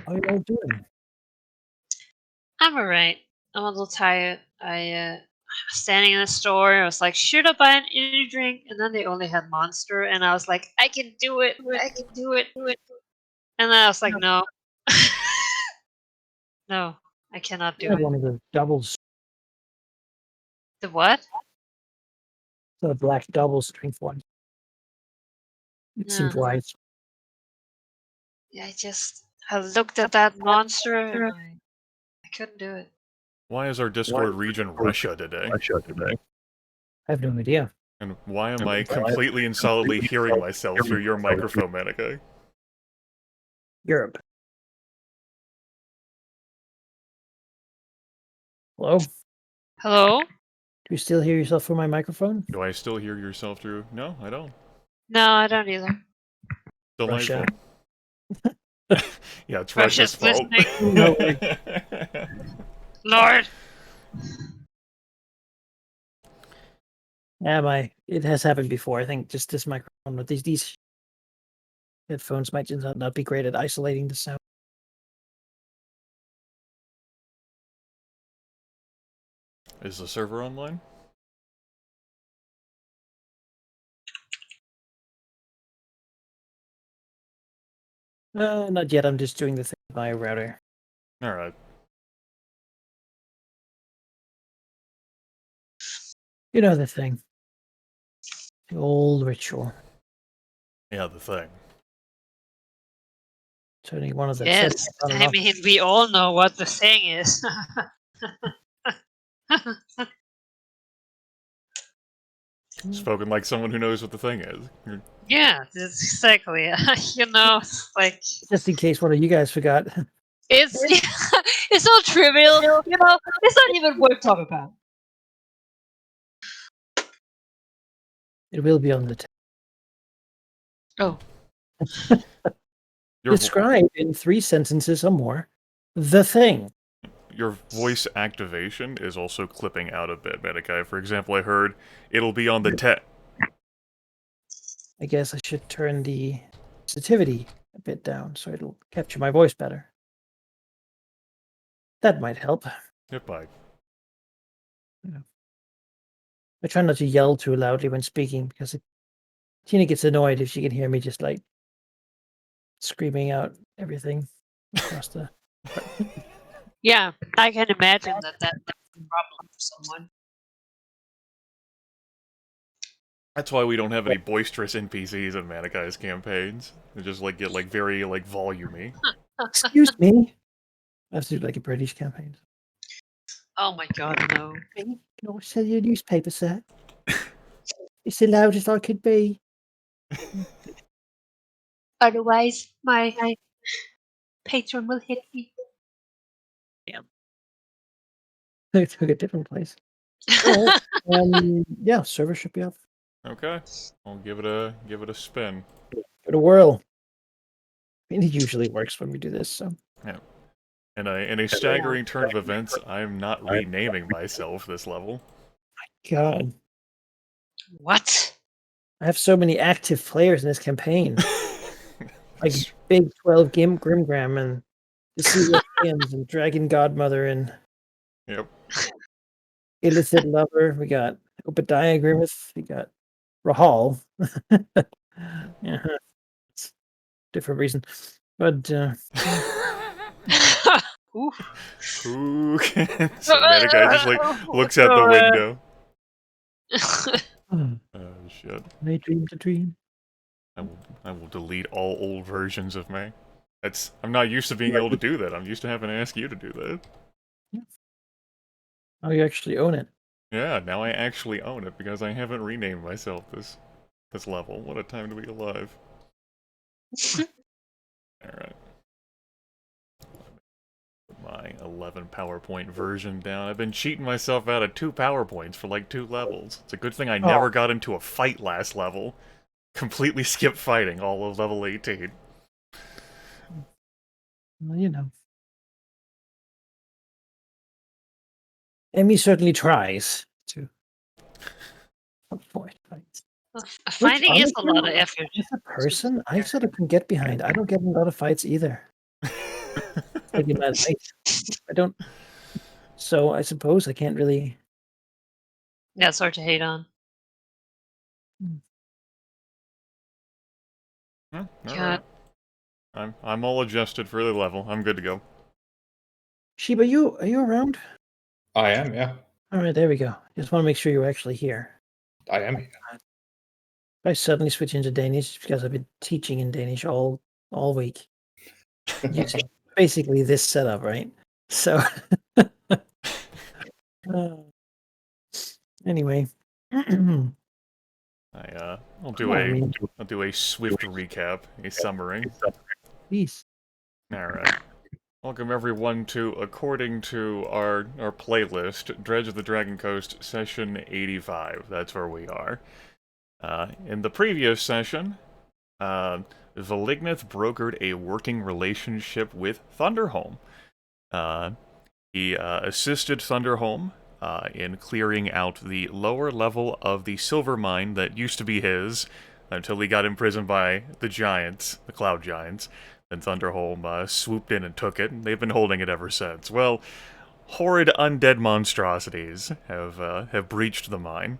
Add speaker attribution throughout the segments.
Speaker 1: How are you all doing?
Speaker 2: I'm alright. I'm a little tired. I was standing in the store. I was like, should I buy an energy drink? And then they only had Monster, and I was like, I can do it. I can do it. And then I was like, no, no, I cannot
Speaker 1: I
Speaker 2: do
Speaker 1: had
Speaker 2: it.
Speaker 1: one of the doubles,
Speaker 2: The what?
Speaker 1: the black double strength one. It seemed
Speaker 2: Yeah,
Speaker 1: wise.
Speaker 2: I looked at that monster and I couldn't do it.
Speaker 3: Why is our Discord region Russia today?
Speaker 1: I have no idea.
Speaker 3: And why am I completely and solidly hearing myself through your microphone, Manikai?
Speaker 1: Europe. Hello? Do
Speaker 2: Hello?
Speaker 1: you still hear yourself through my microphone?
Speaker 3: Do I still hear yourself through? No, I don't.
Speaker 2: No, I don't either.
Speaker 3: Delightful. Yeah, it's Russia's
Speaker 2: Russia's
Speaker 3: fault.
Speaker 1: No.
Speaker 2: Lord.
Speaker 1: Yeah, it has happened before. I think just this microphone with these headphones might just not be great at isolating the sound.
Speaker 3: Is the server online?
Speaker 1: Not yet. I'm just doing the thing with my router.
Speaker 3: Alright.
Speaker 1: You know the thing. The old ritual.
Speaker 3: Yeah, the thing.
Speaker 1: Turning one of the
Speaker 2: Yes,
Speaker 1: settings on and
Speaker 2: I
Speaker 1: off.
Speaker 2: mean, we all know what the thing is.
Speaker 3: Spoken like someone who knows what the thing is.
Speaker 2: Yeah, that's exactly. It's like
Speaker 1: Just in case one of you guys forgot.
Speaker 2: it's it's so trivial. It's not even worth talking about.
Speaker 1: It will be on the
Speaker 2: Oh,
Speaker 1: Describe in 3 sentences or more the thing.
Speaker 3: Your voice activation is also clipping out a bit, Manikai. For example, I heard, it'll be on the
Speaker 1: I guess I should turn the sensitivity a bit down so it'll capture my voice better. That might help.
Speaker 3: Goodbye.
Speaker 1: I try not to yell too loudly when speaking because Tina gets annoyed if she can hear me just like screaming out everything across the.
Speaker 2: yeah, I can imagine that's a problem for someone.
Speaker 3: That's why we don't have any boisterous NPCs in Manikai's campaigns. They just like get like very like volumey.
Speaker 1: Excuse me. I have to do like a British campaign.
Speaker 2: Oh my god, no.
Speaker 1: Can I sell you a newspaper, sir? It's the loudest I could be.
Speaker 2: Otherwise, my patron will hit me.
Speaker 1: I took a different place. Yeah, server should be up.
Speaker 3: Okay, I'll give it a spin.
Speaker 1: Give it a whirl. I mean, it usually works when we do this. So.
Speaker 3: Yeah. In a staggering turn of events, I'm not renaming myself this level.
Speaker 1: God.
Speaker 2: What?
Speaker 1: I have so many active players in this campaign. Like Big 12 Grimgram and the Sea and Dragon Godmother and
Speaker 3: Yep.
Speaker 1: Illicit Lover. We got Obadiah Grimith. We got Rahal. Yeah, it's different reason. But
Speaker 3: Who can? So Manikai just like looks out the window. Oh shit.
Speaker 1: I dreamed a dream.
Speaker 3: I will delete all old versions of me. I'm not used to being able to do that. I'm used to having to ask you to do that.
Speaker 1: Yeah. Oh, you actually own it.
Speaker 3: Yeah, now I actually own it because I haven't renamed myself this level. What a time to be alive. Alright. Put my 11 PowerPoint version down. I've been cheating myself out of 2 PowerPoints for like 2 levels. It's a good thing I never got into a fight last level. Completely skipped fighting all of level 18.
Speaker 1: Well, you know. Emmy certainly tries to avoid fights.
Speaker 2: Fighting is a lot of effort.
Speaker 1: As a person, I sort of can get behind. I don't get in a lot of fights either. Like in that I don't. So I suppose I can't really.
Speaker 2: Yeah, it's hard to hate on.
Speaker 3: All
Speaker 2: Cat.
Speaker 3: right. I'm all adjusted for the level. I'm good to go.
Speaker 1: Sheba, are you around?
Speaker 4: I am, yeah.
Speaker 1: All right, there we go. Just want to make sure you're actually here.
Speaker 4: I am here.
Speaker 1: If I suddenly switch into Danish, it's because I've been teaching in Danish all week. Using basically this setup, right? So anyway.
Speaker 3: I'll do
Speaker 1: Come on,
Speaker 3: I'll do a swift recap, a summary.
Speaker 1: Please.
Speaker 3: Alright. Welcome everyone to, according to our playlist, Dredge of the Dragon Coast, session 85. That's where we are. In the previous session, Valignith brokered a working relationship with Thunderholm. He assisted Thunderholm in clearing out the lower level of the silver mine that used to be his until he got imprisoned by the giants, the cloud giants. Then Thunderholm swooped in and took it, and they've been holding it ever since. Well, horrid undead monstrosities have breached the mine,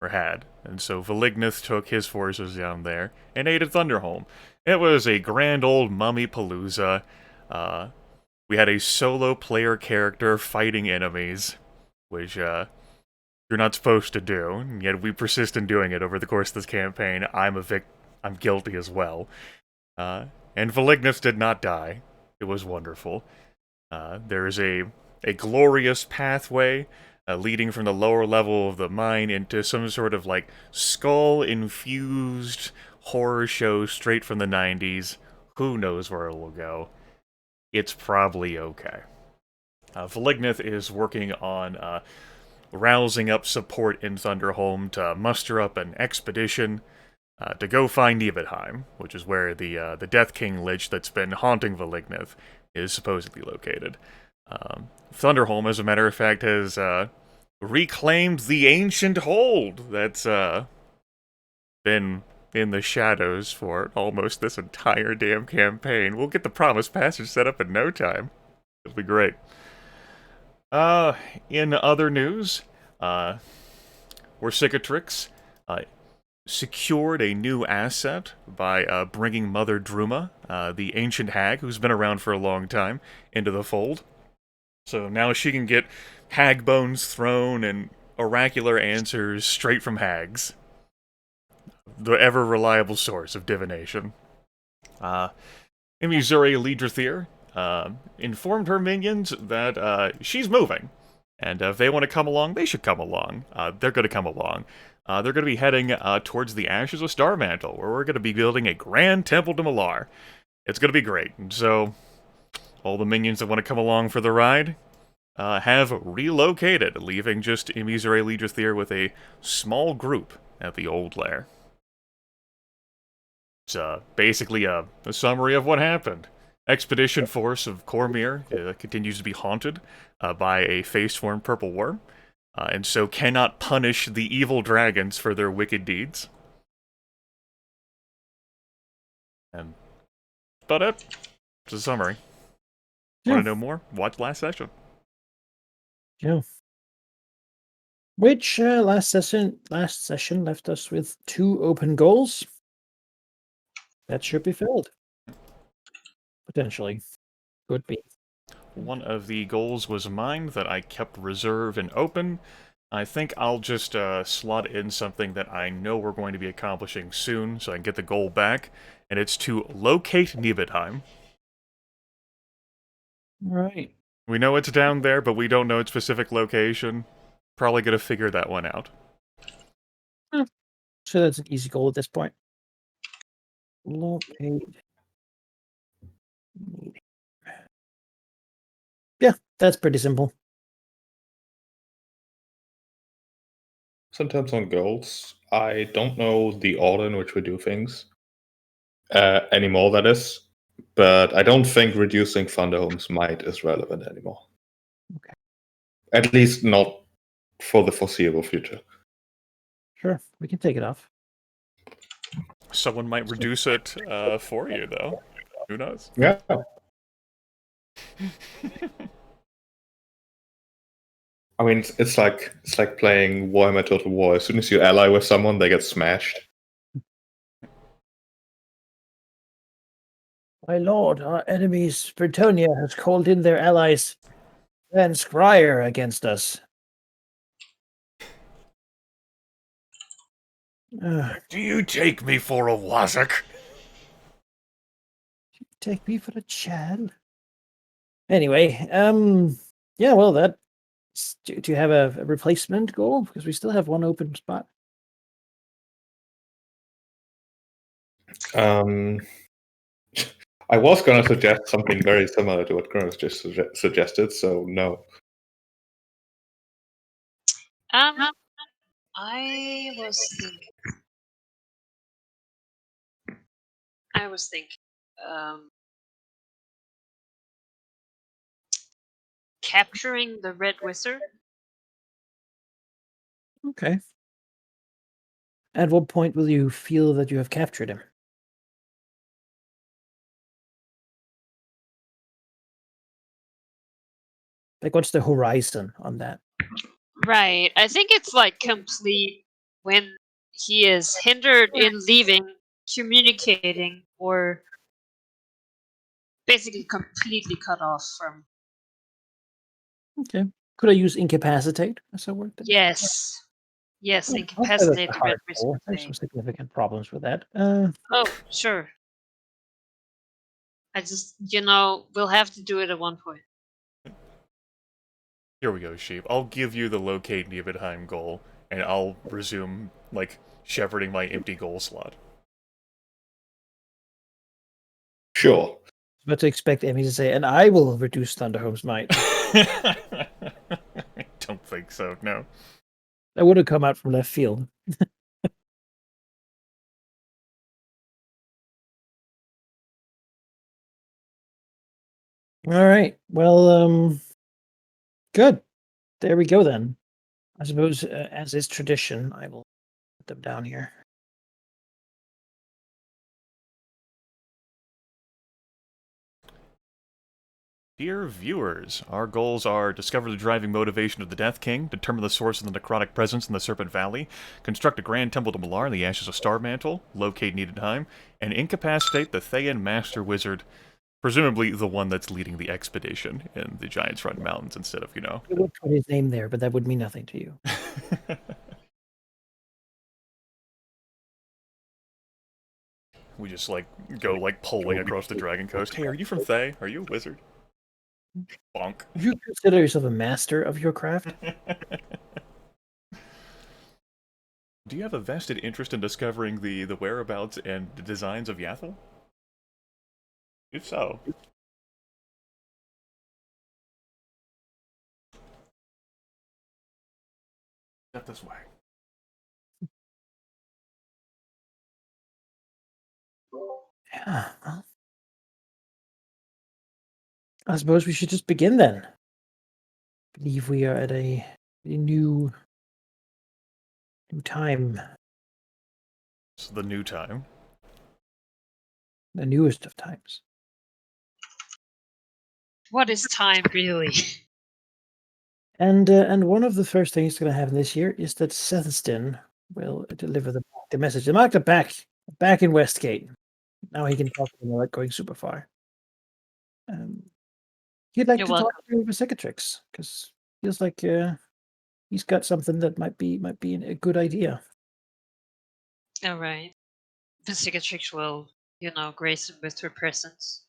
Speaker 3: or had, and so Valignith took his forces down there and aided Thunderholm. It was a grand old mummy-palooza. We had a solo player character fighting enemies, which you're not supposed to do, and yet we persist in doing it over the course of this campaign. I'm guilty as well. And Valignus did not die. It was wonderful. There is a glorious pathway leading from the lower level of the mine into some sort of like skull-infused horror show straight from the 90s. Who knows where it will go? It's probably okay. Valignith is working on rousing up support in Thunderholm to muster up an expedition to go find Nibelheim, which is where the Death King Lich that's been haunting Valignith is supposedly located. Thunderholm, as a matter of fact, has reclaimed the ancient hold that's been in the shadows for almost this entire damn campaign. We'll get the Promised Passage set up in no time. It'll be great. In other news, Cicatrix secured a new asset by bringing Mother Druma, the ancient hag who's been around for a long time, into the fold. So now she can get hag bones thrown and oracular answers straight from hags. The ever-reliable source of divination. Imuzuri Lidrathir informed her minions that she's moving, and if they want to come along, they should come along. They're going to come along. They're going to be heading towards the Ashes of Starmantle, where we're going to be building a grand temple to Malar. It's going to be great. And so, all the minions that want to come along for the ride have relocated, leaving just Imuzuri Lidrathir with a small group at the old lair. It's basically a summary of what happened. Expedition force of Cormyr continues to be haunted by a face-formed purple worm, and so cannot punish the evil dragons for their wicked deeds. And that's about it. It's a summary.
Speaker 1: Yeah.
Speaker 3: Want to know more? Watch last session.
Speaker 1: Yeah. Which last session left us with 2 open goals. That should be filled. Potentially. Could be.
Speaker 3: One of the goals was mine that I kept reserved and open. I think I'll just slot in something that I know we're going to be accomplishing soon, so I can get the goal back, and it's to locate Nibelheim.
Speaker 1: Right.
Speaker 3: We know it's down there, but we don't know its specific location. Probably gonna figure that one out.
Speaker 1: So that's an easy goal at this point. Locate. Yeah, that's pretty simple.
Speaker 4: Sometimes on goals, I don't know the order in which we do things anymore, that is. But I don't think reducing Thunderholm's might is relevant anymore.
Speaker 1: Okay.
Speaker 4: At least not for the foreseeable future.
Speaker 1: Sure, we can take it off.
Speaker 3: Someone might reduce it for you, though. Who knows?
Speaker 4: Yeah. I mean, it's like playing Warhammer Total War. As soon as you ally with someone, they get smashed.
Speaker 1: My lord, our enemies, Britonia, has called in their allies Van Scryer against us.
Speaker 3: Do you take me for a wazak?
Speaker 1: Take me for a child. Anyway, yeah, well, that. Do you have a replacement goal? Because we still have one open spot.
Speaker 4: I was going to suggest something very similar to what Grimith just suggested, so no.
Speaker 2: I was thinking, capturing the Red Wizard.
Speaker 1: Okay. At what point will you feel that you have captured him? Like, what's the horizon on that?
Speaker 2: Right. I think it's like complete when he is hindered in leaving, communicating, or basically completely cut off from.
Speaker 1: Okay. Could I use incapacitate as a word?
Speaker 2: Yes. Yes,
Speaker 1: I'll say
Speaker 2: incapacitate
Speaker 1: that's
Speaker 2: the
Speaker 1: a
Speaker 2: Red
Speaker 1: hard goal.
Speaker 2: Wizard.
Speaker 1: There's some significant problems with that.
Speaker 2: Oh, sure. I just, we'll have to do it at one point.
Speaker 3: Here we go, Sheep. I'll give you the locate Nibelheim goal, and I'll resume, like, shepherding my empty goal slot.
Speaker 4: Sure.
Speaker 1: But to expect Emmy to say, and I will reduce Thunderhome's might.
Speaker 3: I don't think so, no.
Speaker 1: That would have come out from left field. All right. Well, good. There we go then. I suppose, as is tradition, I will put them down here.
Speaker 3: Dear viewers, our goals are discover the driving motivation of the Death King, determine the source of the necrotic presence in the Serpent Valley, construct a grand temple to Malar in the ashes of Starmantle, locate Nibelheim, and incapacitate the Thayan Master Wizard, presumably the one that's leading the expedition in the Giant's Run Mountains instead of,
Speaker 1: I would put his name there, but that would mean nothing to you.
Speaker 3: We just, like, go, like, polling across the Dragon Coast. Hey, are you from Thay? Are you a wizard? Bonk.
Speaker 1: Would you consider yourself a master of your craft?
Speaker 3: Do you have a vested interest in discovering the whereabouts and the designs of Yathel? If so. Step this way.
Speaker 1: Yeah, well, I suppose we should just begin then. I believe we are at a new time,
Speaker 3: It's the new time.
Speaker 1: the newest of times.
Speaker 2: What is time, really?
Speaker 1: And one of the first things that's going to happen this year is that Sethstin will deliver the message. The marked are back in Westgate. Now he can talk to them without going super far. He'd like
Speaker 2: You're
Speaker 1: to talk
Speaker 2: welcome.
Speaker 1: to Cicatrix because feels like he's got something that might be a good idea.
Speaker 2: All right. The Cicatrix will, grace him with her presence.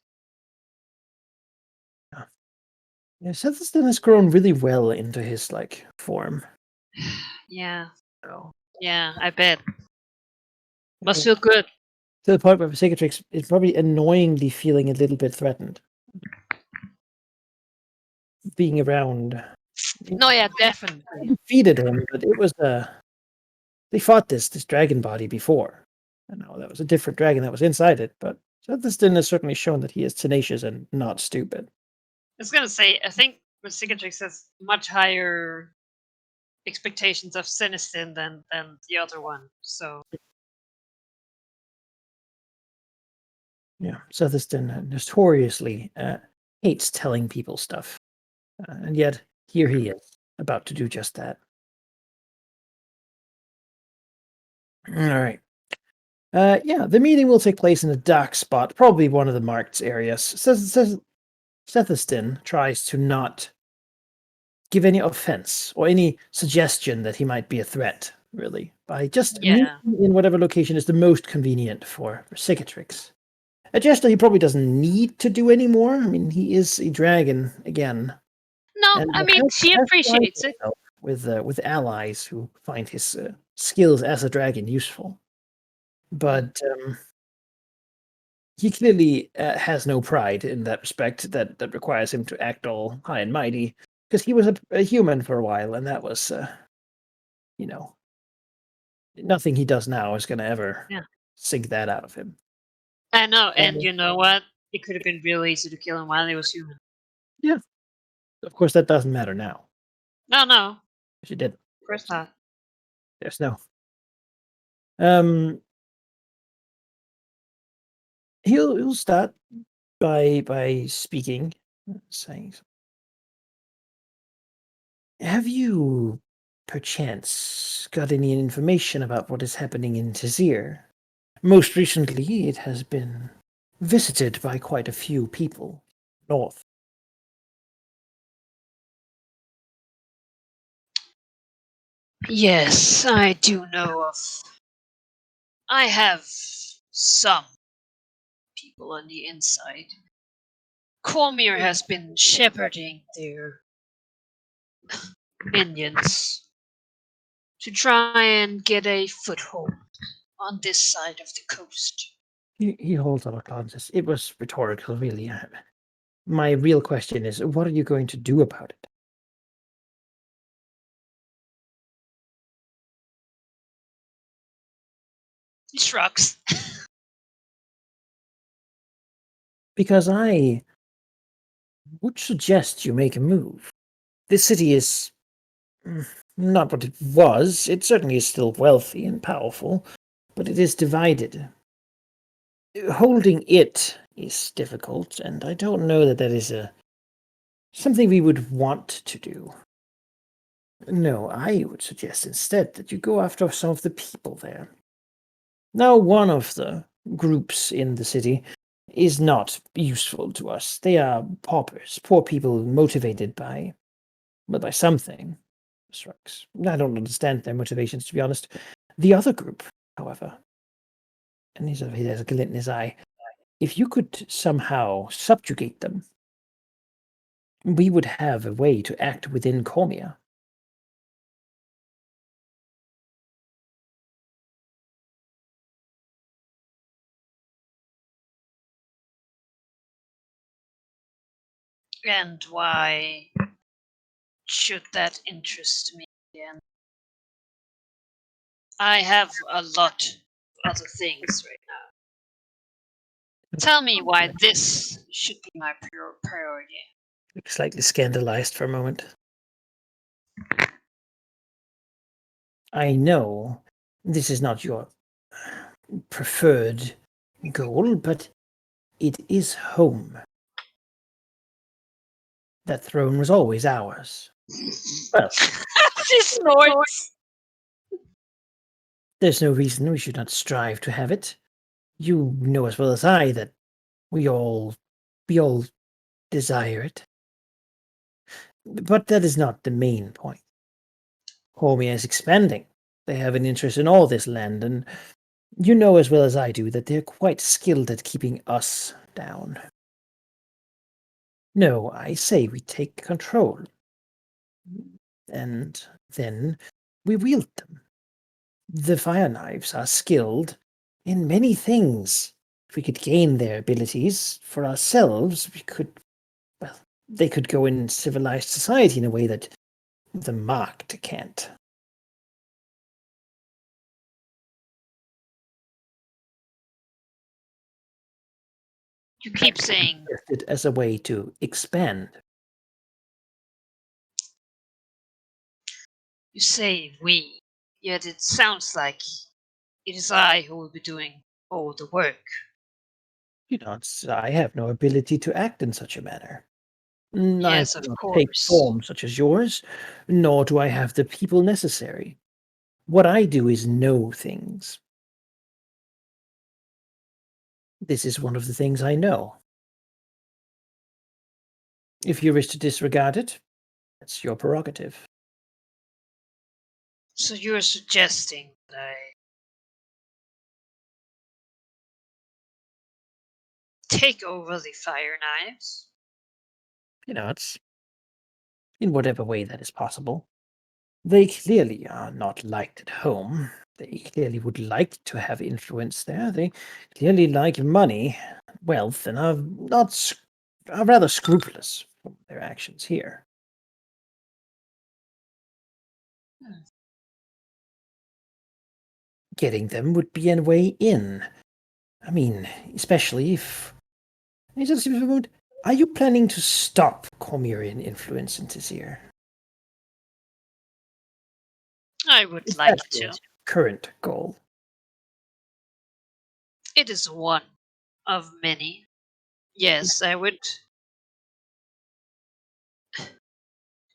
Speaker 1: Yeah, Sethstin has grown really well into his form.
Speaker 2: Yeah.
Speaker 1: So,
Speaker 2: Yeah, I bet. Must feel good.
Speaker 1: to the point where Cicatrix is probably annoyingly feeling a little bit threatened. Being around.
Speaker 2: No, yeah, definitely.
Speaker 1: They defeated him, but it was they fought this dragon body before. I know that was a different dragon that was inside it, but Sethstin has certainly shown that he is tenacious and not stupid.
Speaker 2: I was gonna say, I think with Cicatrix has much higher expectations of Sinistin than the other one. So
Speaker 1: Yeah, Sethstin notoriously hates telling people stuff. And yet, here he is, about to do just that. All right. Yeah, the meeting will take place in a dark spot, probably one of the marked areas. Sethestin tries to not give any offense or any suggestion that he might be a threat, really, by just meeting in whatever location is the most convenient for Cicatrix. A gesture he probably doesn't need to do anymore. I mean, he is a dragon again.
Speaker 2: No,
Speaker 1: And
Speaker 2: I mean, she
Speaker 1: has
Speaker 2: appreciates it.
Speaker 1: with allies who find his skills as a dragon useful. But he clearly has no pride in that respect that requires him to act all high and mighty, because he was a human for a while, and that was, nothing he does now is going to ever sink that out of him.
Speaker 2: I know, and you know what? It could have been real easy to kill him while he was human.
Speaker 1: Yeah. Of course, that doesn't matter now.
Speaker 2: No.
Speaker 1: She did.
Speaker 2: Of course not.
Speaker 1: There's no. He'll start by speaking, saying, "Have you, perchance, got any information about what is happening in Tazir? Most recently, it has been visited by quite a few people north."
Speaker 2: Yes, I do know of. I have some people on the inside. Cormir has been shepherding their minions to try and get a foothold on this side of the coast.
Speaker 1: He holds up a cloud and says, "It was rhetorical, really. My real question is, what are you going to do about it?"
Speaker 2: He shrugs.
Speaker 1: Because I would suggest you make a move. This city is not what it was. It certainly is still wealthy and powerful, but it is divided. Holding it is difficult, and I don't know that is something we would want to do. No, I would suggest instead that you go after some of the people there. Now, one of the groups in the city is not useful to us. They are paupers, poor people motivated by something. Strikes. I don't understand their motivations, to be honest. The other group, however, and he has a glint in his eye, if you could somehow subjugate them, we would have a way to act within Cormia.
Speaker 2: And why should that interest me again? I have a lot of other things right now. Tell me why this should be my priority.
Speaker 1: Slightly scandalized for a moment. I know this is not your preferred goal, but it is home. That throne was always ours. Well,
Speaker 2: She snorts.
Speaker 1: There's no reason we should not strive to have it. You know as well as I that we all desire it. But that is not the main point. Cormia is expanding. They have an interest in all this land, and you know as well as I do that they're quite skilled at keeping us down. No, I say we take control. And then we wield them. The fire knives are skilled in many things. If we could gain their abilities for ourselves, they could go in civilized society in a way that the marked can't.
Speaker 2: You keep saying
Speaker 1: It as a way to expand.
Speaker 2: You say we, yet it sounds like it is I who will be doing all the work.
Speaker 1: I have no ability to act in such a manner.
Speaker 2: Yes,
Speaker 1: I
Speaker 2: of
Speaker 1: do not take
Speaker 2: course.
Speaker 1: form such as yours, nor do I have the people necessary. What I do is know things. This is one of the things I know. If you wish to disregard it, that's your prerogative.
Speaker 2: So you're suggesting that I take over the fire knives?
Speaker 1: It's in whatever way that is possible. They clearly are not liked at home. They clearly would like to have influence there. They clearly like money, wealth, and are rather scrupulous from their actions here.
Speaker 2: Hmm.
Speaker 1: Getting them would be a way in. I mean, especially if. Just a moment, are you planning to stop Cormyrian influence in Tizir?
Speaker 2: I would
Speaker 1: Is
Speaker 2: like
Speaker 1: that your
Speaker 2: to.
Speaker 1: current goal?
Speaker 2: It is one of many. Yes, I would.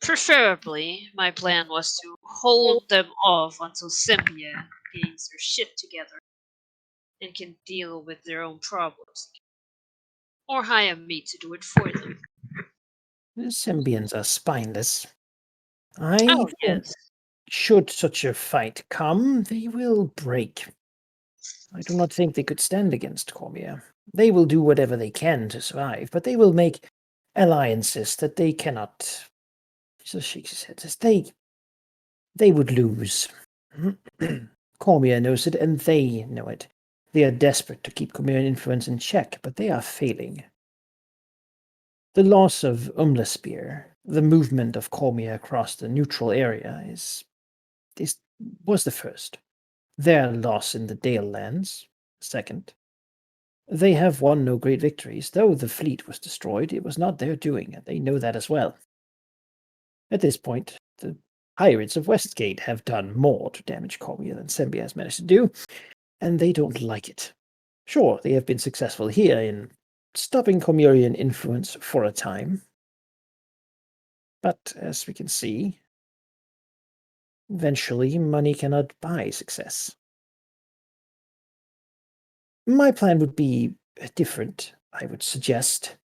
Speaker 2: Preferably, my plan was to hold them off until Symbia gains their shit together and can deal with their own problems. Or hire me to do it for them.
Speaker 1: The Symbians are spineless. I
Speaker 2: Oh,
Speaker 1: think,
Speaker 2: yes.
Speaker 1: should such a fight come, they will break. I do not think they could stand against Cormyr. They will do whatever they can to survive, but they will make alliances that they cannot. Just shakes his head. Says they would lose. Cormyr knows it, and they know it. They are desperate to keep Cormyrian influence in check, but they are failing. The loss of Umlaspir, the movement of Cormyr across the neutral area, is was the first. Their loss in the Dale lands, second. They have won no great victories. Though the fleet was destroyed, it was not their doing, and they know that as well. At this point, the pirates of Westgate have done more to damage Cormyr than Sembia has managed to do, and they don't like it. Sure, they have been successful here in stopping Cormyrian influence for a time, but as we can see, eventually money cannot buy success. My plan would be different, I would suggest,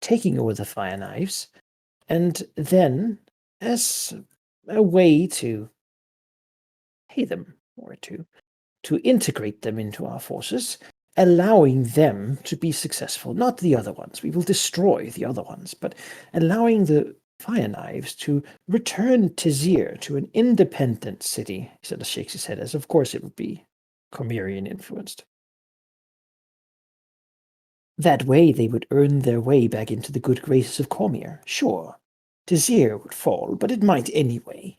Speaker 1: taking over the fire knives, and then, as a way to pay them, or to integrate them into our forces, allowing them to be successful, not the other ones. We will destroy the other ones, but allowing the fire knives to return Tizir to an independent city. He sort of shakes his head, as of course it would be Cormyrian influenced. That way they would earn their way back into the good graces of Cormyr. Sure, Tizir would fall, but it might anyway.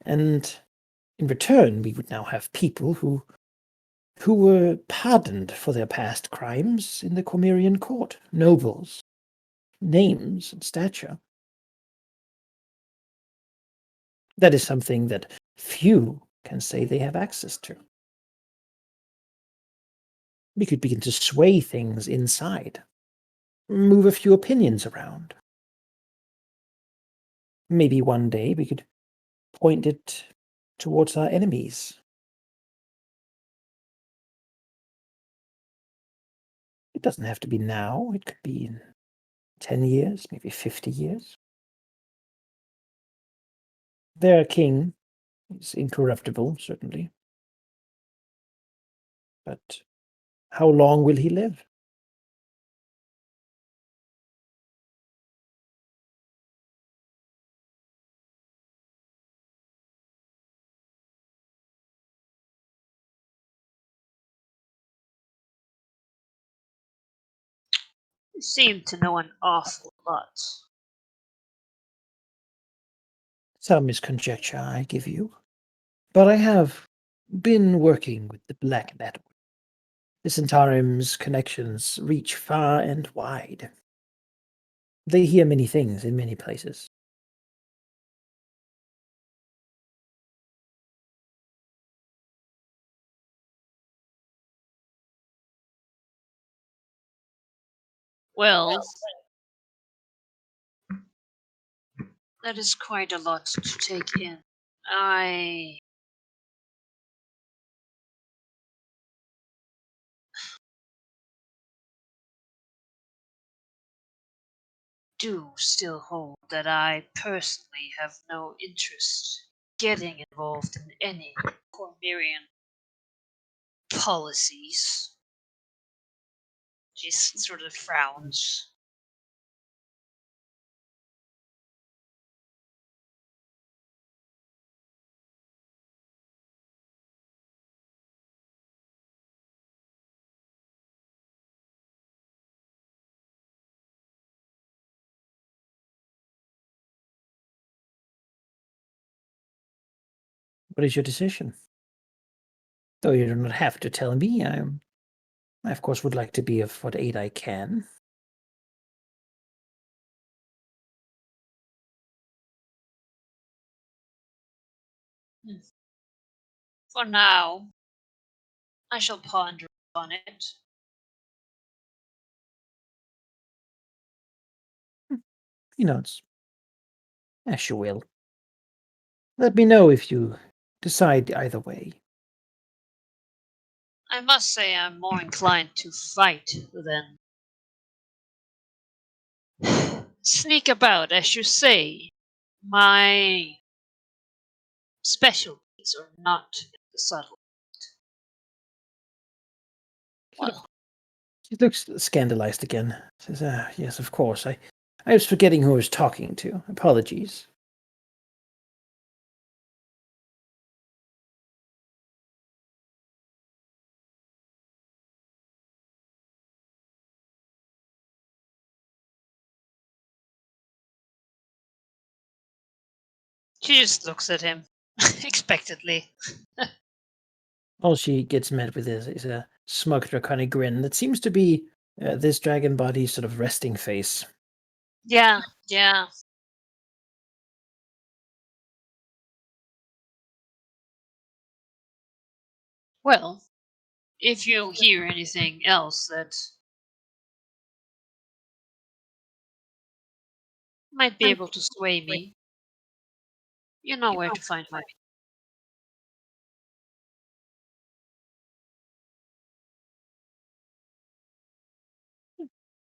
Speaker 1: And in return, we would now have people who were pardoned for their past crimes in the Cormyrian court. Nobles, names, and stature. That is something that few can say they have access to. We could begin to sway things inside, move a few opinions around. Maybe one day we could point it towards our enemies. It doesn't have to be now, it could be in 10 years, maybe 50 years. Their king is incorruptible, certainly. But how long will he live?
Speaker 2: You seem to know an awful lot.
Speaker 1: Some is conjecture, I give you. But I have been working with the Black Network. The Centaurum's connections reach far and wide. They hear many things in many places.
Speaker 2: Well, That is quite a lot to take in. I do still hold that I personally have no interest getting involved in any Cormyrian policies. She sort of frowns.
Speaker 1: What is your decision? Though you do not have to tell me, I of course would like to be of what aid I can.
Speaker 2: For now, I shall ponder on it.
Speaker 1: He nods. As you will. Let me know if you decide either way.
Speaker 2: I must say I'm more inclined to fight than sneak about, as you say. My specialties are not in the subtle. Well,
Speaker 1: She looks scandalized again. Says, yes, of course. I was forgetting who I was talking to. Apologies.
Speaker 2: she just looks at him expectantly.
Speaker 1: All she gets met with is a smug draconic grin that seems to be this dragon body's sort of resting face.
Speaker 2: Yeah, yeah. Well, if you hear anything else that might be able to sway me, you know where to find me.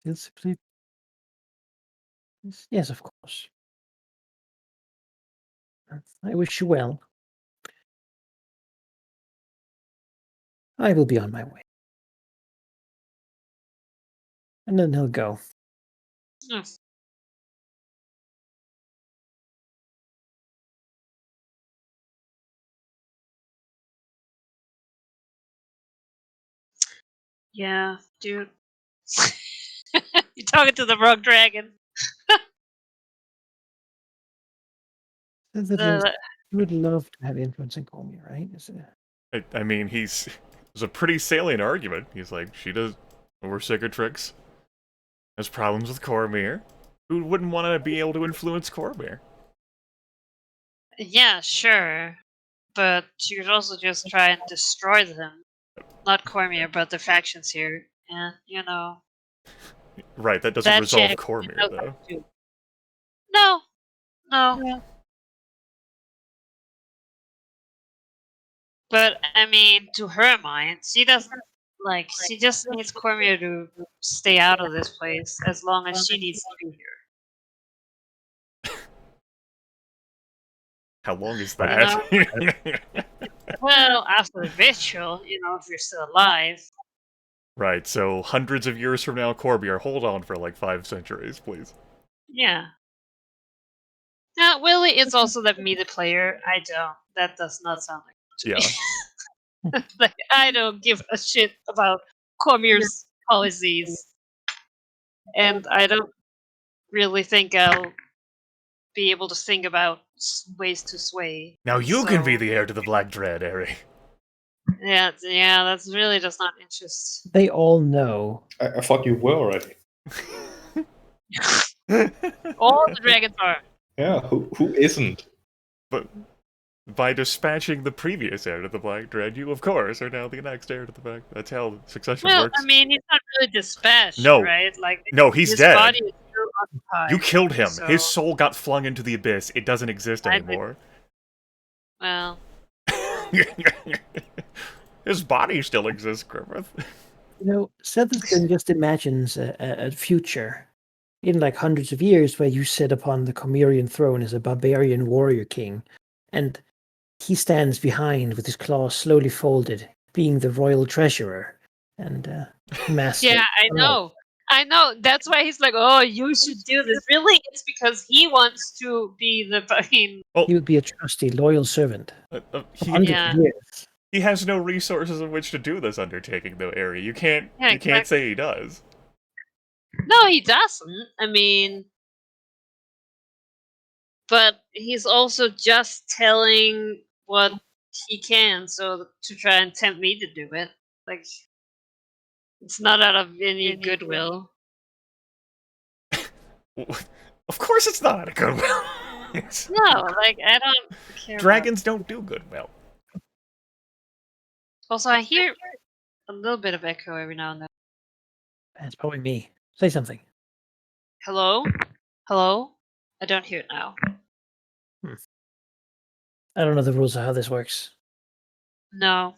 Speaker 1: Yes, of course. I wish you well. I will be on my way. And then he'll go.
Speaker 2: Mm. Yeah, dude. You're talking to the wrong dragon.
Speaker 1: You would love to have influence in Comey, right?
Speaker 3: I mean, it was a pretty salient argument. He's like, she does, we're cicatrix, has problems with Cormyr. Who wouldn't want to be able to influence Cormyr?
Speaker 2: Yeah, sure. But you could also just try and destroy them. Not Cormyr, but the factions here. And, you know.
Speaker 3: Right, that doesn't
Speaker 2: That
Speaker 3: resolve
Speaker 2: check-
Speaker 3: Cormyr, though.
Speaker 2: No. No. But, I mean, to her mind, she doesn't, she just needs Cormyr to stay out of this place as long as she needs to be here.
Speaker 3: How long is
Speaker 2: You
Speaker 3: that?
Speaker 2: Well, after the ritual, if you're still alive.
Speaker 3: Right, so hundreds of years from now, Cormyr, hold on for like 5 centuries, please.
Speaker 2: Yeah. Now, Willie is also the me, the player. I don't. That does not sound like to me. Like, I don't give a shit about Cormyr's policies. And I don't really think I'll be able to think about ways to sway.
Speaker 3: Now you can be
Speaker 2: So-
Speaker 3: the heir to the Black Dread, Eri.
Speaker 2: Yeah, that's really just not interest.
Speaker 1: They all know.
Speaker 4: I thought you were already.
Speaker 2: All the dragons are.
Speaker 4: Yeah, who isn't?
Speaker 3: But by dispatching the previous heir to the Black Dread, you, of course, are now the next heir to the Black. That's how succession
Speaker 2: Well,
Speaker 3: works.
Speaker 2: I mean, he's not really dispatched,
Speaker 3: No.
Speaker 2: right? Like,
Speaker 3: No, he's
Speaker 2: his
Speaker 3: dead.
Speaker 2: body is still occupied.
Speaker 3: You killed him.
Speaker 2: So
Speaker 3: His soul got flung into the abyss. It doesn't exist
Speaker 2: I did-
Speaker 3: anymore.
Speaker 2: well,
Speaker 3: His body still exists, Grimith.
Speaker 1: Sethuskin just imagines a future in like hundreds of years where you sit upon the Chimerian throne as a barbarian warrior king, and he stands behind with his claws slowly folded, being the royal treasurer and master.
Speaker 2: yeah, I know. That's why he's like, "Oh, you should do this." Really, it's because he wants to be the fucking.
Speaker 1: He would be a trusty, loyal servant.
Speaker 3: He,
Speaker 1: Hundreds
Speaker 2: Yeah.
Speaker 1: of years.
Speaker 3: he has no resources in which to do this undertaking, though, Ari. You can't
Speaker 2: Yeah,
Speaker 3: say he does.
Speaker 2: No, he doesn't. I mean, but he's also just telling what he can, so to try and tempt me to do it. Like, it's not out of any goodwill.
Speaker 3: Of course it's not out of goodwill.
Speaker 2: No, like I don't care.
Speaker 3: Dragons don't do goodwill.
Speaker 2: Also, I hear a little bit of echo every now and then.
Speaker 1: That's probably me. Say something.
Speaker 2: Hello? Hello? I don't hear it now.
Speaker 1: I don't know the rules of how this works.
Speaker 2: No.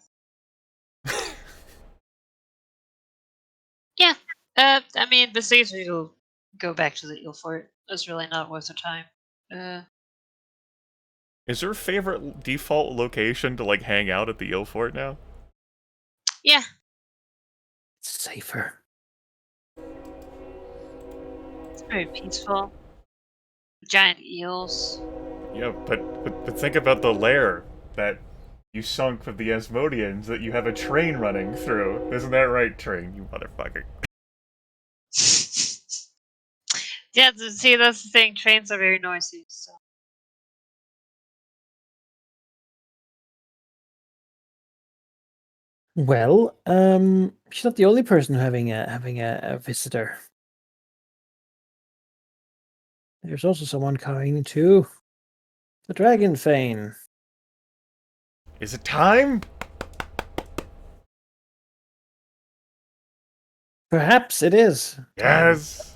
Speaker 2: Yeah. I mean, the Caesar will go back to the eel fort. It's really not worth the time.
Speaker 3: Is your favorite default location to, like, hang out at the Eel Fort now?
Speaker 2: Yeah.
Speaker 1: It's safer.
Speaker 2: It's very peaceful. Giant eels.
Speaker 3: Yeah, but think about the lair that you sunk with the Asmodeans that you have a train running through. Isn't that right, train, you motherfucker?
Speaker 2: Yeah, see, that's the thing. Trains are very noisy, so.
Speaker 1: Well, she's not the only person having a visitor. There's also someone coming to the Dragon Fane.
Speaker 3: Is it time?
Speaker 1: Perhaps it is.
Speaker 3: Yes!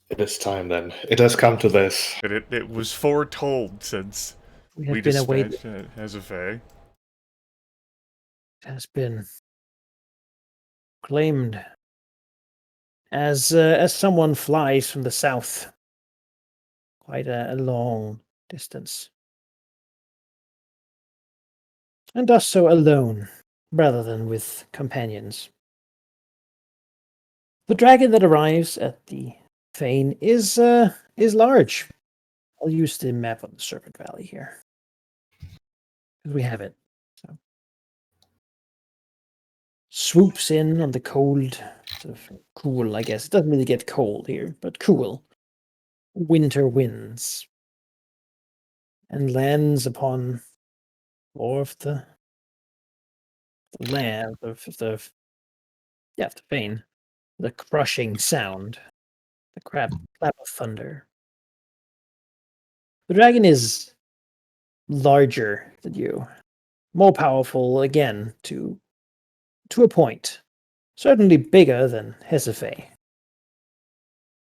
Speaker 4: It is time then. It has come to this.
Speaker 3: But it was foretold since
Speaker 1: We have
Speaker 3: we
Speaker 1: been awaiting.
Speaker 3: dispatched it as a fae.
Speaker 1: Has been claimed as someone flies from the south, quite a long distance, and does so alone rather than with companions. The dragon that arrives at the fane is large. I'll use the map of the Serpent Valley here because we have it. So swoops in on the cold, sort of cool, I guess. It doesn't really get cold here, but cool winter winds, and lands upon more of the land of the fane. The crushing sound, the clap of thunder. The dragon is larger than you, more powerful again to a point. Certainly bigger than Hesefe,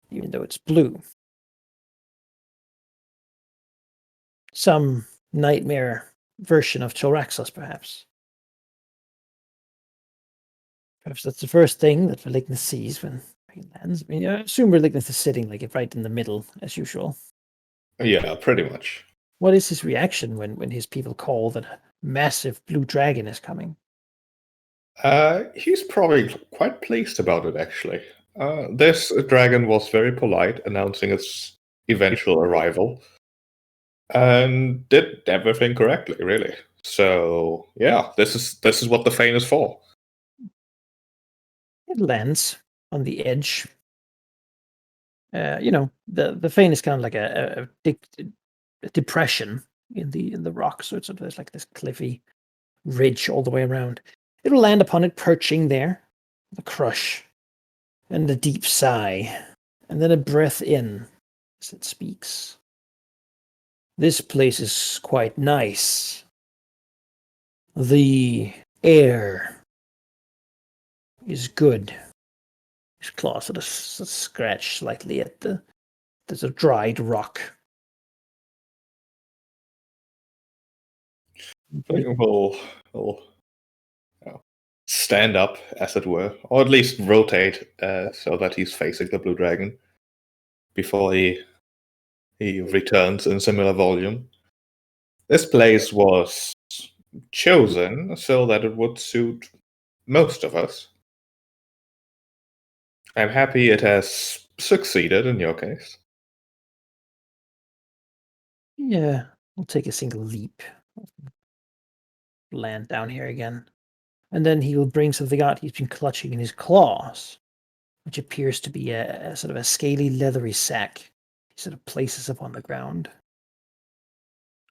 Speaker 1: even though it's blue. Some nightmare version of Chilraxos, perhaps. Perhaps that's the first thing that Velignus sees when he lands. I mean, I assume Velignus is sitting like right in the middle, as usual.
Speaker 4: Yeah, pretty much.
Speaker 1: What is his reaction when his people call that a massive blue dragon is coming?
Speaker 4: He's probably quite pleased about it, actually. This dragon was very polite, announcing its eventual arrival, and did everything correctly, really. So, yeah, this is what the fane is for.
Speaker 1: It lands on the edge. The fane is kind of like a depression in the rock, so there's like this cliffy ridge all the way around. It'll land upon it, perching there, the crush, and a deep sigh, and then a breath in as it speaks. This place is quite nice. The air is good. His claws sort of scratch slightly at the dried rock.
Speaker 4: We'll stand up, as it were, or at least rotate so that he's facing the blue dragon before he returns in similar volume. This place was chosen so that it would suit most of us. I'm happy it has succeeded in your case.
Speaker 1: Yeah, we'll take a single leap. Land down here again. And then he will bring something out he's been clutching in his claws, which appears to be a sort of a scaly, leathery sack. He sort of places upon the ground.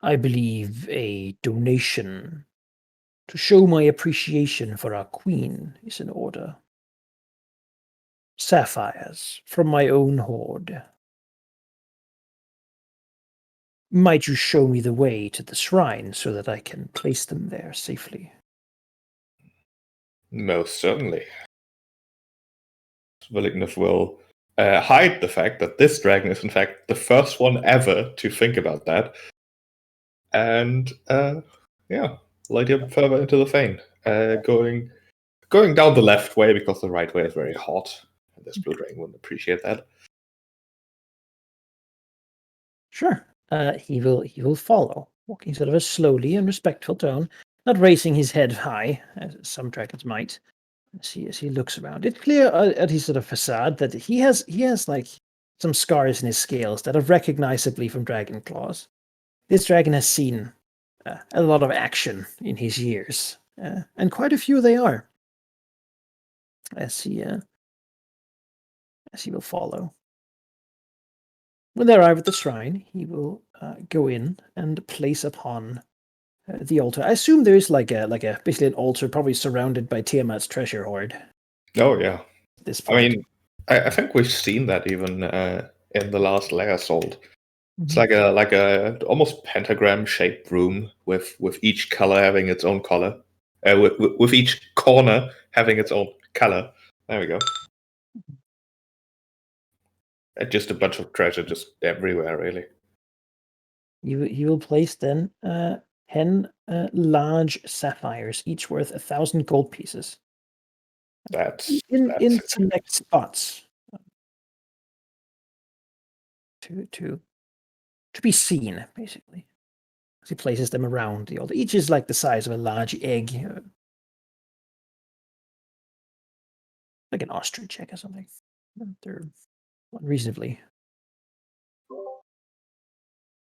Speaker 1: I believe a donation to show my appreciation for our queen is in order. Sapphires from my own hoard. Might you show me the way to the shrine so that I can place them there safely?
Speaker 4: Most certainly. Willingness will hide the fact that this dragon is in fact the first one ever to think about that. And lead him further into the vein. Going down the left way because the right way is very hot. And this blue dragon wouldn't appreciate that.
Speaker 1: Sure. He will follow, walking sort of a slowly and respectful tone, not raising his head high, as some dragons might, as he looks around. It's clear at his sort of facade that he has like some scars in his scales that are recognizably from dragon claws. This dragon has seen a lot of action in his years, and quite a few they are. As he will follow. When they arrive at the shrine, he will go in and place upon the altar. I assume there is like a basically an altar, probably surrounded by Tiamat's treasure hoard.
Speaker 4: Oh yeah.
Speaker 1: At this point.
Speaker 4: I mean, I think we've seen that even in the last layer sold. It's like a almost pentagram shaped room with each color having its own color, with each corner having its own color. There we go. And just a bunch of treasure just everywhere, really.
Speaker 1: He will place then 10 large sapphires, each worth 1,000 gold pieces.
Speaker 4: That's
Speaker 1: in select spots to be seen, basically. As he places them around the altar. Each is like the size of a large egg, like an ostrich egg or something. They're reasonably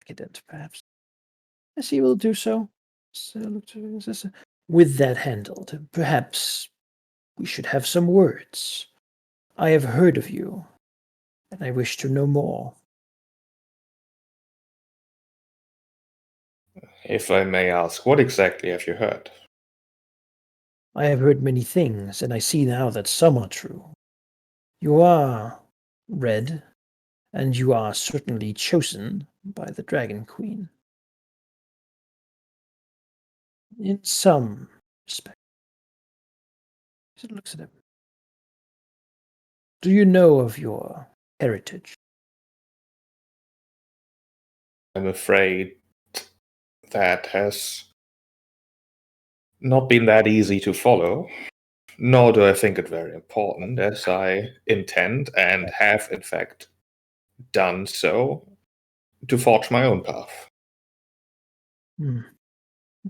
Speaker 1: decadent, perhaps. As he will do so. With that handled, perhaps we should have some words. I have heard of you, and I wish to know more.
Speaker 4: If I may ask, what exactly have you heard?
Speaker 1: I have heard many things, and I see now that some are true. You are red, and you are certainly chosen by the Dragon Queen. In some respect. He looks at him. Do you know of your heritage?
Speaker 4: I'm afraid that has not been that easy to follow, nor do I think it very important, as I intend and have in fact done so to forge my own path.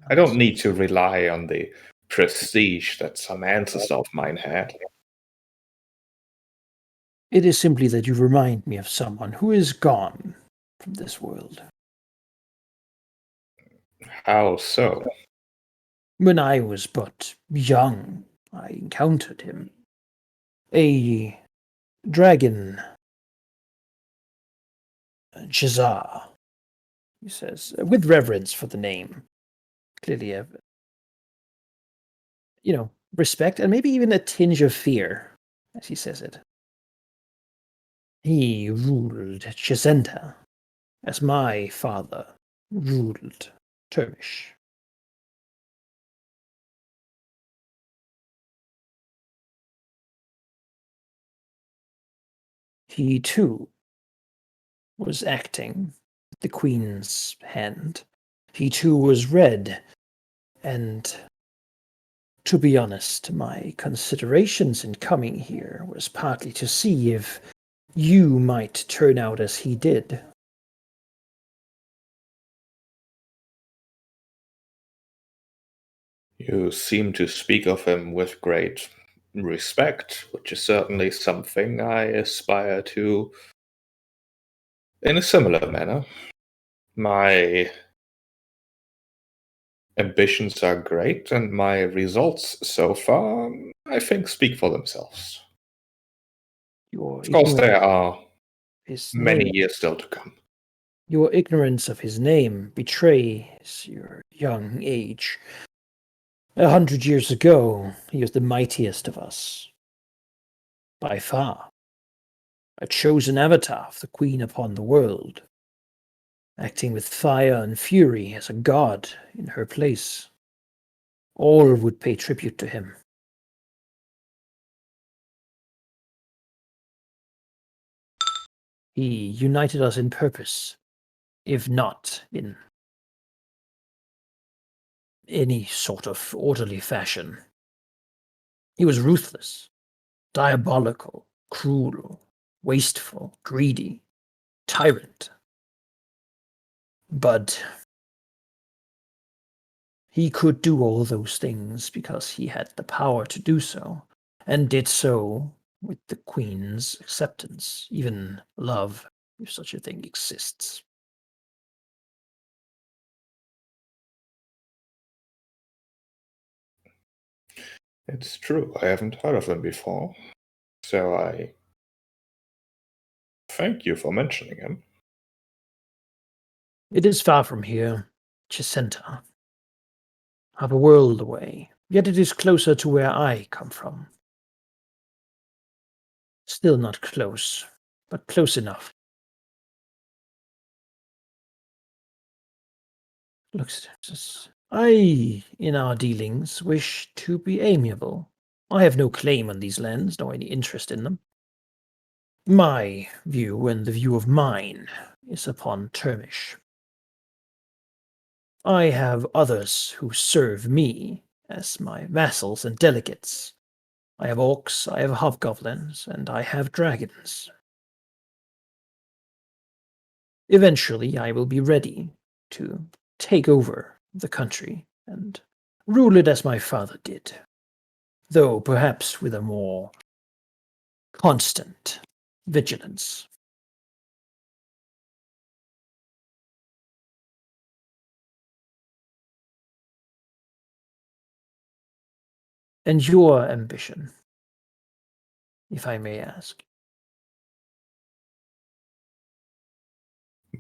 Speaker 4: I don't need to rely on the prestige that some ancestor of mine had.
Speaker 1: It is simply that you remind me of someone who is gone from this world.
Speaker 4: How so?
Speaker 1: When I was but young, I encountered him. A dragon, Shazar, he says, with reverence for the name. Clearly, respect and maybe even a tinge of fear, as he says it. He ruled Chazenta, as my father ruled Termish. He too was acting with the Queen's hand. He too was red, and to be honest, my considerations in coming here was partly to see if you might turn out as he did.
Speaker 4: You seem to speak of him with great respect, which is certainly something I aspire to in a similar manner. My ambitions are great, and my results so far, I think, speak for themselves.
Speaker 1: Your
Speaker 4: Of course, there
Speaker 1: ignorance
Speaker 4: are
Speaker 1: of his
Speaker 4: many
Speaker 1: name,
Speaker 4: years still to come.
Speaker 1: your ignorance of his name betrays your young age. 100 years ago, he was the mightiest of us. By far. A chosen avatar of the Queen upon the world. Acting with fire and fury as a god in her place. All would pay tribute to him. He united us in purpose, if not in any sort of orderly fashion. He was ruthless, diabolical, cruel, wasteful, greedy, tyrant. But he could do all those things because he had the power to do so, and did so with the Queen's acceptance, even love, if such a thing exists.
Speaker 4: It's true, I haven't heard of him before, so I thank you for mentioning him.
Speaker 1: It is far from here, Chisenta, half a world away, yet it is closer to where I come from. Still not close, but close enough. Looks, I, in our dealings, wish to be amiable. I have no claim on these lands, nor any interest in them. My view, and the view of mine, is upon Termish. I have others who serve me as my vassals and delegates. I have orcs, I have hobgoblins, and I have dragons. Eventually, I will be ready to take over the country and rule it as my father did, though perhaps with a more constant vigilance. And your ambition, if I may ask?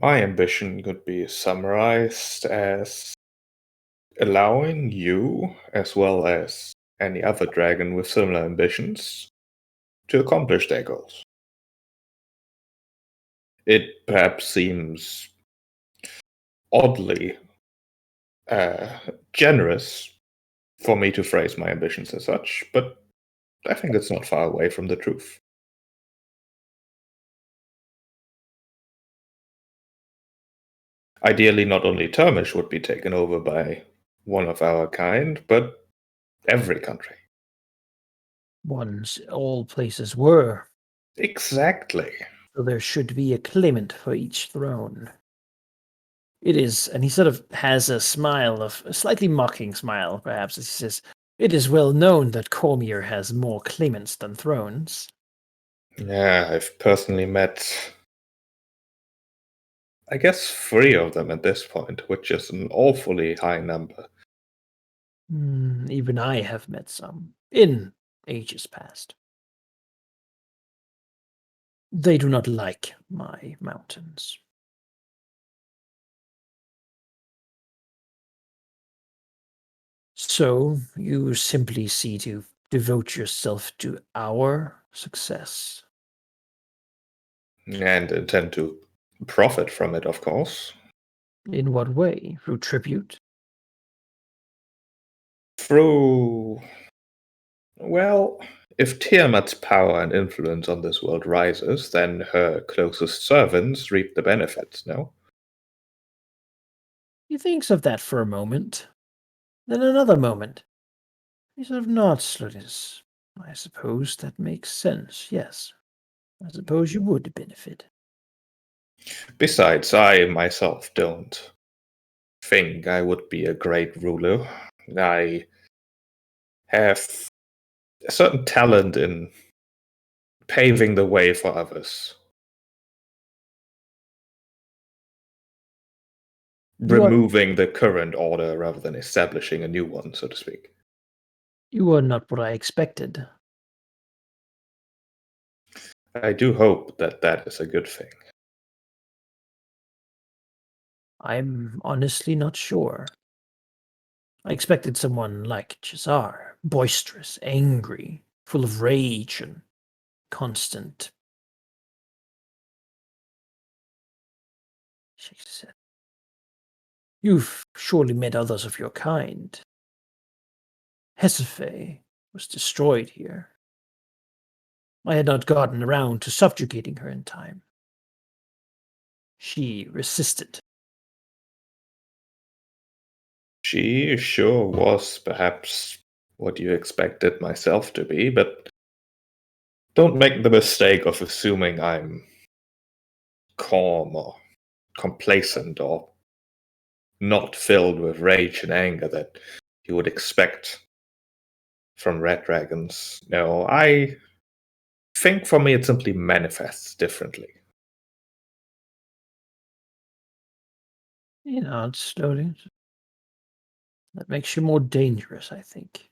Speaker 4: My ambition could be summarized as allowing you, as well as any other dragon with similar ambitions, to accomplish their goals. It perhaps seems oddly generous for me to phrase my ambitions as such, but I think it's not far away from the truth. Ideally, not only Termish would be taken over by one of our kind, but every country.
Speaker 1: Once all places were,
Speaker 4: Exactly.
Speaker 1: so there should be a claimant for each throne. It is, and he sort of has a smile of a slightly mocking smile, perhaps, as he says, "It is well known that Cormier has more claimants than thrones."
Speaker 4: Yeah, I've personally met, I guess, 3 of them at this point, which is an awfully high number.
Speaker 1: Even I have met some, in ages past. They do not like my mountains. So you simply see to devote yourself to our success.
Speaker 4: And intend to profit from it, of course.
Speaker 1: In what way? Through tribute?
Speaker 4: Through, well, if Tiamat's power and influence on this world rises, then her closest servants reap the benefits, no?
Speaker 1: He thinks of that for a moment. Then another moment. He sort of nods slowly. I suppose that makes sense, yes. I suppose you would benefit.
Speaker 4: Besides, I myself don't think I would be a great ruler. I have a certain talent in paving the way for others.
Speaker 1: You are-
Speaker 4: Removing the current order rather than establishing a new one, so to speak.
Speaker 1: You are not what I expected.
Speaker 4: I do hope that that is a good thing.
Speaker 1: I'm honestly not sure. I expected someone like Cesar, boisterous, angry, full of rage and constant. She said, "You've surely met others of your kind. Hesefe was destroyed here. I had not gotten around to subjugating her in time. She resisted.
Speaker 4: She sure was perhaps what you expected myself to be, but don't make the mistake of assuming I'm calm or complacent or not filled with rage and anger that you would expect from red dragons. No, I think for me it simply manifests differently.
Speaker 1: You know, it's slowly. That makes you more dangerous, I think.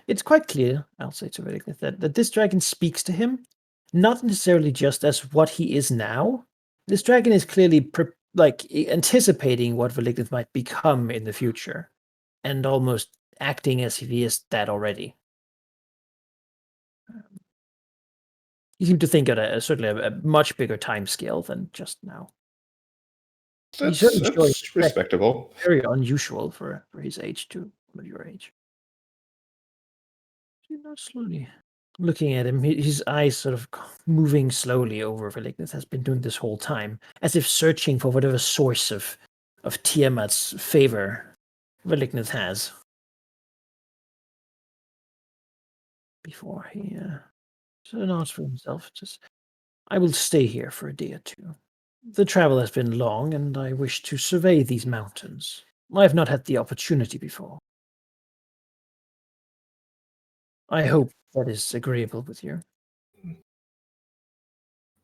Speaker 1: It's quite clear, I'll say to Velignith, that this dragon speaks to him, not necessarily just as what he is now. This dragon is clearly anticipating what Velignith might become in the future, and almost acting as if he is that already. You seem to think at certainly a much bigger time scale than just now. He's certainly showing
Speaker 4: That's respectable.
Speaker 1: very unusual for his age, to your age. You know, slowly looking at him, his eyes sort of moving slowly over Velignith, has been doing this whole time, as if searching for whatever source of Tiamat's favor Velignith has. Before he sort of nods for himself, just, I will stay here for a day or two. The travel has been long, and I wish to survey these mountains. I have not had the opportunity before. I hope that is agreeable with you.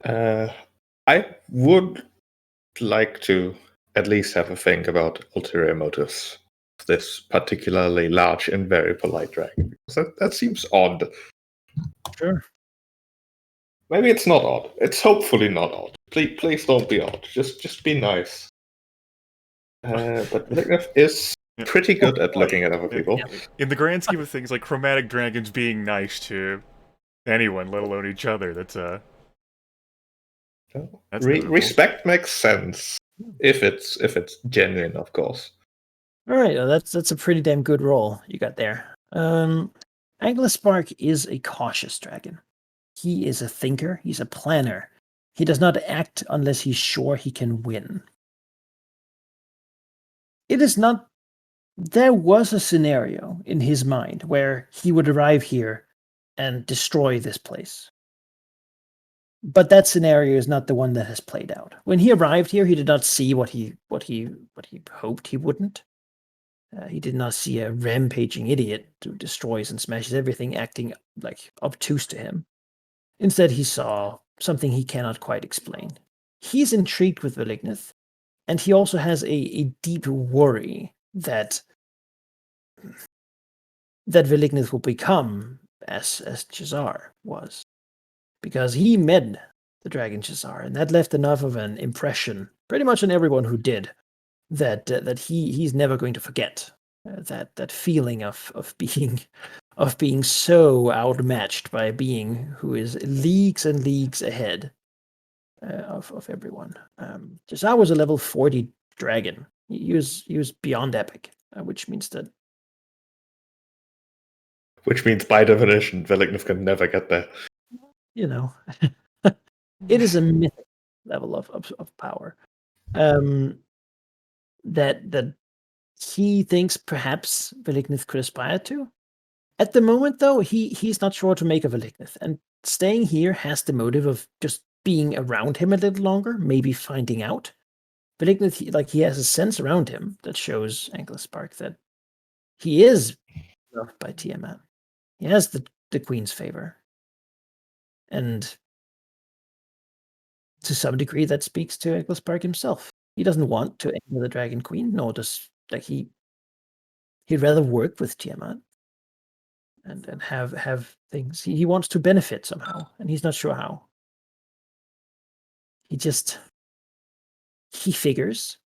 Speaker 4: I would like to at least have a think about ulterior motives of this particularly large and very polite dragon. That seems odd.
Speaker 1: Sure.
Speaker 4: Maybe it's not odd. It's hopefully not odd. Please don't be odd. Just be nice. But Velignith is pretty good at looking at other people.
Speaker 3: In the grand scheme of things, like chromatic dragons being nice to anyone, let alone each other, that's notable.
Speaker 4: Respect makes sense if it's genuine, of course.
Speaker 1: All right, that's a pretty damn good roll you got there. Anglispark is a cautious dragon. He is a thinker. He's a planner. He does not act unless he's sure he can win. It is not. There was a scenario in his mind where he would arrive here and destroy this place. But that scenario is not the one that has played out. When he arrived here, he did not see what he hoped he wouldn't. He did not see a rampaging idiot who destroys and smashes everything, acting like obtuse to him. Instead, he saw something he cannot quite explain. He's intrigued with Velignith, and he also has a deep worry that Velignith will become as Cesar was. Because he met the dragon Cesar, and that left enough of an impression, pretty much on everyone who did, that he's never going to forget that feeling of being so outmatched by a being who is leagues and leagues ahead of everyone. Cesar was a level 40 dragon. He was beyond epic, which means that
Speaker 4: Which means, by definition, Velignith can never get there.
Speaker 1: You know, it is a mythic level of power. That he thinks perhaps Velignith could aspire to. At the moment, though, he's not sure to make of Velignith, and staying here has the motive of just being around him a little longer, maybe finding out. Velignith, he has a sense around him that shows Spark that he is loved by Tiamat. He has the Queen's favor. And to some degree, that speaks to Spark himself. He doesn't want to enter the Dragon Queen, nor does he'd rather work with Tiamat and have things. He wants to benefit somehow, and he's not sure how. He figures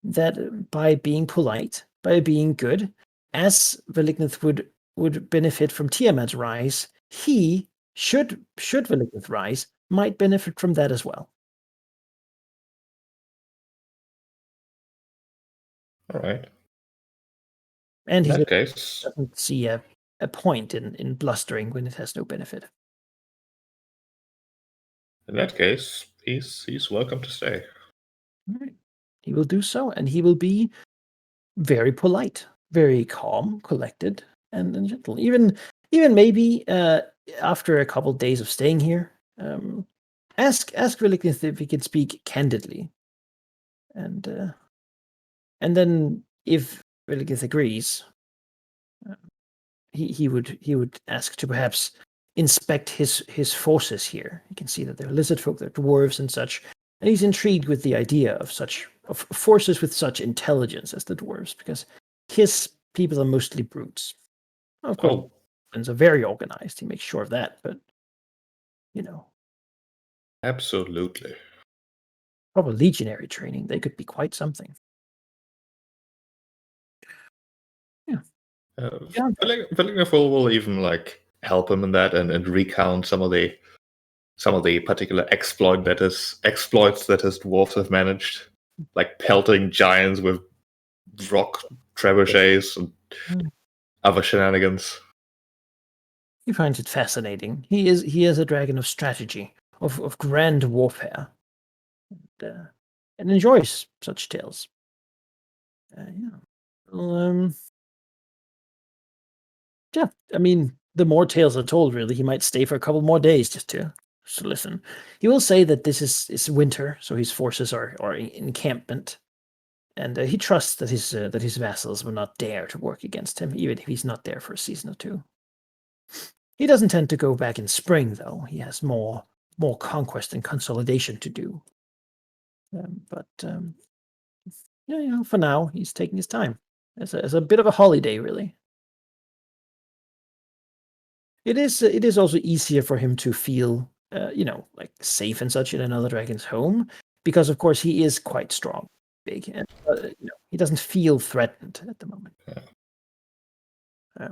Speaker 1: that by being polite, by being good, as Velignith would benefit from Tiamat's rise, he should Velignith rise, might benefit from that as well.
Speaker 4: All right.
Speaker 1: And
Speaker 4: In
Speaker 1: he
Speaker 4: that case,
Speaker 1: doesn't see a point in blustering when it has no benefit.
Speaker 4: he's welcome to stay.
Speaker 1: All right. He will do so, and he will be very polite, very calm, collected, and gentle. Even maybe after a couple days of staying here, ask Velignith if he can speak candidly, and then if Velignith agrees, he would ask to perhaps inspect his forces here. You can see that they're lizard folk, they're dwarves and such, and he's intrigued with the idea of forces with such intelligence as the dwarves, because his people are mostly brutes. Of course, and are very organized. He makes sure of that, but
Speaker 4: Absolutely.
Speaker 1: proper legionary training, they could be quite something.
Speaker 4: Velignith will even help him in that and recount some of the particular exploits that his dwarves have managed, like pelting giants with rock trebuchets and other shenanigans.
Speaker 1: He finds it fascinating. He is a dragon of strategy, of grand warfare, and enjoys such tales. Yeah, I mean, the more tales are told, really, he might stay for a couple more days just to listen. He will say that this is winter, so his forces are in encampment, and he trusts that his vassals will not dare to work against him, even if he's not there for a season or two. He doesn't tend to go back in spring, though. He has more conquest and consolidation to do. For now, he's taking his time as a bit of a holiday, really. It is also easier for him to feel, safe and such in another dragon's home, because of course he is quite strong, big, and he doesn't feel threatened at the moment.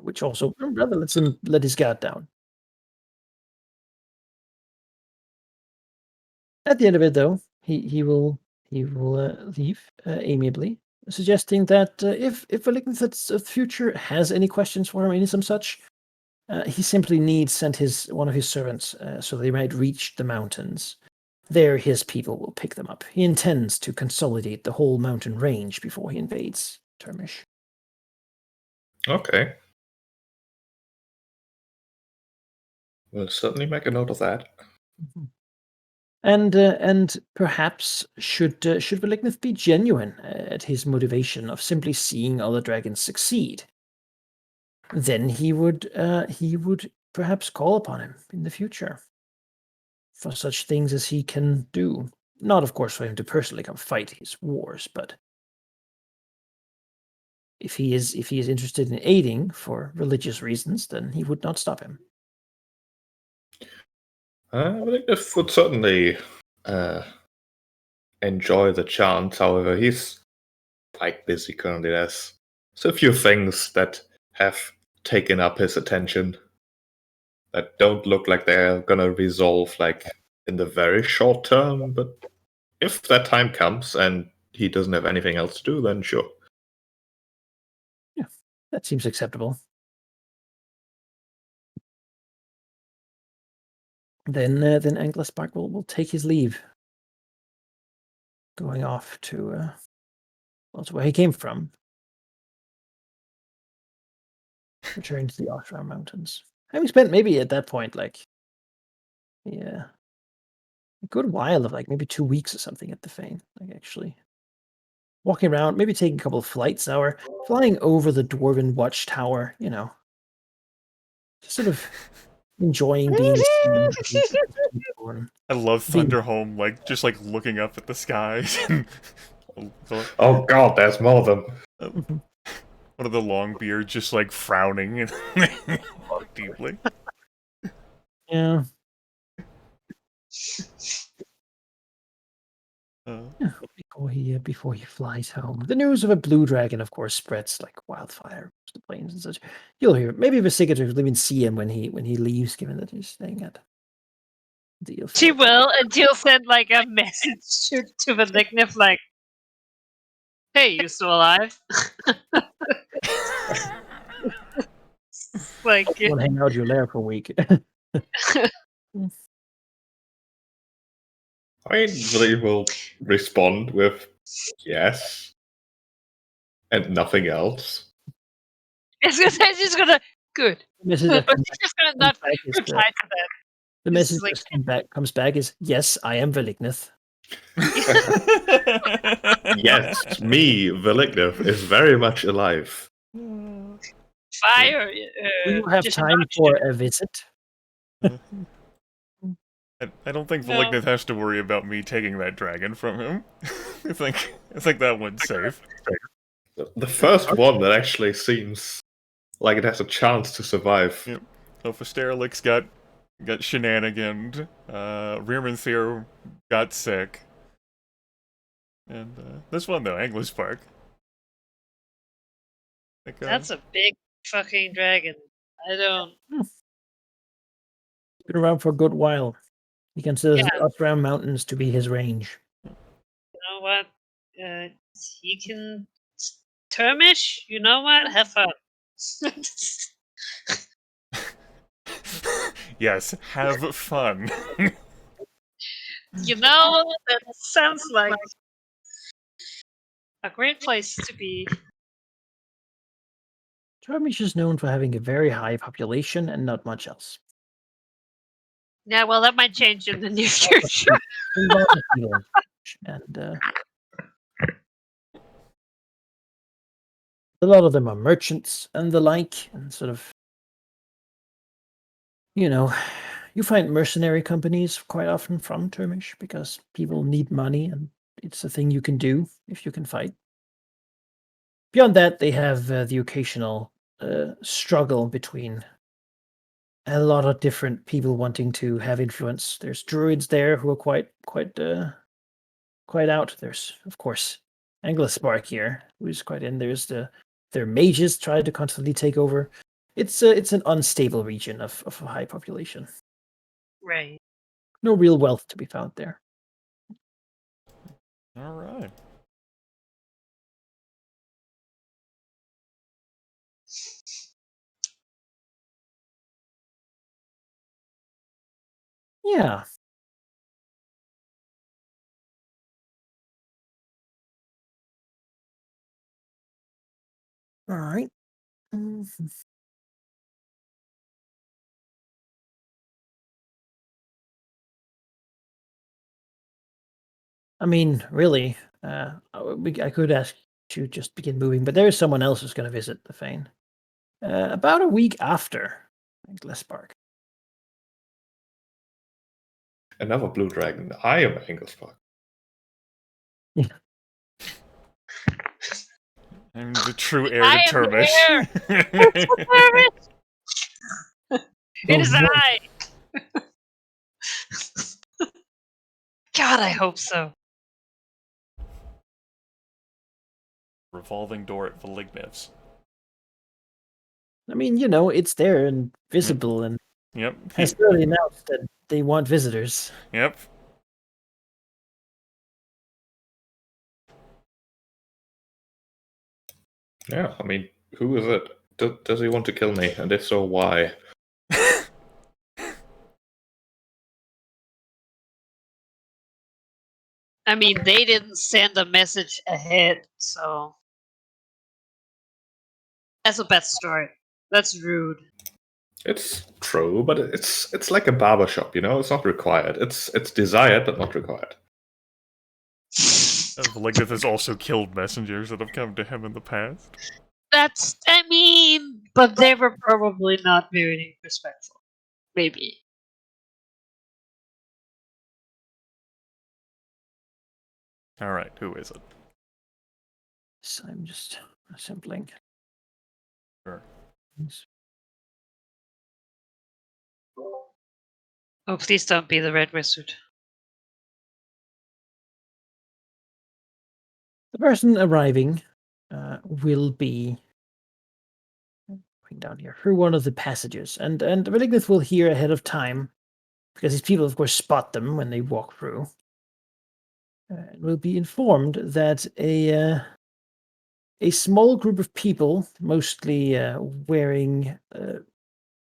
Speaker 1: Which also rather lets him let his guard down. At the end of it, though, he will leave amiably, suggesting that if Velignith's future has any questions for him, any some such. He simply needs send one of his servants so they might reach the mountains. There his people will pick them up. He intends to consolidate the whole mountain range before he invades Termish.
Speaker 4: Okay. We'll certainly make a note of that.
Speaker 1: Mm-hmm. And perhaps should Velignith be genuine at his motivation of simply seeing other dragons succeed, then he would perhaps call upon him in the future for such things as he can do. Not, of course, for him to personally come fight his wars, but if he is interested in aiding for religious reasons, then he would not stop him.
Speaker 4: Velignith would certainly enjoy the chance. However, he's quite busy currently. There's a few things that have taken up his attention that don't look like they're gonna resolve in the very short term, but if that time comes and he doesn't have anything else to do, then sure.
Speaker 1: Yeah, that seems acceptable. then Anglespark will take his leave, going off to where he came from, returning to the Oshram Mountains. Having spent maybe at that point a good while of maybe 2 weeks or something at the Fane, actually walking around, maybe taking a couple of flights or flying over the Dwarven Watchtower, just sort of enjoying being seen.
Speaker 3: I love
Speaker 1: Being-
Speaker 3: Thunderhome, just looking up at the skies. And
Speaker 4: Oh god, there's more of them.
Speaker 1: Mhm.
Speaker 3: one of the Longbeard just frowning and deeply.
Speaker 1: Yeah. Yeah, before he flies home. The news of a blue dragon, of course, spreads like wildfire across the plains and such. You'll hear maybe Vesicator will even see him when he leaves, given that he's staying at the
Speaker 2: She will, and she'll send a message to the Nickniff hey, you still alive?
Speaker 1: Won't hang out your lair for a week.
Speaker 4: I mean, they will respond with yes and nothing else.
Speaker 2: She's gonna good.
Speaker 1: The message
Speaker 2: But
Speaker 1: that
Speaker 2: she's just gonna not reply to that.
Speaker 1: the
Speaker 2: This
Speaker 1: message
Speaker 2: is
Speaker 1: that comes back is yes, I am Velignith.
Speaker 4: Yes, me, Velignith, is very much alive.
Speaker 2: Fire.
Speaker 1: Do you have
Speaker 2: just
Speaker 1: time
Speaker 2: not
Speaker 1: for
Speaker 2: shoot.
Speaker 1: a visit?
Speaker 3: I don't think
Speaker 2: No.
Speaker 3: Malignant has to worry about me taking that dragon from him. I think that one's safe.
Speaker 4: The first one that actually seems like it has a chance to survive.
Speaker 3: Yep. So Festerlix got shenaniganed. Rearmanthir got sick. And this one though, Anglespark.
Speaker 2: That's a big fucking dragon. I don't.
Speaker 1: Been around for a good while. He considers
Speaker 2: Yeah.
Speaker 1: the Oshram Mountains to be his range.
Speaker 2: You know what? He can. Termish, you know what? Have fun.
Speaker 3: Yes, have fun.
Speaker 2: You know, that sounds like a great place to be.
Speaker 1: Termish is known for having a very high population and not much else.
Speaker 2: Yeah, well, that might change in the near future.
Speaker 1: A lot of people. And a lot of them are merchants and the like, and sort of, you find mercenary companies quite often from Termish because people need money and it's a thing you can do if you can fight. Beyond that, they have the occasional struggle between a lot of different people wanting to have influence. There's druids there who are quite out. There's of course Anglespark here, who's quite in. There's their mages try to constantly take over. It's an unstable region of a high population.
Speaker 2: Right.
Speaker 1: No real wealth to be found there.
Speaker 3: All right.
Speaker 1: Yeah. All right. Mhm. I mean, really, I could ask to just begin moving, but there is someone else who's going to visit the Fane. About a week after Anglespark.
Speaker 4: Another blue dragon. I am Anglespark.
Speaker 3: I'm the true heir
Speaker 2: I
Speaker 3: to
Speaker 2: am the
Speaker 3: Termish.
Speaker 2: It is
Speaker 1: Oh, no.
Speaker 2: I. God, I hope so.
Speaker 3: Revolving door at Veligniv's.
Speaker 1: I mean, it's there and visible and
Speaker 3: Yep.
Speaker 1: has already announced that they want visitors.
Speaker 3: Yep.
Speaker 4: Yeah, I mean, who is it? Does he want to kill me? And if so, why?
Speaker 2: I mean, they didn't send a message ahead, so that's a bad story. That's rude.
Speaker 4: It's true, but it's like a barber shop, you know. It's not required. It's desired, but not required.
Speaker 3: Malignant has also killed messengers that have come to him in the past.
Speaker 2: I mean, but they were probably not very respectful. Maybe.
Speaker 3: Alright, who is it?
Speaker 1: So I'm just assembling.
Speaker 3: Sure.
Speaker 2: Oh, please don't be the Red Wizard.
Speaker 1: The person arriving will be going down here through one of the passages, and Malignant will hear ahead of time, because these people, of course, spot them when they walk through. Will be informed that a small group of people, mostly wearing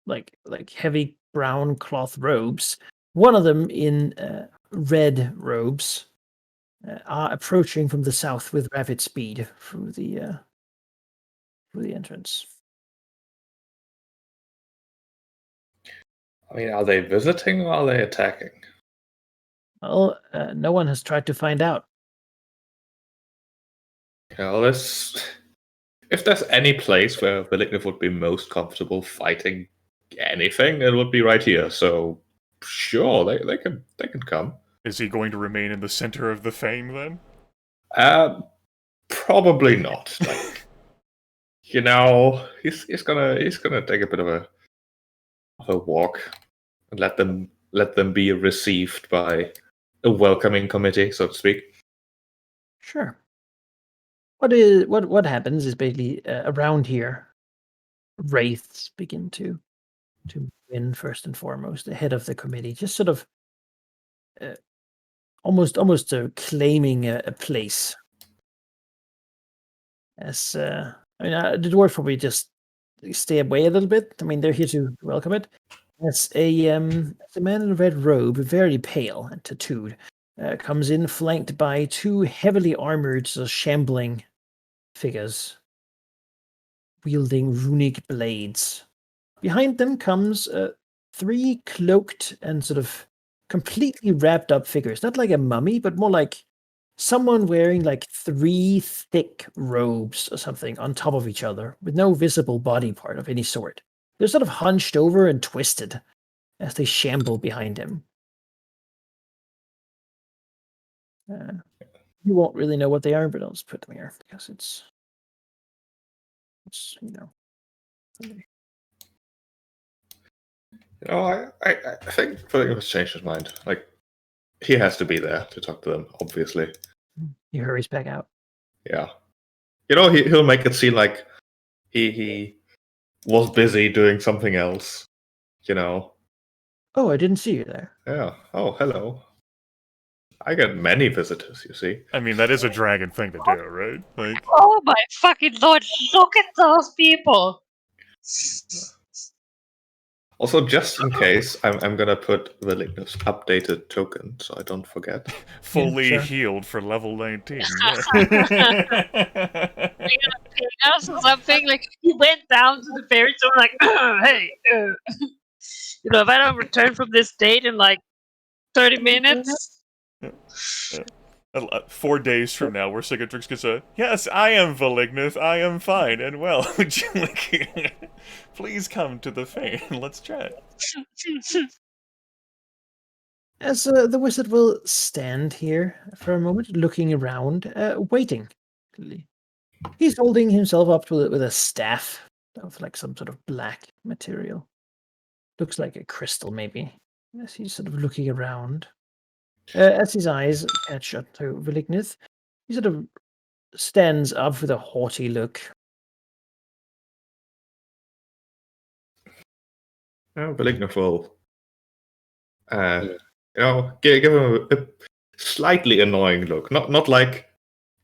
Speaker 1: like heavy brown cloth robes, one of them in red robes, are approaching from the south with rapid speed through the entrance.
Speaker 4: I mean, are they visiting or are they attacking?
Speaker 1: Well, no one has tried to find out.
Speaker 4: Well, if there's any place where Malignant would be most comfortable fighting anything, it would be right here. So, sure, they can come.
Speaker 3: Is he going to remain in the center of the fame then?
Speaker 4: Probably not. Like, you know, he's gonna take a bit of a walk and let them be received by a welcoming committee, so to speak.
Speaker 1: Sure. What happens is basically around here, wraiths begin to win first and foremost ahead of the committee, just sort of almost claiming a place. As I mean, the dwarf probably just stay away a little bit. I mean, they're here to welcome it. As a man in a red robe, very pale and tattooed, comes in flanked by two heavily armored, shambling figures wielding runic blades. Behind them comes three cloaked and sort of completely wrapped up figures, not like a mummy, but more like someone wearing like three thick robes or something on top of each other with no visible body part of any sort. They're sort of hunched over and twisted as they shamble behind him. You won't really know what they are, but I'll just put them here because it's you know.
Speaker 4: You know, I think Philip has changed his mind. Like, he has to be there to talk to them, obviously.
Speaker 1: He hurries back out.
Speaker 4: Yeah. You know, he'll make it seem like he was busy doing something else. You know.
Speaker 1: Oh, I didn't see you there.
Speaker 4: Yeah. Oh, hello. I get many visitors, you see.
Speaker 3: I mean, that is a dragon thing to do, right? Like,
Speaker 2: Oh my fucking lord, look at those people!
Speaker 4: Also, just in case, I'm gonna put the Lignus updated token so I don't forget.
Speaker 3: fully
Speaker 1: sure.
Speaker 3: healed for level 19.
Speaker 2: Are you gonna ping us or something? Like, he went down to the ferry zone like, hey, you know, if I don't return from this date in like 30 minutes...
Speaker 3: 4 days from now, where Cicatrix can say, "Yes, I am Valignus, I am fine and well. Would you like... Please come to the fane, let's chat."
Speaker 1: As the wizard will stand here for a moment, looking around, waiting. He's holding himself up with a staff of like some sort of black material. Looks like a crystal, maybe. As he's sort of looking around. As his eyes catch up to Valignith, he sort of stands up with a haughty look.
Speaker 4: Valignus will, give him a slightly annoying look. Not like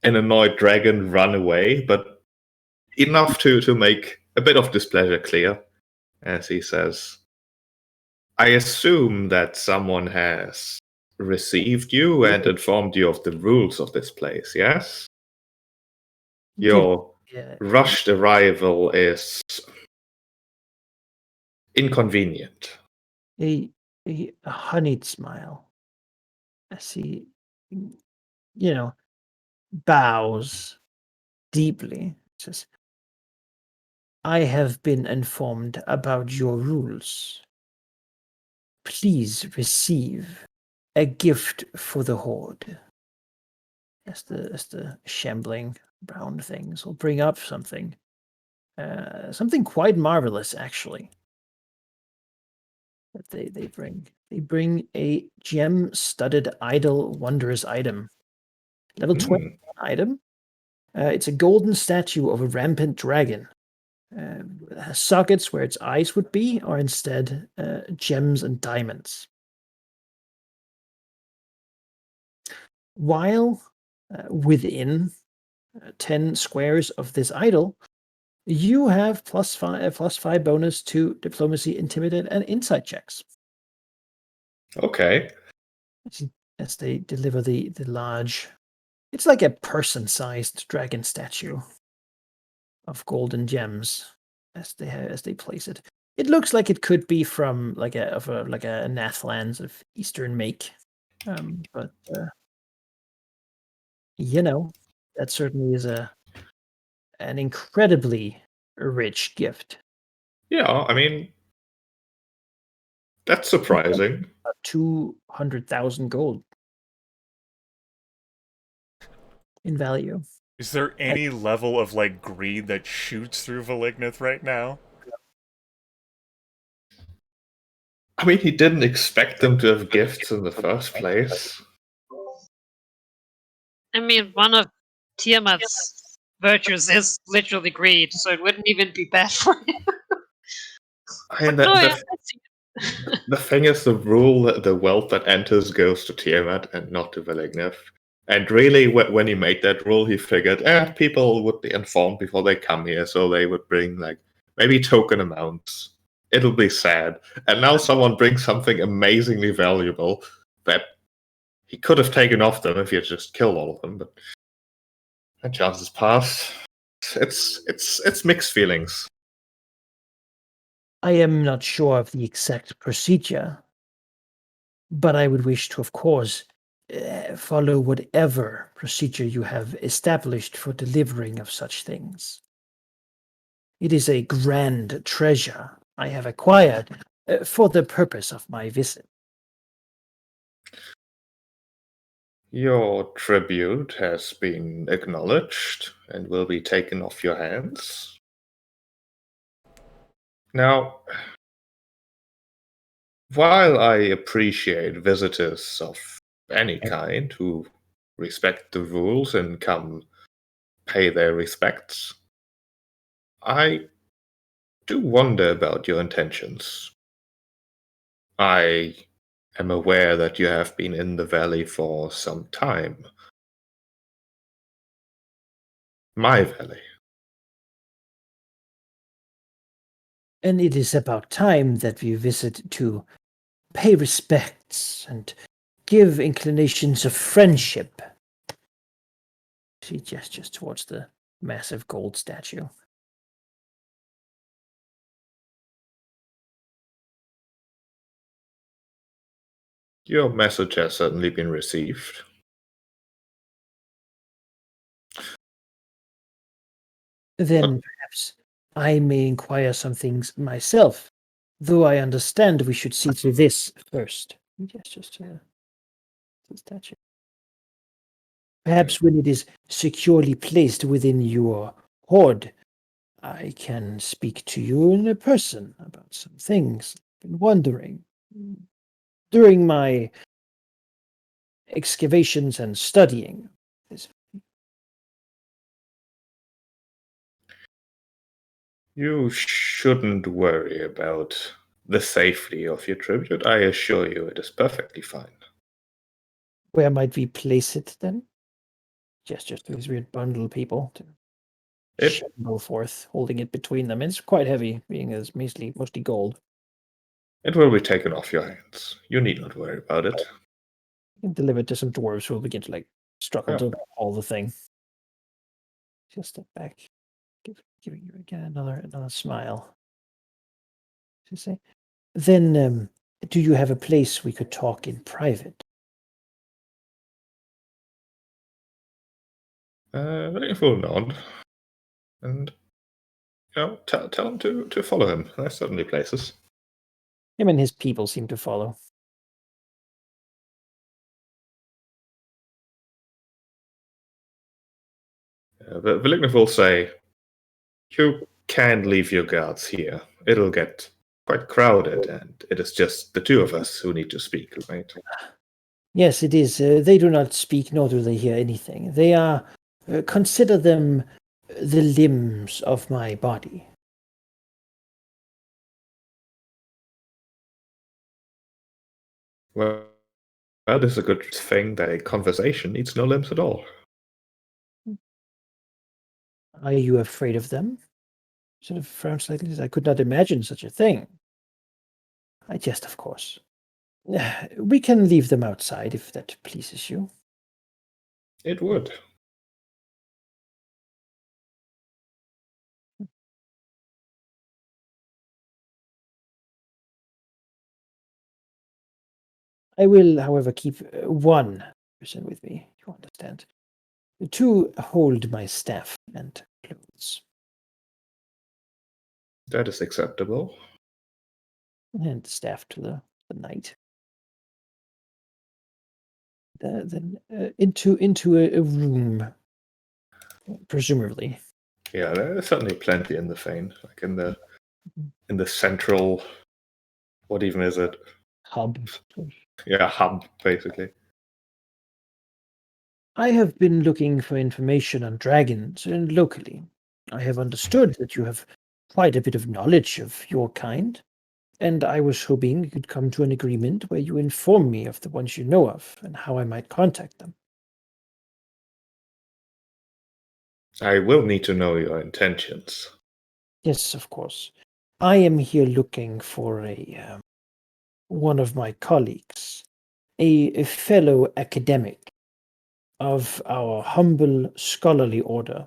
Speaker 4: an annoyed dragon run away, but enough to make a bit of displeasure clear, as he says, "I assume that someone has received you and informed you of the rules of this place, yes?
Speaker 1: Did-
Speaker 4: Your
Speaker 1: yeah,
Speaker 4: rushed arrival is inconvenient.
Speaker 1: a honeyed smile as he, bows deeply. Says, I have been informed about your rules. Please receive a gift for the Horde. As the shambling brown things will bring up something. Something quite marvelous, actually. That they bring. They bring a gem-studded idol wondrous item. Level 20 item. It's a golden statue of a rampant dragon. Sockets where its eyes would be are instead gems and diamonds. While within 10 squares of this idol, you have +5 bonus to diplomacy, intimidate, and insight checks.
Speaker 4: Okay.
Speaker 1: As they deliver the large, it's like a person-sized dragon statue of golden gems as they place it. It looks like it could be from like a Nathlands of Eastern make, but that certainly is an incredibly rich gift.
Speaker 4: Yeah, I mean, that's surprising.
Speaker 1: 200,000 gold in value.
Speaker 3: Is there any level of, like, greed that shoots through Valignith right now?
Speaker 4: I mean, he didn't expect them to have gifts in the first place.
Speaker 2: I mean, one of Tiamat's virtues is literally greed, so it wouldn't even be bad for him.
Speaker 4: I mean,
Speaker 2: No, yeah,
Speaker 4: the,
Speaker 2: I see it.
Speaker 4: the thing is, the rule that the wealth that enters goes to Tiamat and not to Valignith. And really, when he made that rule, he figured, people would be informed before they come here, so they would bring, like, maybe token amounts. It'll be sad. And now someone brings something amazingly valuable that he could have taken off them if he had just killed all of them, but that chances passed. It's mixed feelings.
Speaker 1: I am not sure of the exact procedure, but I would wish to, of course, follow whatever procedure you have established for delivering of such things. It is a grand treasure I have acquired for the purpose of my visit.
Speaker 4: Your tribute has been acknowledged and will be taken off your hands. Now, while I appreciate visitors of any kind who respect the rules and come pay their respects, I do wonder about your intentions. I am aware that you have been in the valley for some time. My valley.
Speaker 1: And it is about time that we visit to pay respects and give inclinations of friendship. She gestures towards the massive gold statue.
Speaker 4: Your message has certainly been received.
Speaker 1: Then perhaps I may inquire some things myself, though I understand we should see to this first. He gestures to the statue. Perhaps when it is securely placed within your hoard, I can speak to you in person about some things I've been wondering. During my excavations and studying.
Speaker 4: You shouldn't worry about the safety of your tribute. I assure you it is perfectly fine.
Speaker 1: Where might we place it then? Gestures to his weird bundle people to shamble forth, holding it between them. It's quite heavy, being as mostly gold.
Speaker 4: It will be taken off your hands. You need not worry about it.
Speaker 1: and deliver it to some dwarves who will begin to like struggle
Speaker 4: Yeah.
Speaker 1: to haul the thing. Just step back, giving you again another smile. You say, then do you have a place we could talk in private?
Speaker 4: Looking for a nod, and tell him to follow him. There's certainly places.
Speaker 1: Him and his people seem to follow.
Speaker 4: The Vilignov will say, "You can leave your guards here. It'll get quite crowded, and it is just the two of us who need to speak, right?"
Speaker 1: Yes, it is. They do not speak, nor do they hear anything. They are, consider them the limbs of my body.
Speaker 4: Well, this is a good thing that a conversation needs no limbs at all.
Speaker 1: Are you afraid of them? Sort of frown slightly. I could not imagine such a thing. I jest, of course. We can leave them outside if that pleases you.
Speaker 4: It would.
Speaker 1: I will, however, keep one person with me, you understand, to hold my staff and clothes.
Speaker 4: That is acceptable.
Speaker 1: And staff to the knight. Then into a room, presumably.
Speaker 4: Yeah, there's certainly plenty in the Fane, like in the central. What even is it?
Speaker 1: Hub.
Speaker 4: Yeah, hub basically.
Speaker 1: I have been looking for information on dragons and locally. I have understood that you have quite a bit of knowledge of your kind, and I was hoping we could come to an agreement where you inform me of the ones you know of and how I might contact them.
Speaker 4: I will need to know your intentions.
Speaker 1: Yes, of course. I am here looking for one of my colleagues, a fellow academic of our humble scholarly order.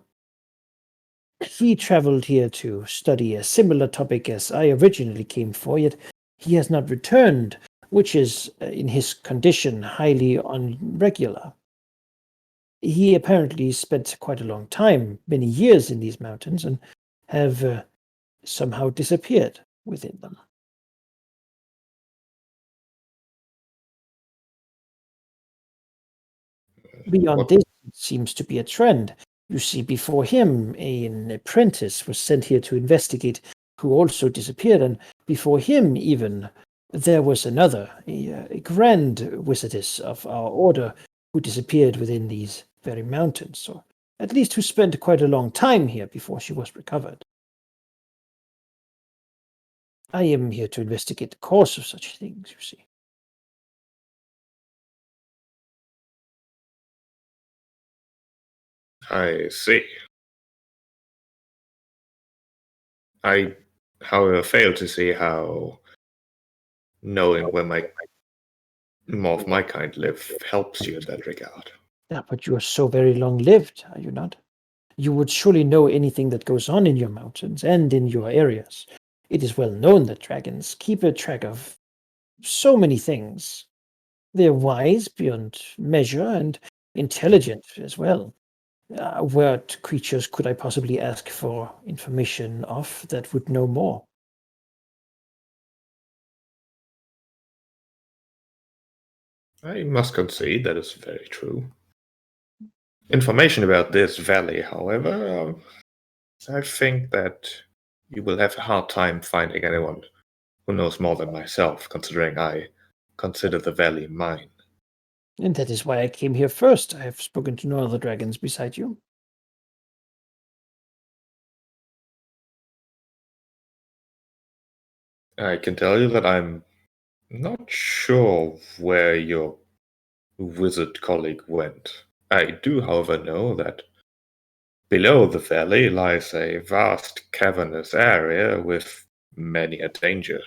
Speaker 1: He traveled here to study a similar topic as I originally came for, yet he has not returned, which is, in his condition, highly irregular. He apparently spent quite a long time, many years in these mountains, and have somehow disappeared within them. Beyond
Speaker 4: What?
Speaker 1: this, it seems to be a trend. You see, before him, an apprentice was sent here to investigate, who also disappeared, and before him, even, there was another, a grand wizardess of our order, who disappeared within these very mountains, or at least who spent quite a long time here before she was recovered. I am here to investigate the cause of such things, you see.
Speaker 4: I see. I, however, fail to see how knowing where more of my kind live helps you in that regard.
Speaker 1: Yeah, but you are so very long-lived, are you not? You would surely know anything that goes on in your mountains and in your areas. It is well known that dragons keep a track of so many things. They're wise beyond measure and intelligent as well. What creatures could I possibly ask for information of that would know more?
Speaker 4: I must concede that is very true. Information about this valley, however, I think that you will have a hard time finding anyone who knows more than myself, considering I consider the valley mine.
Speaker 1: And that is why I came here first. I have spoken to no other dragons beside you.
Speaker 4: I can tell you that I'm not sure where your wizard colleague went. I do, however, know that below the valley lies a vast cavernous area with many a danger.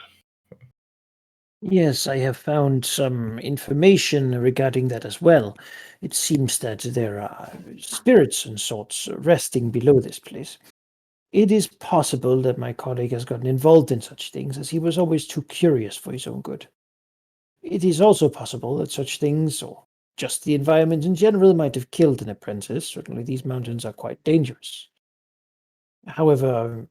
Speaker 1: Yes, I have found some information regarding that as well. It seems that there are spirits and sorts resting below this place. It is possible that my colleague has gotten involved in such things, as he was always too curious for his own good. It is also possible that such things, or just the environment in general, might have killed an apprentice. Certainly, these mountains are quite dangerous. However,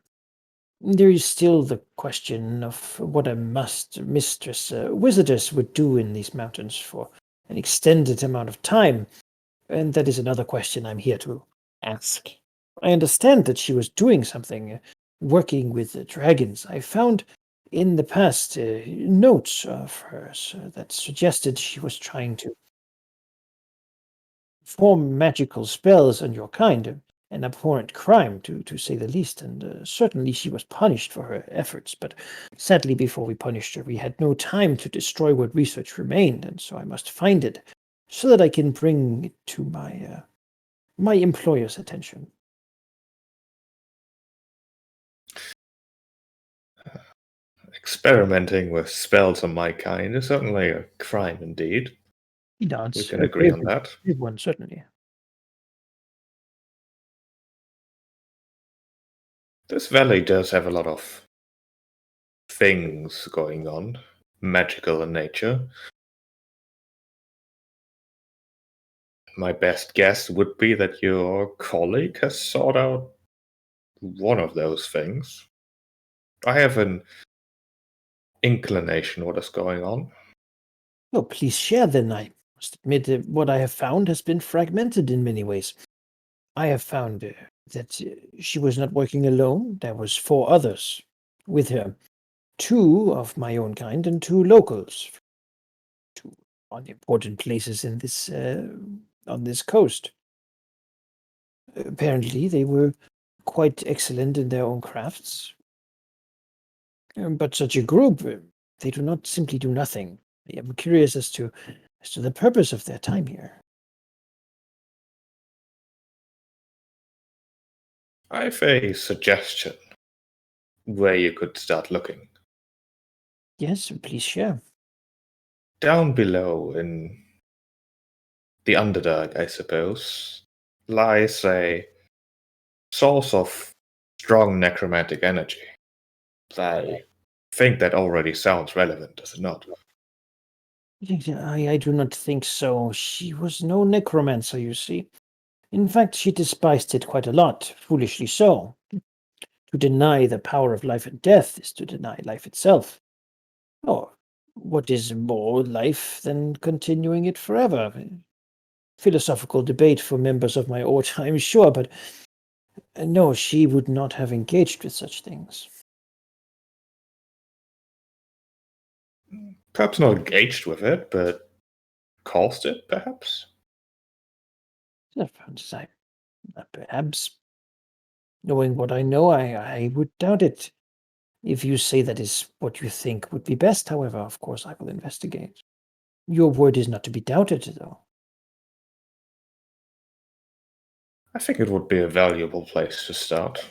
Speaker 1: there is still the question of what a mistress wizardess would do in these mountains for an extended amount of time, and that is another question I'm here to ask. I understand that she was doing something, working with the dragons. I found in the past notes of hers that suggested she was trying to perform magical spells on your kind, an abhorrent crime, to say the least, and certainly she was punished for her efforts. But sadly, before we punished her, we had no time to destroy what research remained, and so I must find it so that I can bring it to my employer's attention.
Speaker 4: Experimenting with spells of my kind is certainly a crime indeed.
Speaker 1: He nods.
Speaker 4: We can agree on that.
Speaker 1: Brave one, certainly.
Speaker 4: This valley does have a lot of things going on, magical in nature. My best guess would be that your colleague has sought out one of those things. I have an inclination what is going on.
Speaker 1: Oh, please share then. I must admit that what I have found has been fragmented in many ways. I have found that she was not working alone. There was four others with her, two of my own kind and two locals, two unimportant places in this on this coast. Apparently, they were quite excellent in their own crafts, but such a group, they do not simply do nothing. I am curious as to the purpose of their time here.
Speaker 4: I have a suggestion where you could start looking.
Speaker 1: Yes, please share.
Speaker 4: Down below in the Underdark, I suppose, lies a source of strong necromantic energy. I think that already sounds relevant, does it not?
Speaker 1: I do not think so. She was no necromancer, you see. In fact, she despised it quite a lot, foolishly so. To deny the power of life and death is to deny life itself. Or what is more life than continuing it forever? Philosophical debate for members of my order, I'm sure, but no, she would not have engaged with such things.
Speaker 4: Perhaps not engaged with it, but caused it, perhaps?
Speaker 1: Perhaps, knowing what I know, I would doubt it. If you say that is what you think would be best, however, of course I will investigate. Your word is not to be doubted, though.
Speaker 4: I think it would be a valuable place to start.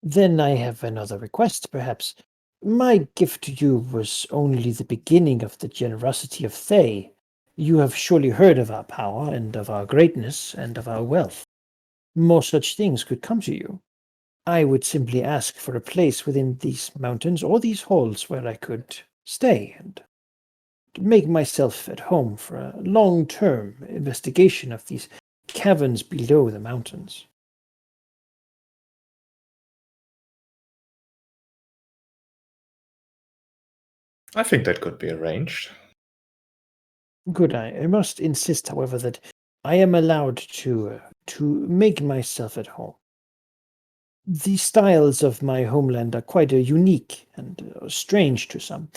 Speaker 1: Then I have another request, perhaps. My gift to you was only the beginning of the generosity of Thay. You have surely heard of our power, and of our greatness, and of our wealth. More such things could come to you. I would simply ask for a place within these mountains or these halls where I could stay and make myself at home for a long-term investigation of these caverns below the mountains.
Speaker 4: I think that could be arranged.
Speaker 1: Good. I must insist, however, that I am allowed to make myself at home. The styles of my homeland are quite unique and strange to some,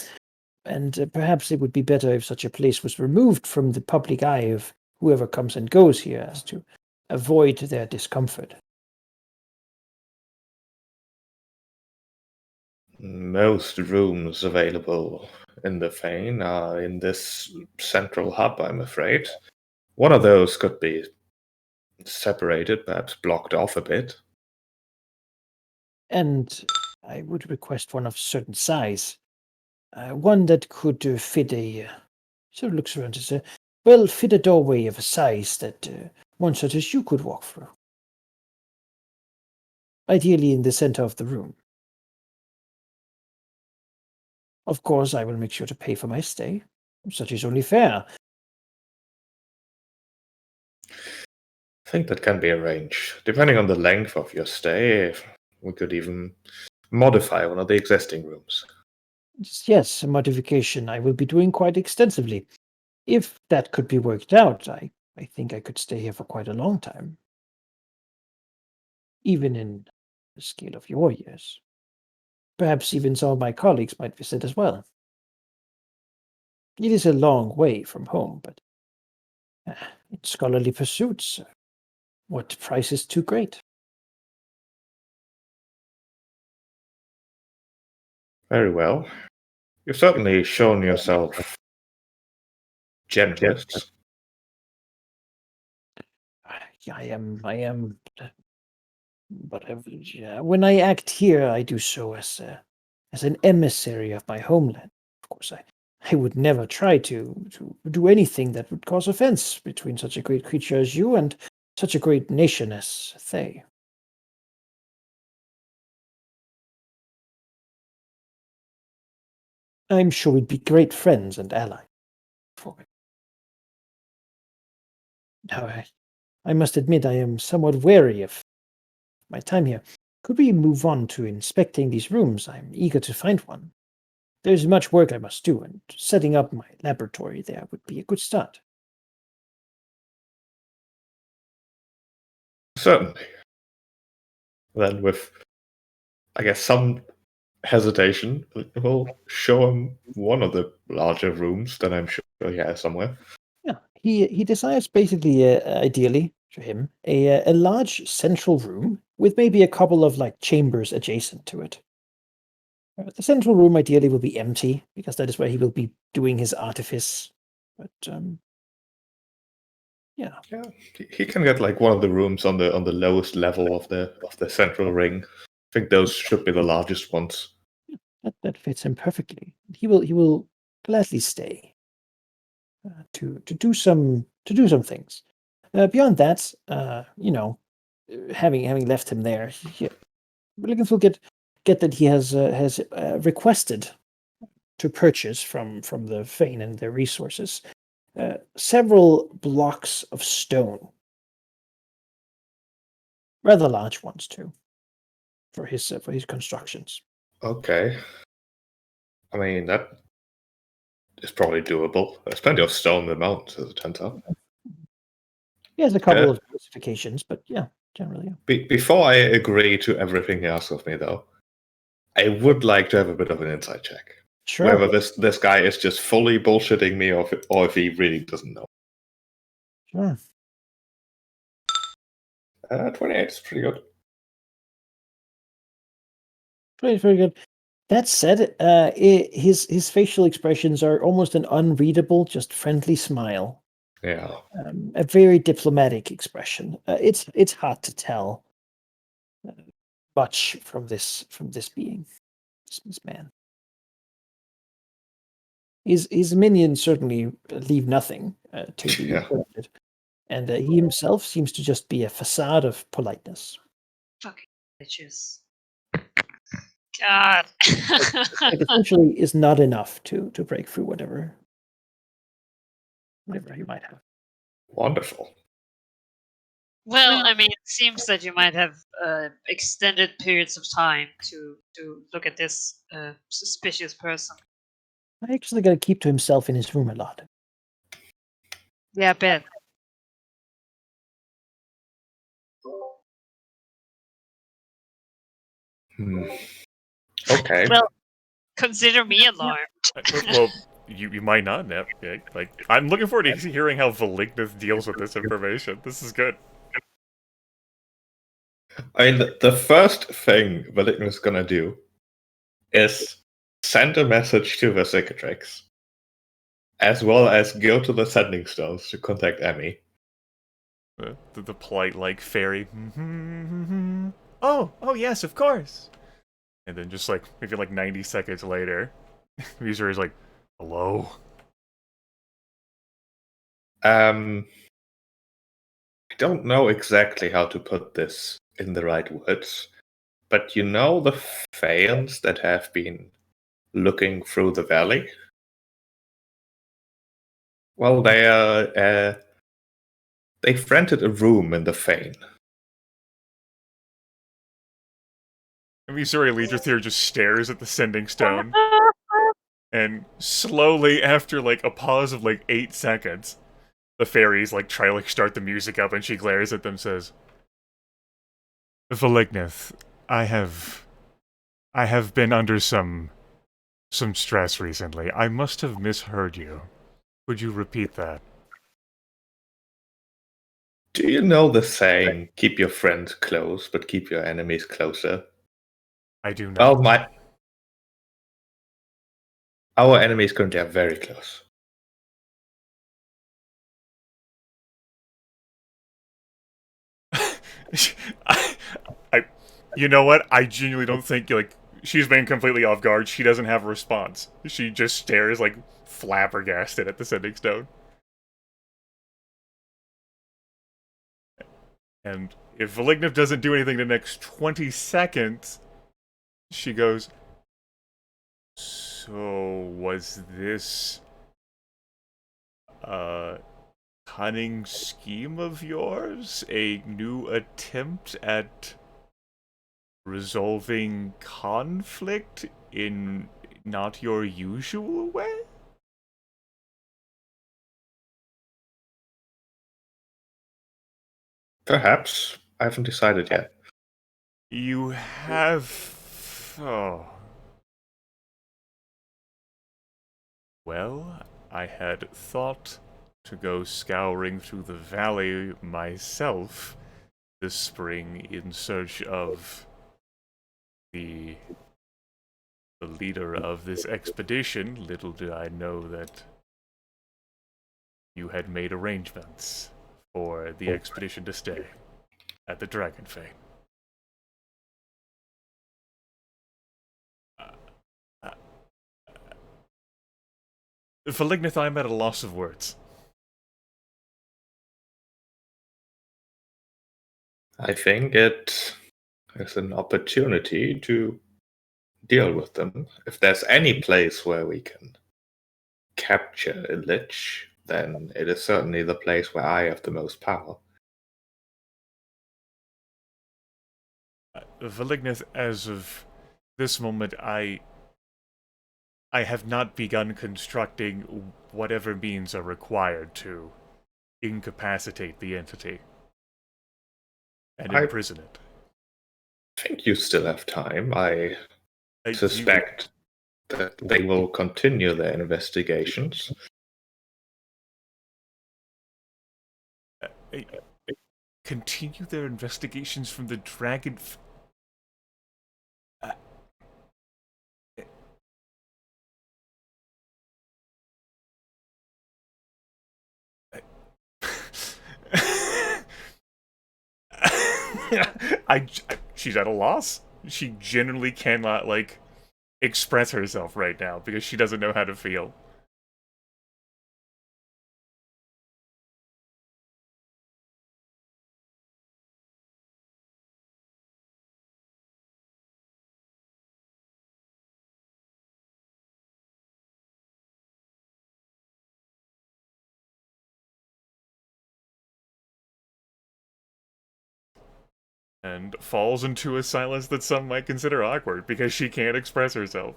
Speaker 1: and perhaps it would be better if such a place was removed from the public eye of whoever comes and goes here, as to avoid their discomfort.
Speaker 4: Most rooms available in the Fane are in this central hub, I'm afraid. One of those could be separated, perhaps blocked off a bit.
Speaker 1: And I would request one of certain size. One that could fit a... sort of looks around and says, well, fit a doorway of a size that one such as you could walk through. Ideally in the center of the room. Of course, I will make sure to pay for my stay. Such is only fair.
Speaker 4: I think that can be arranged. Depending on the length of your stay, we could even modify one of the existing rooms.
Speaker 1: Yes, a modification I will be doing quite extensively. If that could be worked out, I think I could stay here for quite a long time. Even in the scale of your years. Perhaps even some of my colleagues might visit as well. It is a long way from home, but in scholarly pursuits, what price is too great?
Speaker 4: Very well. You've certainly shown yourself generous.
Speaker 1: I am. But when I act here, I do so as an emissary of my homeland. Of course, I would never try to do anything that would cause offense between such a great creature as you and such a great nation as they. I'm sure we'd be great friends and allies. For it. Now, I must admit I am somewhat wary of my time here. Could we move on to inspecting these rooms? I'm eager to find one. There's much work I must do, and setting up my laboratory there would be a good start.
Speaker 4: Certainly. Then with, I guess, some hesitation, we'll show him one of the larger rooms that I'm sure he has somewhere.
Speaker 1: Yeah, he desires basically, ideally for him, a large central room with maybe a couple of like chambers adjacent to it. The central room ideally will be empty because that is where he will be doing his artifice. But yeah,
Speaker 4: He can get like one of the rooms on the lowest level of the central ring. I think those should be the largest ones.
Speaker 1: that fits him perfectly. He will gladly stay to do some things. Beyond that, having left him there, Willikins will get that he has requested to purchase from the Fane and their resources several blocks of stone, rather large ones too, for his constructions.
Speaker 4: Okay. I mean, that is probably doable. There's plenty of stone in the mountains, as it turns out.
Speaker 1: He has a couple of specifications, but yeah, generally. Yeah.
Speaker 4: Before I agree to everything he asks of me, though, I would like to have a bit of an inside check.
Speaker 1: Sure.
Speaker 4: Whether this guy is just fully bullshitting me or if he really doesn't know.
Speaker 1: Sure.
Speaker 4: 28 is pretty good.
Speaker 1: Very, very good. That said, his facial expressions are almost an unreadable, just friendly smile.
Speaker 4: Yeah.
Speaker 1: A very diplomatic expression. It's hard to tell much from this being, this man. His minions certainly leave nothing to be reported, and he himself seems to just be a facade of politeness.
Speaker 2: Fucking bitches. God.
Speaker 1: It essentially is not enough to break through whatever he might have.
Speaker 4: Wonderful.
Speaker 2: Well, I mean, it seems that you might have extended periods of time to look at this suspicious person.
Speaker 1: I actually got to keep to himself in his room a lot.
Speaker 2: Yeah, I bet.
Speaker 4: Okay.
Speaker 2: Well, consider me alarmed.
Speaker 3: Well, you might not, Nep. Like, I'm looking forward to hearing how Valignith deals with this information. This is good.
Speaker 4: I mean, the first thing Valignith's gonna do is send a message to the Cicatrix, as well as go to the Sending Stones to contact Emmy.
Speaker 3: The polite, like, fairy. Oh, yes, of course. And then just, like, maybe like 90 seconds later, Missouri's like, hello?
Speaker 4: I don't know exactly how to put this in the right words, but you know the Faians that have been looking through the valley? Well, they've rented a room in the Fain.
Speaker 3: Missouri Legiothere just stares at the sending stone, and slowly, after like a pause of like 8 seconds, the fairies like try to like start the music up, and she glares at them, says, Valignith, I have been under some stress recently. I must have misheard you. Would you repeat that?
Speaker 4: Do you know the saying, keep your friends close, but keep your enemies closer?
Speaker 3: I do
Speaker 4: Well,
Speaker 3: not.
Speaker 4: our enemies currently are very close.
Speaker 3: You know what? I genuinely don't think like she's been completely off guard. She doesn't have a response. She just stares like flabbergasted at the sending stone. And if Valignif doesn't do anything the next 20 seconds, she goes, so was this a cunning scheme of yours? A new attempt at resolving conflict in not your usual way?
Speaker 4: Perhaps. I haven't decided yet.
Speaker 3: You have... Oh. Well, I had thought to go scouring through the valley myself this spring in search of the leader of this expedition. Little did I know that you had made arrangements for the expedition to stay at the Dragon Fane. Valignith, I'm at a loss of words.
Speaker 4: I think it is an opportunity to deal with them. If there's any place where we can capture a lich, then it is certainly the place where I have the most power.
Speaker 3: Valignith, as of this moment, I have not begun constructing whatever means are required to incapacitate the entity and imprison it.
Speaker 4: I think you still have time. I
Speaker 3: You-
Speaker 4: suspect that they will continue their investigations.
Speaker 3: continue their investigations from the dragon. She's at a loss. She genuinely cannot like express herself right now because she doesn't know how to feel. And falls into a silence that some might consider awkward because she can't express herself.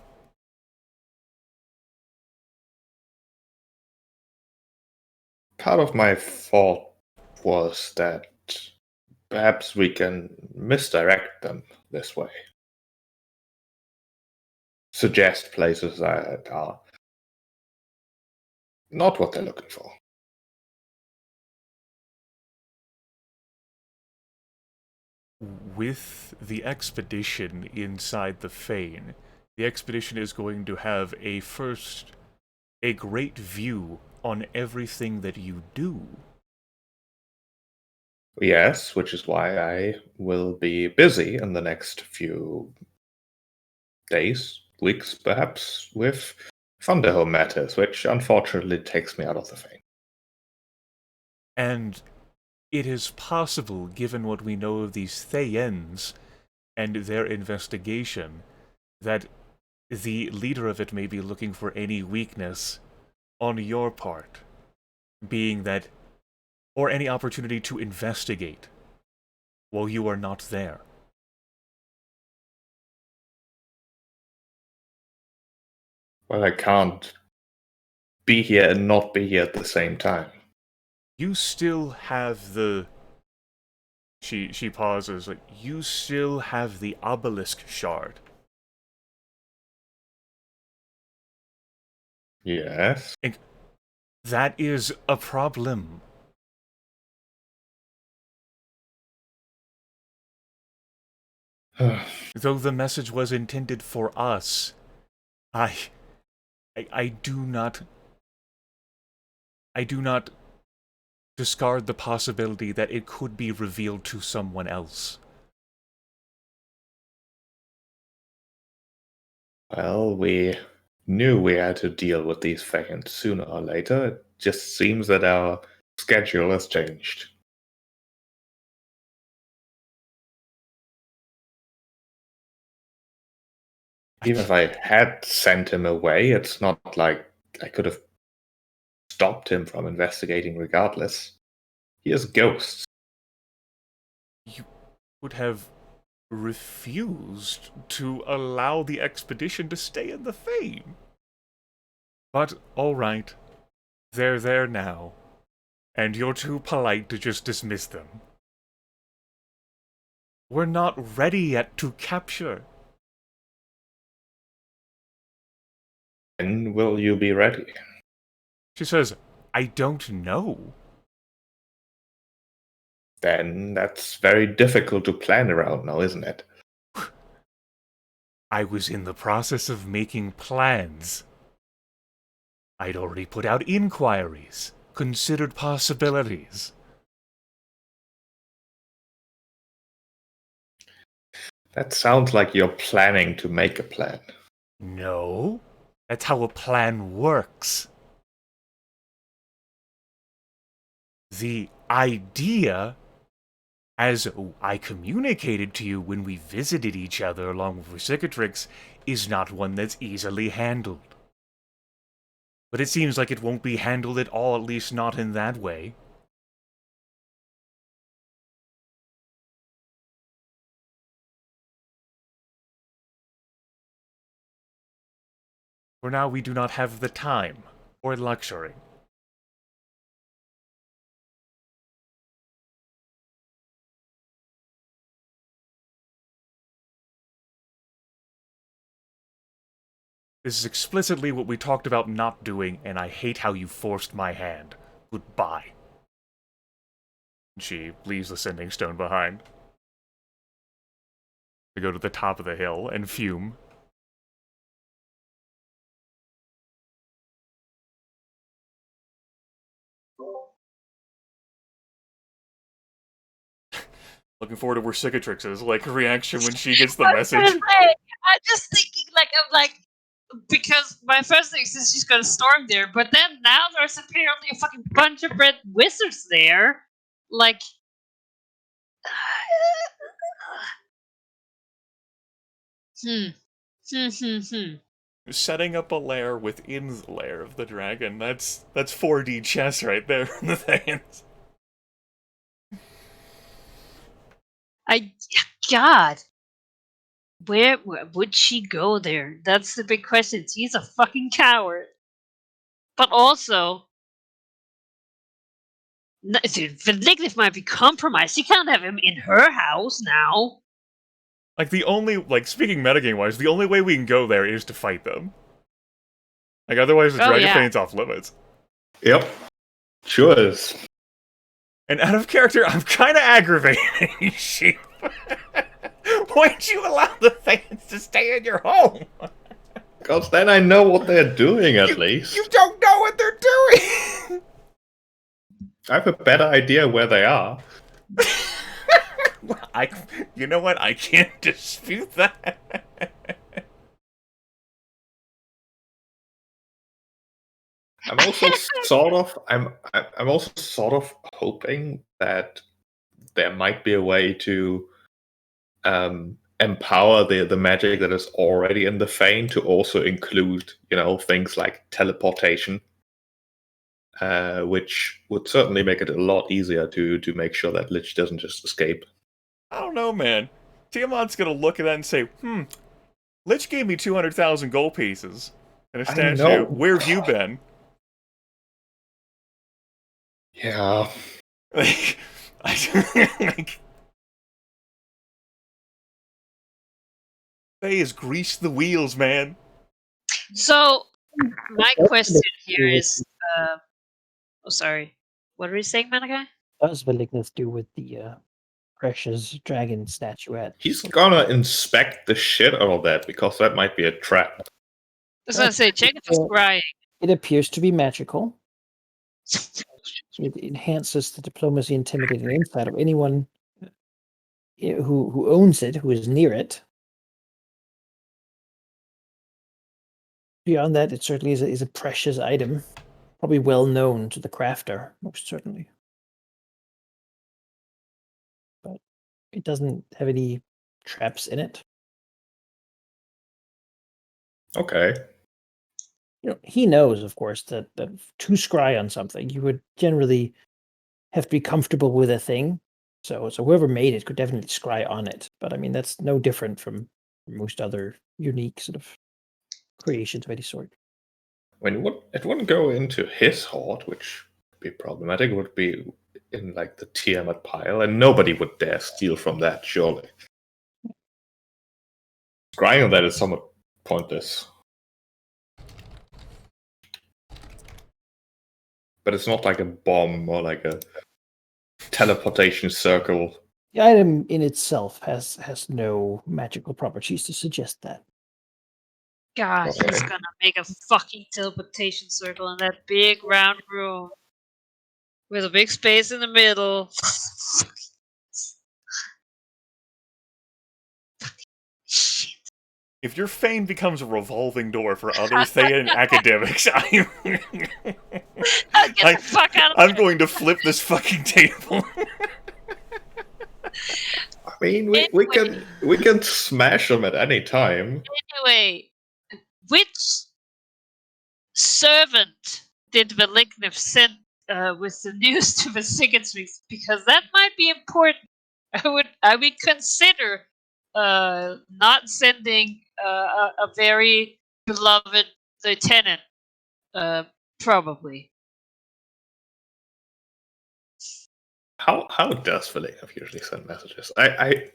Speaker 4: Part of my thought was that perhaps we can misdirect them this way. Suggest places that are not what they're looking for.
Speaker 3: With the expedition inside the Fane, the expedition is going to have a great view on everything that you do.
Speaker 4: Yes, which is why I will be busy in the next few days, weeks, perhaps, with Thunderhome matters, which unfortunately takes me out of the vein.
Speaker 3: And it is possible, given what we know of these Thayens and their investigation, that the leader of it may be looking for any weakness on your part, being that, or any opportunity to investigate while you are not there.
Speaker 4: Well, I can't be here and not be here at the same time.
Speaker 3: You still have the... She pauses, like, you still have the obelisk shard.
Speaker 4: Yes.
Speaker 3: That is a problem. Though the message was intended for us, I do not discard the possibility that it could be revealed to someone else.
Speaker 4: Well, we knew we had to deal with these Thayens sooner or later. It just seems that our schedule has changed. Even if I had sent him away, it's not like I could have stopped him from investigating regardless. He is ghosts.
Speaker 3: You would have refused to allow the expedition to stay in the Thane. But, alright. They're there now. And you're too polite to just dismiss them. We're not ready yet to capture.
Speaker 4: When will you be ready?
Speaker 3: She says, I don't know.
Speaker 4: Then that's very difficult to plan around now, isn't it?
Speaker 3: I was in the process of making plans. I'd already put out inquiries, considered possibilities.
Speaker 4: That sounds like you're planning to make a plan.
Speaker 3: No, that's how a plan works. The idea, as I communicated to you when we visited each other along with Cicatrix, is not one that's easily handled. But it seems like it won't be handled at all, at least not in that way. For now, we do not have the time or luxury. This is explicitly what we talked about not doing, and I hate how you forced my hand. Goodbye. She leaves the sending stone behind. To go to the top of the hill and fume. Looking forward to where Cicatrix's reaction when she gets the message.
Speaker 2: I'm just thinking, I'm like, because my first thing is she's gonna storm there, but then now there's apparently a fucking bunch of red wizards there. Like,
Speaker 3: Setting up a lair within the lair of the dragon. That's 4D chess right there in the things.
Speaker 2: God. Where would she go there? That's the big question. He's a fucking coward. But also, Vindictive might be compromised. You can't have him in her house now.
Speaker 3: The only, speaking metagame-wise, the only way we can go there is to fight them. Otherwise the Dragon Fane's off limits.
Speaker 4: Yep. Sure is.
Speaker 3: And out of character, I'm kind of aggravating, Sheep. Why'd you allow the Thanes to stay in your home?
Speaker 4: Because then I know what they're doing, at least.
Speaker 3: You don't know what they're doing!
Speaker 4: I have a better idea where they are.
Speaker 3: You know what? I can't dispute that.
Speaker 4: I'm also I'm also sort of hoping that there might be a way to empower the magic that is already in the Fane to also include, things like teleportation, which would certainly make it a lot easier to make sure that Lich doesn't just escape.
Speaker 3: I don't know, man. Tiamat's gonna look at that and say, Lich gave me 200,000 gold pieces and a
Speaker 4: I
Speaker 3: statue.
Speaker 4: know.
Speaker 3: Where have you been?
Speaker 4: Yeah.
Speaker 3: Like, Faye has greased the wheels, man.
Speaker 2: So, my
Speaker 1: What
Speaker 2: question
Speaker 1: does
Speaker 2: here
Speaker 1: Velignith
Speaker 2: is, oh, sorry. What were you saying, Malachi?
Speaker 1: What does Velignith do with the precious dragon statuette?
Speaker 4: He's gonna inspect the shit out of that because that might be a trap.
Speaker 2: I was gonna say, check it for scrying.
Speaker 1: It appears to be magical. It enhances the diplomacy, intimidating insight of anyone who owns it, who is near it. Beyond that, it certainly is a precious item, probably well known to the crafter, most certainly. But it doesn't have any traps in it.
Speaker 4: Okay.
Speaker 1: He knows, of course, that to scry on something, you would generally have to be comfortable with a thing. So whoever made it could definitely scry on it. But I mean, that's no different from most other unique sort of creations of any sort.
Speaker 4: I mean, it wouldn't go into his hoard, which would be problematic. It would be in like the Tiamat pile, and nobody would dare steal from that, surely. Scrying on that is somewhat pointless. But it's not like a bomb or like a teleportation circle.
Speaker 1: The item in itself has no magical properties to suggest that.
Speaker 2: God,
Speaker 4: Okay.
Speaker 2: he's gonna make a fucking teleportation circle in that big round room with a big space in the middle. Shit.
Speaker 3: If your fame becomes a revolving door for other Thayan academics,
Speaker 2: I'll get the fuck out of
Speaker 3: I'm going to flip this fucking table.
Speaker 4: I mean, we can smash them at any time.
Speaker 2: Anyway, which servant did Velignith send with the news to the Siggins? Because that might be important. I would consider not sending a very beloved lieutenant. Probably.
Speaker 4: How does Velignith usually send messages? I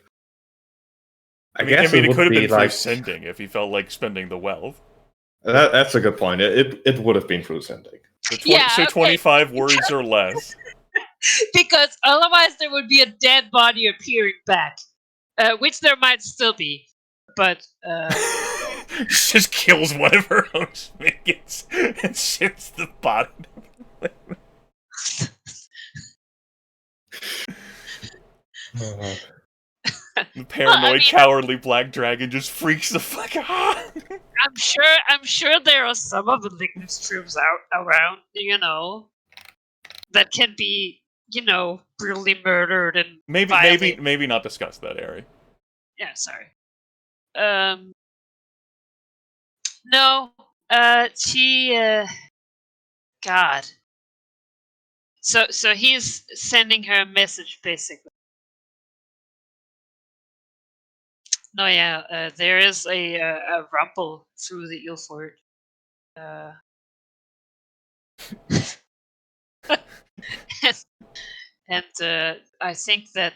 Speaker 3: I
Speaker 4: guess
Speaker 3: mean, it
Speaker 4: would
Speaker 3: could have
Speaker 4: be
Speaker 3: been through
Speaker 4: like
Speaker 3: sending if he felt like spending the wealth.
Speaker 4: that's a good point. It would have been through sending.
Speaker 3: So 25 words or less.
Speaker 2: Because otherwise there would be a dead body appearing back, which there might still be, but
Speaker 3: Just kills one of her own minions and shifts the body. The paranoid, cowardly black dragon just freaks the fuck out.
Speaker 2: I'm sure there are some of the Velignith's troops around, that can be, brutally murdered and
Speaker 3: maybe not discuss that, Ari.
Speaker 2: Yeah, sorry. No, she, God. So he's sending her a message, basically. No, yeah, there is a rumble through the Ilford. and I think that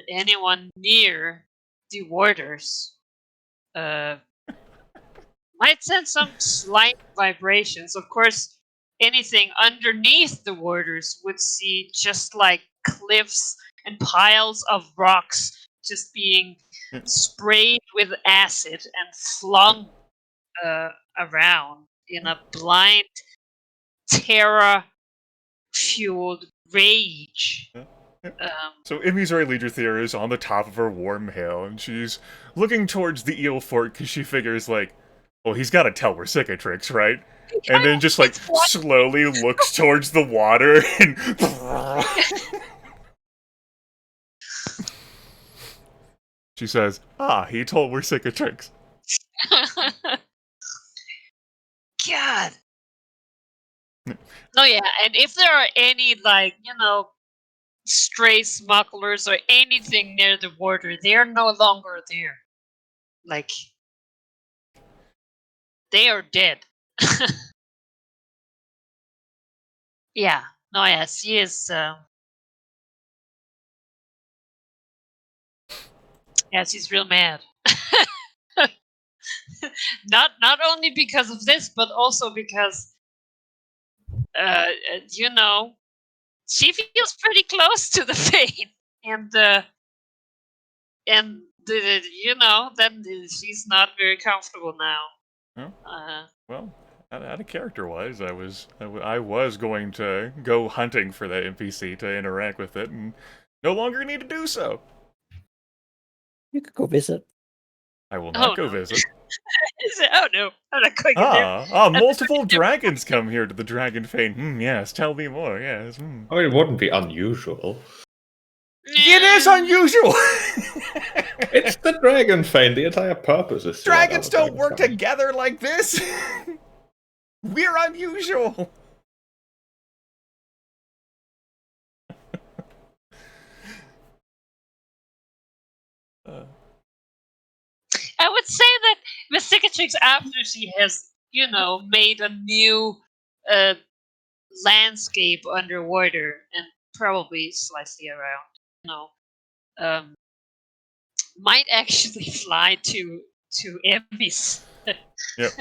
Speaker 2: anyone near the warders might sense some slight vibrations. Of course, anything underneath the warders would see just like cliffs and piles of rocks just being sprayed with acid and flung around in a blind, terror-fueled rage.
Speaker 3: So Imi's leader Thea is on the top of her warm hill, and she's looking towards the eel fort because she figures, like, Well, he's got to tell we're cicatrix, right? And then just like slowly looks towards the water and she says, "Ah, he told we're cicatrix."
Speaker 2: God. No, yeah, and if there are any, like, stray smugglers or anything near the water, they're no longer there. Like, they are dead. Yeah. No, yeah, she is, yeah, she's real mad. Not only because of this, but also because, you know, she feels pretty close to the Fane, and then she's not very comfortable now.
Speaker 3: Oh, well, out of character-wise, I was going to go hunting for that NPC to interact with it, and no longer need to do so.
Speaker 1: You could go visit.
Speaker 3: I will not go
Speaker 2: no.
Speaker 3: visit.
Speaker 2: Oh no, I'm not going in there.
Speaker 3: Multiple dragons come here to the Dragon Fane. Yes, tell me more, yes.
Speaker 4: I mean, it wouldn't be unusual.
Speaker 3: It is unusual!
Speaker 4: It's the Dragon Fane. The entire purpose is to let
Speaker 3: Dragons
Speaker 4: other
Speaker 3: don't
Speaker 4: dragons
Speaker 3: work
Speaker 4: come.
Speaker 3: together like this! We're unusual!
Speaker 2: I would say that with Cicatrix, after she has, made a new landscape underwater and probably slightly around, might actually fly to Emmy's.
Speaker 3: Yep.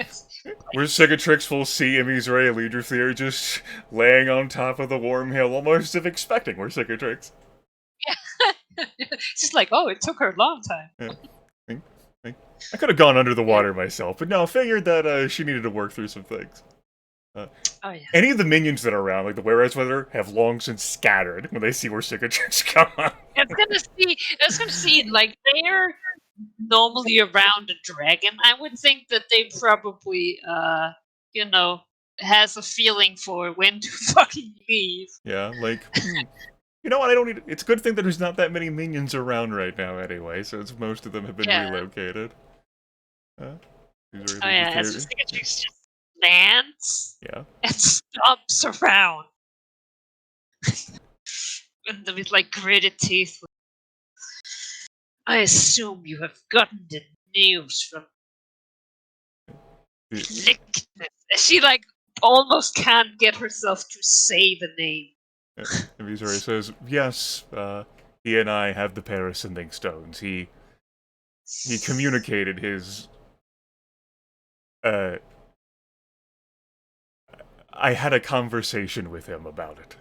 Speaker 3: Where Cicatrix will see Emmy's Ray Leaderthier just laying on top of the warm hill, almost as if expecting we're Cicatrix.
Speaker 2: She's like, oh, it took her a long time.
Speaker 3: Yeah. I could have gone under the water myself, but no, figured that she needed to work through some things.
Speaker 2: Oh, yeah.
Speaker 3: Any of the minions that are around, like the Whereas Weather, have long since scattered when they see where Cicatrix come on.
Speaker 2: It's gonna see, like, they're normally around a dragon. I would think that they probably, has a feeling for when to fucking leave.
Speaker 3: Yeah, like, you know what, I don't need... It's a good thing that there's not that many minions around right now anyway, so most of them have been relocated.
Speaker 2: Oh yeah, so Cicatrix just lands and stomps around. And with, like, gritted teeth. I assume you have gotten the news from Lickness. She, like, almost can't get herself to say the name.
Speaker 3: Visori says, yes, he and I have the pair of sending stones. He communicated his... I had a conversation with him about it.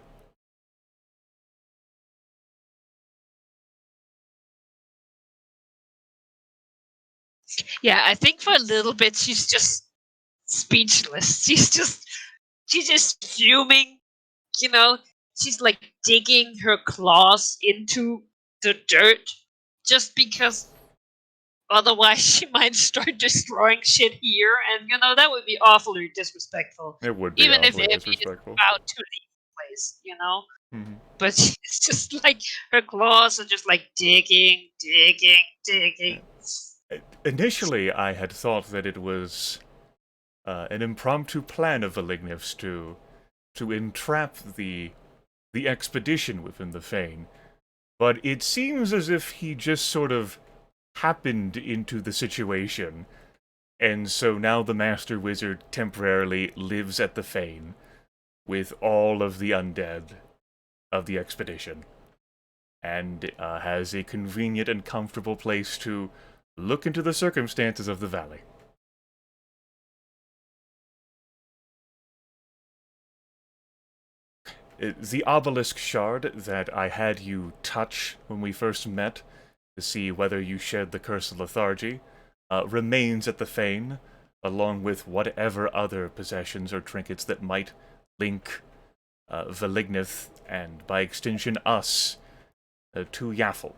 Speaker 2: Yeah, I think for a little bit she's just speechless. She's just fuming, She's, like, digging her claws into the dirt just because otherwise she might start destroying shit here, and that would be awfully disrespectful.
Speaker 3: It would be
Speaker 2: even if
Speaker 3: awfully
Speaker 2: Emmy is
Speaker 3: disrespectful.
Speaker 2: about to leave the place,
Speaker 3: Mm-hmm.
Speaker 2: But she's just like, her claws are just like digging.
Speaker 3: Initially, I had thought that it was an impromptu plan of Valignif's to entrap the expedition within the Fane, but it seems as if he just sort of happened into the situation, and so now the Master Wizard temporarily lives at the Fane with all of the undead of the expedition, and has a convenient and comfortable place to look into the circumstances of the valley. The obelisk shard that I had you touch when we first met to see whether you shared the curse of lethargy remains at the Fane, along with whatever other possessions or trinkets that might link Valignith, and by extension us, to Yaffle.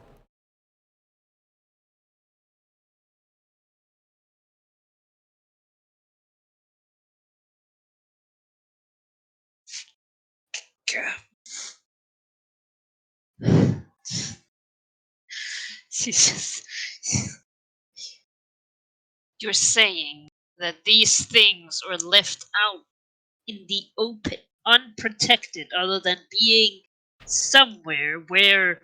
Speaker 2: You're saying that these things are left out in the open, unprotected, other than being somewhere where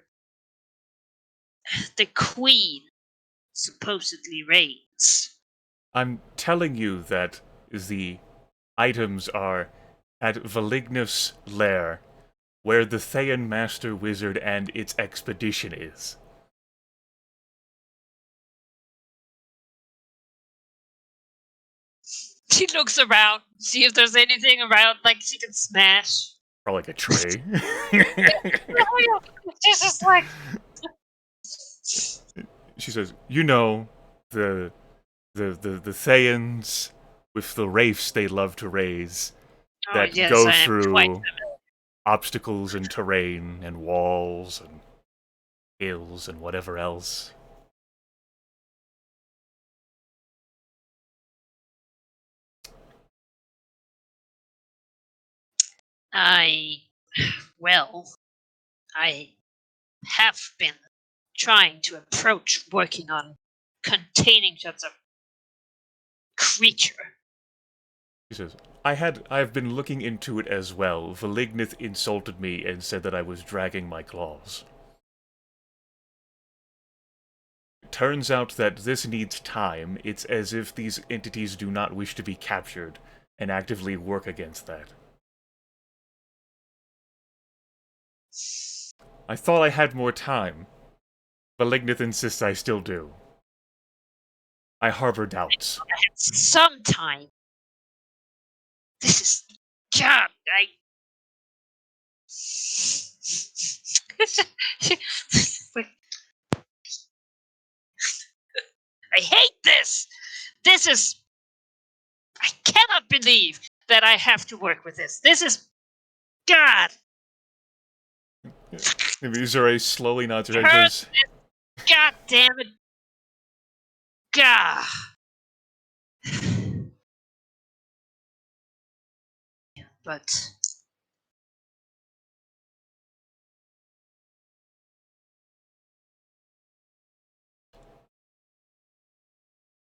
Speaker 2: the queen supposedly reigns.
Speaker 3: I'm telling you that the items are at Valignus' lair, where the Thayan Master Wizard and its expedition is.
Speaker 2: She looks around, see if there's anything around like she can smash.
Speaker 3: Or like a tray.
Speaker 2: She's just like,
Speaker 3: She says, you know, the Thayans with the wraiths they love to raise
Speaker 2: oh
Speaker 3: that
Speaker 2: yes,
Speaker 3: go
Speaker 2: I am quite
Speaker 3: through obstacles and terrain and walls and hills and whatever else.
Speaker 2: Well, I have been trying to approach working on containing such a creature.
Speaker 3: He says, I've been looking into it as well. Valignith insulted me and said that I was dragging my claws. It turns out that this needs time. It's as if these entities do not wish to be captured and actively work against that. I thought I had more time. Valignith insists I still do. I harbor doubts.
Speaker 2: I had some time. This is God. I hate this. This is. I cannot believe that I have to work with this. This is God.
Speaker 3: Missouri slowly nods her head
Speaker 2: Turn
Speaker 3: and
Speaker 2: this.
Speaker 3: says,
Speaker 2: God damn it. God. But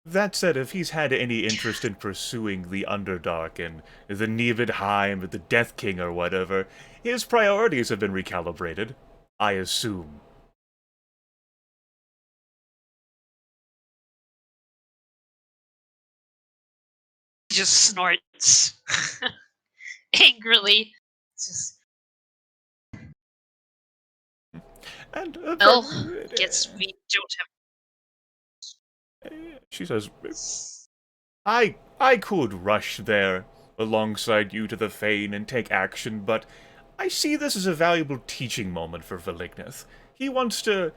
Speaker 3: that said, if he's had any interest in pursuing the Underdark and the Nibelheim or the Death King or whatever, his priorities have been recalibrated, I assume.
Speaker 2: he just snorts angrily. Just,
Speaker 3: And,
Speaker 2: well, guess we don't
Speaker 3: she says, I could rush there alongside you to the Fane and take action, but I see this as a valuable teaching moment for Valignith. He wants to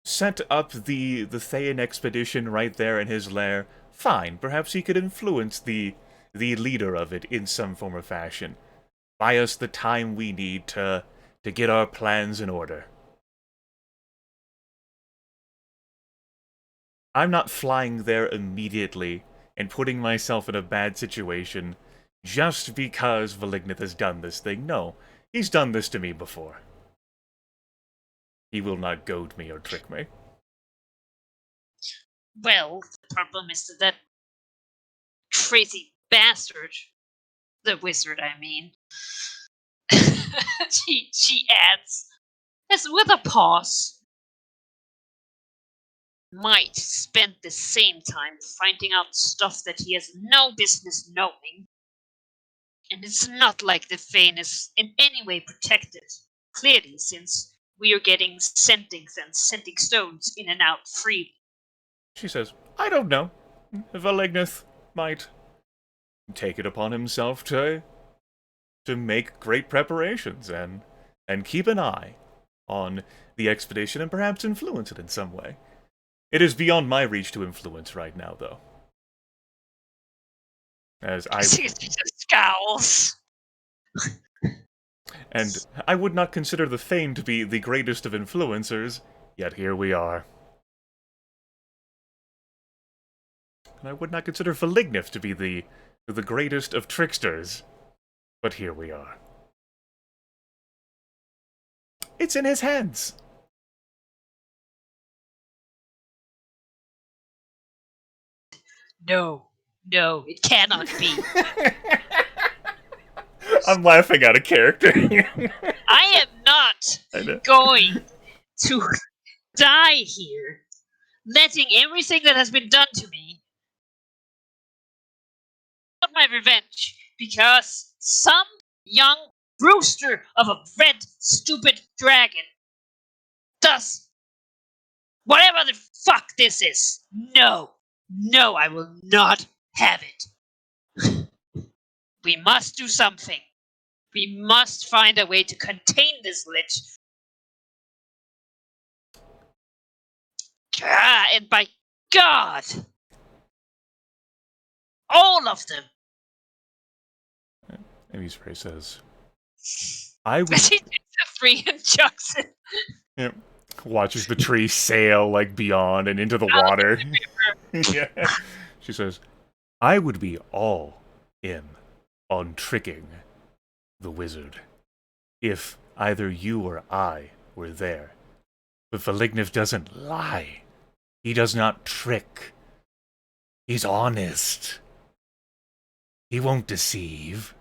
Speaker 3: set up the Thayan expedition right there in his lair. Fine, perhaps he could influence the leader of it in some form or fashion. Buy us the time we need to get our plans in order. I'm not flying there immediately and putting myself in a bad situation just because Valignith has done this thing. No, he's done this to me before. He will not goad me or trick me.
Speaker 2: Well, the problem is that crazy bastard, the wizard, I mean, she adds, as with a pause, might spend the same time finding out stuff that he has no business knowing. And it's not like the Fane is in any way protected, clearly, since we are getting sentings and scenting stones in and out freely.
Speaker 3: She says, I don't know. Valignith might take it upon himself to make great preparations and keep an eye on the expedition and perhaps influence it in some way. It is beyond my reach to influence right now, though. As I
Speaker 2: She just scowls.
Speaker 3: and I would not consider the Thane to be the greatest of influencers, yet here we are. And I would not consider Valignith to be the greatest of tricksters, but here we are. It's in his hands.
Speaker 2: No, it cannot be.
Speaker 3: I'm laughing out of character.
Speaker 2: I am not
Speaker 3: I know.
Speaker 2: going to die here, letting everything that has been done to me get my revenge because some young rooster of a red, stupid dragon does whatever the fuck this is. No, I will not have it. We must do something. We must find a way to contain this lich. And by God, all of them.
Speaker 3: Amy Spray says, I would...
Speaker 2: She takes a 3 and chucks it.
Speaker 3: Yep. Watches the tree sail, like, beyond and into the water. Yeah. She says, I would be all in on tricking the wizard if either you or I were there. But Valignif doesn't lie. He does not trick. He's honest. He won't deceive.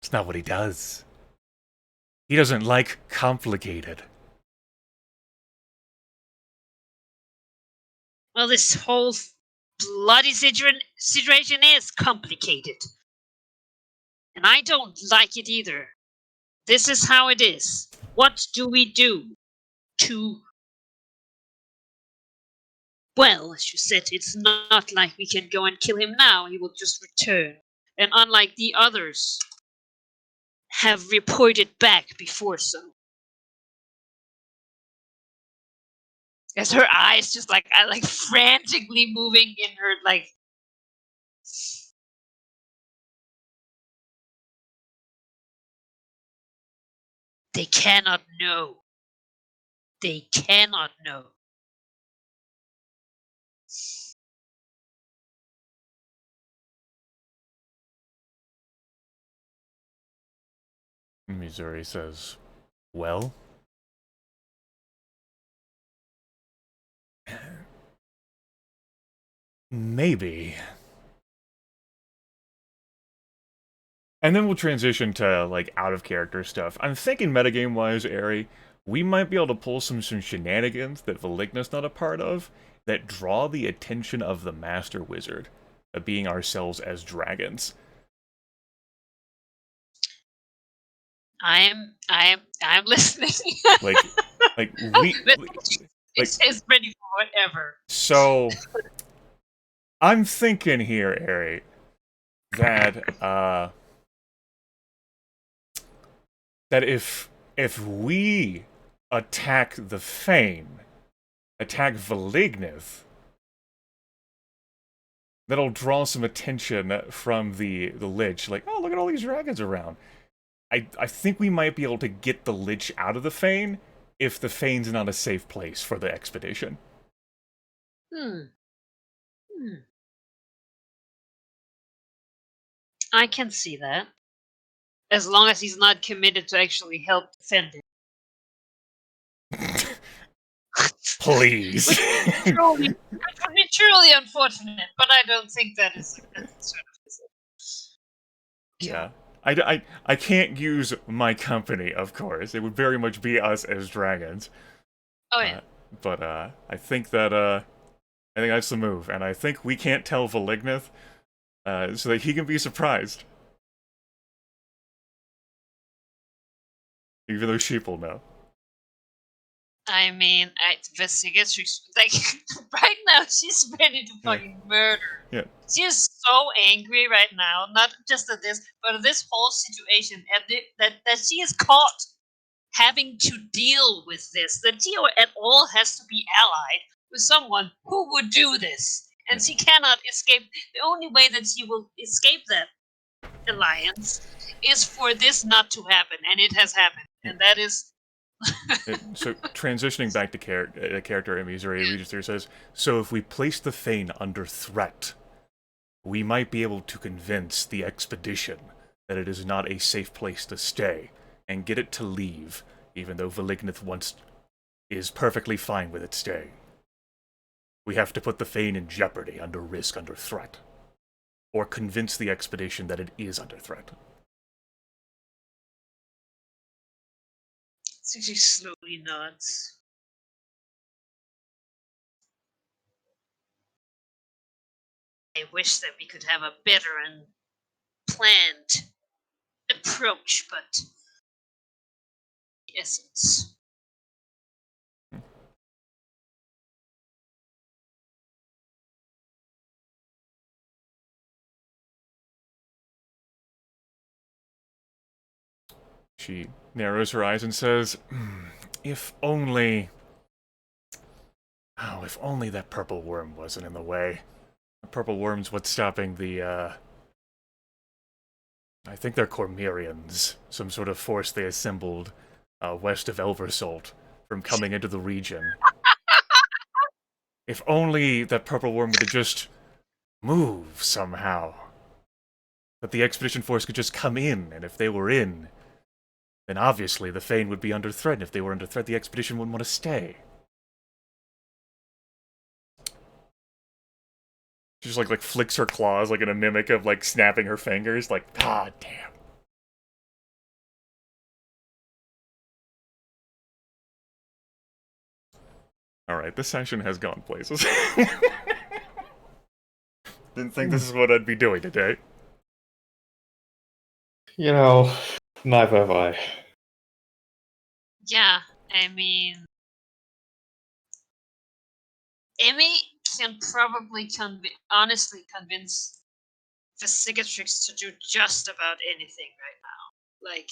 Speaker 3: It's not what he does. He doesn't like complicated.
Speaker 2: Well, this whole bloody situation is complicated. And I don't like it either. This is how it is. What do we do to... Well, as you said, it's not like we can go and kill him now. He will just return. And unlike the others have reported back before so. As her eyes just like frantically moving in her like... They cannot know. They cannot know.
Speaker 3: Missouri says, well? Maybe. And then we'll transition to, like, out-of-character stuff. I'm thinking metagame-wise, Ari, we might be able to pull some shenanigans that Valignus not a part of that draw the attention of the Master Wizard, being ourselves as dragons.
Speaker 2: I am listening.
Speaker 3: Like we
Speaker 2: it's ready for whatever.
Speaker 3: So I'm thinking here, Ari, that that if we attack the Fane, attack Valignith, that'll draw some attention from the Lich. Like, oh, look at all these dragons around. I think we might be able to get the Lich out of the Fane if the Fane's not a safe place for the expedition.
Speaker 2: I can see that. As long as he's not committed to actually help defend it.
Speaker 3: Please.
Speaker 2: Which would be truly unfortunate, but I don't think that is sort of...
Speaker 3: Yeah. I can't use my company, of course. It would very much be us as dragons.
Speaker 2: Oh, yeah.
Speaker 3: But I think that's the move, and I think we can't tell Valignith so that he can be surprised. Even though sheep will know.
Speaker 2: I mean, like, right now she's ready to fucking murder.
Speaker 3: Yeah.
Speaker 2: She is so angry right now, not just at this, but at this whole situation, that she is caught having to deal with this. That she at all has to be allied with someone who would do this. And she cannot escape. The only way that she will escape that alliance is for this not to happen, and it has happened. And that is...
Speaker 3: So, transitioning back to character in Missouri, Regis here says, so if we place the Fane under threat, we might be able to convince the expedition that it is not a safe place to stay, and get it to leave, even though Valignith is perfectly fine with it staying. We have to put the Fane in jeopardy, under risk, under threat. Or convince the expedition that it is under threat.
Speaker 2: It's actually slowly nods. I wish that we could have a better and planned approach, but essence.
Speaker 3: She narrows her eyes and says, if only... Oh, if only that purple worm wasn't in the way. The purple worm's what's stopping the, I think they're Cormyrians, some sort of force they assembled west of Elversalt from coming into the region. If only that purple worm would have just moved somehow. That the expedition force could just come in, and if they were in, then obviously the Fane would be under threat, and if they were under threat, the expedition wouldn't want to stay. She just like flicks her claws like in a mimic of like snapping her fingers, like, god damn. Alright, this session has gone places. Didn't think this is what I'd be doing today.
Speaker 4: You know, neither have I.
Speaker 2: Yeah, I mean, Emmy can probably honestly convince the Cicatrix to do just about anything right now. Like,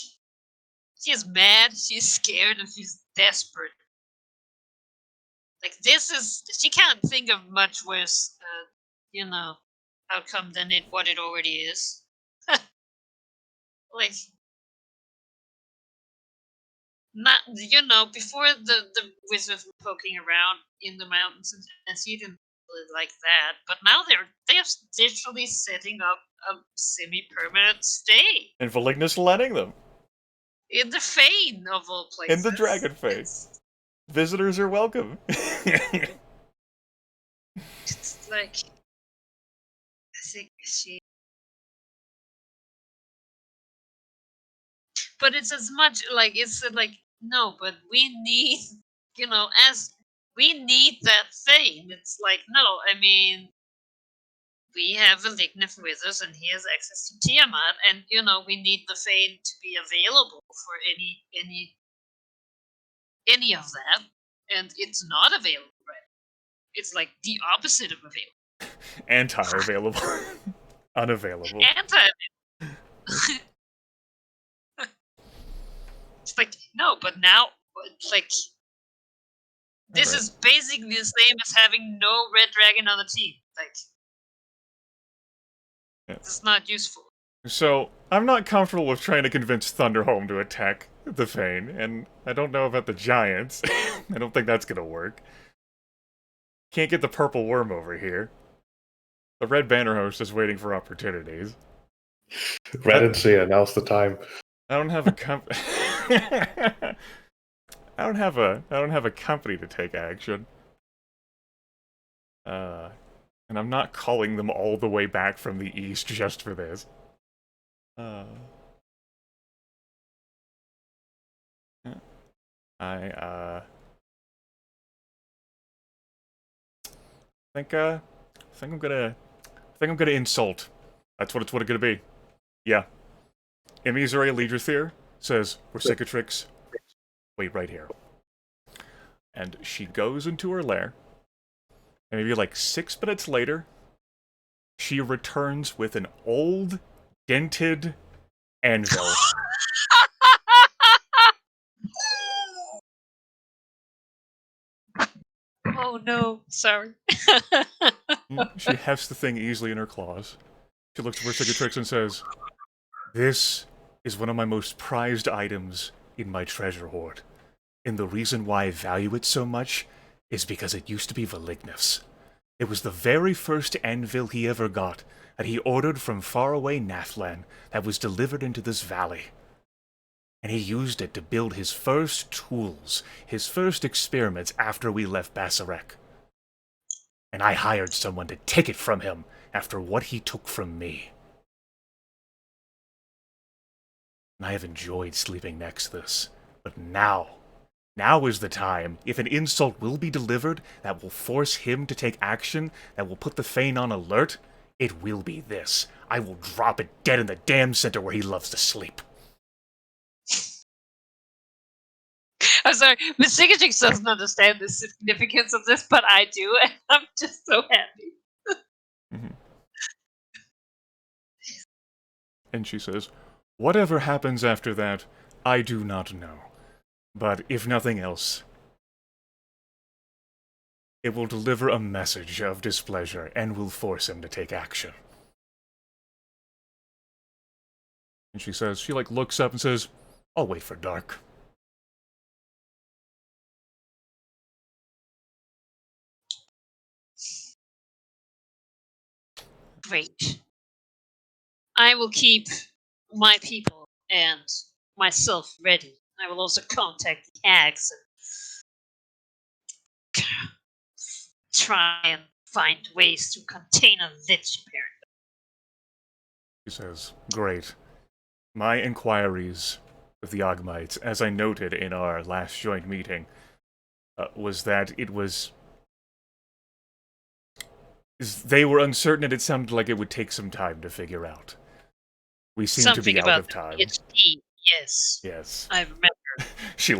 Speaker 2: she's mad, she's scared, and she's desperate. Like, she can't think of much worse, outcome than what it already is. Like, not, before the wizards were poking around in the mountains, and she didn't really like that. But now they're literally setting up a semi-permanent stay.
Speaker 3: And Valignus letting them.
Speaker 2: In the Fane, of all places.
Speaker 3: In the Dragon Fane. Visitors are welcome.
Speaker 2: It's like, I think she... But it's as much, like, it's like, no, but we need, as we need that Fane. It's like, no, I mean, we have Valignith with us, and he has access to Tiamat, and, we need the Fane to be available for any of that, and it's not available right now. It's like the opposite of available.
Speaker 3: Anti-available. Unavailable.
Speaker 2: Anti-available. It's like, no, but now, like, this is basically the same as having no red dragon on the team. Like, it's not useful.
Speaker 3: So, I'm not comfortable with trying to convince Thunderhome to attack the Fane, and I don't know about the Giants. I don't think that's gonna work. Can't get the purple worm over here. The Red Banner host is waiting for opportunities.
Speaker 4: Red and Sia, now's the time.
Speaker 3: I don't have a I don't have a company to take action. And I'm not calling them all the way back from the east just for this. I think I'm gonna insult. That's what it's gonna be. Yeah. Emizure Leaderthir says, we're Cicatrix. Wait right here. And she goes into her lair. And maybe like 6 minutes later, she returns with an old, dented anvil.
Speaker 2: Oh no, sorry.
Speaker 3: She hefts the thing easily in her claws. She looks over Cicatrix and says, this is one of my most prized items in my treasure hoard. And the reason why I value it so much is because it used to be Valignith's. It was the very first anvil he ever got that he ordered from faraway Nathlan that was delivered into this valley. And he used it to build his first tools, his first experiments after we left Basarek. And I hired someone to take it from him after what he took from me. And I have enjoyed sleeping next to this, but now is the time. If an insult will be delivered that will force him to take action, that will put the Fane on alert, it will be this. I will drop it dead in the damn center where he loves to sleep.
Speaker 2: I'm sorry, Miss Sigurdsson doesn't understand the significance of this, but I do, and I'm just so happy.
Speaker 3: Mm-hmm. And she says, "Whatever happens after that, I do not know. But if nothing else, it will deliver a message of displeasure and will force him to take action." And she says, she looks up and says, "I'll wait for dark."
Speaker 2: Great. I will keep my people and myself ready. I will also contact the hags and try and find ways to contain a lich, apparently.
Speaker 3: She says, "Great. My inquiries with the Ogmites, as I noted in our last joint meeting, was that it was... They were uncertain and it sounded like it would take some time to figure out. We seem
Speaker 2: Something
Speaker 3: to be
Speaker 2: about
Speaker 3: out of time."
Speaker 2: PhD, yes.
Speaker 3: Yes.
Speaker 2: I remember.
Speaker 3: She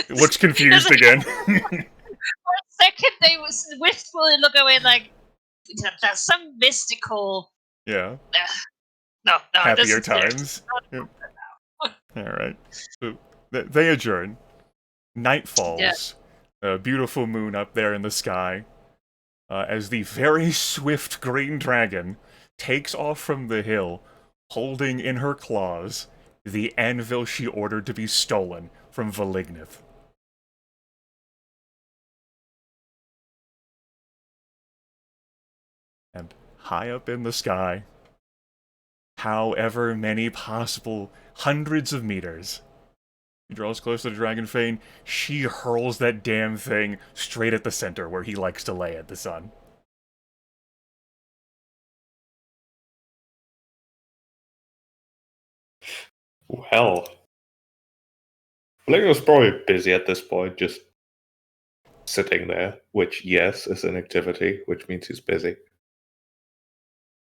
Speaker 3: looks confused again.
Speaker 2: For a second, they was wistfully look away like, there's some mystical...
Speaker 3: Yeah.
Speaker 2: No,
Speaker 3: Happier times. Yep. Alright. So, they adjourn. Night falls. Yeah. A beautiful moon up there in the sky. As the very swift green dragon takes off from the hill, holding in her claws the anvil she ordered to be stolen from Valignith. And high up in the sky, however many possible hundreds of meters, he draws close to the Dragon Fane, she hurls that damn thing straight at the center where he likes to lay at the sun.
Speaker 4: Well, Blago's probably busy at this point, just sitting there, which, yes, is an activity, which means he's busy.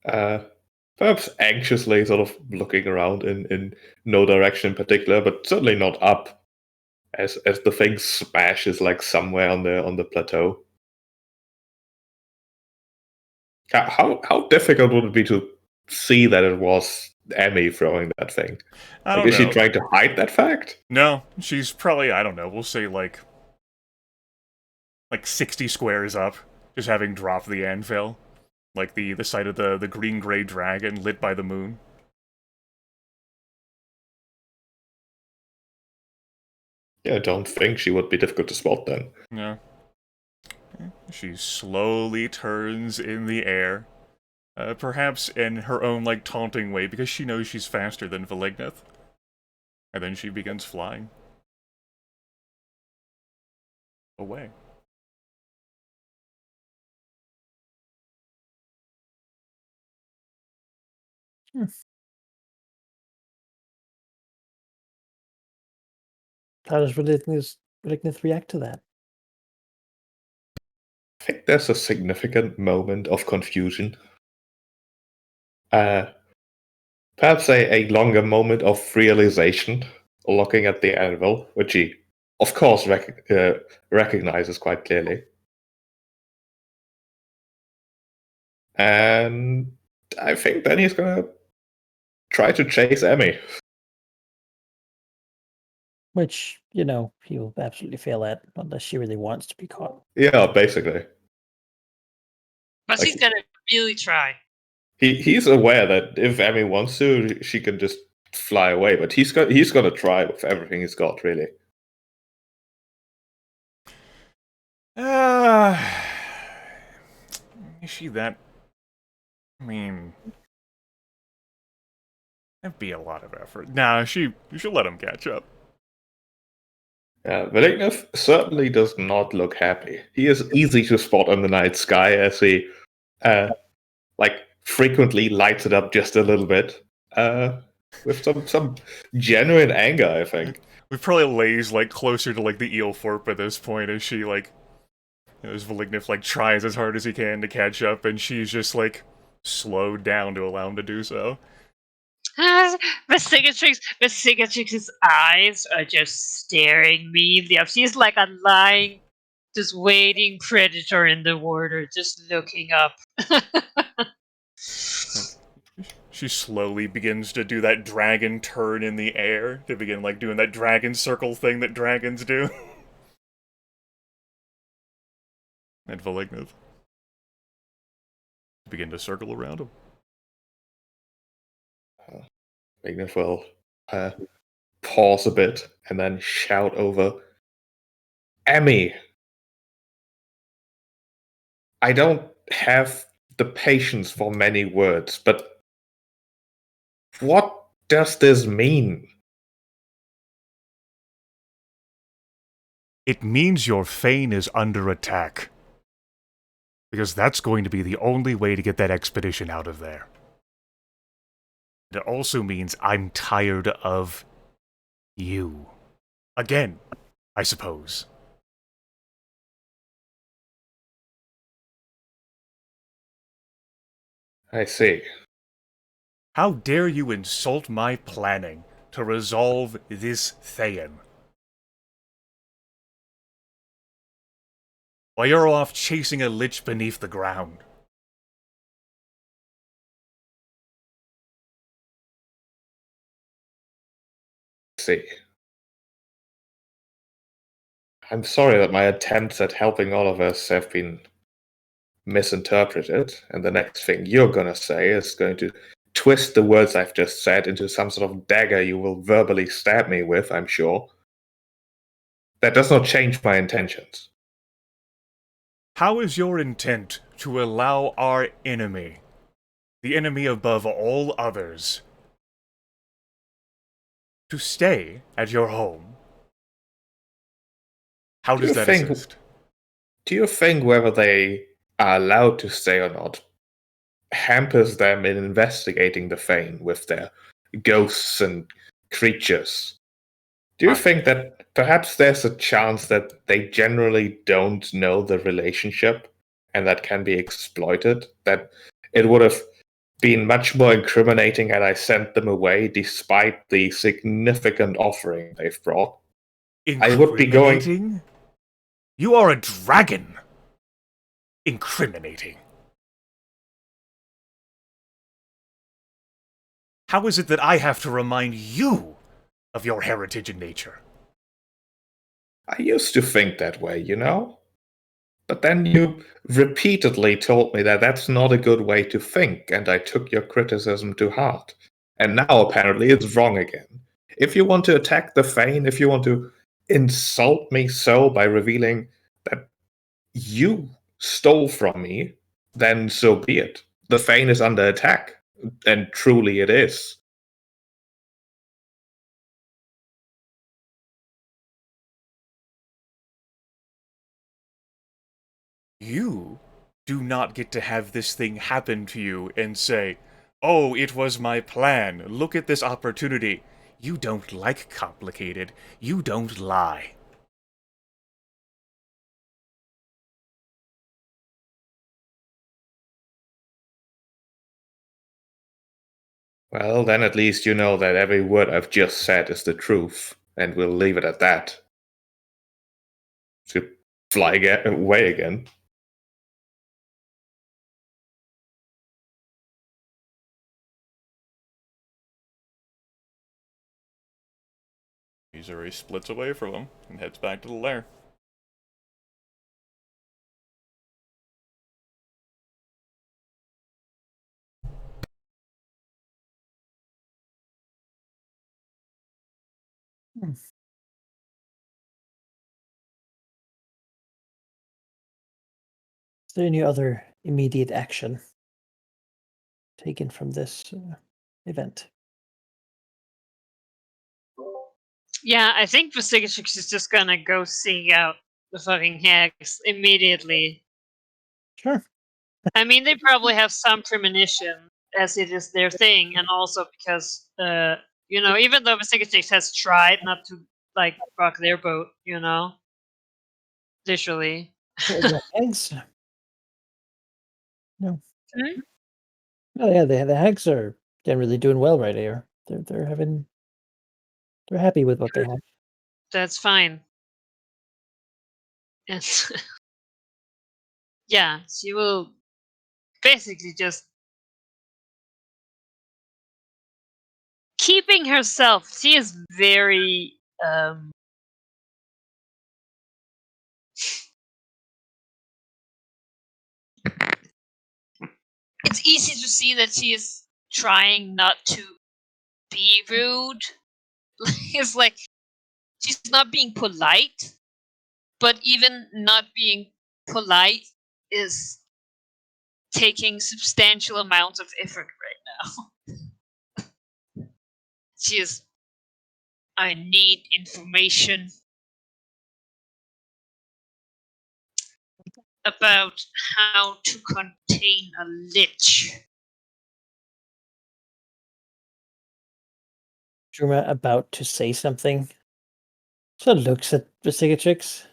Speaker 4: Perhaps anxiously sort of looking around in no direction in particular, but certainly not up, as the thing smashes somewhere on the plateau. How difficult would it be to see that it was Emmy throwing that thing?
Speaker 3: I don't
Speaker 4: is
Speaker 3: know.
Speaker 4: she trying to hide that fact?
Speaker 3: No, she's probably, I don't know, we'll say like 60 squares up, just having dropped the anvil. Like the sight of the green-gray dragon lit by the moon.
Speaker 4: Yeah, I don't think she would be difficult to spot then.
Speaker 3: Yeah. She slowly turns in the air. Perhaps in her own, taunting way, because she knows she's faster than Valignith. And then she begins flying. Away.
Speaker 1: How does Valignith react to that?
Speaker 4: I think there's a significant moment of confusion. Perhaps a longer moment of realization, looking at the anvil, which he, of course, recognizes quite clearly. And I think then he's gonna try to chase Emmy.
Speaker 1: Which, he'll absolutely fail at, unless she really wants to be caught.
Speaker 4: Yeah, basically.
Speaker 2: But he's gonna really try.
Speaker 4: He's aware that if Emmy wants to, she can just fly away. But he's gonna try with everything he's got, really.
Speaker 3: Is she that... I mean... That'd be a lot of effort. Nah, you should let him catch up.
Speaker 4: Grimith certainly does not look happy. He is easy to spot in the night sky as he, frequently lights it up just a little bit, with some genuine anger, I think.
Speaker 3: We probably lays, closer to, the eel fork at this point as she, as Valignif, tries as hard as he can to catch up, and she's just, slowed down to allow him to do so.
Speaker 2: Vesigatrix's eyes are just staring me. She's like a lying, just waiting predator in the water, just looking up.
Speaker 3: She slowly begins to do that dragon turn in the air, to begin, doing that dragon circle thing that dragons do. And Valignith begin to circle around him.
Speaker 4: Valignith will pause a bit and then shout over, Emmy, I don't have the patience for many words, but what does this mean?
Speaker 3: It means your Fane is under attack. Because that's going to be the only way to get that expedition out of there. It also means I'm tired of you. Again, I suppose.
Speaker 4: I see.
Speaker 3: How dare you insult my planning to resolve this Thayan? While you're off chasing a lich beneath the ground.
Speaker 4: See. I'm sorry that my attempts at helping all of us have been misinterpreted, and the next thing you're gonna say is going to twist the words I've just said into some sort of dagger you will verbally stab me with, I'm sure. That does not change my intentions.
Speaker 3: How is your intent to allow our enemy, the enemy above all others, to stay at your home? How does that assist?
Speaker 4: Do you think whether they are allowed to stay or not hampers them in investigating the Fane with their ghosts and creatures? Do you think that perhaps there's a chance that they generally don't know the relationship and that can be exploited? That it would have been much more incriminating had I sent them away despite the significant offering they've brought? I would be going...
Speaker 3: You are a dragon! Incriminating. How is it that I have to remind you of your heritage and nature?
Speaker 4: I used to think that way, you know? But then you repeatedly told me that that's not a good way to think, and I took your criticism to heart. And now apparently it's wrong again. If you want to attack the Fane, if you want to insult me so by revealing that you stole from me, then so be it. The Fane is under attack, and truly it is.
Speaker 3: You do not get to have this thing happen to you and say, "Oh, it was my plan. Look at this opportunity." You don't like complicated. You don't lie.
Speaker 4: Well, then at least you know that every word I've just said is the truth, and we'll leave it at that. To fly away again.
Speaker 3: Missouri splits away from him and heads back to the lair.
Speaker 1: Is there any other immediate action taken from this event.
Speaker 2: Yeah, I think Vasigatrix is just gonna go seek out the fucking hags immediately.
Speaker 1: Sure.
Speaker 2: I mean, they probably have some premonition as it is their thing, and also because, even though Vasigatrix has tried not to, rock their boat, literally.
Speaker 1: The hags. No.
Speaker 2: Hmm?
Speaker 1: Oh yeah, the hags are generally doing well right here. They're happy with what they have.
Speaker 2: That's fine. And yeah, she will basically just keeping herself. She is very it's easy to see that she is trying not to be rude. It's like she's not being polite, but even not being polite is taking substantial amounts of effort right now. She is. I need information about how to contain a lich.
Speaker 1: Druma about to say something. So looks at Vasigatrix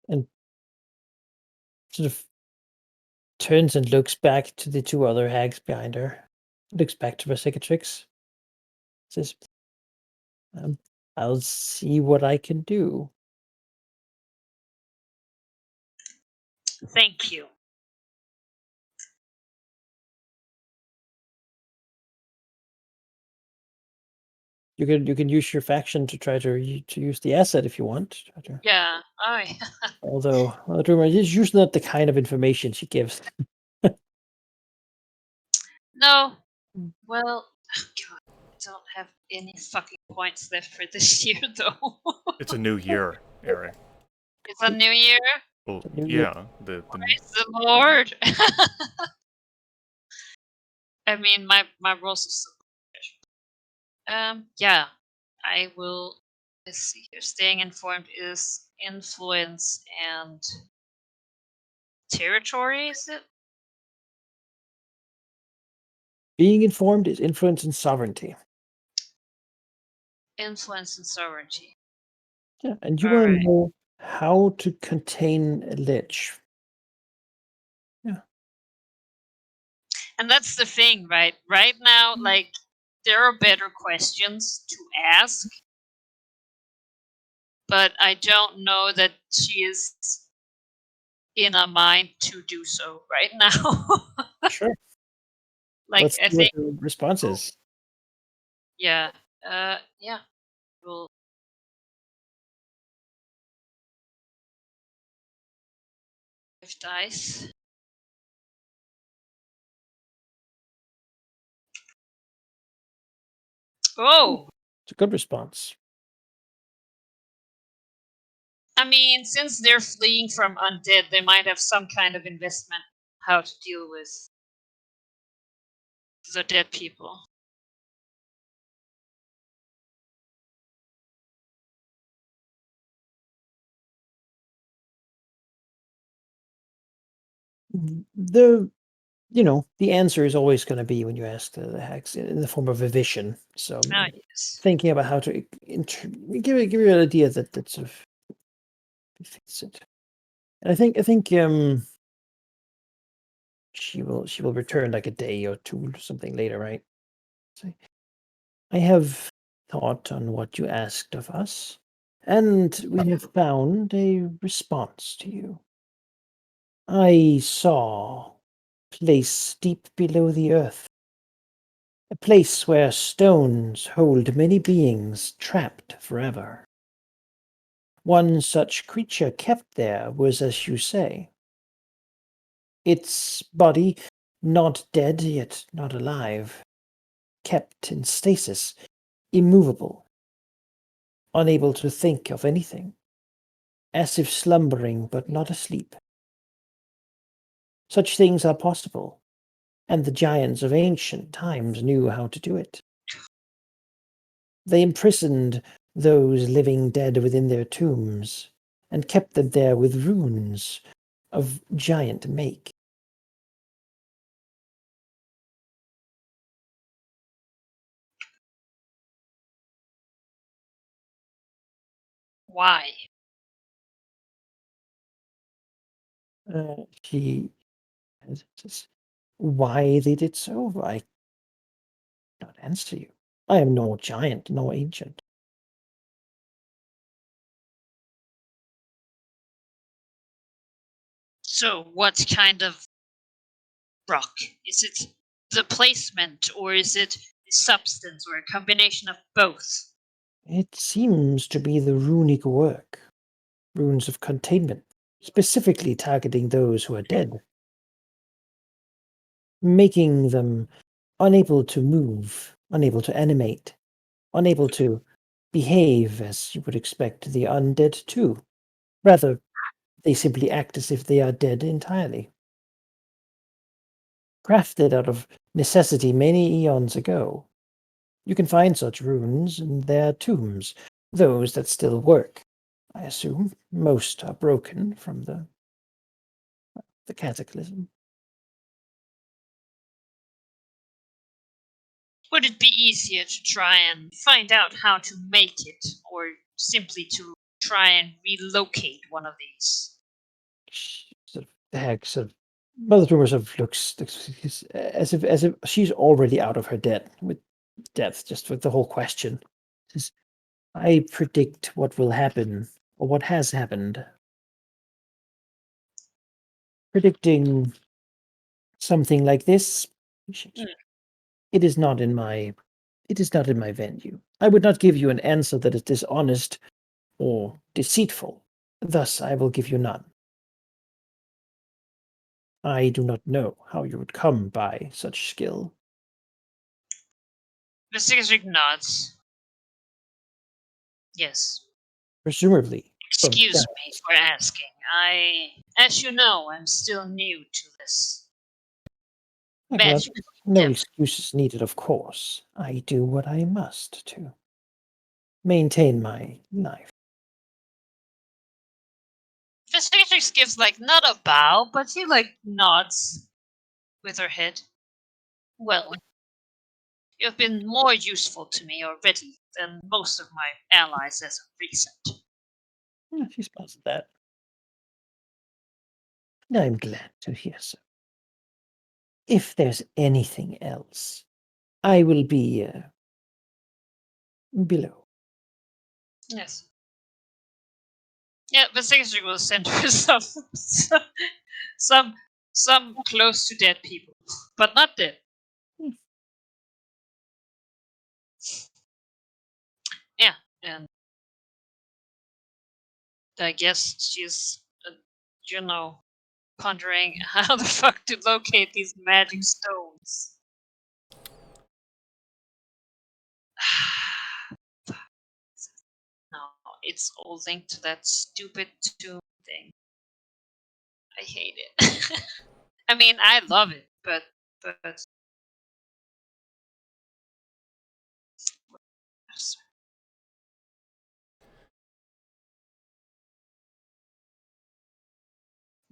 Speaker 1: and sort of turns and looks back to the two other hags behind her. Looks back to Vasigatrix. Says, I'll see what I can do.
Speaker 2: Thank you.
Speaker 1: You can use your faction to try to use the asset if you want.
Speaker 2: Yeah.
Speaker 1: Although Druma is usually not the kind of information she gives.
Speaker 2: No. Well, God, I don't have any fucking points left for this year, though.
Speaker 3: It's a new year, Eric.
Speaker 2: It's a new year.
Speaker 3: Well,
Speaker 1: new year.
Speaker 3: yeah, the
Speaker 2: Praise the Lord. I mean, my rolls are so good. Yeah, I will. Let's see here. Staying informed is influence and territory. Is it?
Speaker 1: Being informed is influence and sovereignty.
Speaker 2: Influence and sovereignty.
Speaker 1: Yeah, and you
Speaker 2: All
Speaker 1: want
Speaker 2: right.
Speaker 1: to know how to contain a lich. Yeah.
Speaker 2: And that's the thing, right? Right now, there are better questions to ask, but I don't know that she is in a mind to do so right now.
Speaker 1: Sure.
Speaker 2: Like,
Speaker 1: Let's
Speaker 2: I
Speaker 1: see what
Speaker 2: think,
Speaker 1: the response is.
Speaker 2: yeah, yeah, we'll. 5 dice. Oh!
Speaker 1: It's a good response.
Speaker 2: I mean, since they're fleeing from undead, they might have some kind of investment how to deal with the dead people.
Speaker 1: The answer is always going to be when you ask the hags in the form of a vision. So
Speaker 2: Yes.
Speaker 1: thinking about how to give you an idea that sort of fits it. And I think she will return like a day or two or something later, right? So I have thought on what you asked of us, and we have found a response to you. I saw a place deep below the earth, a place where stones hold many beings trapped forever. One such creature kept there was as you say. Its body, not dead yet not alive, kept in stasis, immovable, unable to think of anything. as if slumbering but not asleep. Such things are possible, and the giants of ancient times knew how to do it. They imprisoned those living dead within their tombs, and kept them there with runes of giant make.
Speaker 2: Why?
Speaker 1: She says, why they did so, I cannot answer you. I am no giant, no ancient.
Speaker 2: So, what kind of rock? Is it the placement, or is it the substance, or a combination of both?
Speaker 1: It seems to be the runic work, runes of containment, specifically targeting those who are dead, making them unable to move, unable to animate, unable to behave as you would expect the undead to. Rather, they simply act as if they are dead entirely. Crafted out of necessity many eons ago, you can find such runes in their tombs, those that still work. I assume most are broken from the cataclysm.
Speaker 2: Would it be easier to try and find out how to make it, or simply to try and relocate one of these?
Speaker 1: Sort of the heck, sort of Mother Tumor sort of looks as if she's already out of her depth, just with the whole question. Says, I predict what will happen, or what has happened. Predicting something like this, it is not in my venue. I would not give you an answer that is dishonest or deceitful. Thus I will give you none. I do not know how you would come by such skill.
Speaker 2: Mr. Gizrick nods. Yes.
Speaker 1: Presumably. from
Speaker 2: Excuse
Speaker 1: giants.
Speaker 2: me for asking. As you know, I'm still new to this
Speaker 1: Well,
Speaker 2: magic.
Speaker 1: no
Speaker 2: endeavor.
Speaker 1: excuses needed, of course. I do what I must to maintain my life.
Speaker 2: Mr. Gizrick gives, not a bow, but he, nods with her head. Well, you've been more useful to me already than most of my allies as of recent.
Speaker 1: Yeah, she smiles at that. I'm glad to hear so. If there's anything else, I will be below.
Speaker 2: Yes. Yeah, Mr. Gizrick will send her some close to dead people, but not dead. Yeah, and I guess she's, pondering how the fuck to locate these magic stones. No, it's all linked to that stupid tomb thing. I hate it. I mean, I love it, but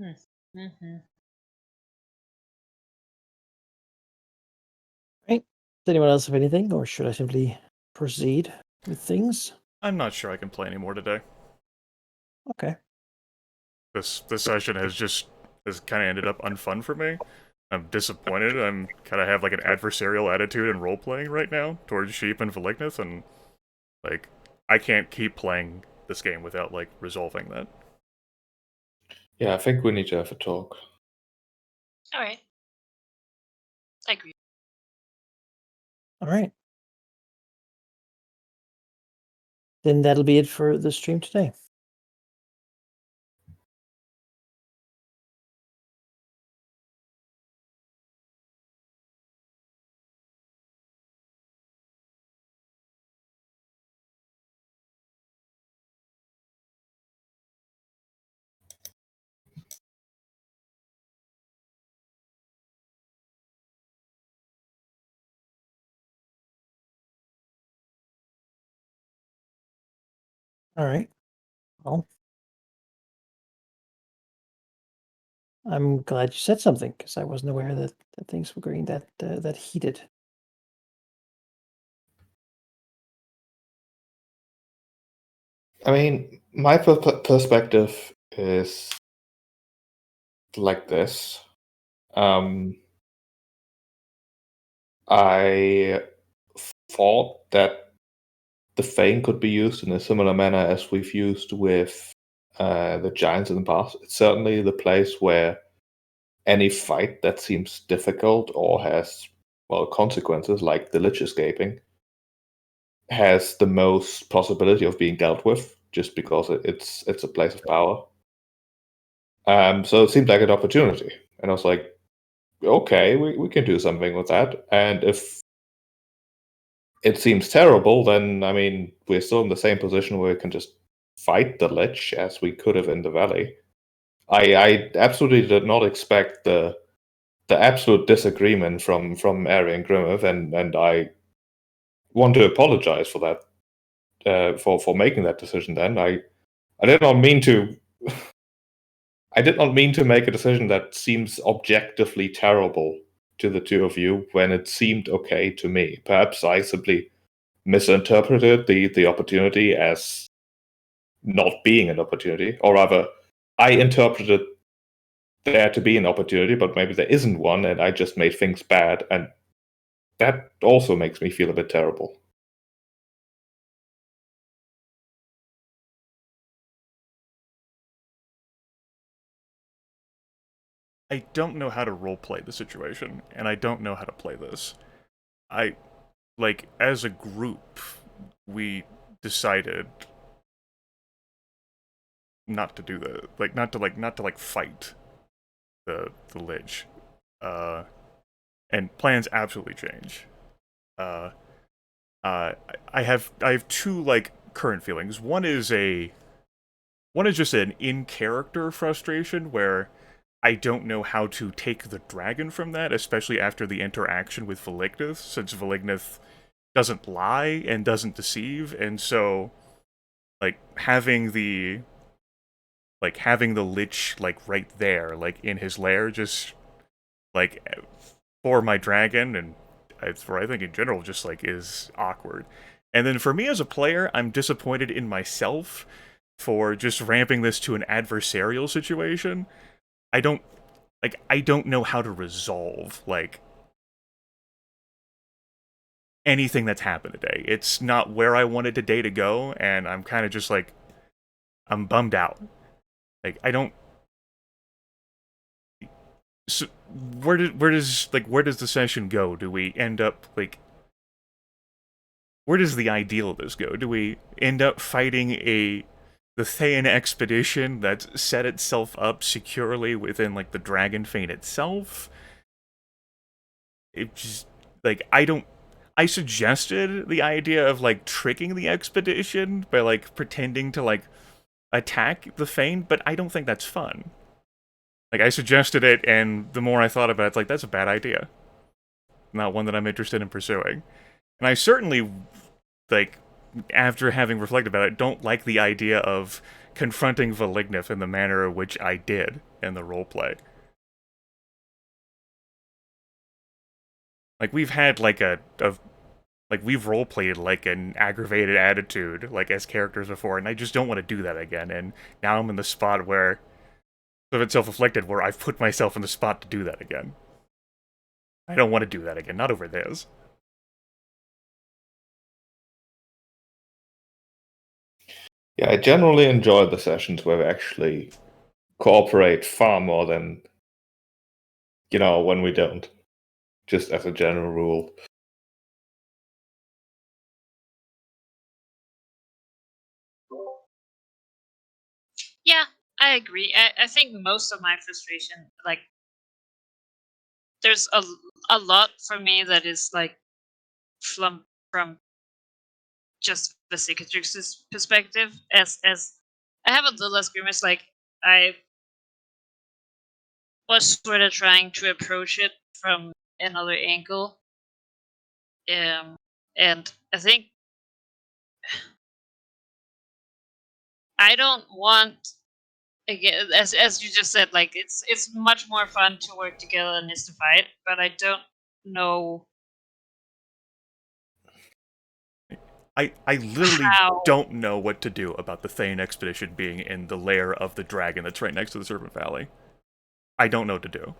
Speaker 2: mm-hmm.
Speaker 1: Right? Does anyone else have anything, or should I simply proceed with things?
Speaker 3: I'm not sure I can play anymore today.
Speaker 1: Okay.
Speaker 3: This session has kind of ended up unfun for me. I'm disappointed. I'm kind of have like an adversarial attitude in role playing right now towards Sheep and Valignith, and like I can't keep playing this game without like resolving that.
Speaker 4: Yeah, I think we need to have a talk.
Speaker 2: All right. I agree.
Speaker 1: All right. Then that'll be it for the stream today. All right. Well, I'm glad you said something because I wasn't aware that things were getting that heated.
Speaker 4: I mean, my perspective is like this. I thought that the Fane could be used in a similar manner as we've used with the Giants in the past. It's certainly the place where any fight that seems difficult or has, well, consequences, like the Lich escaping, has the most possibility of being dealt with, just because it's a place of power. So it seemed like an opportunity, and I was like, okay, we can do something with that. And if it seems terrible, then I mean, we're still in the same position where we can just fight the Lich as we could have in the valley. I absolutely did not expect the absolute disagreement from Ari and Grimith, and I want to apologize for that, for making that decision. Then I did not mean to. I did not mean to make a decision that seems objectively terrible to the two of you when it seemed okay to me. Perhaps I simply misinterpreted the opportunity as not being an opportunity, or rather, I interpreted there to be an opportunity, but maybe there isn't one, and I just made things bad, and that also makes me feel a bit terrible.
Speaker 3: I don't know how to roleplay the situation, and I don't know how to play this. As a group, we decided not to do that. Not to fight the Lich. And plans absolutely change. Uh, I have two, current feelings. One is just an in-character frustration where I don't know how to take the dragon from that, especially after the interaction with Velignith, since Velignith doesn't lie and doesn't deceive, and so having the Lich right there, in his lair, just like for my dragon, and for I think in general, just is awkward. And then for me as a player, I'm disappointed in myself for just ramping this to an adversarial situation. I don't know how to resolve anything that's happened today. It's not where I wanted today to go, and I'm kind of just I'm bummed out. I don't. So where does the session go? Do we end up where does the ideal of this go? Do we end up fighting the Thayan expedition that's set itself up securely within the Dragon Fane itself? It just I suggested the idea of tricking the expedition by pretending to attack the Fane, but I don't think that's fun. I suggested it, and the more I thought about it, it's that's a bad idea. Not one that I'm interested in pursuing. And I certainly, after having reflected about it, don't like the idea of confronting Velignith in the manner in which I did in the roleplay. We've had we've roleplayed an aggravated attitude as characters before, and I just don't want to do that again. And now I'm in the spot where of it self-inflicted, where I've put myself in the spot to do that again. I don't want to do that again, not over this.
Speaker 4: Yeah, I generally enjoy the sessions where we actually cooperate far more than, when we don't. Just as a general rule.
Speaker 2: Yeah, I agree. I think most of my frustration, there's a lot for me that is from just the cicatrix's perspective. As I have a little less grimace, I was sort of trying to approach it from another angle. And I think I don't want, again, as you just said, like it's much more fun to work together than it is to fight. But I don't know
Speaker 3: I literally
Speaker 2: how.
Speaker 3: don't know what to do about the Thane expedition being in the lair of the dragon that's right next to the Serpent Valley. I don't know what to do.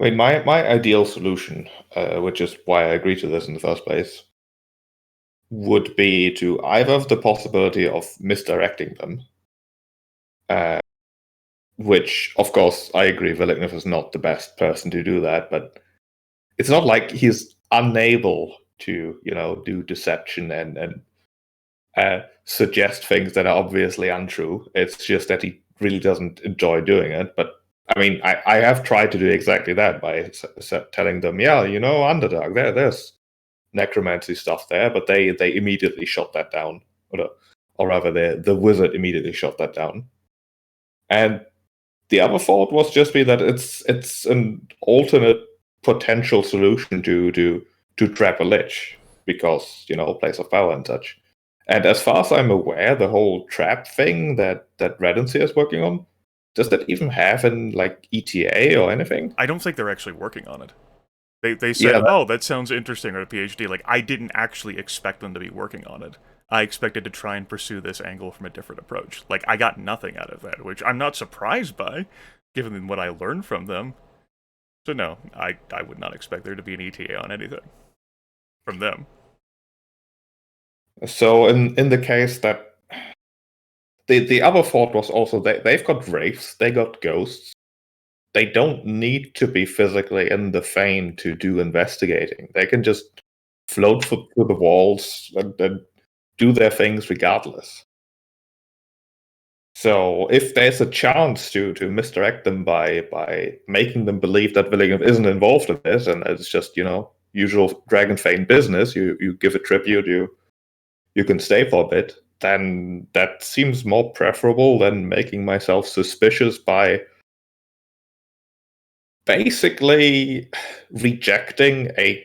Speaker 4: I mean, my ideal solution, which is why I agreed to this in the first place, would be to either have the possibility of misdirecting them, which, of course, I agree, Villeneuve is not the best person to do that, but it's not like he's unable to, do deception and suggest things that are obviously untrue. It's just that he really doesn't enjoy doing it. But I mean, I have tried to do exactly that by telling them, yeah, Underdark, there's necromancy stuff there, but they immediately shot that down, or rather, the wizard immediately shot that down. And the other thought was just be that it's an alternate potential solution to trap a lich, because place of power and such. And as far as I'm aware, the whole trap thing that Redency is working on, does that even have an ETA or anything?
Speaker 3: I don't think they're actually working on it. They said, oh, that sounds interesting, or a PhD. Like, I didn't actually expect them to be working on it. I expected to try and pursue this angle from a different approach. Like, I got nothing out of that, which I'm not surprised by, given what I learned from them. So no, I would not expect there to be an ETA on anything from them.
Speaker 4: So in the case that the other thought was also they've got wraiths, they got ghosts. They don't need to be physically in the Fane to do investigating. They can just float through the walls and do their things regardless. So if there's a chance to misdirect them by making them believe that Villeneuve isn't involved in this, and it's just usual Dragon Fane business, you give a tribute, you can stay for a bit, then that seems more preferable than making myself suspicious by basically rejecting a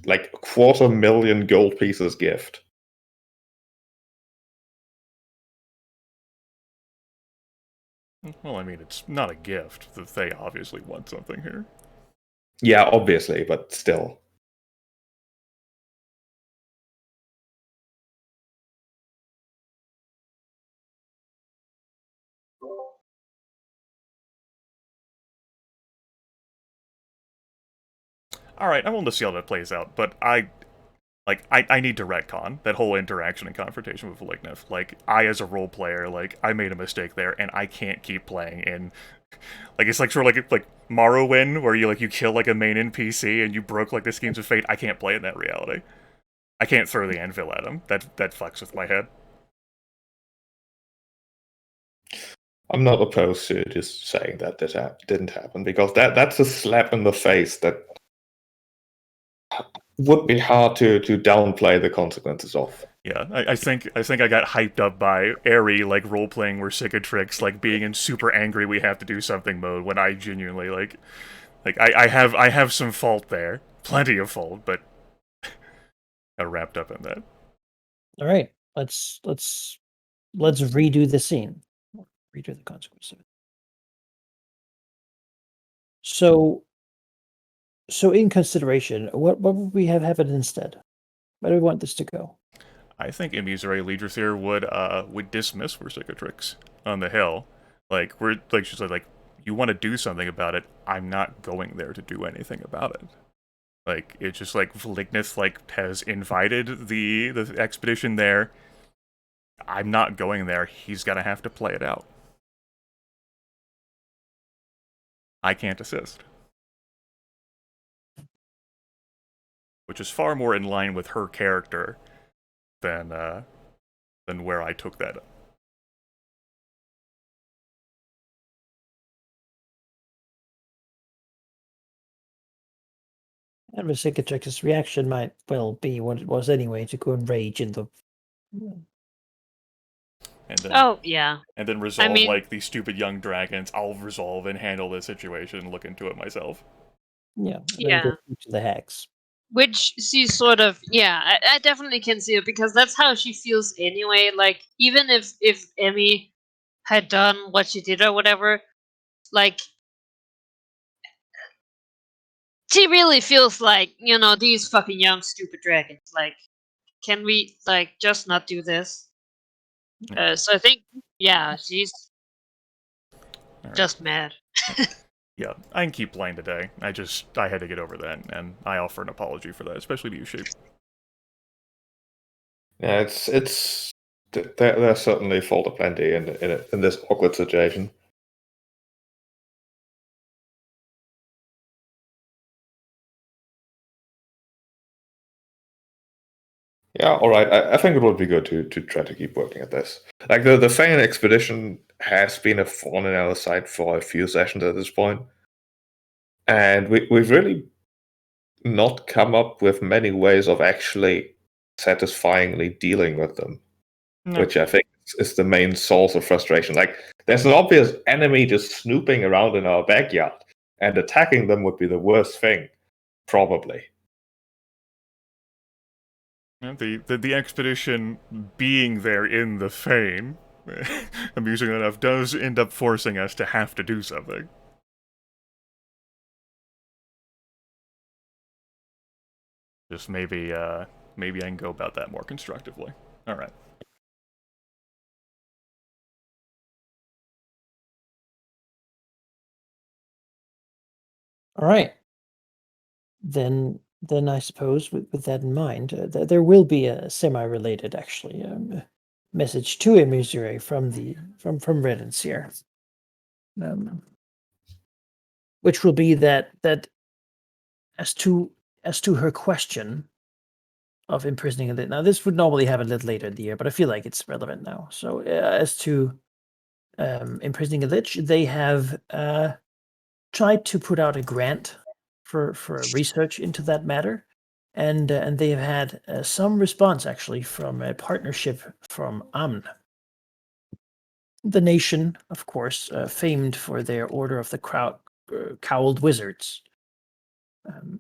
Speaker 4: 250,000 gold pieces gift.
Speaker 3: Well, I mean, it's not a gift. They obviously want something here.
Speaker 4: Yeah, obviously, but still.
Speaker 3: Alright, I'm willing to see how that plays out, but I need to retcon that whole interaction and confrontation with Villeneuve. Like, I, as a role player, I made a mistake there, and I can't keep playing in... it's sort of like Morrowind, where you kill, a main NPC, and you broke, the schemes of fate. I can't play in that reality. I can't throw the anvil at him. That fucks with my head.
Speaker 4: I'm not opposed to just saying that this didn't happen, because that's a slap in the face that would be hard to downplay the consequences of.
Speaker 3: Yeah, I think I got hyped up by airy role playing where Cicatrix being in super angry we have to do something mode, when I genuinely I have some fault there, plenty of fault, but got wrapped up in that.
Speaker 1: All right, let's redo the scene, redo the consequence of it. So in consideration, what would we have happen instead? Where do we want this to go?
Speaker 3: I think Immusare Leadrathir would dismiss Cicatrix on the hill. She's like, you want to do something about it, I'm not going there to do anything about it. It's just Villeneuve has invited the expedition there. I'm not going there. He's gonna have to play it out. I can't assist. Which is far more in line with her character than where I took that.
Speaker 1: And the Cicatrix's reaction might well be what it was anyway, to go and rage in the...
Speaker 3: And then,
Speaker 2: Oh, yeah.
Speaker 3: And then resolve, these stupid young dragons. I'll resolve and handle this situation and look into it myself.
Speaker 1: Yeah.
Speaker 2: Yeah.
Speaker 1: Go to the hacks.
Speaker 2: which she sort of, yeah, I definitely can see it, because that's how she feels anyway. Like, even if Emmy had done what she did or whatever, like, she really feels like, these fucking young stupid dragons. Like, can we just not do this? So I think, yeah, she's
Speaker 3: All right.
Speaker 2: just mad.
Speaker 3: Yeah, I can keep playing today. I had to get over that, and I offer an apology for that, especially to you, Sheep.
Speaker 4: Yeah, there's certainly fault aplenty in this awkward situation. Yeah, all right. I think it would be good to try to keep working at this. Like the Fane expedition has been a thorn in our side for a few sessions at this point, and we've really not come up with many ways of actually satisfyingly dealing with them, which I think is the main source of frustration. Like, there's an obvious enemy just snooping around in our backyard, and attacking them would be the worst thing, probably.
Speaker 3: The expedition being there in the Fane, amusingly enough, does end up forcing us to have to do something. Just maybe I can go about that more constructively. All right.
Speaker 1: All right. Then I suppose with that in mind, there will be a semi-related, actually, message to Emisure from Red and Seer, which will be that as to her question of imprisoning a lich. Now, this would normally happen a little later in the year, but I feel like it's relevant now. So, as to imprisoning a lich, they have tried to put out a grant for research into that matter, and they have had some response, actually, from a partnership from Amn, the nation, of course, famed for their Order of the Cowled Wizards,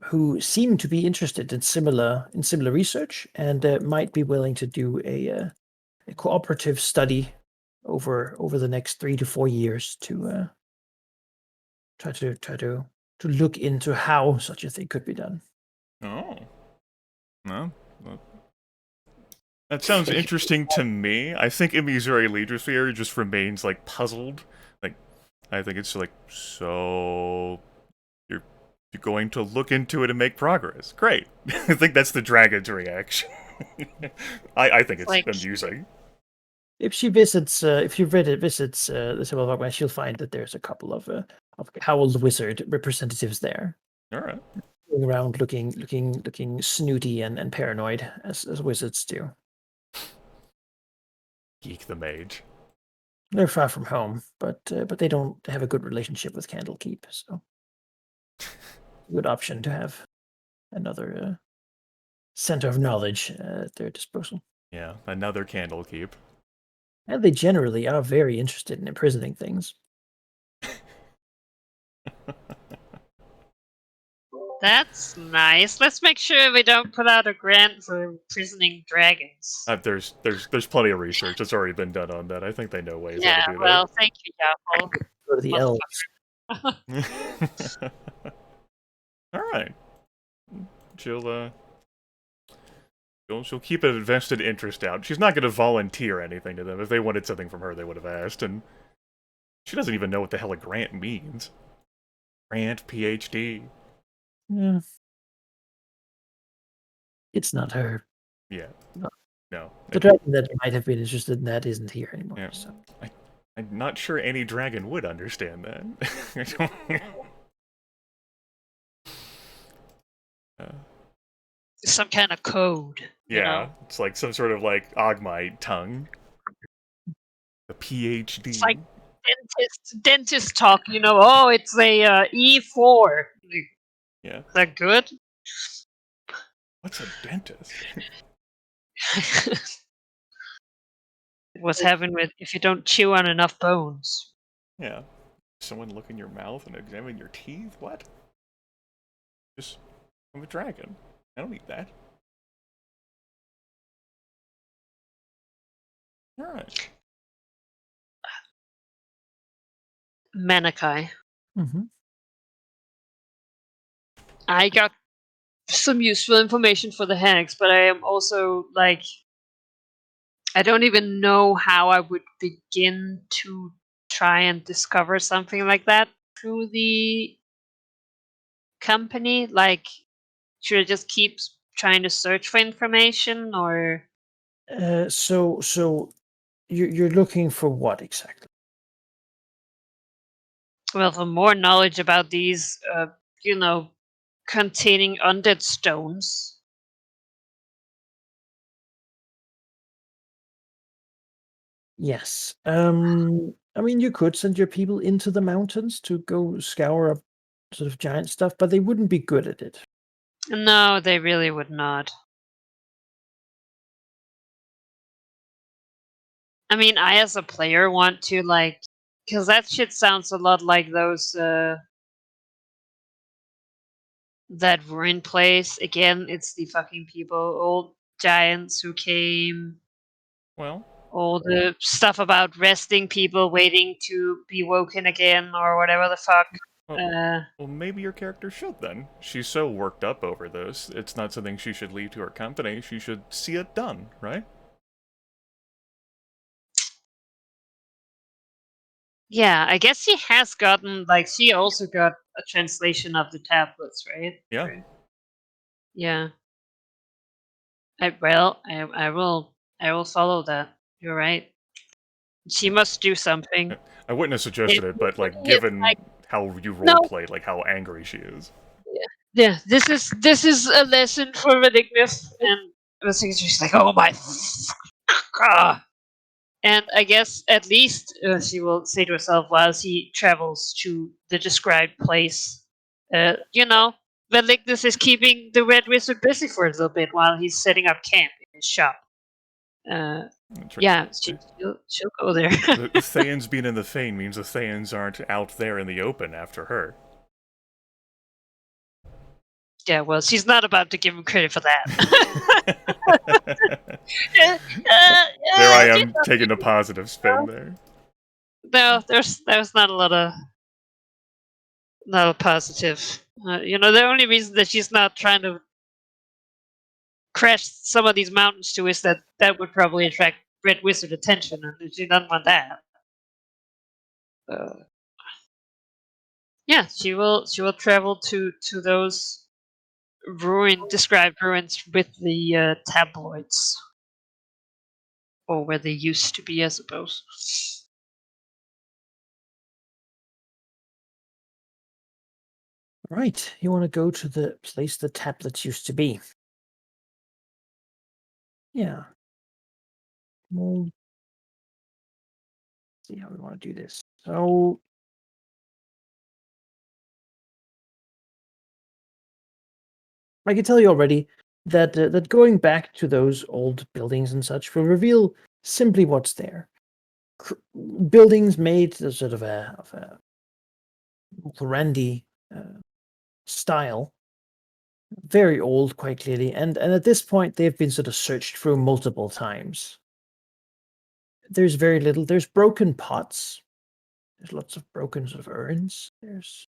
Speaker 1: who seem to be interested in similar research, and might be willing to do a cooperative study over the next 3 to 4 years to try to look into how such a thing could be done.
Speaker 3: Oh. No. That sounds interesting to me. I think Emisure Leadersphere just remains, like, puzzled. Like, I think it's like, so you're going to look into it and make progress. Great. I think that's the dragon's reaction. I think it's amusing.
Speaker 1: If she visits, if you read it, visits the Symbol of Ogma, she'll find that there's a couple of Cowled Wizard representatives there.
Speaker 3: All right.
Speaker 1: Going around looking snooty and paranoid, as wizards do.
Speaker 3: Geek the Mage.
Speaker 1: They're far from home, but they don't have a good relationship with Candlekeep, so a good option to have another center of knowledge at their disposal.
Speaker 3: Yeah, another Candlekeep.
Speaker 1: And they generally are very interested in imprisoning things.
Speaker 2: That's nice. Let's make sure we don't put out a grant for imprisoning dragons.
Speaker 3: There's plenty of research that's already been done on that. I think they know ways
Speaker 2: Yeah,
Speaker 3: how to do
Speaker 2: well, thank you, Yaffle.
Speaker 1: Go to the elves.
Speaker 3: that. All right. She'll keep an invested interest out. She's not going to volunteer anything to them. If they wanted something from her, they would have asked, and she doesn't even know what the hell a grant means. Grant, PhD.
Speaker 1: Yeah. It's not her.
Speaker 3: Yeah. No.
Speaker 1: The dragon that might have been interested in that isn't here anymore.
Speaker 3: Yeah.
Speaker 1: So.
Speaker 3: I'm not sure any dragon would understand that.
Speaker 2: Some kind of code.
Speaker 3: Yeah, it's like some sort of like Ogmite tongue. A PhD.
Speaker 2: It's like dentist talk, oh, it's a E4.
Speaker 3: Yeah.
Speaker 2: Is that good?
Speaker 3: What's a dentist?
Speaker 2: What's happening with if you don't chew on enough bones?
Speaker 3: Yeah. Someone look in your mouth and examine your teeth? What? Just, I'm a dragon. I don't need that. Alright.
Speaker 2: Manakai.
Speaker 1: Mm-hmm.
Speaker 2: I got some useful information for the hags, but I am also like, I don't even know how I would begin to try and discover something like that through the company. Like, should I just keep trying to search for information, or
Speaker 1: So you're looking for what exactly?
Speaker 2: well, for more knowledge about these, you know, containing undead stones?
Speaker 1: Yes. I mean, you could send your people into the mountains to go scour up sort of giant stuff, but they wouldn't be good at it.
Speaker 2: No, they really would not. I mean, I as a player want to like, because that shit sounds a lot like those that ruin place. Again, it's the fucking people, old giants who came,
Speaker 3: Well,
Speaker 2: all the stuff about resting people, waiting to be woken again, or whatever the fuck.
Speaker 3: well, well, maybe your character should then. She's so worked up over this. It's not something she should leave to her company. She should see it done, right?
Speaker 2: Yeah, I guess she has gotten, like, she also got a translation of the tablets, right?
Speaker 3: Yeah.
Speaker 2: Right. Yeah. I will follow that. You're right. She must do something.
Speaker 3: I wouldn't have suggested it, but like,
Speaker 2: It's
Speaker 3: given
Speaker 2: like,
Speaker 3: how you
Speaker 2: no,
Speaker 3: roleplay, like how angry she is.
Speaker 2: yeah, this is a lesson for Grimith, and I was thinking, she's like, oh my, God. And I guess at least she will say to herself while she travels to the described place, you know, Velignus is keeping the Red Wizard busy for a little bit while he's setting up camp in his shop. Uh, yeah, she'll go there.
Speaker 3: The Thayan's being in the Thane means the Thayans aren't out there in the open after her.
Speaker 2: Yeah, well, she's not about to give him credit for that.
Speaker 3: There I am taking a positive spin there.
Speaker 2: No, there's not a lot of positive. The only reason that she's not trying to crash some of these mountains too is that would probably attract Red Wizard attention, and she doesn't want that. Yeah, she will travel to those described ruins with the tabloids, or where they used to be, I suppose.
Speaker 1: Right. You want to go to the place the tablets used to be. Yeah. We'll see how we want to do this. So I can tell you already that that going back to those old buildings and such will reveal simply what's there. Buildings made sort of a randy style, very old, quite clearly, and at this point they've been sort of searched through multiple times. There's very little. There's broken pots. There's lots of broken sort of urns. There's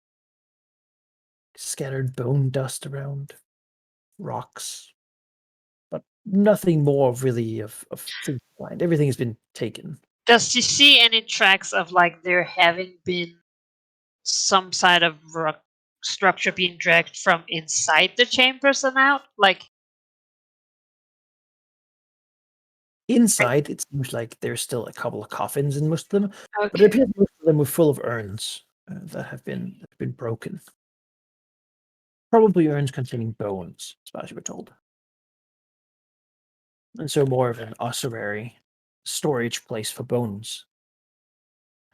Speaker 1: scattered bone dust around, rocks, but nothing more really of food find. Everything has been taken.
Speaker 2: Does she see any tracks of like there having been some side of rock structure being dragged from inside the chambers and out? Like,
Speaker 1: Inside, it seems like there's still a couple of coffins in most of them, but it
Speaker 2: okay.
Speaker 1: appears most of them were full of urns that have been broken. Probably urns containing bones, as far as you were told. And so more of an ossuary storage place for bones.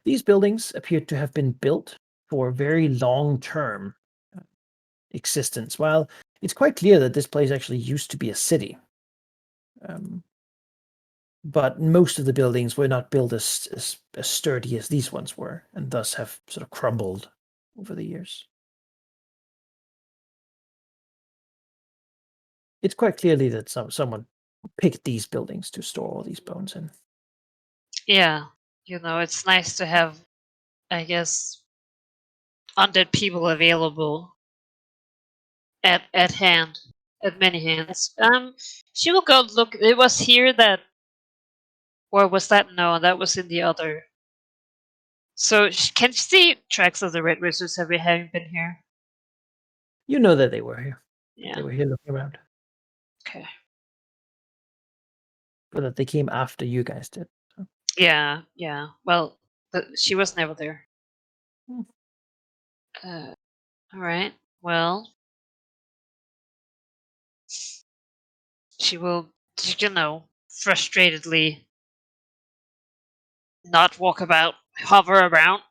Speaker 1: These buildings appear to have been built for very long-term existence, while it's quite clear that this place actually used to be a city. But most of the buildings were not built as sturdy as these ones were, and thus have sort of crumbled over the years. it's quite clearly that someone picked these buildings to store all these bones in.
Speaker 2: Yeah, it's nice to have, I guess, undead people available at hand, at many hands. She will go look. It was here that, or was that? No, that was in the other. So can you see tracks of the red wizards having been here?
Speaker 1: You know that they were here.
Speaker 2: Yeah.
Speaker 1: They were here looking around.
Speaker 2: Okay.
Speaker 1: But that they came after you guys did. So.
Speaker 2: Yeah. Well, she was never there.
Speaker 1: Hmm.
Speaker 2: All right. Well, she will, frustratedly not walk about, hover around,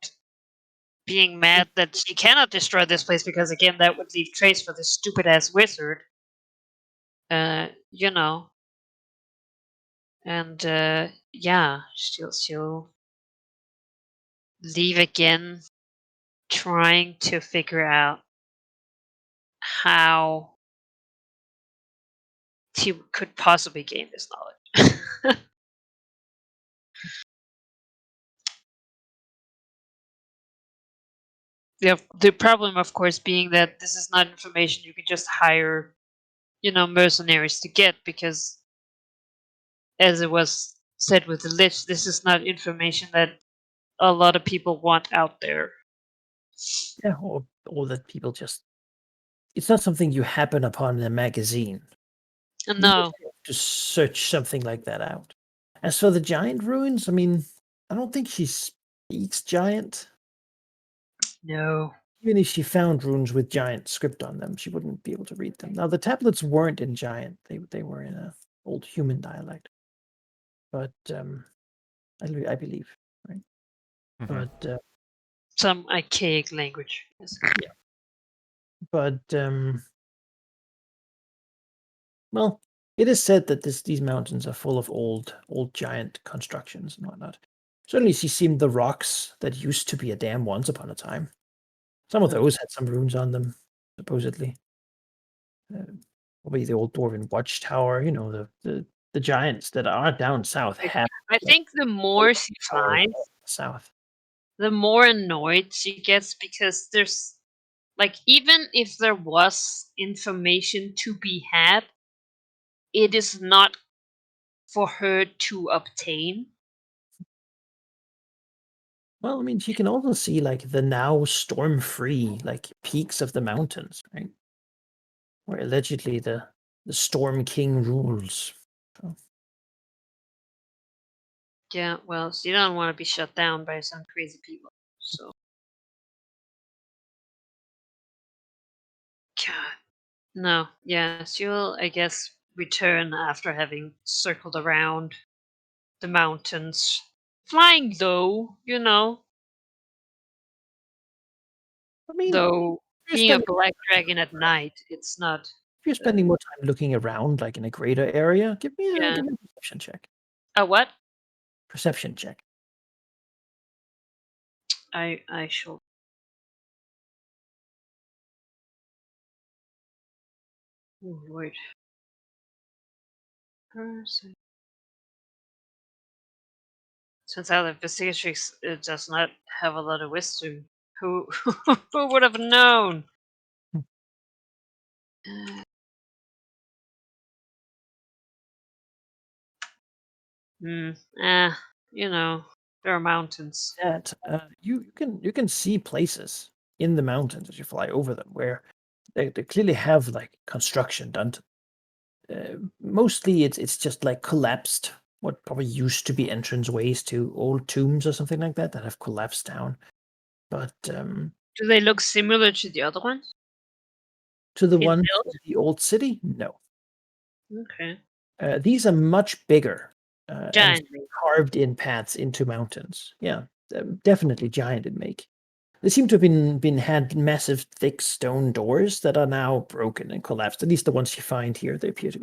Speaker 2: being mad that she cannot destroy this place because, again, that would leave trace for this stupid ass wizard. You know. And yeah, she'll leave again, trying to figure out how she could possibly gain this knowledge. The problem, of course, being that this is not information you can just hire, mercenaries to get, because, as it was said with the Lich, this is not information that a lot of people want out there.
Speaker 1: Yeah, or that people just. It's not something you happen upon in a magazine.
Speaker 2: No.
Speaker 1: To search something like that out. As for the giant ruins, I mean, I don't think she speaks giant.
Speaker 2: No.
Speaker 1: Even if she found runes with giant script on them, she wouldn't be able to read them. Now, the tablets weren't in giant; they were in a old human dialect. But I believe, right?
Speaker 3: Mhm.
Speaker 1: But
Speaker 2: Some archaic language. Yes.
Speaker 1: yeah. But well, it is said that these mountains are full of old giant constructions and whatnot. Certainly, she seemed the rocks that used to be a dam once upon a time. Some of those had some runes on them, supposedly. Probably the old dwarven watchtower. The giants that are down south have.
Speaker 2: I think the more she
Speaker 1: towers
Speaker 2: finds,
Speaker 1: south.
Speaker 2: the more annoyed she gets, because there's, even if there was information to be had, it is not for her to obtain.
Speaker 1: Well, I mean, she can also see like the now storm-free like peaks of the mountains, right? Where allegedly the Storm King rules. So,
Speaker 2: Yeah, well, she don't want to be shut down by some crazy people. So, God, no, yeah, she'll, I guess, return after having circled around the mountains, flying low,
Speaker 1: I mean,
Speaker 2: though
Speaker 1: if you're
Speaker 2: being a
Speaker 1: spending
Speaker 2: black dragon at night, it's not.
Speaker 1: if you're spending more time looking around, like in a greater area, give me
Speaker 2: Yeah.
Speaker 1: a perception check.
Speaker 2: A what?
Speaker 1: Perception check.
Speaker 2: I shall. Oh, Lord. Since our investigatrix does not have a lot of wisdom, who who would have known? Hmm. There are mountains.
Speaker 1: That you can see places in the mountains as you fly over them where they clearly have like construction done to mostly it's just like collapsed what probably used to be entranceways to old tombs or something like that have collapsed down. But
Speaker 2: Do they look similar to the other ones?
Speaker 1: to the
Speaker 2: In
Speaker 1: one
Speaker 2: build?
Speaker 1: in the old city, no.
Speaker 2: Okay.
Speaker 1: These are much bigger and
Speaker 2: Giant.
Speaker 1: carved in paths into mountains. Yeah, definitely giant in make. They seem to have had massive, thick stone doors that are now broken and collapsed. At least the ones you find here, they appear to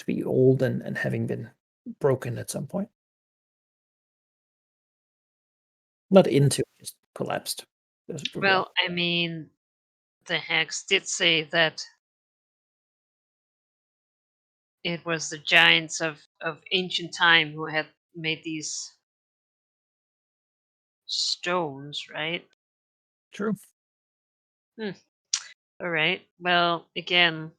Speaker 1: be old and having been broken at some point. Not into, just collapsed.
Speaker 2: Well, I mean, the hex did say that it was the giants of ancient time who had made these stones, right?
Speaker 1: True.
Speaker 2: All right. Well, again,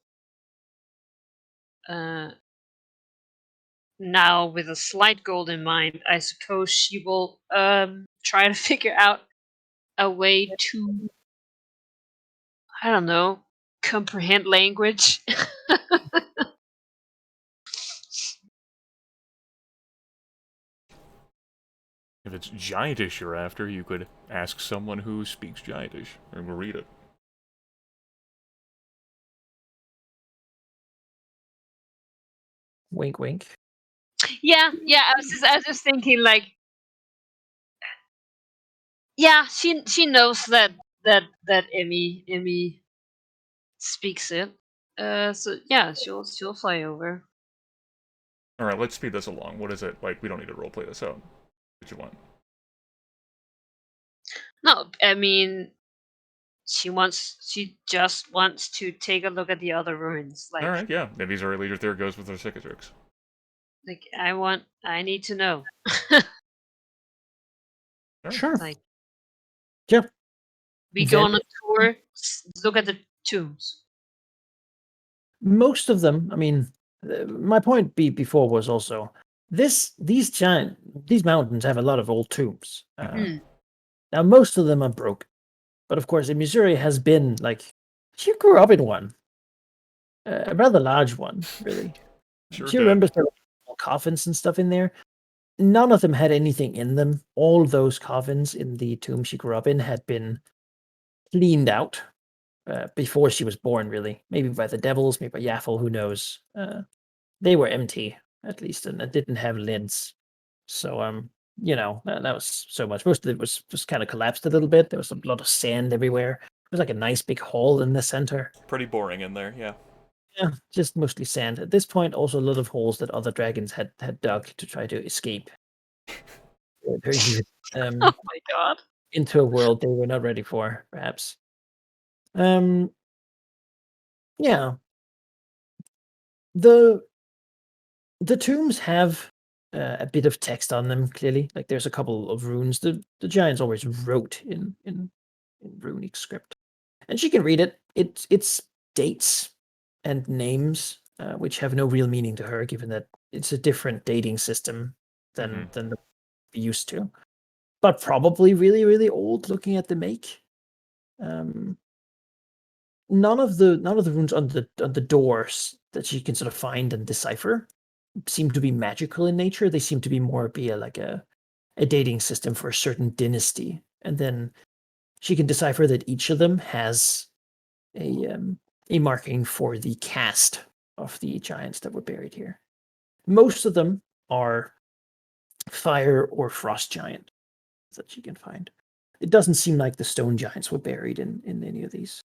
Speaker 2: now with a slight goal in mind, I suppose she will try to figure out a way to, I don't know, comprehend language.
Speaker 3: If it's giantish you're after, you could ask someone who speaks giantish and read it.
Speaker 1: Wink, wink.
Speaker 2: Yeah. I was just thinking, like, yeah, she knows that Emmy speaks it. So yeah, she'll fly over.
Speaker 3: All right, let's speed this along. What is it like? We don't need to roleplay this out. What you want?
Speaker 2: No, I mean, she just wants to take a look at the other ruins.
Speaker 3: All right, yeah. Maybe our leader there goes with her cicatrix.
Speaker 2: Like I need to know.
Speaker 1: Sure.
Speaker 2: Like,
Speaker 1: Yeah.
Speaker 2: we
Speaker 1: Then-
Speaker 2: go on a tour, look at the tombs.
Speaker 1: Most of them, I mean, my point before was also these mountains have a lot of old tombs. Now most of them are broken, but of course, in Missouri has been like you grew up in one, a rather large one, really.
Speaker 3: Sure
Speaker 1: Do you
Speaker 3: did.
Speaker 1: remember there were coffins and stuff in there? None of them had anything in them. All those coffins in the tomb she grew up in had been cleaned out before she was born, really. Maybe by the devils, maybe by Yaffle, who knows. They were empty, at least, and it didn't have lids. So, that was so much. Most of it was just kind of collapsed a little bit. There was a lot of sand everywhere. It was like a nice big hole in the center.
Speaker 3: Pretty boring in there, yeah.
Speaker 1: Yeah, just mostly sand. At this point, also a lot of holes that other dragons had dug to try to escape.
Speaker 2: Oh my god.
Speaker 1: Into a world they were not ready for, perhaps. Yeah. The tombs have a bit of text on them, clearly. Like there's a couple of runes. The giants always wrote in runic script. And she can read it. It's dates and names, which have no real meaning to her, given that it's a different dating system than the used to. But probably really, really old looking at the make. None of the runes on the doors that you can sort of find and decipher seem to be magical in nature. They seem to be more be a dating system for a certain dynasty. And then she can decipher that each of them has a marking for the caste of the giants that were buried here. Most of them are fire or frost giant that she can find. It doesn't seem like the stone giants were buried in any of these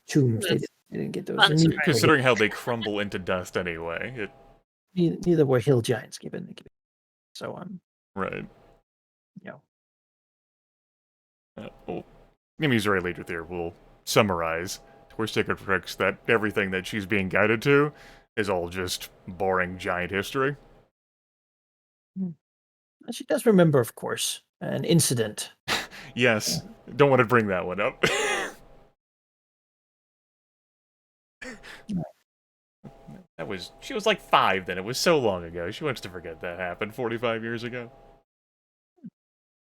Speaker 1: tombs. They didn't get those. And
Speaker 3: Considering how they crumble into dust anyway.
Speaker 1: neither were hill giants given. So
Speaker 3: Right.
Speaker 1: Yeah.
Speaker 3: Well, Nimi's right later there will summarize to her cicatrix that everything that she's being guided to is all just boring giant history.
Speaker 1: She does remember, of course, an incident.
Speaker 3: Yes. Don't want to bring that one up. She was like 5 then. It was so long ago. She wants to forget that happened 45 years ago.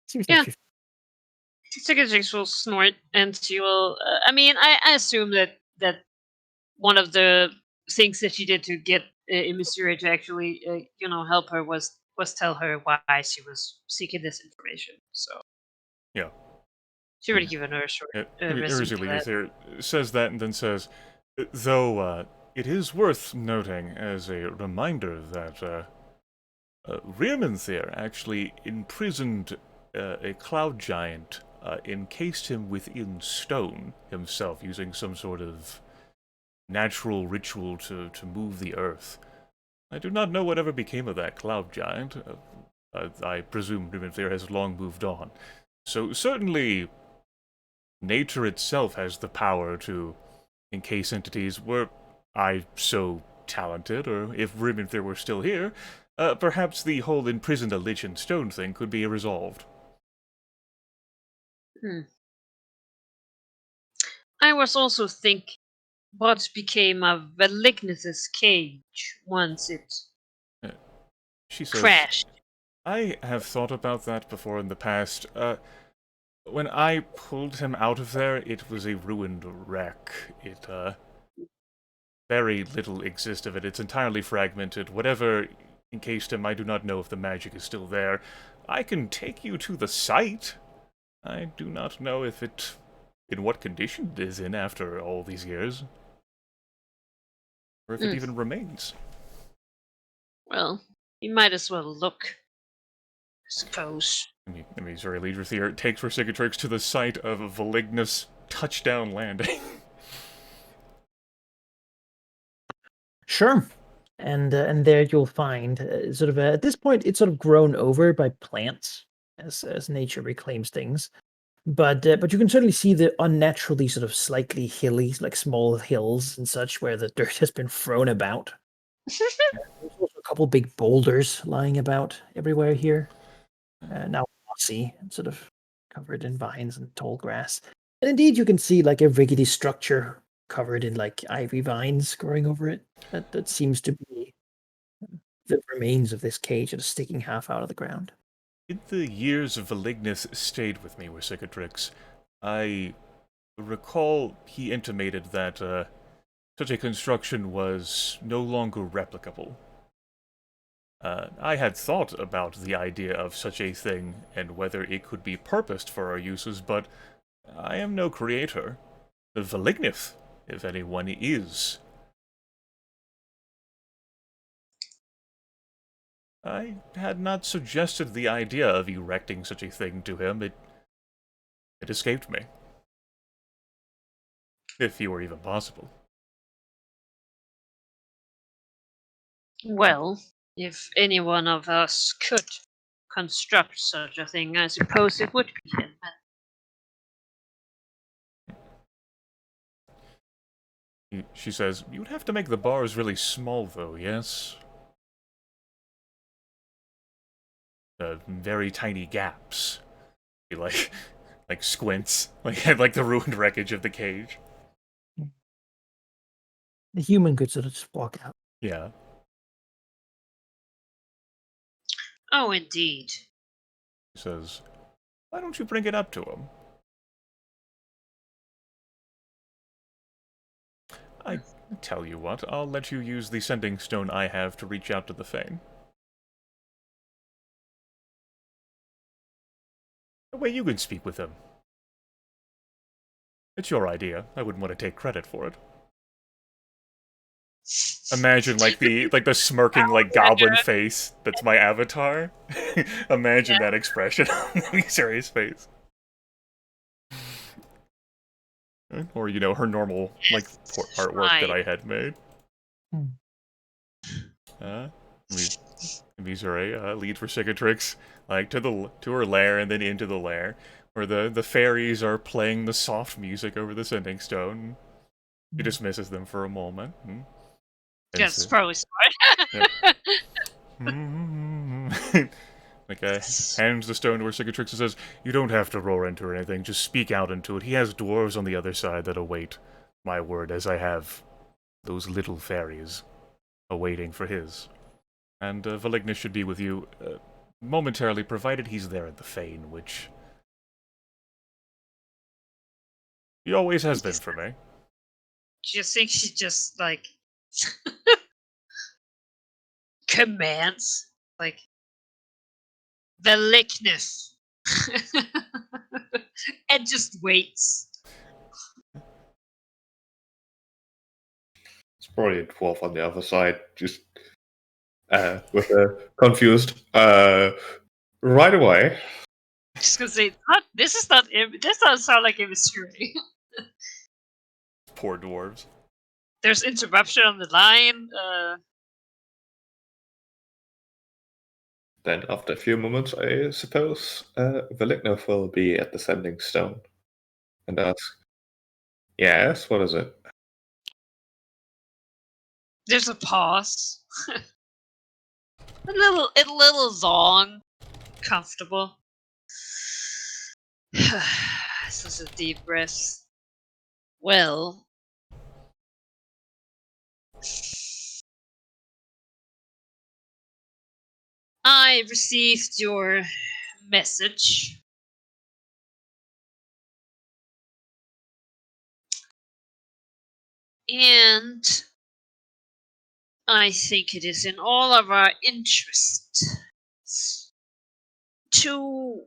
Speaker 1: Seems
Speaker 2: Yeah.
Speaker 1: like
Speaker 2: Cicatrix will snort, and she will. I mean, I assume that one of the things that she did to get Emissary to actually, help her was tell her why she was seeking this information. So
Speaker 3: Yeah.
Speaker 2: she already given her a short resume to that.
Speaker 3: There says that and then says, though it is worth noting as a reminder that Rearmanthere actually imprisoned a cloud giant, encased him within stone himself, using some sort of natural ritual to move the earth. I do not know whatever became of that cloud giant. I presume Rearmanthere has long moved on. So certainly, nature itself has the power to encase entities. Were I so talented, or if Grimith were still here, perhaps the whole imprisoned a lich in stone thing could be resolved.
Speaker 2: I was also thinking what became of Velignith's cage once it
Speaker 3: She says,
Speaker 2: crashed.
Speaker 3: I have thought about that before in the past. When I pulled him out of there, it was a ruined wreck. It, very little exists of it. It's entirely fragmented. Whatever encased him, I do not know if the magic is still there. I can take you to the site. I do not know if it... in what condition it is in after all these years. Or if it even remains.
Speaker 2: Well, you might as well look, I suppose.
Speaker 3: I mean, sorry, Leader Theor takes Vercingetorix to the site of Velignus touchdown landing.
Speaker 1: Sure. And there you'll find sort of at this point it's sort of grown over by plants as nature reclaims things, but you can certainly see the unnaturally sort of slightly hilly, like small hills and such, where the dirt has been thrown about. There's also a couple big boulders lying about everywhere here, now mossy and sort of covered in vines and tall grass. And indeed, you can see like a rickety structure covered in like ivy vines growing over it. That seems to be the remains of this cage that is sticking half out of the ground.
Speaker 3: In the years Velignus stayed with me, Vercingetorix, I recall he intimated that such a construction was no longer replicable. I had thought about the idea of such a thing and whether it could be purposed for our uses, but I am no creator. Velignith, if anyone, is. I had not suggested the idea of erecting such a thing to him. It escaped me. If he were even possible.
Speaker 2: Well, if any one of us could construct such a thing, I suppose it would be him.
Speaker 3: She says, you'd have to make the bars really small, though, yes? Very tiny gaps. He, like squints. Like the ruined wreckage of the cage.
Speaker 1: The human could sort of just walk out.
Speaker 3: Yeah.
Speaker 2: Oh, indeed.
Speaker 3: He says, why don't you bring it up to him? I tell you what, I'll let you use the sending stone I have to reach out to the Fane. That way you can speak with him. It's your idea. I wouldn't want to take credit for it. Imagine like the smirking like goblin face that's my avatar. Imagine that expression on Missouri's face. Or, you know, her normal like artwork that I had made. Missouri lead for Cicatrix, like to her lair and then into the lair, where the fairies are playing the soft music over the sending stone. He dismisses them for a moment.
Speaker 2: Yes, it's probably smart.
Speaker 3: Like, hands the stone to her Cicatrix and says, you don't have to roar into or anything, just speak out into it. He has dwarves on the other side that await my word, as I have those little fairies awaiting for his. And Velignus should be with you momentarily, provided he's there at the Fane, which he always has been for me.
Speaker 2: Do you think she just, like, commands? Like, Velignith. And just waits.
Speaker 4: It's probably a dwarf on the other side, just with a confused right away.
Speaker 2: Just gonna say, this doesn't sound like a mystery.
Speaker 3: Poor dwarves.
Speaker 2: There's interruption on the line.
Speaker 4: Then, after a few moments, I suppose Velignith will be at the sending stone and ask, yes, what is it?
Speaker 2: There's a pause. a little long. Comfortable. This is a deep breath. Well, I received your message. And I think it is in all of our interest to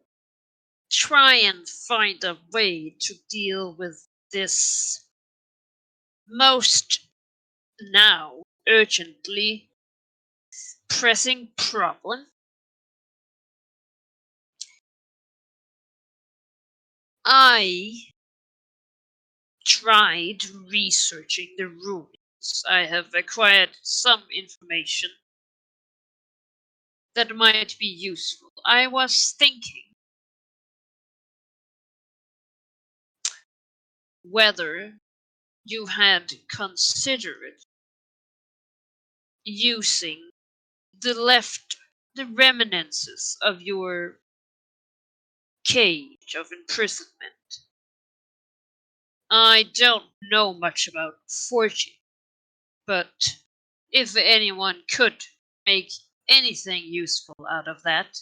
Speaker 2: try and find a way to deal with this most now urgently pressing problem. I tried researching the ruins. I have acquired some information that might be useful. I was thinking whether you had considered using the remnants of your cage of imprisonment. I don't know much about forging, but if anyone could make anything useful out of that,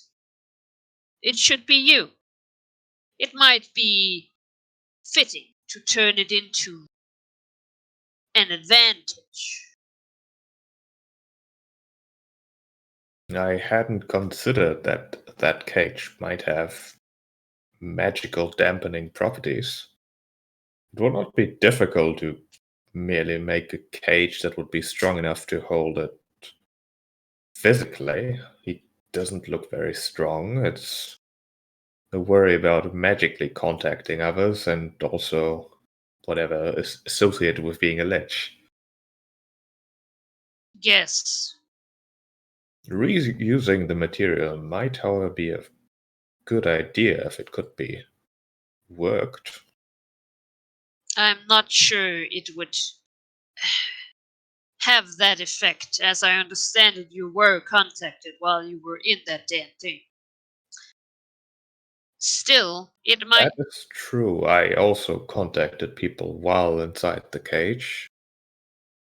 Speaker 2: it should be you. It might be fitting to turn it into an advantage.
Speaker 4: I hadn't considered that that cage might have magical dampening properties. It would not be difficult to merely make a cage that would be strong enough to hold it physically. He doesn't look very strong. It's a worry about magically contacting others and also whatever is associated with being a lich.
Speaker 2: Yes.
Speaker 4: Reusing the material might, however, be a good idea if it could be worked.
Speaker 2: I'm not sure it would have that effect. As I understand it, you were contacted while you were in that damn thing. Still, it might.
Speaker 4: That is true. I also contacted people while inside the cage.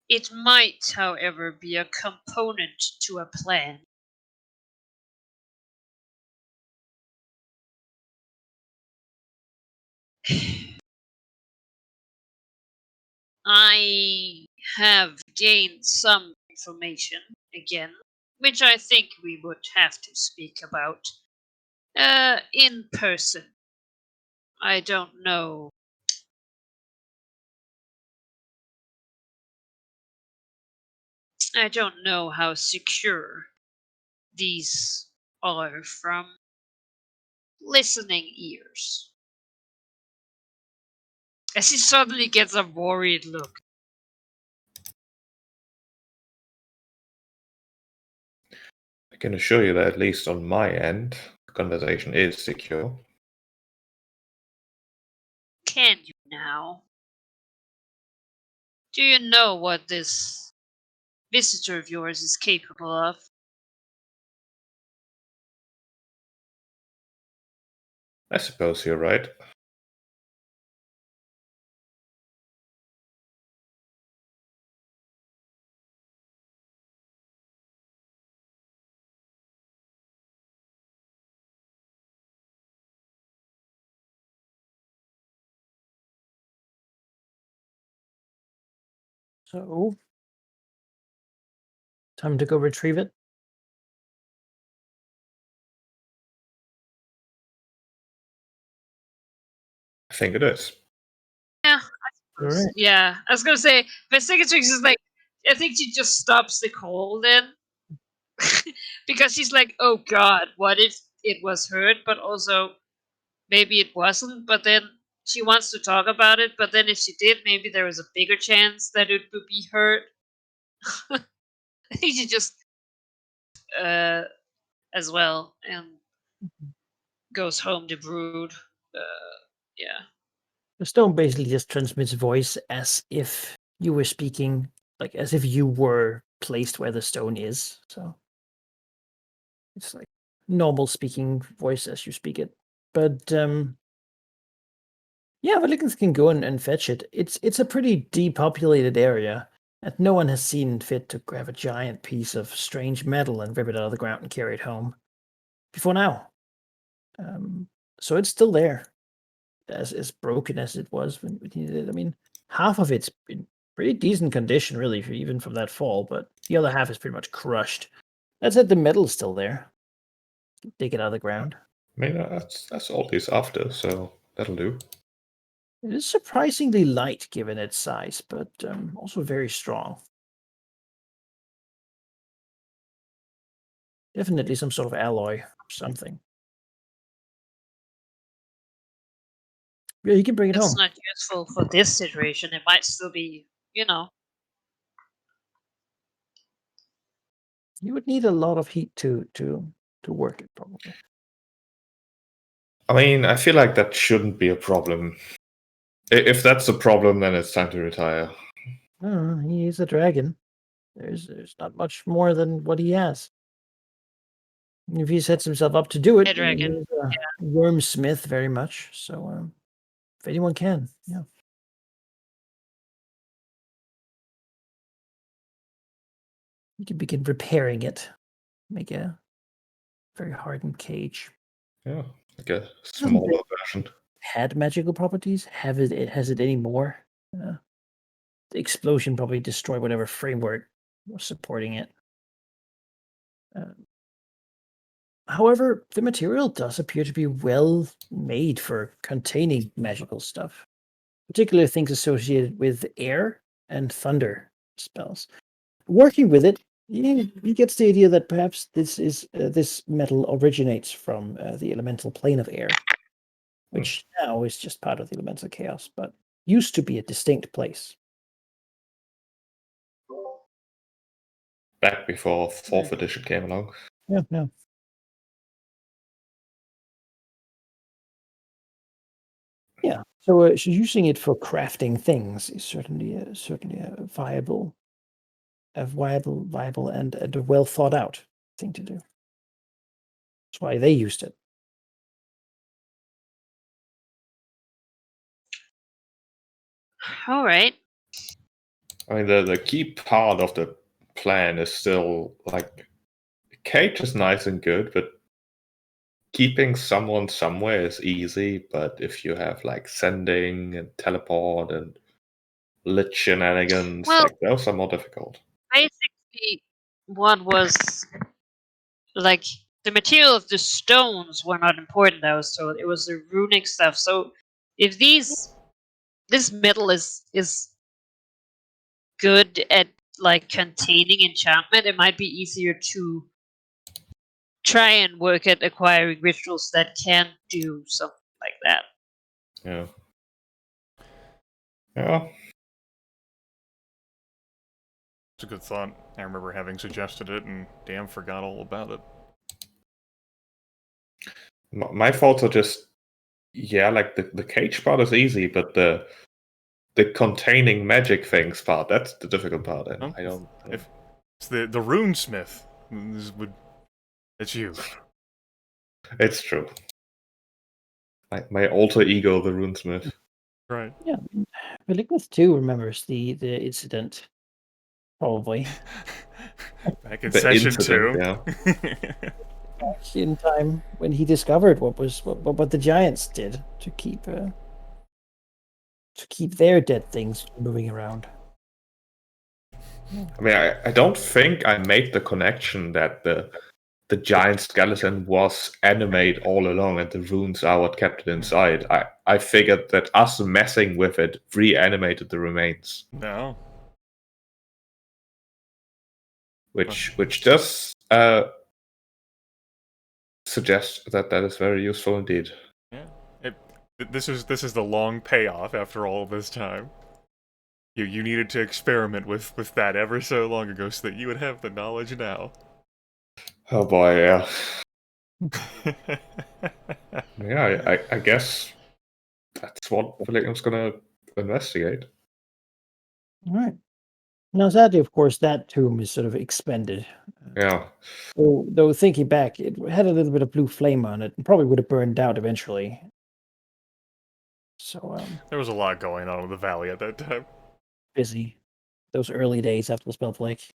Speaker 2: It might, however, be a component to a plan. I have gained some information again, which I think we would have to speak about in person. I don't know. I don't know how secure these are from listening ears. As he suddenly gets a worried look.
Speaker 4: I can assure you that at least on my end, the conversation is secure.
Speaker 2: Can you now? Do you know what this visitor of yours is capable of?
Speaker 4: I suppose you're right.
Speaker 1: So, time to go retrieve it.
Speaker 4: I think it is.
Speaker 2: Yeah,
Speaker 1: All right.
Speaker 2: yeah. I was gonna say, but Cicatrix is like, I think she just stops the call then, because she's like, oh god, what if it was hurt, but also maybe it wasn't. But then she wants to talk about it. But then if she did, maybe there was a bigger chance that it would be hurt. I think she just as well and goes home to brood. Yeah.
Speaker 1: The stone basically just transmits voice as if you were speaking, like as if you were placed where the stone is. So it's like normal speaking voice as you speak it. But yeah, Valickans can go and fetch it. It's a pretty depopulated area, and no one has seen fit to grab a giant piece of strange metal and rip it out of the ground and carry it home before now. So it's still there, as broken as it was when we needed it. I mean, half of it's in pretty decent condition, really, even from that fall, but the other half is pretty much crushed. That said, the metal's still there. Dig it out of the ground.
Speaker 4: I mean, that's all he's after, so that'll do.
Speaker 1: It is surprisingly light given its size, but also very strong. Definitely some sort of alloy or something. Yeah, you can bring it
Speaker 2: It's
Speaker 1: home.
Speaker 2: not useful for this situation. It might still be,
Speaker 1: You would need a lot of heat to work it, probably.
Speaker 4: I mean, I feel like that shouldn't be a problem. If that's a problem, then it's time to retire.
Speaker 1: He's a dragon. There's not much more than what he has. If he sets himself up to do it,
Speaker 2: A dragon,
Speaker 1: he's a wormsmith very much. So, if anyone can, yeah. You can begin repairing it. Make a very hardened cage.
Speaker 4: Yeah, like a smaller version.
Speaker 1: Had magical properties? Has it any more? The explosion probably destroyed whatever framework was supporting it. However, the material does appear to be well made for containing magical stuff, particularly things associated with air and thunder spells. Working with it, he gets the idea that perhaps this metal originates from the elemental plane of air, which now is just part of the elemental chaos, but used to be a distinct place.
Speaker 4: Back before 4th edition came along.
Speaker 1: Yeah. Yeah, so using it for crafting things is certainly a viable and a well thought out thing to do. That's why they used it.
Speaker 2: all right.
Speaker 4: I mean, the key part of the plan is still like cage is nice and good, but keeping someone somewhere is easy. But if you have like sending and teleport and lit shenanigans,
Speaker 2: Well,
Speaker 4: like those are more difficult.
Speaker 2: basically, what was like the material of the stones were not important. That was so it was the runic stuff. So if this metal is good at like containing enchantment, it might be easier to try and work at acquiring rituals that can do something like that.
Speaker 4: Yeah. Yeah.
Speaker 3: It's a good thought. I remember having suggested it and damn forgot all about it.
Speaker 4: My thoughts are just, yeah, like the cage part is easy, but the containing magic things part, that's the difficult part. And I don't.
Speaker 3: If it's the runesmith, it's you.
Speaker 4: It's true. My alter ego, the runesmith.
Speaker 3: Right.
Speaker 1: Yeah, Malignus too remembers the incident, probably.
Speaker 3: Back in
Speaker 4: The
Speaker 3: session
Speaker 4: incident,
Speaker 3: 2.
Speaker 1: In time when he discovered what the giants did to keep their dead things moving around.
Speaker 4: I mean, I don't think I made the connection that the giant skeleton was animate all along and the runes are what kept it inside. I figured that us messing with it reanimated the remains.
Speaker 3: No.
Speaker 4: Which does suggest that is very useful indeed.
Speaker 3: Yeah. This is the long payoff after all this time. You needed to experiment with that ever so long ago so that you would have the knowledge now.
Speaker 4: Oh boy, yeah. Yeah, I guess that's what William's gonna investigate.
Speaker 1: All right. Now, sadly, of course, that tomb is sort of expended.
Speaker 4: Yeah.
Speaker 1: Though thinking back, it had a little bit of blue flame on it and probably would have burned out eventually. So,
Speaker 3: There was a lot going on with the valley at that time.
Speaker 1: busy. Those early days after the Spellflake.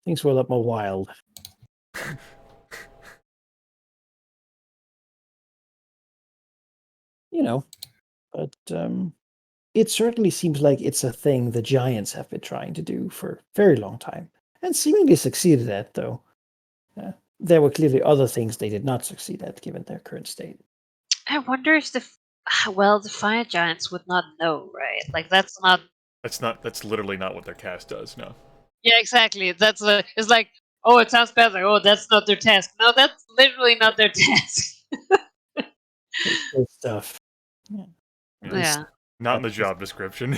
Speaker 1: Things were a lot more wild. But it certainly seems like it's a thing the Giants have been trying to do for a very long time, and seemingly succeeded at, though. There were clearly other things they did not succeed at, given their current state.
Speaker 2: I wonder if the fire giants would not know, right? Like that's not.
Speaker 3: That's literally not what their cast does, no.
Speaker 2: Yeah, exactly. It's like, oh, it sounds bad. Like, oh, that's not their task. No, that's literally not their task.
Speaker 1: Good stuff. Yeah.
Speaker 2: Yeah.
Speaker 3: Not in the job description.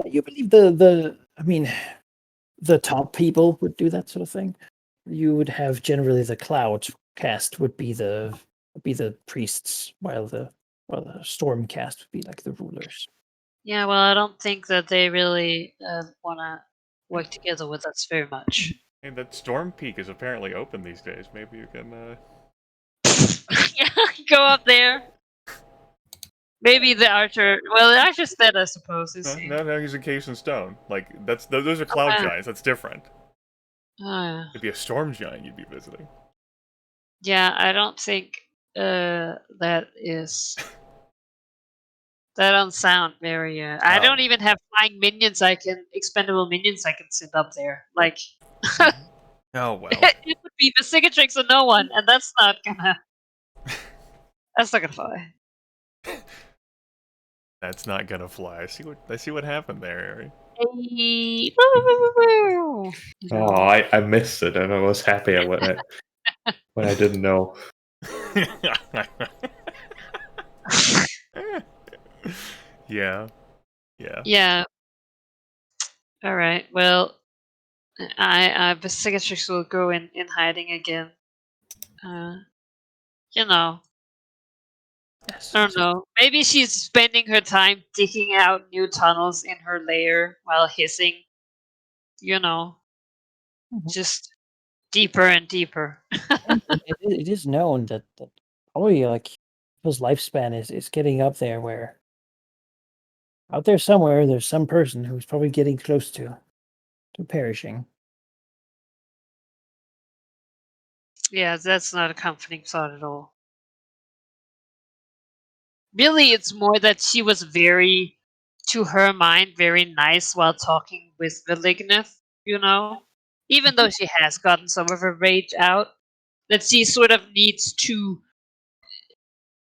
Speaker 1: You believe the top people would do that sort of thing. You would have generally the cloud cast would be the priests, while the storm cast would be like the rulers.
Speaker 2: Yeah, well, I don't think that they really want to work together with us very much.
Speaker 3: And that Storm Peak is apparently open these days. Maybe you can,
Speaker 2: Yeah, go up there. Maybe the archer. Well, the archer's dead, I suppose. Is he?
Speaker 3: No, he's encased in stone. Like, those are cloud giants. That's different. It'd be a storm giant you'd be visiting.
Speaker 2: Yeah, I don't think that is. That don't sound very. I don't even have flying minions. Expendable minions I can send up there. Like,
Speaker 3: Oh well.
Speaker 2: it would be the Cicatrix or no one, and that's not gonna. That's not gonna fly.
Speaker 3: That's not gonna fly. I see what happened there, Ari.
Speaker 2: Hey.
Speaker 4: Oh, I missed it, and I was happier when I didn't know.
Speaker 3: Yeah.
Speaker 2: Yeah. All right. Well, the Cicatrix will go in hiding again. You know.
Speaker 1: Yes.
Speaker 2: I don't know. Maybe she's spending her time digging out new tunnels in her lair while hissing. You know, just deeper and deeper.
Speaker 1: It is known that probably like his lifespan is getting up there, where out there somewhere there's some person who's probably getting close to perishing.
Speaker 2: Yeah, that's not a comforting thought at all. Really, it's more that she was very, to her mind, very nice while talking with Malignant, you know? Even though she has gotten some of her rage out, that she sort of needs to,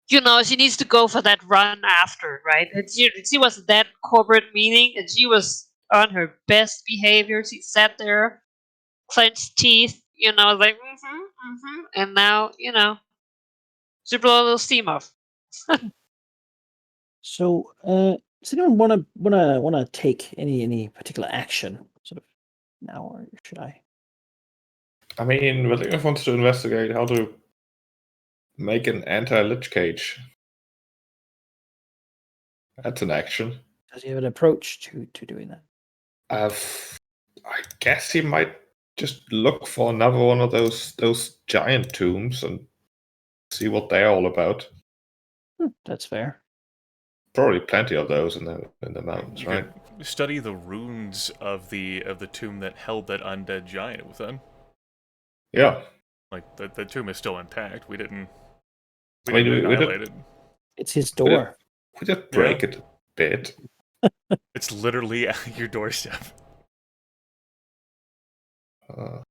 Speaker 2: she needs to go for that run after, right? And she was that corporate meeting, and she was on her best behavior. She sat there, clenched teeth, like, and now, she blew a little steam off.
Speaker 1: So, does anyone wanna take any particular action sort of now, or should I?
Speaker 4: I mean, Valiant wants to investigate how to make an anti-lich cage. That's an action.
Speaker 1: Does he have an approach to doing that?
Speaker 4: I guess he might just look for another one of those giant tombs and see what they're all about.
Speaker 1: That's fair.
Speaker 4: Probably plenty of those in the mountains,
Speaker 3: You
Speaker 4: right?
Speaker 3: could study the runes of the tomb that held that undead giant within.
Speaker 4: Yeah.
Speaker 3: Like the tomb is still intact. We didn't
Speaker 4: I mean, we
Speaker 3: annihilate it.
Speaker 1: It's his door.
Speaker 4: We did break it a bit.
Speaker 3: It's literally at your doorstep.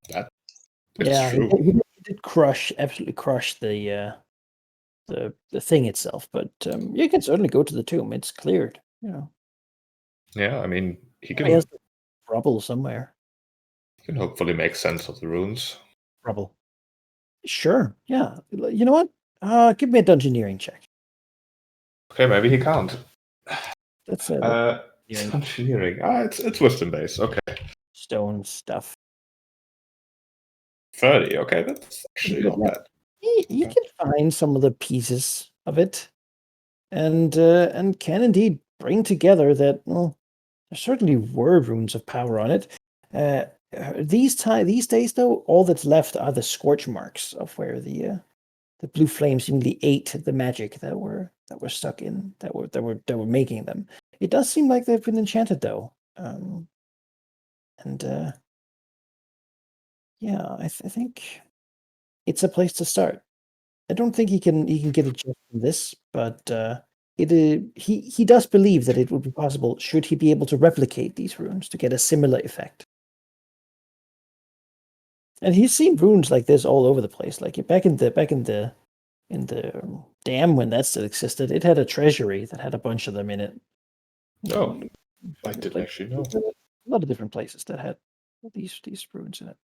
Speaker 4: That's
Speaker 1: Yeah,
Speaker 4: true.
Speaker 1: he did absolutely crush the thing itself, but you can certainly go to the tomb. It's cleared.
Speaker 4: Yeah, I mean, he
Speaker 1: He has
Speaker 4: can
Speaker 1: the rubble somewhere.
Speaker 4: hopefully make sense of the runes.
Speaker 1: Rubble. Sure. Yeah. You know what? Give me a dungeoneering check.
Speaker 4: Okay, maybe he can't.
Speaker 1: That's
Speaker 4: Engineering. It's wisdom based. Okay,
Speaker 1: stone stuff.
Speaker 4: 30. Okay, that's actually not bad.
Speaker 1: You can find some of the pieces of it, and can indeed bring together that certainly were runes of power on it. These days, though, all that's left are the scorch marks of where the blue flame seemingly ate the magic that were stuck in that were making them. It does seem like they've been enchanted, though, and yeah, I think it's a place to start. I don't think he can get it just from this, but he does believe that it would be possible should he be able to replicate these runes to get a similar effect. And he's seen runes like this all over the place. Like back in the dam when that still existed, it had a treasury that had a bunch of them in it.
Speaker 4: Oh, I didn't actually know.
Speaker 1: A lot of different places that had these runes in it.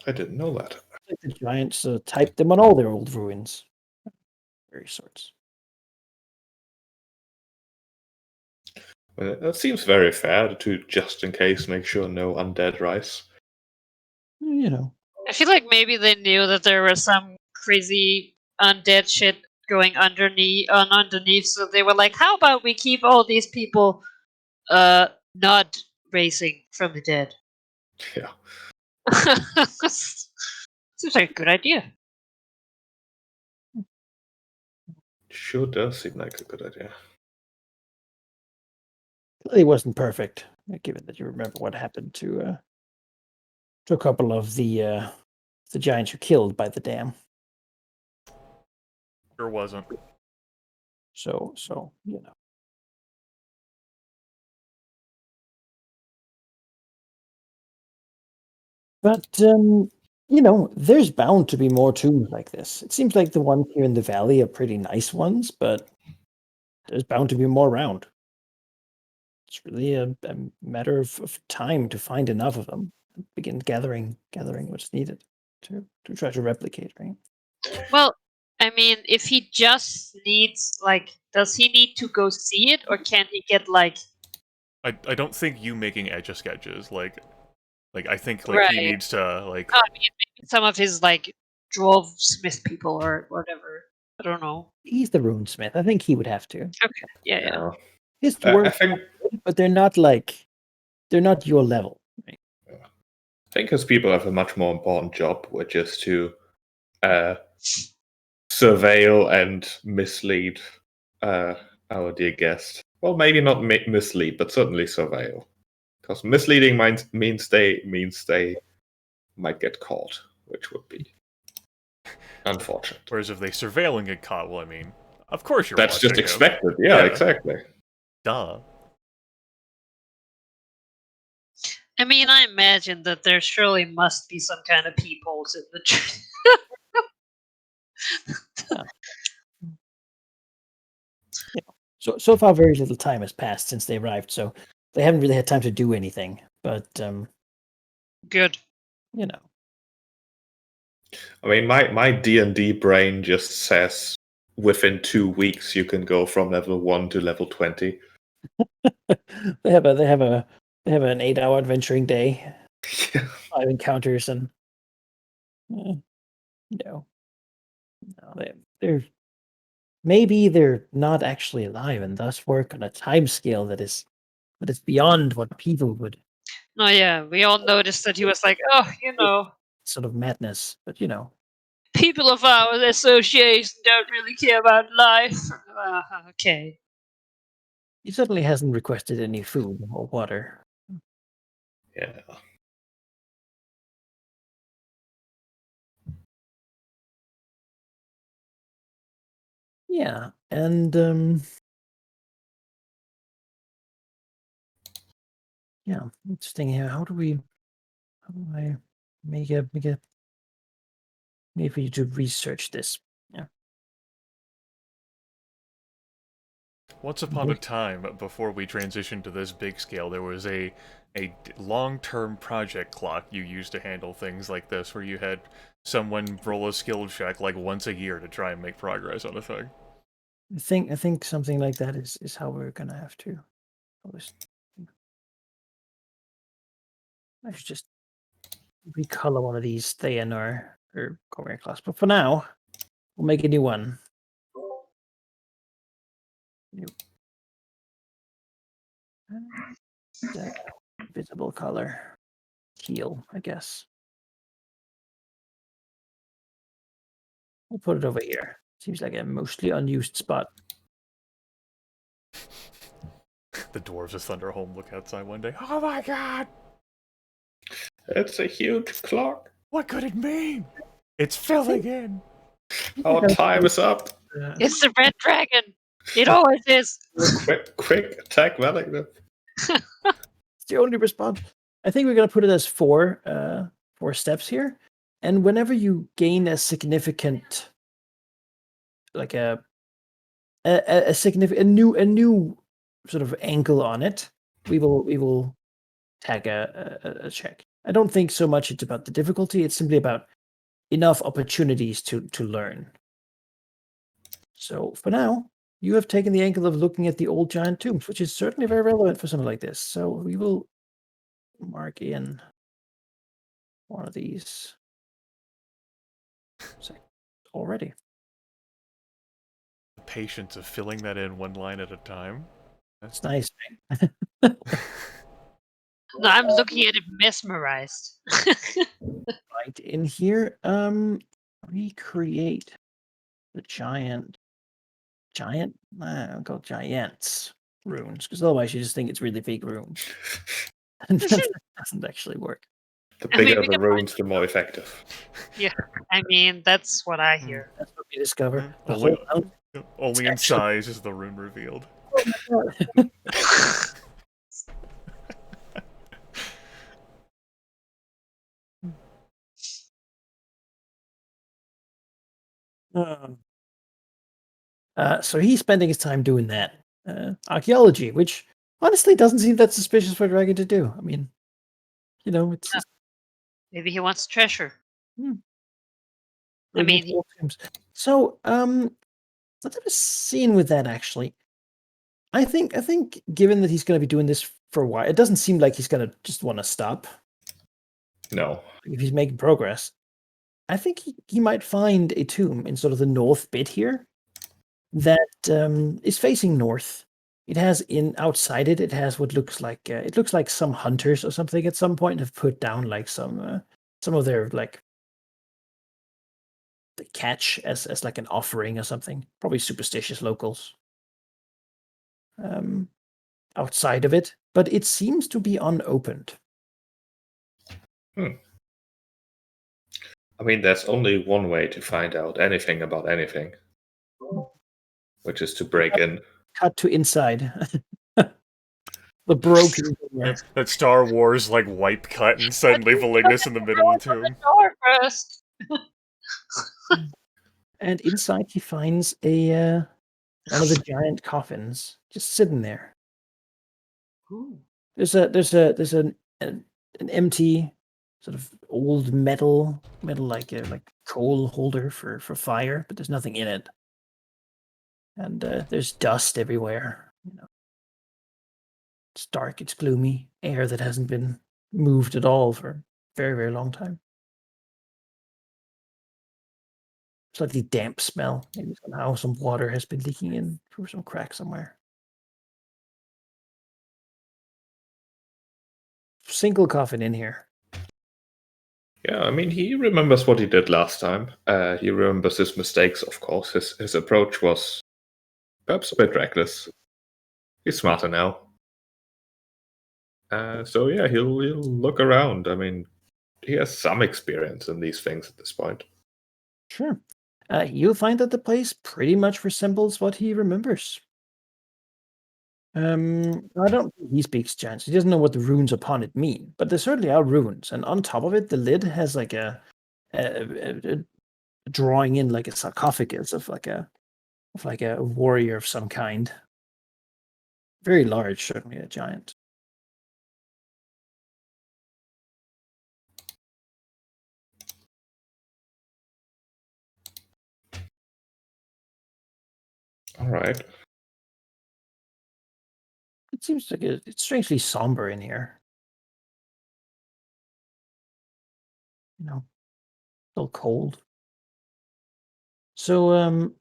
Speaker 4: I didn't know that.
Speaker 1: Like the giants typed them on all their old ruins, various sorts.
Speaker 4: It seems very fair to just in case make sure no undead rise.
Speaker 1: You know,
Speaker 2: I feel like maybe they knew that there was some crazy undead shit going underneath, so they were like, "How about we keep all these people, not raising from the dead?"
Speaker 4: Yeah.
Speaker 2: Seems like a good idea.
Speaker 4: Sure does seem like a good idea.
Speaker 1: it wasn't perfect, given that you remember what happened to a couple of the giants you killed by the dam.
Speaker 3: Sure wasn't.
Speaker 1: So you know. But you know, there's bound to be more tombs like this. It seems like the ones here in the valley are pretty nice ones, but there's bound to be more around. It's really a matter of time to find enough of them. Begin gathering what's needed to try to replicate, right?
Speaker 2: Well, I mean, if he just needs, like, does he need to go see it, or can he get, like...
Speaker 3: I don't think you making etch sketches like I think he
Speaker 2: Right.
Speaker 3: needs to like.
Speaker 2: Oh, I mean, maybe some of his, like, dwarf smith people or whatever. I don't know.
Speaker 1: He's the runesmith. I think he would have to.
Speaker 2: Okay, yeah.
Speaker 1: His
Speaker 4: I
Speaker 1: dwarves,
Speaker 4: think
Speaker 1: but they're not your level. Right?
Speaker 4: I think his people have a much more important job, which is to surveil and mislead our dear guest. Well, maybe not mislead, but certainly surveil. Because misleading means they might get caught, which would be unfortunate.
Speaker 3: Whereas if they surveil and get caught, well, I mean, of course you're
Speaker 4: That's
Speaker 3: watching
Speaker 4: just
Speaker 3: him.
Speaker 4: expected. Yeah, exactly.
Speaker 3: Duh.
Speaker 2: I mean, I imagine that there surely must be some kind of peepholes in the tree.
Speaker 1: So far, very little time has passed since they arrived, so they haven't really had time to do anything. But
Speaker 2: Good.
Speaker 1: you know,
Speaker 4: I mean, my D&D brain just says within 2 weeks you can go from level 1 to level 20.
Speaker 1: they have an 8-hour adventuring day,
Speaker 4: Yeah.
Speaker 1: 5 encounters, and no, they're maybe they're not actually alive, and thus work on a time scale that is beyond what people would
Speaker 2: No, yeah, we all noticed that he was like, oh, you know,
Speaker 1: sort of madness. But you know,
Speaker 2: people of our association don't really care about life. Okay.
Speaker 1: he certainly hasn't requested any food or water.
Speaker 4: Yeah.
Speaker 1: Yeah, and yeah, interesting here. How do I make a maybe to research this? Yeah.
Speaker 3: Once upon a time, before we transitioned to this big scale, there was a long-term project clock you used to handle things like this, where you had someone roll a skill check like once a year to try and make progress on a thing.
Speaker 1: I think something like that is how we're gonna have to. I should just recolor one of these Theanor or Cormier class, but for now, we'll make a new one. That visible color. Teal, I guess. We'll put it over here. Seems like a mostly unused spot.
Speaker 3: The dwarves of Thunderholm look outside one day. Oh my god!
Speaker 4: It's a huge clock.
Speaker 3: What could it mean? It's filling in.
Speaker 4: Our time is up.
Speaker 2: It's the red dragon. It always is.
Speaker 4: Quick attack Wellington.
Speaker 1: It's the only response. I think we're gonna put it as four steps here, and whenever you gain a significant, like a significant a new sort of angle on it, we will tag a check. I don't think so much it's about the difficulty. It's simply about enough opportunities to learn. So for now, you have taken the angle of looking at the old giant tombs, which is certainly very relevant for something like this. So we will mark in one of these already.
Speaker 3: The patience of filling that in one line at a time.
Speaker 1: That's nice.
Speaker 2: No, I'm looking at it mesmerized.
Speaker 1: Right in here, recreate the giant, I'll go giants runes, because otherwise you just think it's really big runes. And that doesn't actually work.
Speaker 4: The
Speaker 2: I mean,
Speaker 4: bigger
Speaker 2: we
Speaker 4: the
Speaker 2: can
Speaker 4: runes, the more effective.
Speaker 2: I mean, that's what I hear.
Speaker 1: That's what we discover. The
Speaker 3: Only,
Speaker 1: whole mountain.
Speaker 3: only in size is the rune revealed.
Speaker 1: So he's spending his time doing that. Archaeology, which honestly doesn't seem that suspicious for a dragon to do. I mean, it's just,
Speaker 2: Maybe he wants treasure. I
Speaker 1: Maybe
Speaker 2: mean,
Speaker 1: it's old tombs. So, what I was seeing with that actually, I think given that he's going to be doing this for a while, it doesn't seem like he's going to just want to stop.
Speaker 4: No.
Speaker 1: If he's making progress, I think he might find a tomb in sort of the north bit here that is facing north. It has outside it. It has what looks like some hunters or something at some point have put down like some of their like the catch as like an offering or something. Probably superstitious locals. Outside of it, but it seems to be unopened.
Speaker 4: I mean, there's only one way to find out anything about anything, which is to break in.
Speaker 1: Cut to inside. The broken door.
Speaker 3: That Star Wars like wipe cut and suddenly Valignus in the middle of the tomb.
Speaker 2: door first.
Speaker 1: And inside he finds one of the giant coffins just sitting there.
Speaker 2: Ooh.
Speaker 1: There's an empty sort of old metal like coal holder for fire, but there's nothing in it. And there's dust everywhere. It's dark, it's gloomy, air that hasn't been moved at all for a very, very long time. Slightly damp smell. Maybe somehow some water has been leaking in through some crack somewhere. Single coffin in here.
Speaker 4: Yeah, I mean, he remembers what he did last time. He remembers his mistakes, of course. His approach was perhaps a bit reckless. He's smarter now. So yeah, he'll look around. I mean, he has some experience in these things at this point.
Speaker 1: Sure. You'll find that the place pretty much resembles what he remembers. I don't think he speaks Giants. He doesn't know what the runes upon it mean, but there certainly are runes, and on top of it, the lid has like a drawing in like a sarcophagus of like a warrior of some kind. Very large, certainly a giant.
Speaker 4: All right.
Speaker 1: It seems like it's strangely somber in here. Still cold. So,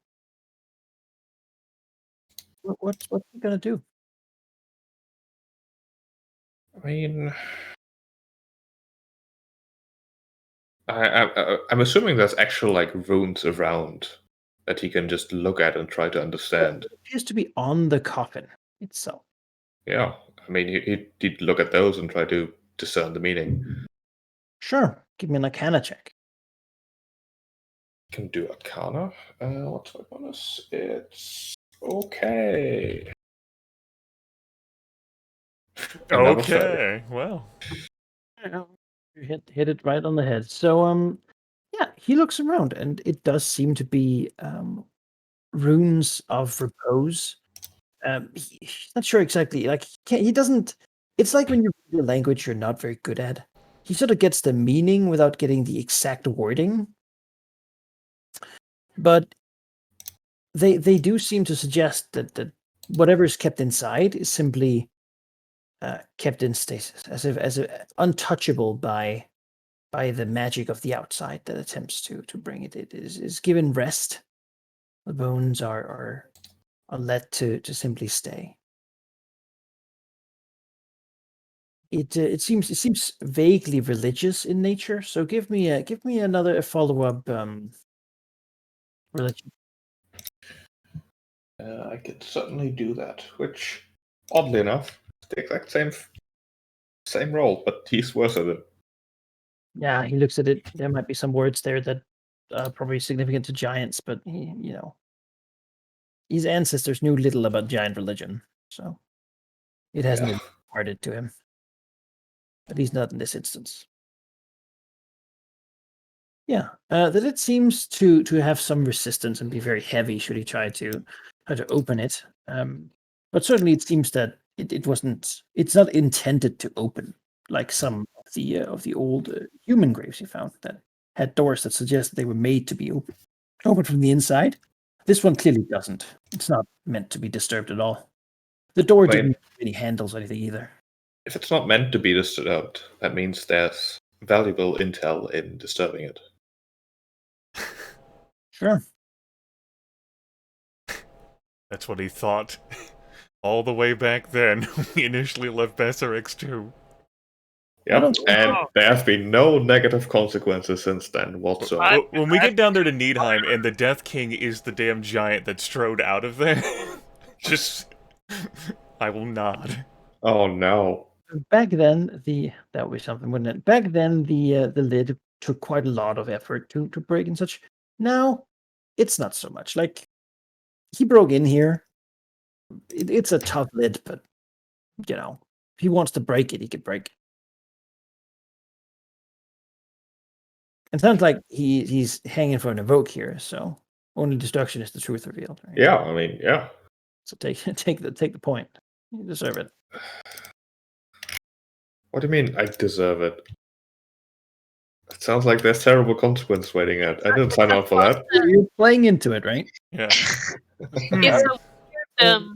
Speaker 1: what's he gonna do?
Speaker 4: I mean, I'm assuming there's actual like runes around that he can just look at and try to understand.
Speaker 1: It appears to be on the coffin itself.
Speaker 4: Yeah, I mean, he'd look at those and try to discern the meaning.
Speaker 1: Sure, give me an Arcana check.
Speaker 4: Can do Arcana. What's my bonus? It's okay. Another fail.
Speaker 3: Okay, well.
Speaker 1: You hit it right on the head. So yeah, he looks around, and it does seem to be runes of repose. He's not sure exactly. Like he doesn't. It's like when you read a language you're not very good at. He sort of gets the meaning without getting the exact wording. But they do seem to suggest that whatever is kept inside is simply kept in stasis, as if untouchable by the magic of the outside that attempts to bring it. It is given rest. The bones are let to simply stay. It seems vaguely religious in nature. So give me another follow-up religion.
Speaker 4: I could certainly do that. Which, oddly enough, is the exact same roll, but he's worse at it.
Speaker 1: Yeah, he looks at it. There might be some words there that probably significant to giants, but his ancestors knew little about giant religion, so it hasn't
Speaker 4: Yeah.
Speaker 1: been imparted to him. At least not in this instance. Yeah, that it seems to have some resistance and be very heavy should he try to open it. But certainly it seems that it wasn't. It's not intended to open like some of the old human graves he found that had doors that suggest they were made to be open from the inside. This one clearly doesn't. It's not meant to be disturbed at all. The door
Speaker 4: Wait.
Speaker 1: didn't have any handles or anything either.
Speaker 4: If it's not meant to be disturbed, that means there's valuable intel in disturbing it.
Speaker 1: Sure.
Speaker 3: That's what he thought. All the way back then, when we initially left Besserix 2.
Speaker 4: Yep, and
Speaker 2: Oh.
Speaker 4: there have been no negative consequences since then whatsoever.
Speaker 3: When we get down there to Needheim and the Death King is the damn giant that strode out of there, just... I will nod.
Speaker 4: Oh no.
Speaker 1: Back then, that would be something, wouldn't it? Back then, the lid took quite a lot of effort to break and such. Now, it's not so much. Like he broke in here. It's a tough lid, but if he wants to break it, he could break it. It sounds like he's hanging for an evoke here, so only destruction is the truth revealed. Right?
Speaker 4: Yeah, I mean, yeah.
Speaker 1: So take the point. You deserve it.
Speaker 4: What do you mean I deserve it? It sounds like there's terrible consequence waiting out. I didn't sign up for that.
Speaker 1: You're playing into it, right?
Speaker 3: Yeah.
Speaker 2: It's a weird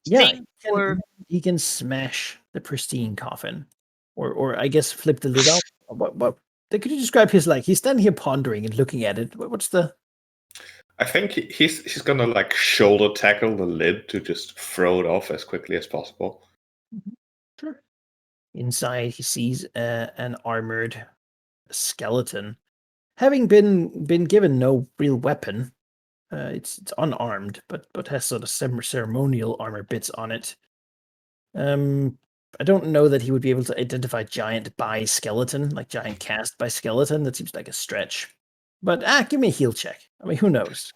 Speaker 1: Yeah,
Speaker 2: thing for
Speaker 1: he can smash the pristine coffin, or I guess flip the lid off. What? Could you describe his like? He's standing here pondering and looking at it. What's the?
Speaker 4: I think he's gonna like shoulder tackle the lid to just throw it off as quickly as possible.
Speaker 1: Sure. Inside, he sees an armored skeleton, having been given no real weapon. It's unarmed, but has sort of ceremonial armor bits on it. I don't know that he would be able to identify giant by skeleton, like giant cast by skeleton. That seems like a stretch. But give me a heal check. I mean, who knows?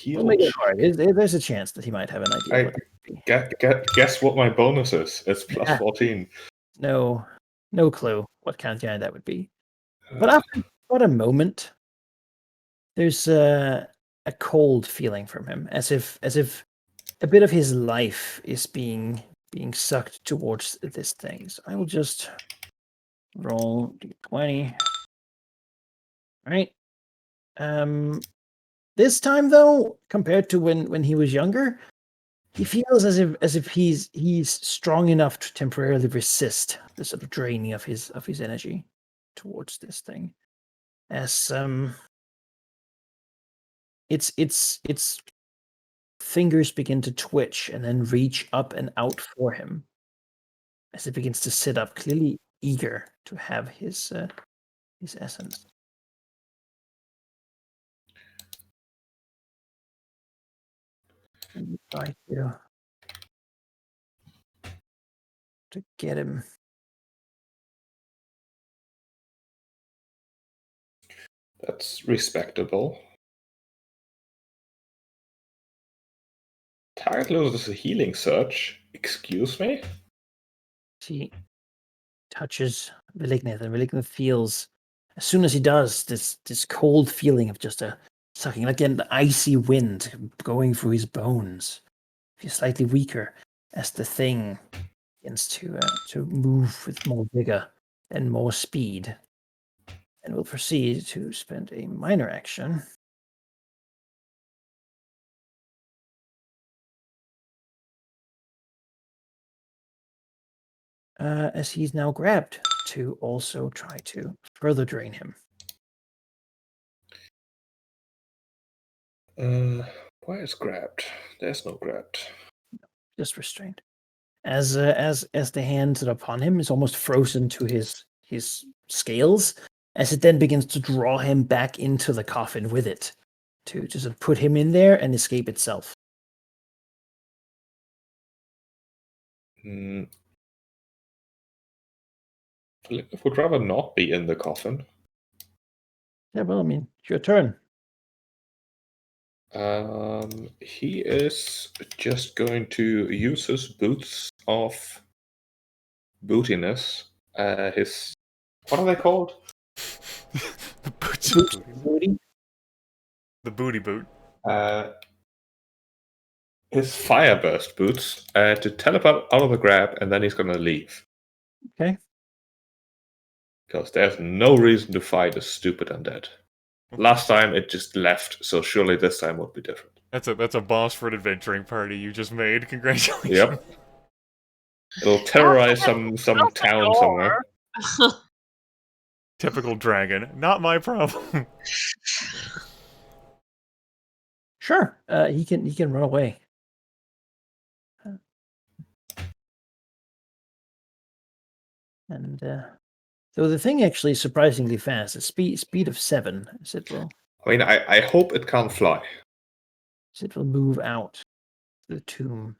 Speaker 1: We'll make it hard. There's a chance that he might have an idea. What that would be.
Speaker 4: Guess what my bonus is? It's plus
Speaker 1: Yeah.
Speaker 4: 14.
Speaker 1: No clue what kind of giant that would be. But after about a moment, there's a cold feeling from him, as if a bit of his life is being sucked towards this thing. So I will just roll d20. All right. This time though, compared to when he was younger, he feels as if he's strong enough to temporarily resist the sort of draining of his energy towards this thing. As its fingers begin to twitch and then reach up and out for him. as it begins to sit up, clearly eager to have his essence. And try to get him.
Speaker 4: That's respectable. Target loses a healing surge. Excuse me?
Speaker 1: He touches Malignant, and Malignant feels, as soon as he does, this cold feeling of just a sucking, like an icy wind going through his bones. Feels slightly weaker as the thing begins to move with more vigor and more speed, and will proceed to spend a minor action. As he's now grabbed to also try to further drain him.
Speaker 4: Where is grabbed? There's no grabbed.
Speaker 1: Just restrained. As the hand that upon him is almost frozen to his scales, as it then begins to draw him back into the coffin with it, to just put him in there and escape itself.
Speaker 4: I would rather not be in the coffin.
Speaker 1: Yeah, well, I mean, it's your turn.
Speaker 4: He is just going to use his boots of bootiness. His what are they called?
Speaker 3: The boots
Speaker 1: Boots
Speaker 3: of booty.
Speaker 1: booty.
Speaker 3: The booty boot.
Speaker 4: His fireburst boots to teleport out of the grab, and then he's gonna leave.
Speaker 1: Okay.
Speaker 4: Because there's no reason to fight a stupid undead. Last time it just left, so surely this time would be different.
Speaker 3: That's a Bossford adventuring party you just made. Congratulations.
Speaker 4: Yep. It'll terrorize some town somewhere.
Speaker 3: Typical dragon. Not my problem.
Speaker 1: Sure. He can run away. And so the thing actually is surprisingly fast. It's speed of 7. As it will
Speaker 4: I mean, I hope it can't fly.
Speaker 1: move out to the tomb,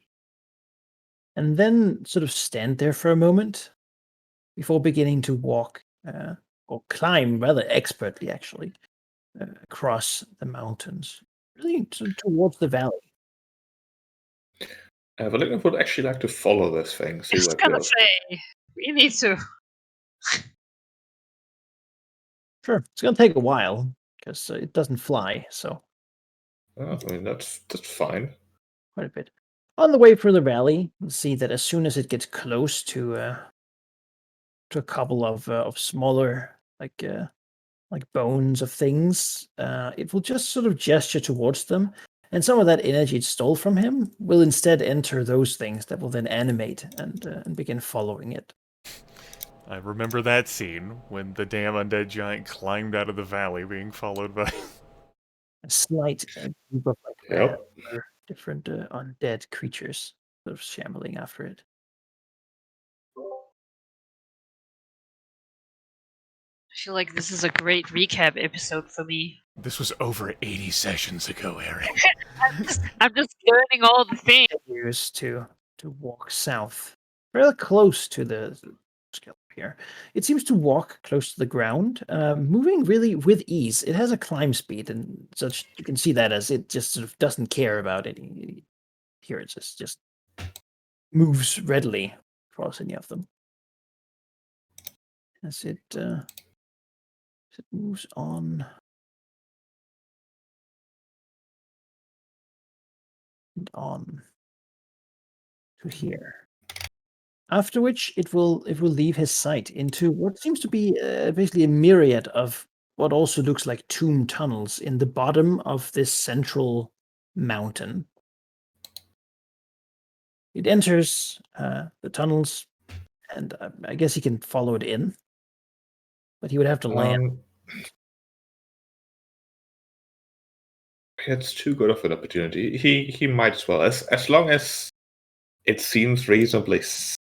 Speaker 1: and then sort of stand there for a moment before beginning to walk or climb rather expertly, actually, across the mountains, really towards the valley.
Speaker 4: Valigna would actually like to follow this thing, see
Speaker 2: I was
Speaker 4: where it
Speaker 2: gonna
Speaker 4: goes.
Speaker 2: say, we need to.
Speaker 1: Sure, it's going to take a while because it doesn't fly, so
Speaker 4: Oh, I mean, that's fine.
Speaker 1: quite a bit. On the way through the valley, you'll see that as soon as it gets close to a couple of smaller like bones of things, it will just sort of gesture towards them, and some of that energy it stole from him will instead enter those things that will then animate and begin following it.
Speaker 3: I remember that scene when the damn undead giant climbed out of the valley being followed by...
Speaker 1: A slight group of
Speaker 4: Yep.
Speaker 1: different undead creatures sort of shambling after it.
Speaker 2: I feel like this is a great recap episode for me.
Speaker 3: This was over 80 sessions ago, Aaron.
Speaker 2: I'm just learning all the things.
Speaker 1: Continues to walk south, fairly close to the scale here. It seems to walk close to the ground, moving really with ease. It has a climb speed, and such you can see that as it just sort of doesn't care about any. Here it just moves readily across any of them as it moves on and on to here. After which it will leave his sight into what seems to be basically a myriad of what also looks like tomb tunnels in the bottom of this central mountain. It enters the tunnels, and I guess he can follow it in, but he would have to land.
Speaker 4: It's too good of an opportunity. He might as well, as long as it seems reasonably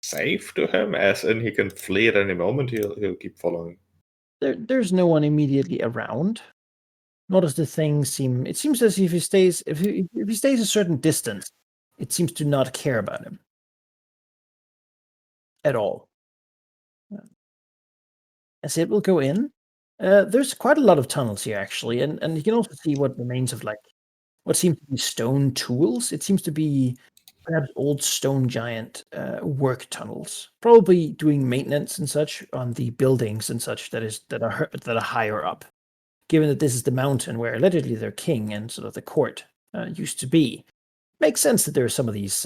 Speaker 4: safe to him, as in he can flee at any moment. He'll keep following.
Speaker 1: There's no one immediately around. Nor does the thing seem. It seems as if he stays. If he stays a certain distance, it seems to not care about him at all. As it will go in, there's quite a lot of tunnels here actually, and you can also see what remains of like what seems to be stone tools. It seems to be perhaps old stone giant work tunnels, probably doing maintenance and such on the buildings and such that are higher up. Given that this is the mountain where allegedly their king and sort of the court used to be, makes sense that there are some of these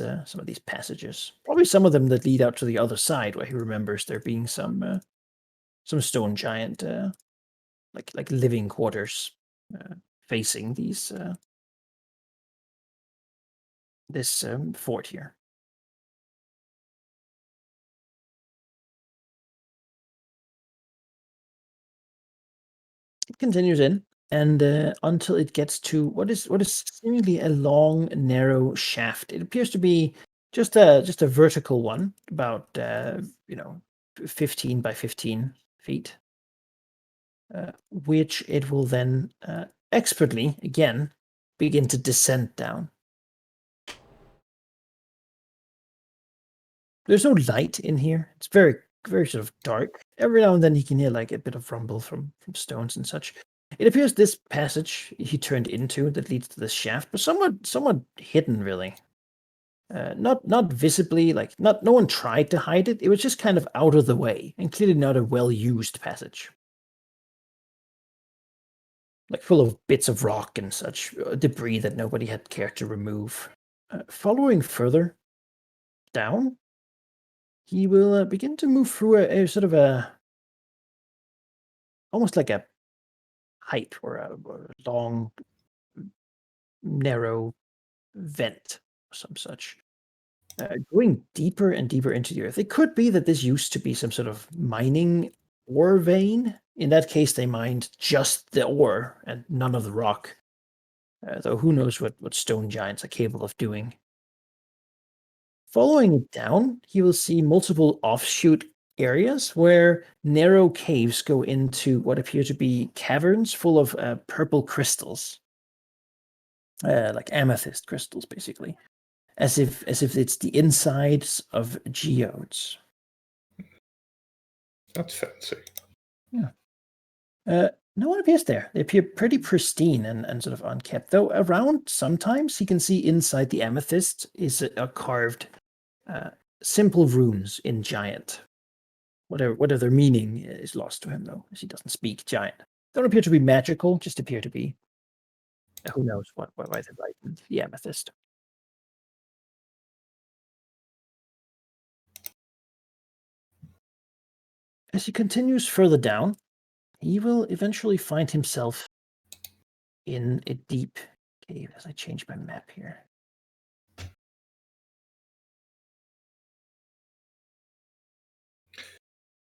Speaker 1: passages. Probably some of them that lead out to the other side, where he remembers there being some stone giant like living quarters facing these this fort here. It continues in, and until it gets to what is seemingly a long, narrow shaft. It appears to be just a vertical one, about 15 by 15 feet, which it will then expertly again begin to descend down. There's no light in here. It's very, very sort of dark. Every now and then you can hear like a bit of rumble from stones and such. It appears this passage he turned into that leads to this shaft, but somewhat hidden, really. Not visibly, like no one tried to hide it. It was just kind of out of the way, and clearly not a well-used passage. Like full of bits of rock and such debris that nobody had cared to remove. Following further down, he will begin to move through a sort of almost like a pipe or a long, narrow vent or some such, going deeper and deeper into the earth. It could be that this used to be some sort of mining ore vein. In that case, they mined just the ore and none of the rock. Though who knows what stone giants are capable of doing. Following it down, he will see multiple offshoot areas where narrow caves go into what appear to be caverns full of purple crystals, like amethyst crystals, basically, as if it's the insides of geodes.
Speaker 4: That's fancy.
Speaker 1: Yeah. No one appears there. They appear pretty pristine and sort of unkept. Though around sometimes he can see inside the amethyst is a carved simple runes in giant. Whatever their meaning is lost to him, though, as he doesn't speak giant. Don't appear to be magical, just appear to be. Who knows why they write in the amethyst. As he continues further down, he will eventually find himself in a deep cave. As I change my map here.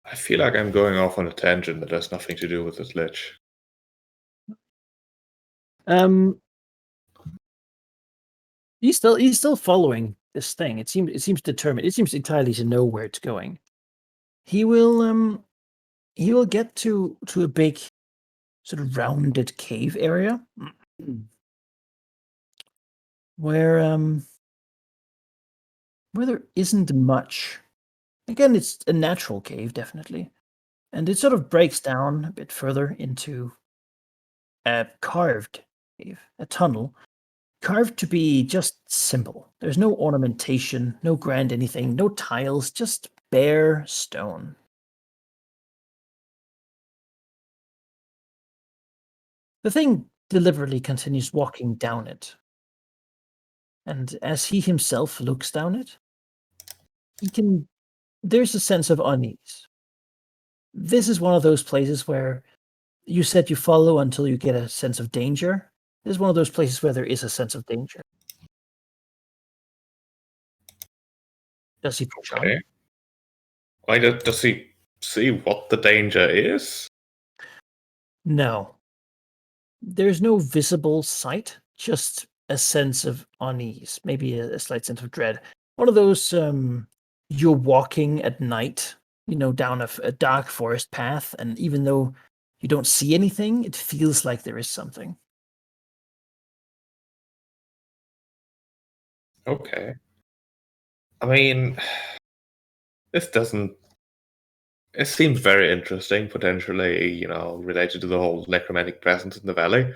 Speaker 4: I feel like I'm going off on a tangent that has nothing to do with this lich.
Speaker 1: He's still following this thing. It seems determined. It seems entirely to know where it's going. He will get to a big sort of rounded cave area where there isn't much. Again, it's a natural cave, definitely. And it sort of breaks down a bit further into a carved cave, a tunnel, carved to be just simple. There's no ornamentation, no grand anything, no tiles, just bare stone. The thing deliberately continues walking down it. And as he himself looks down it, there's a sense of unease. This is one of those places where you said you follow until you get a sense of danger. This is one of those places where there is a sense of danger. Does he push on?
Speaker 4: Why does he see what the danger is?
Speaker 1: No. There's no visible sight, just a sense of unease, maybe a slight sense of dread. One of those you're walking at night, down a dark forest path, and even though you don't see anything, it feels like there is something.
Speaker 4: Okay. I mean, this doesn't. It seems very interesting, potentially, related to the whole necromantic presence in the valley.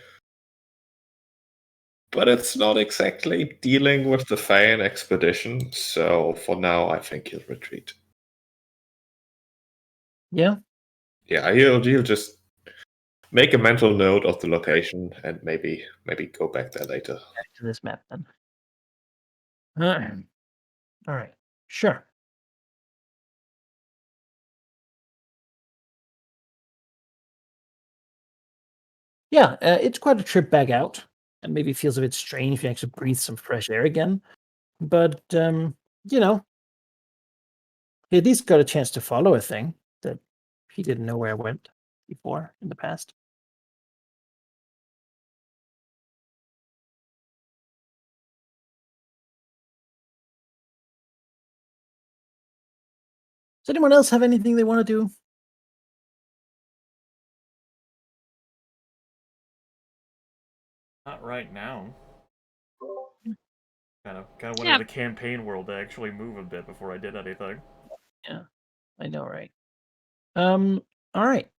Speaker 4: But it's not exactly dealing with the Fayan expedition, so for now, I think he'll retreat.
Speaker 1: Yeah.
Speaker 4: Yeah, he'll just make a mental note of the location and maybe go back there later.
Speaker 1: Back to this map then. All right. Sure. Yeah, it's quite a trip back out, and maybe feels a bit strange if you actually breathe some fresh air again. But he at least got a chance to follow a thing that he didn't know where it went before in the past. Does anyone else have anything they want to do?
Speaker 3: Not right now. Kind of went
Speaker 2: Yeah.
Speaker 3: into the campaign world to actually move a bit before I did anything.
Speaker 1: Yeah, I know, right? All right.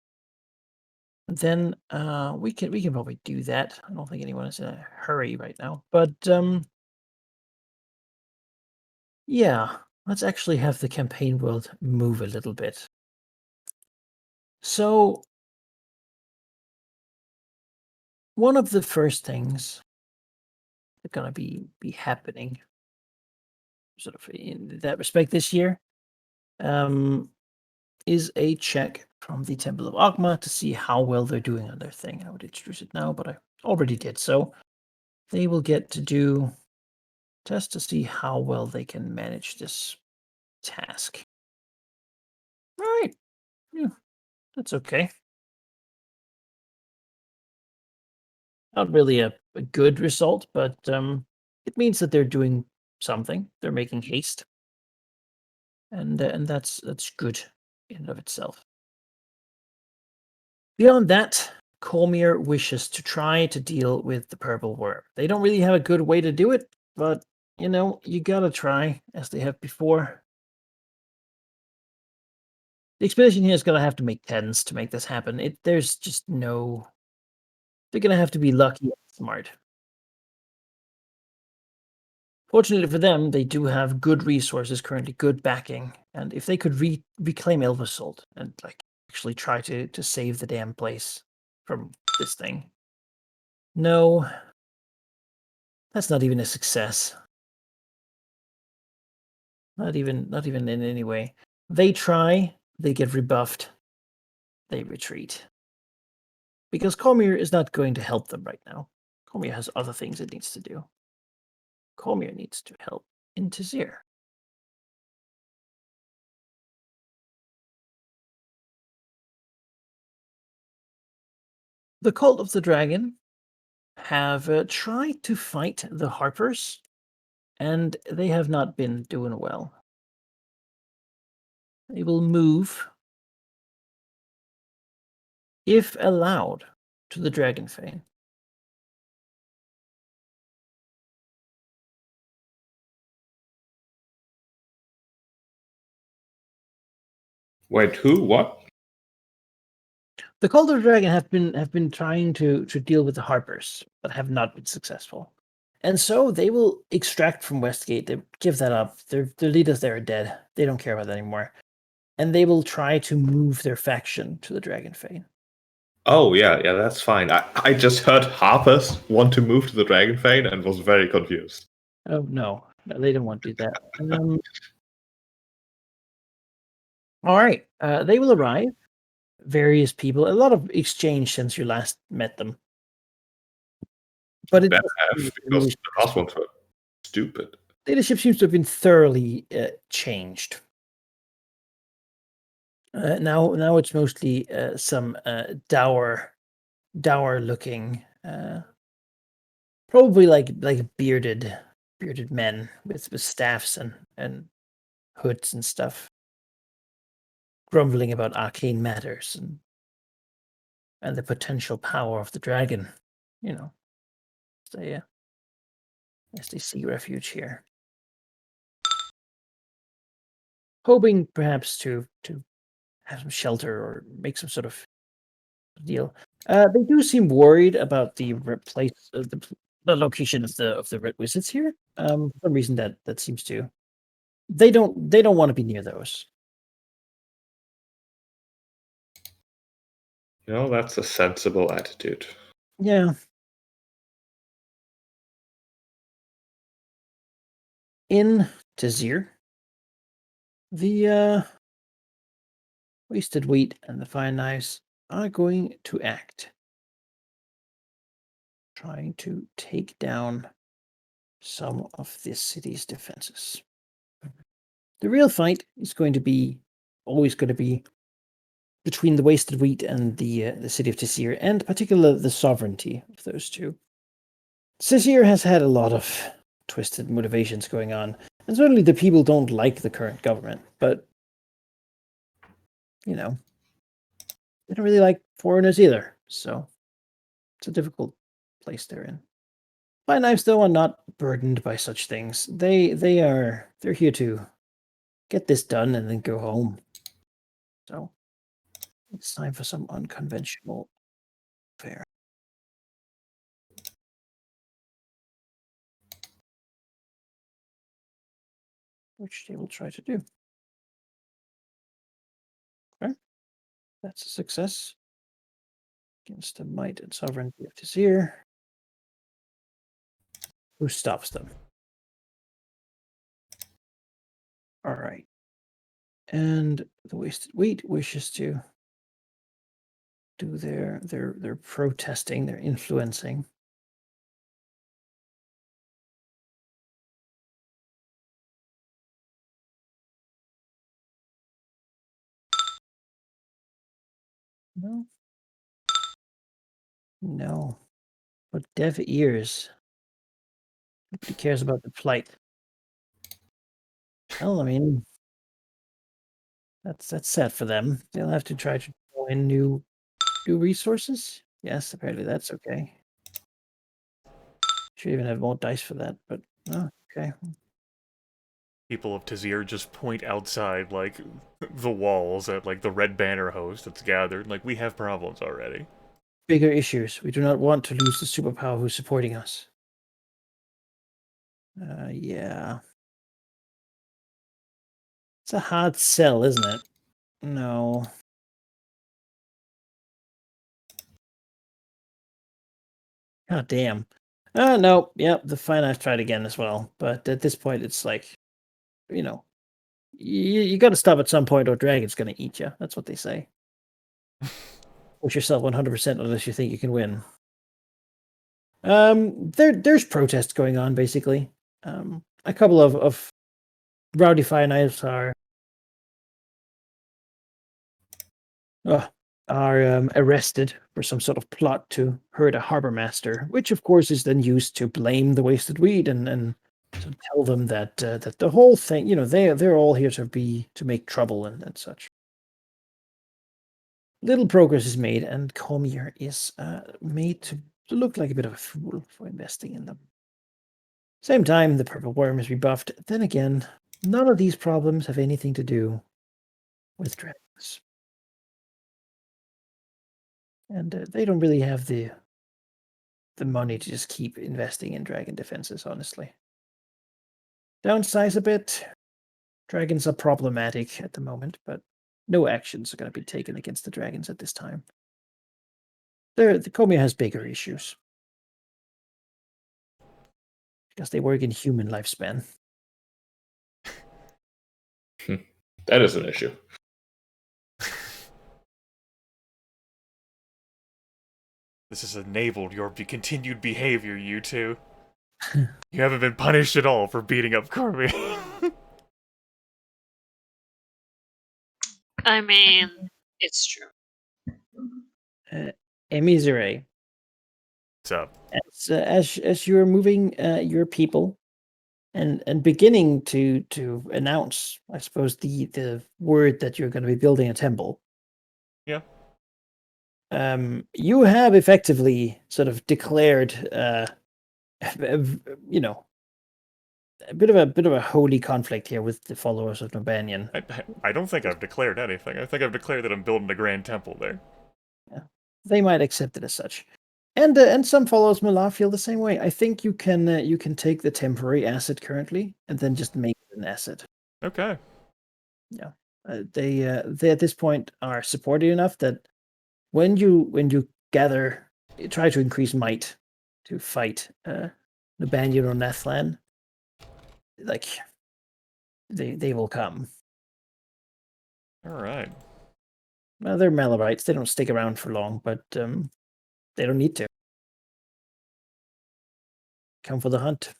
Speaker 1: Then we can probably do that. I don't think anyone is in a hurry right now. But yeah, let's actually have the campaign world move a little bit. So one of the first things that gonna be happening sort of in that respect this year is a check from the Temple of Ogma to see how well they're doing on their thing. I would introduce it now, but I already did so. They will get to do just to see how well they can manage this task. All right. Yeah, that's okay. Not really a good result, but it means that they're doing something. They're making haste, and that's good in and of itself. Beyond that, Cormier wishes to try to deal with the purple worm. They don't really have a good way to do it, but you gotta try, as they have before. The expedition here is gonna have to make tens to make this happen. There's just no. They're gonna have to be lucky and smart. Fortunately for them, they do have good resources currently, good backing, and if they could reclaim Elversalt and actually try to save the damn place from this thing. No, that's not even a success. Not even in any way. They try, they get rebuffed, they retreat. Because Cormier is not going to help them right now. Cormier has other things it needs to do. Cormier needs to help Intizir. The Cult of the Dragon have tried to fight the Harpers, and they have not been doing well. They will move, if allowed, to the Dragonfane.
Speaker 4: Wait, who? What?
Speaker 1: The Cult of the Dragon have been trying to deal with the Harpers, but have not been successful. And so they will extract from Westgate. They give that up. Their leaders there are dead. They don't care about that anymore. And they will try to move their faction to the Dragonfane.
Speaker 4: Oh, yeah, that's fine. I just heard Harpers want to move to the Dragonfane and was very confused.
Speaker 1: Oh no, they don't want to do that. All right, they will arrive. Various people, a lot of exchange since you last met them. But it
Speaker 4: Because the last ones were stupid.
Speaker 1: leadership seems to have been thoroughly changed. Now it's mostly some dour looking, probably like bearded men with staffs and hoods and stuff, grumbling about arcane matters and the potential power of the dragon. You know, as they seek refuge here, hoping perhaps to have some shelter or make some sort of deal. They do seem worried about the place, the location of the red wizards here. For some reason that seems to they don't want to be near those.
Speaker 4: That's a sensible attitude.
Speaker 1: Yeah. In Tazir, the wasted wheat and the fine knives are going to act, trying to take down some of this city's defenses. The real fight is always going to be between the wasted wheat and the city of Tazir, and particularly the sovereignty of those two. Tazir has had a lot of twisted motivations going on, and certainly the people don't like the current government, but they don't really like foreigners either, so it's a difficult place they're in. Fine knives, though, are not burdened by such things. They're here to get this done and then go home. So it's time for some unconventional fare. Which they will try to do. Okay. That's a success. Against the might and sovereignty of Tazir. Who stops them? Alright. And the wasted wheat wishes to do their protesting, their influencing. No. No. But deaf ears. Nobody cares about the plight. Well, I mean, that's sad for them. They'll have to try to throw in new resources. Yes, apparently that's okay. Should even have more dice for that, but oh, okay.
Speaker 3: People of Tazir just point outside, like, the walls at, like, the Red Banner host that's gathered. Like, we have problems already.
Speaker 1: Bigger issues. We do not want to lose the superpower who's supporting us. Yeah. It's a hard sell, isn't it? No. God damn. No. Yep, the fine I've tried again as well. But at this point, it's like, you got to stop at some point or dragon's going to eat you. That's what they say. Push yourself 100% unless you think you can win. There's protests going on, basically. A couple of rowdy fire knives are arrested for some sort of plot to hurt a harbor master, which of course is then used to blame the wasted weed and to tell them that that the whole thing, they're all here to make trouble and such. Little progress is made, and Cormier is made to look like a bit of a fool for investing in them. Same time, the purple worm is rebuffed. Then again, none of these problems have anything to do with dragons. And they don't really have the money to just keep investing in dragon defenses, honestly. Downsize a bit. Dragons are problematic at the moment, but no actions are going to be taken against the dragons at this time. The Comia has bigger issues. Because they work in human lifespan.
Speaker 4: That is an issue.
Speaker 3: This has enabled your continued behavior, you two. You haven't been punished at all for beating up Corby.
Speaker 2: I mean, it's true.
Speaker 1: Emizure.
Speaker 3: What's up?
Speaker 1: As you're moving your people and beginning to announce, I suppose, the word that you're going to be building a temple.
Speaker 3: Yeah.
Speaker 1: You have effectively sort of declared, you know, a bit of a holy conflict here with the followers of Nobanian.
Speaker 3: I don't think I've declared anything. I think I've declared that I'm building a grand temple there.
Speaker 1: Yeah. They might accept it as such. And some followers Malar feel the same way. I think you can take the temporary asset currently and then just make it an asset.
Speaker 3: Okay.
Speaker 1: Yeah, they at this point are supportive enough that when you gather, try to increase might to fight Nobanian or Nathlan, like they will come.
Speaker 3: All right.
Speaker 1: Well, they're Malabites. They don't stick around for long, but they don't need to. Come for the hunt.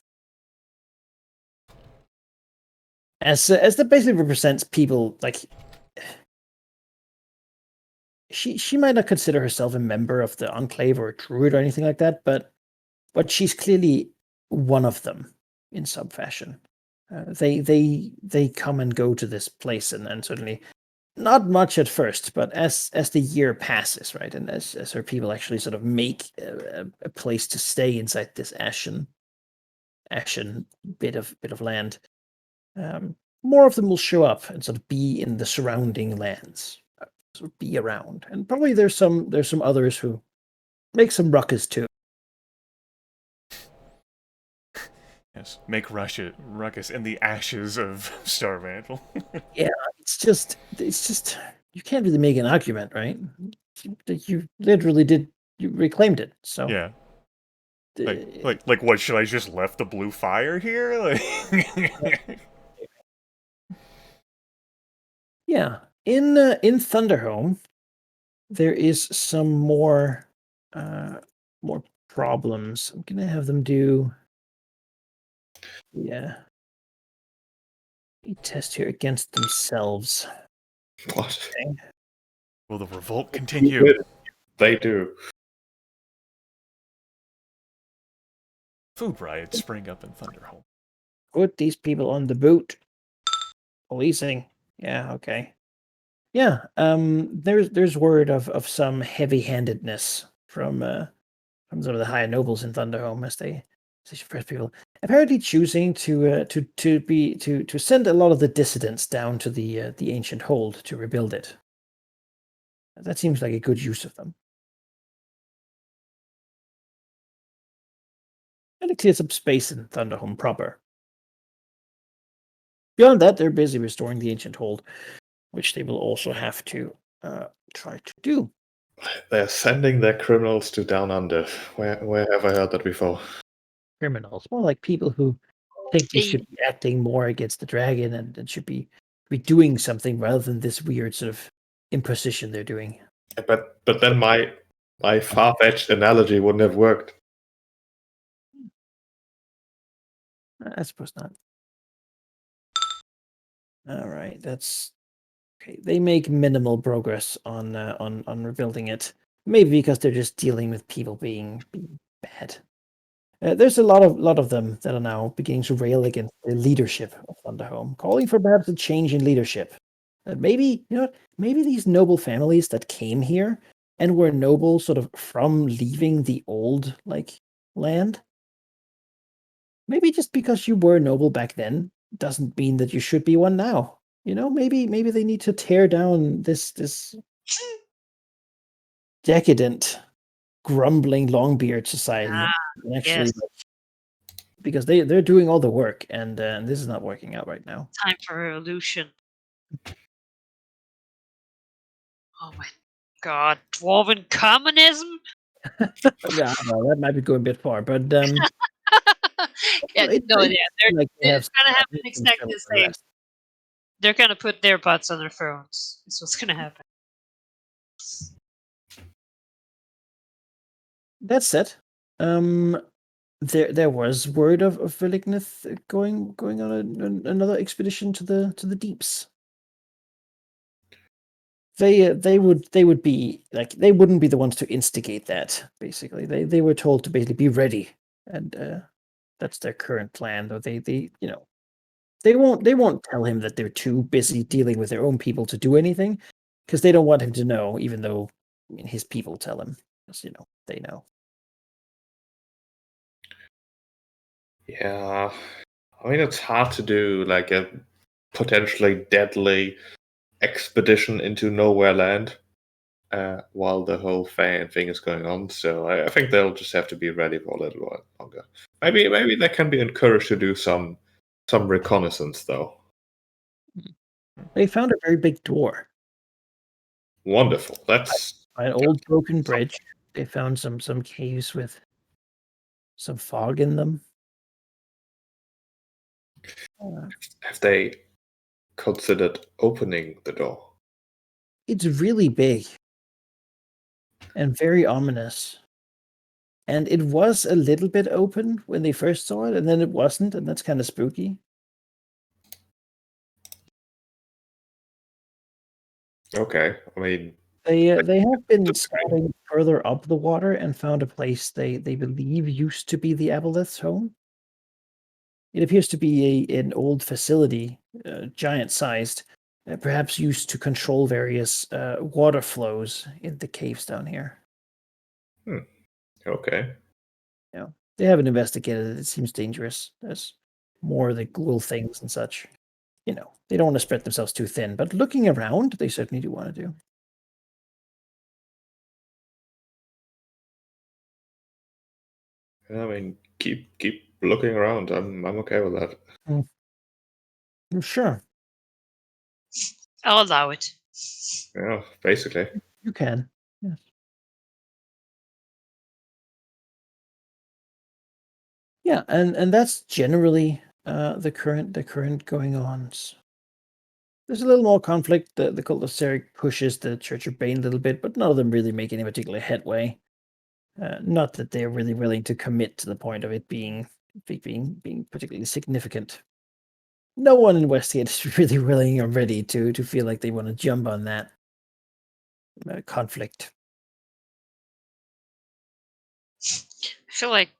Speaker 1: As that basically represents people like she might not consider herself a member of the Enclave or a druid or anything like that, but she's clearly one of them in some fashion. They come and go to this place, and certainly not much at first, but as the year passes, right, and as her people actually sort of make a place to stay inside this ashen bit of land, more of them will show up and sort of be in the surrounding lands, sort of be around, and probably there's some others who make some ruckus too.
Speaker 3: Yes, make ruckus in the ashes of Starmantle.
Speaker 1: Yeah, it's just you can't really make an argument, right? You literally you reclaimed it, so
Speaker 3: Yeah. Like what, should I just left the blue fire here? Like
Speaker 1: yeah. In Thunderhome, there is some more problems. I'm gonna have them do a test here against themselves.
Speaker 4: What?
Speaker 1: Okay.
Speaker 3: will the revolt continue?
Speaker 4: They do.
Speaker 3: Food riots spring up in Thunderhome.
Speaker 1: Put these people on the boot. Policing. Yeah, okay. Yeah, there's word of some heavy-handedness from some of the higher nobles in Thunderhome as they first people apparently choosing to send a lot of the dissidents down to the ancient hold to rebuild it. That seems like a good use of them. And it clears up space in Thunderhome proper. Beyond that, they're busy restoring the ancient hold, which they will also have to try to do.
Speaker 4: They're sending their criminals to down under. Where have I heard that before?
Speaker 1: Criminals, more like people who think they should be acting more against the dragon and should be doing something rather than this weird sort of imposition they're doing.
Speaker 4: But then my far-fetched analogy wouldn't have worked.
Speaker 1: I suppose not. All right, that's okay. They make minimal progress on rebuilding it. Maybe because they're just dealing with people being bad. There's a lot of them that are now beginning to rail against the leadership of Thunderhome, calling for perhaps a change in leadership. Maybe maybe these noble families that came here and were noble sort of from leaving the old land. Maybe just because you were noble back then doesn't mean that you should be one now. Maybe they need to tear down this decadent, grumbling Longbeard society and actually, because they're doing all the work and this is not working out right now.
Speaker 2: Time for revolution. Oh my god, dwarven communism?
Speaker 1: Yeah, well, that might be going a bit far, but
Speaker 2: Yeah,
Speaker 1: it
Speaker 2: no, yeah,
Speaker 1: it's
Speaker 2: gonna happen exactly the same. They're gonna put their butts on their thrones. That's what's gonna happen.
Speaker 1: That said, there was word of Vilignith going on another expedition to the deeps. They would be they wouldn't be the ones to instigate that. Basically, they were told to basically be ready and That's their current plan, though they they won't tell him that they're too busy dealing with their own people to do anything, because they don't want him to know, even though his people tell him, because they know.
Speaker 4: Yeah, I mean it's hard to do like a potentially deadly expedition into nowhere land while the whole thing is going on. So I think they'll just have to be ready for a little while longer. Maybe they can be encouraged to do some reconnaissance though.
Speaker 1: They found a very big door,
Speaker 4: Wonderful. That's
Speaker 1: an old broken bridge. They found some caves with some fog in them.
Speaker 4: have they considered opening the door?
Speaker 1: It's really big and very ominous. And it was a little bit open when they first saw it, and then it wasn't, and that's kind of spooky.
Speaker 4: Okay, I mean,
Speaker 1: They have been scouting further up the water and found a place they believe used to be the Aboleth's home. It appears to be an old facility, giant-sized, perhaps used to control various water flows in the caves down here.
Speaker 4: okay.
Speaker 1: They haven't investigated it. It seems dangerous. There's more of the ghoul things and such. They don't want to spread themselves too thin, but looking around, they certainly do want to do.
Speaker 4: I mean, keep looking around. I'm okay with that.
Speaker 1: Sure,
Speaker 2: I'll allow it.
Speaker 4: Yeah, basically.
Speaker 1: you can. Yes. Yeah, and that's generally the current going ons. There's a little more conflict. The cult of Seric pushes the Church of Bane a little bit, but none of them really make any particular headway. Not that they're really willing to commit to the point of it being particularly significant. No one in Westgate is really willing or ready to feel like they want to jump on that conflict.
Speaker 2: I feel like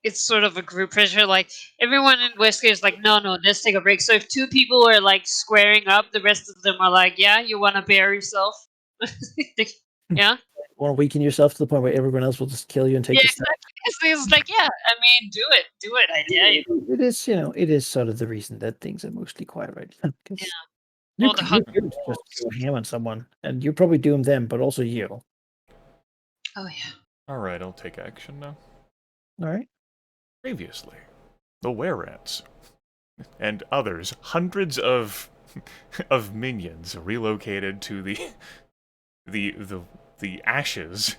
Speaker 2: it's sort of a group pressure. Like everyone in Westgate is like, no, let's take a break. So if two people are like squaring up, the rest of them are like, yeah, you want to bear yourself? Yeah.
Speaker 1: Want to weaken yourself to the point where everyone else will just kill you and take
Speaker 2: Yeah,
Speaker 1: the step.
Speaker 2: exactly. It's like, yeah, I mean, do it. I dare you.
Speaker 1: It is, it is sort of the reason that things are mostly quiet right now. 'Cause
Speaker 2: Yeah.
Speaker 1: You
Speaker 2: Well, the
Speaker 1: could
Speaker 2: hunt.
Speaker 1: just go ham on someone, and you probably doom them, but also you.
Speaker 2: Oh yeah.
Speaker 3: Alright, I'll take action now.
Speaker 1: All right.
Speaker 3: Previously, the were-rats and others, hundreds of of minions relocated to the ashes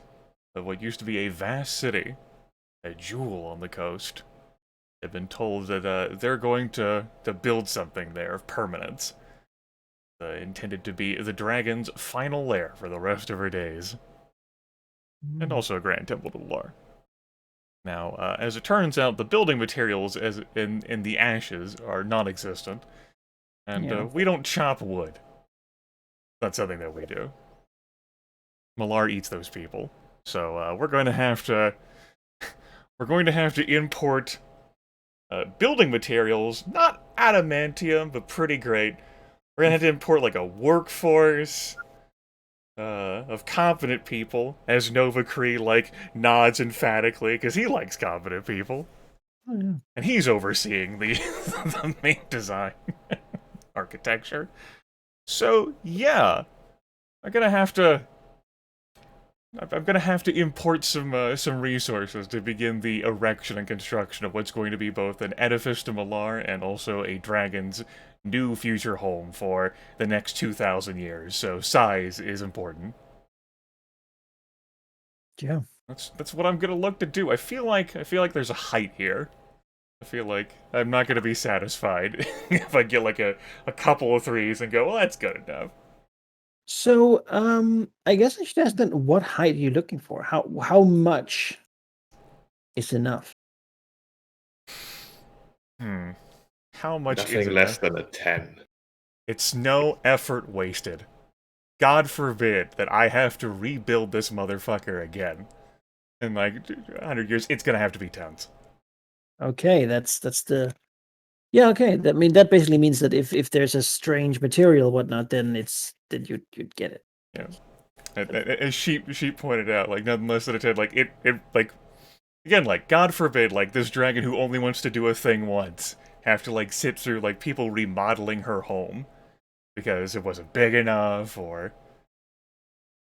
Speaker 3: of what used to be a vast city, a jewel on the coast. They've been told that they're going to build something there of permanence, intended to be the dragon's final lair for the rest of her days, and also a grand temple to Lar. Now, as it turns out, the building materials in the ashes are non-existent, and we don't chop wood. That's something that we do. Malar eats those people, so we're going to have to import building materials, not adamantium, but pretty great. We're gonna have to import like a workforce of competent people, as Nova Cree nods emphatically because he likes competent people, and he's overseeing the the main design architecture. So yeah, I'm gonna have to import some resources to begin the erection and construction of what's going to be both an edifice to Malar and also a dragon's new future home for the next 2,000 years. So size is important.
Speaker 1: Yeah.
Speaker 3: That's what I'm gonna look to do. I feel like there's a height here. I feel like I'm not gonna be satisfied if I get like a couple of threes and go, well, that's good enough.
Speaker 1: So, I guess I should ask then, what height are you looking for? How much is enough?
Speaker 3: How much is
Speaker 4: Nothing
Speaker 3: it?
Speaker 4: less than a 10.
Speaker 3: It's no effort wasted. God forbid that I have to rebuild this motherfucker again. In like 100 years, it's gonna have to be tons.
Speaker 1: Okay, that's the. Yeah, okay. That basically means that if there's a strange material, whatnot, then you'd get it.
Speaker 3: Yeah. As Sheep pointed out, like nothing less than a 10, like it like again, like God forbid, like this dragon who only wants to do a thing once have to like sit through like people remodeling her home because it wasn't big enough or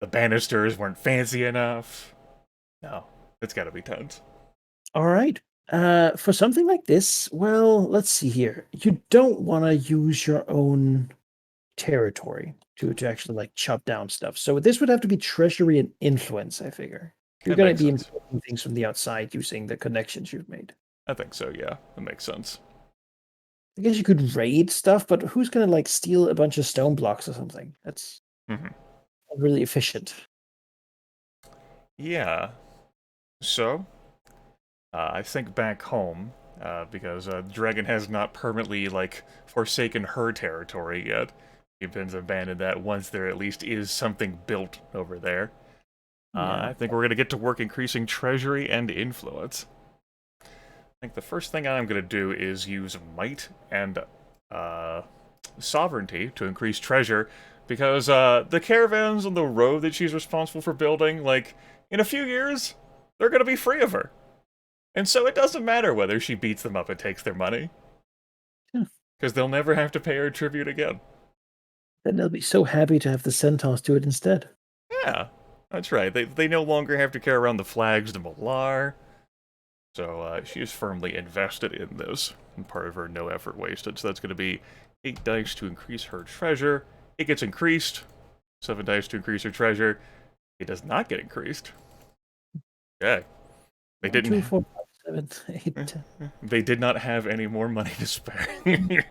Speaker 3: the banisters weren't fancy enough. No, it's got to be tons.
Speaker 1: All right. For something like this, well, let's see here. You don't want to use your own territory to actually like chop down stuff. So this would have to be treasury and influence, I figure. You're
Speaker 3: That
Speaker 1: going to
Speaker 3: makes
Speaker 1: be
Speaker 3: sense.
Speaker 1: importing things from the outside using the connections you've made.
Speaker 3: I think so. Yeah, that makes sense.
Speaker 1: I guess you could raid stuff, but who's going to like steal a bunch of stone blocks or something? That's
Speaker 3: Mm-hmm.
Speaker 1: not really efficient.
Speaker 3: Yeah. So, I think back home, because Dragon has not permanently, like, forsaken her territory yet. He intends to abandon that once there at least is something built over there.
Speaker 1: Yeah.
Speaker 3: I think we're going to get to work increasing treasury and influence. I think the first thing I'm going to do is use might and sovereignty to increase treasure, because the caravans on the road that she's responsible for building, like, in a few years, they're going to be free of her. And so it doesn't matter whether she beats them up and takes their money. Because they'll never have to pay her tribute again.
Speaker 1: Then they'll be so happy to have the centaurs do it instead.
Speaker 3: Yeah, that's right. They no longer have to carry around the flags to Malar. So she is firmly invested in this, and part of her no effort wasted. So that's going to be 8 dice to increase her treasure. It gets increased. 7 dice to increase her treasure. It does not get increased. Okay. They
Speaker 1: 1,
Speaker 3: didn't.
Speaker 1: 2, 4, 5, 7, 8, 10.
Speaker 3: They did not have any more money to spare. And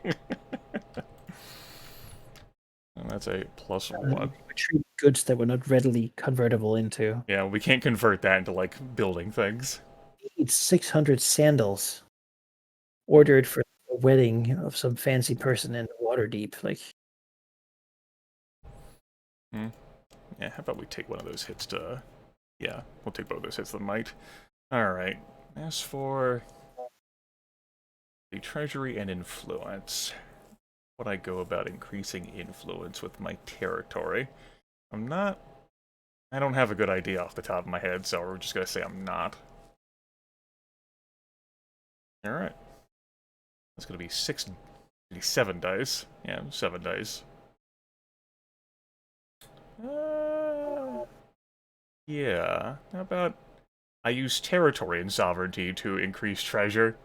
Speaker 3: that's a +1.
Speaker 1: Retrieve goods that were not readily convertible into.
Speaker 3: Yeah, we can't convert that into, like, building things.
Speaker 1: Need 600 sandals ordered for a wedding of some fancy person in Waterdeep. Like,
Speaker 3: Yeah, how about we take one of those hits to... Yeah, we'll take both of those hits to the might. Alright, as for the treasury and influence, how would I go about increasing influence with my territory? I don't have a good idea off the top of my head, so we're just gonna say I'm not. Alright. That's gonna be 7 dice. Yeah, 7 dice. Yeah. How about I use territory and sovereignty to increase treasure?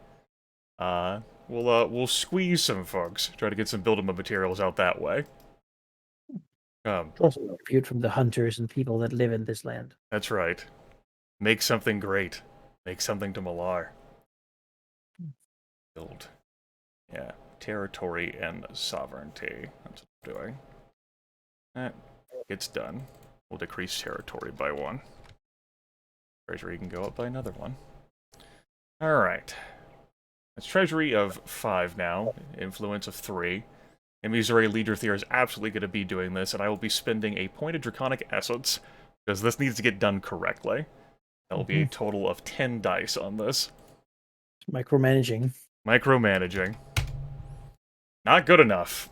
Speaker 3: We'll squeeze some folks, try to get some buildable materials out that way.
Speaker 1: draw some tribute from the hunters and people that live in this land.
Speaker 3: That's right. Make something great. Make something to Malar. Build. Yeah. Territory and sovereignty. That's what I'm doing. That gets done. We'll decrease territory by 1. Treasury can go up by another 1. Alright. It's treasury of 5 now. Influence of 3. And Missouri Leader Theor is absolutely going to be doing this, and I will be spending a point of Draconic Essence, because this needs to get done correctly. That will be a total of 10 dice on this.
Speaker 1: Micromanaging.
Speaker 3: Micromanaging. Not good enough.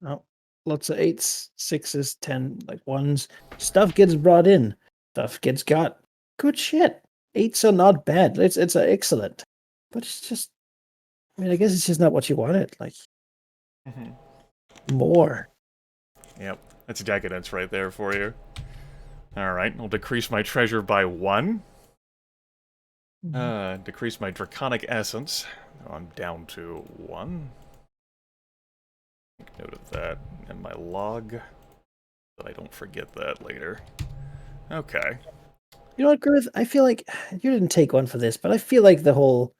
Speaker 1: Oh, lots of 8s, 6s, 10, like 1s. Stuff gets brought in. Stuff gets got. Good shit. 8s are not bad. It's excellent. But it's just, I mean, I guess it's just not what you wanted. Like, more.
Speaker 3: Yep, that's decadence right there for you. Alright, I'll decrease my treasure by 1. Decrease my Draconic Essence. I'm down to 1. Make note of that in my log, but I don't forget that later. Okay.
Speaker 1: You know what, Grimith? I feel like you didn't take one for this, but I feel like the whole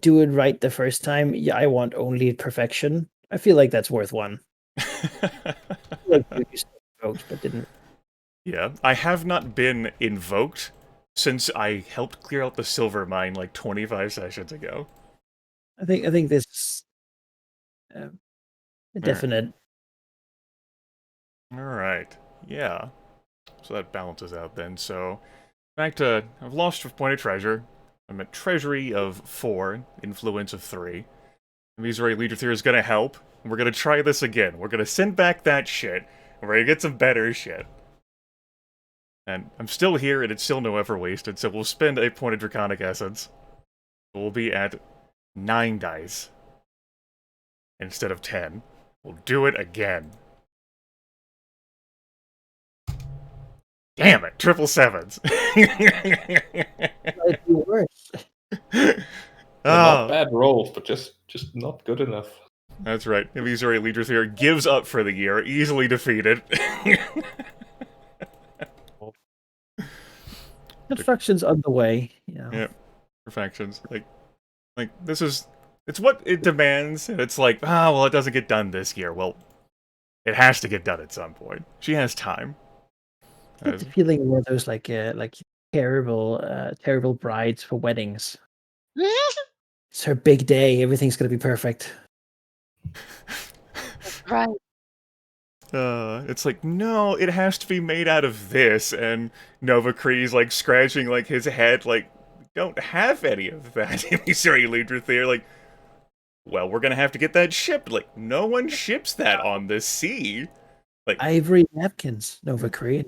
Speaker 1: do it right the first time. Yeah, I want only perfection. I feel like that's worth 1. Like you invoked, but didn't.
Speaker 3: Yeah, I have not been invoked since I helped clear out the silver mine like 25 sessions ago.
Speaker 1: I think this is a definite.
Speaker 3: Alright, yeah. So that balances out then. So, back to, I've lost a point of treasure. I'm at treasury of 4, influence of 3. Misery Leader Theory is gonna help. We're gonna try this again. We're gonna send back that shit, and we're gonna get some better shit. And I'm still here, and it's still no effort wasted, so we'll spend a point of Draconic Essence. We'll be at 9 dice. Instead of 10. We'll do it again. Damn it! Triple sevens!
Speaker 1: Might be worse.
Speaker 4: Not bad rolls, but just not good enough.
Speaker 3: That's right. Misery Leader Theory gives up for the year, easily defeated.
Speaker 1: Construction's underway.
Speaker 3: Yeah, perfections. Like this is, it's what it demands, and it's like, well, it doesn't get done this year. Well, it has to get done at some point. She has time.
Speaker 1: I get the feeling where those like terrible brides for weddings. It's her big day. Everything's gonna be perfect.
Speaker 2: Right.
Speaker 3: It's like, no, it has to be made out of this, and Nova Cree's like scratching like his head, like, we don't have any of that. Sorry, Leader Theory, like, well, we're gonna have to get that shipped. Like, no one ships that on the sea. Like
Speaker 1: Ivory napkins, Nova Cree.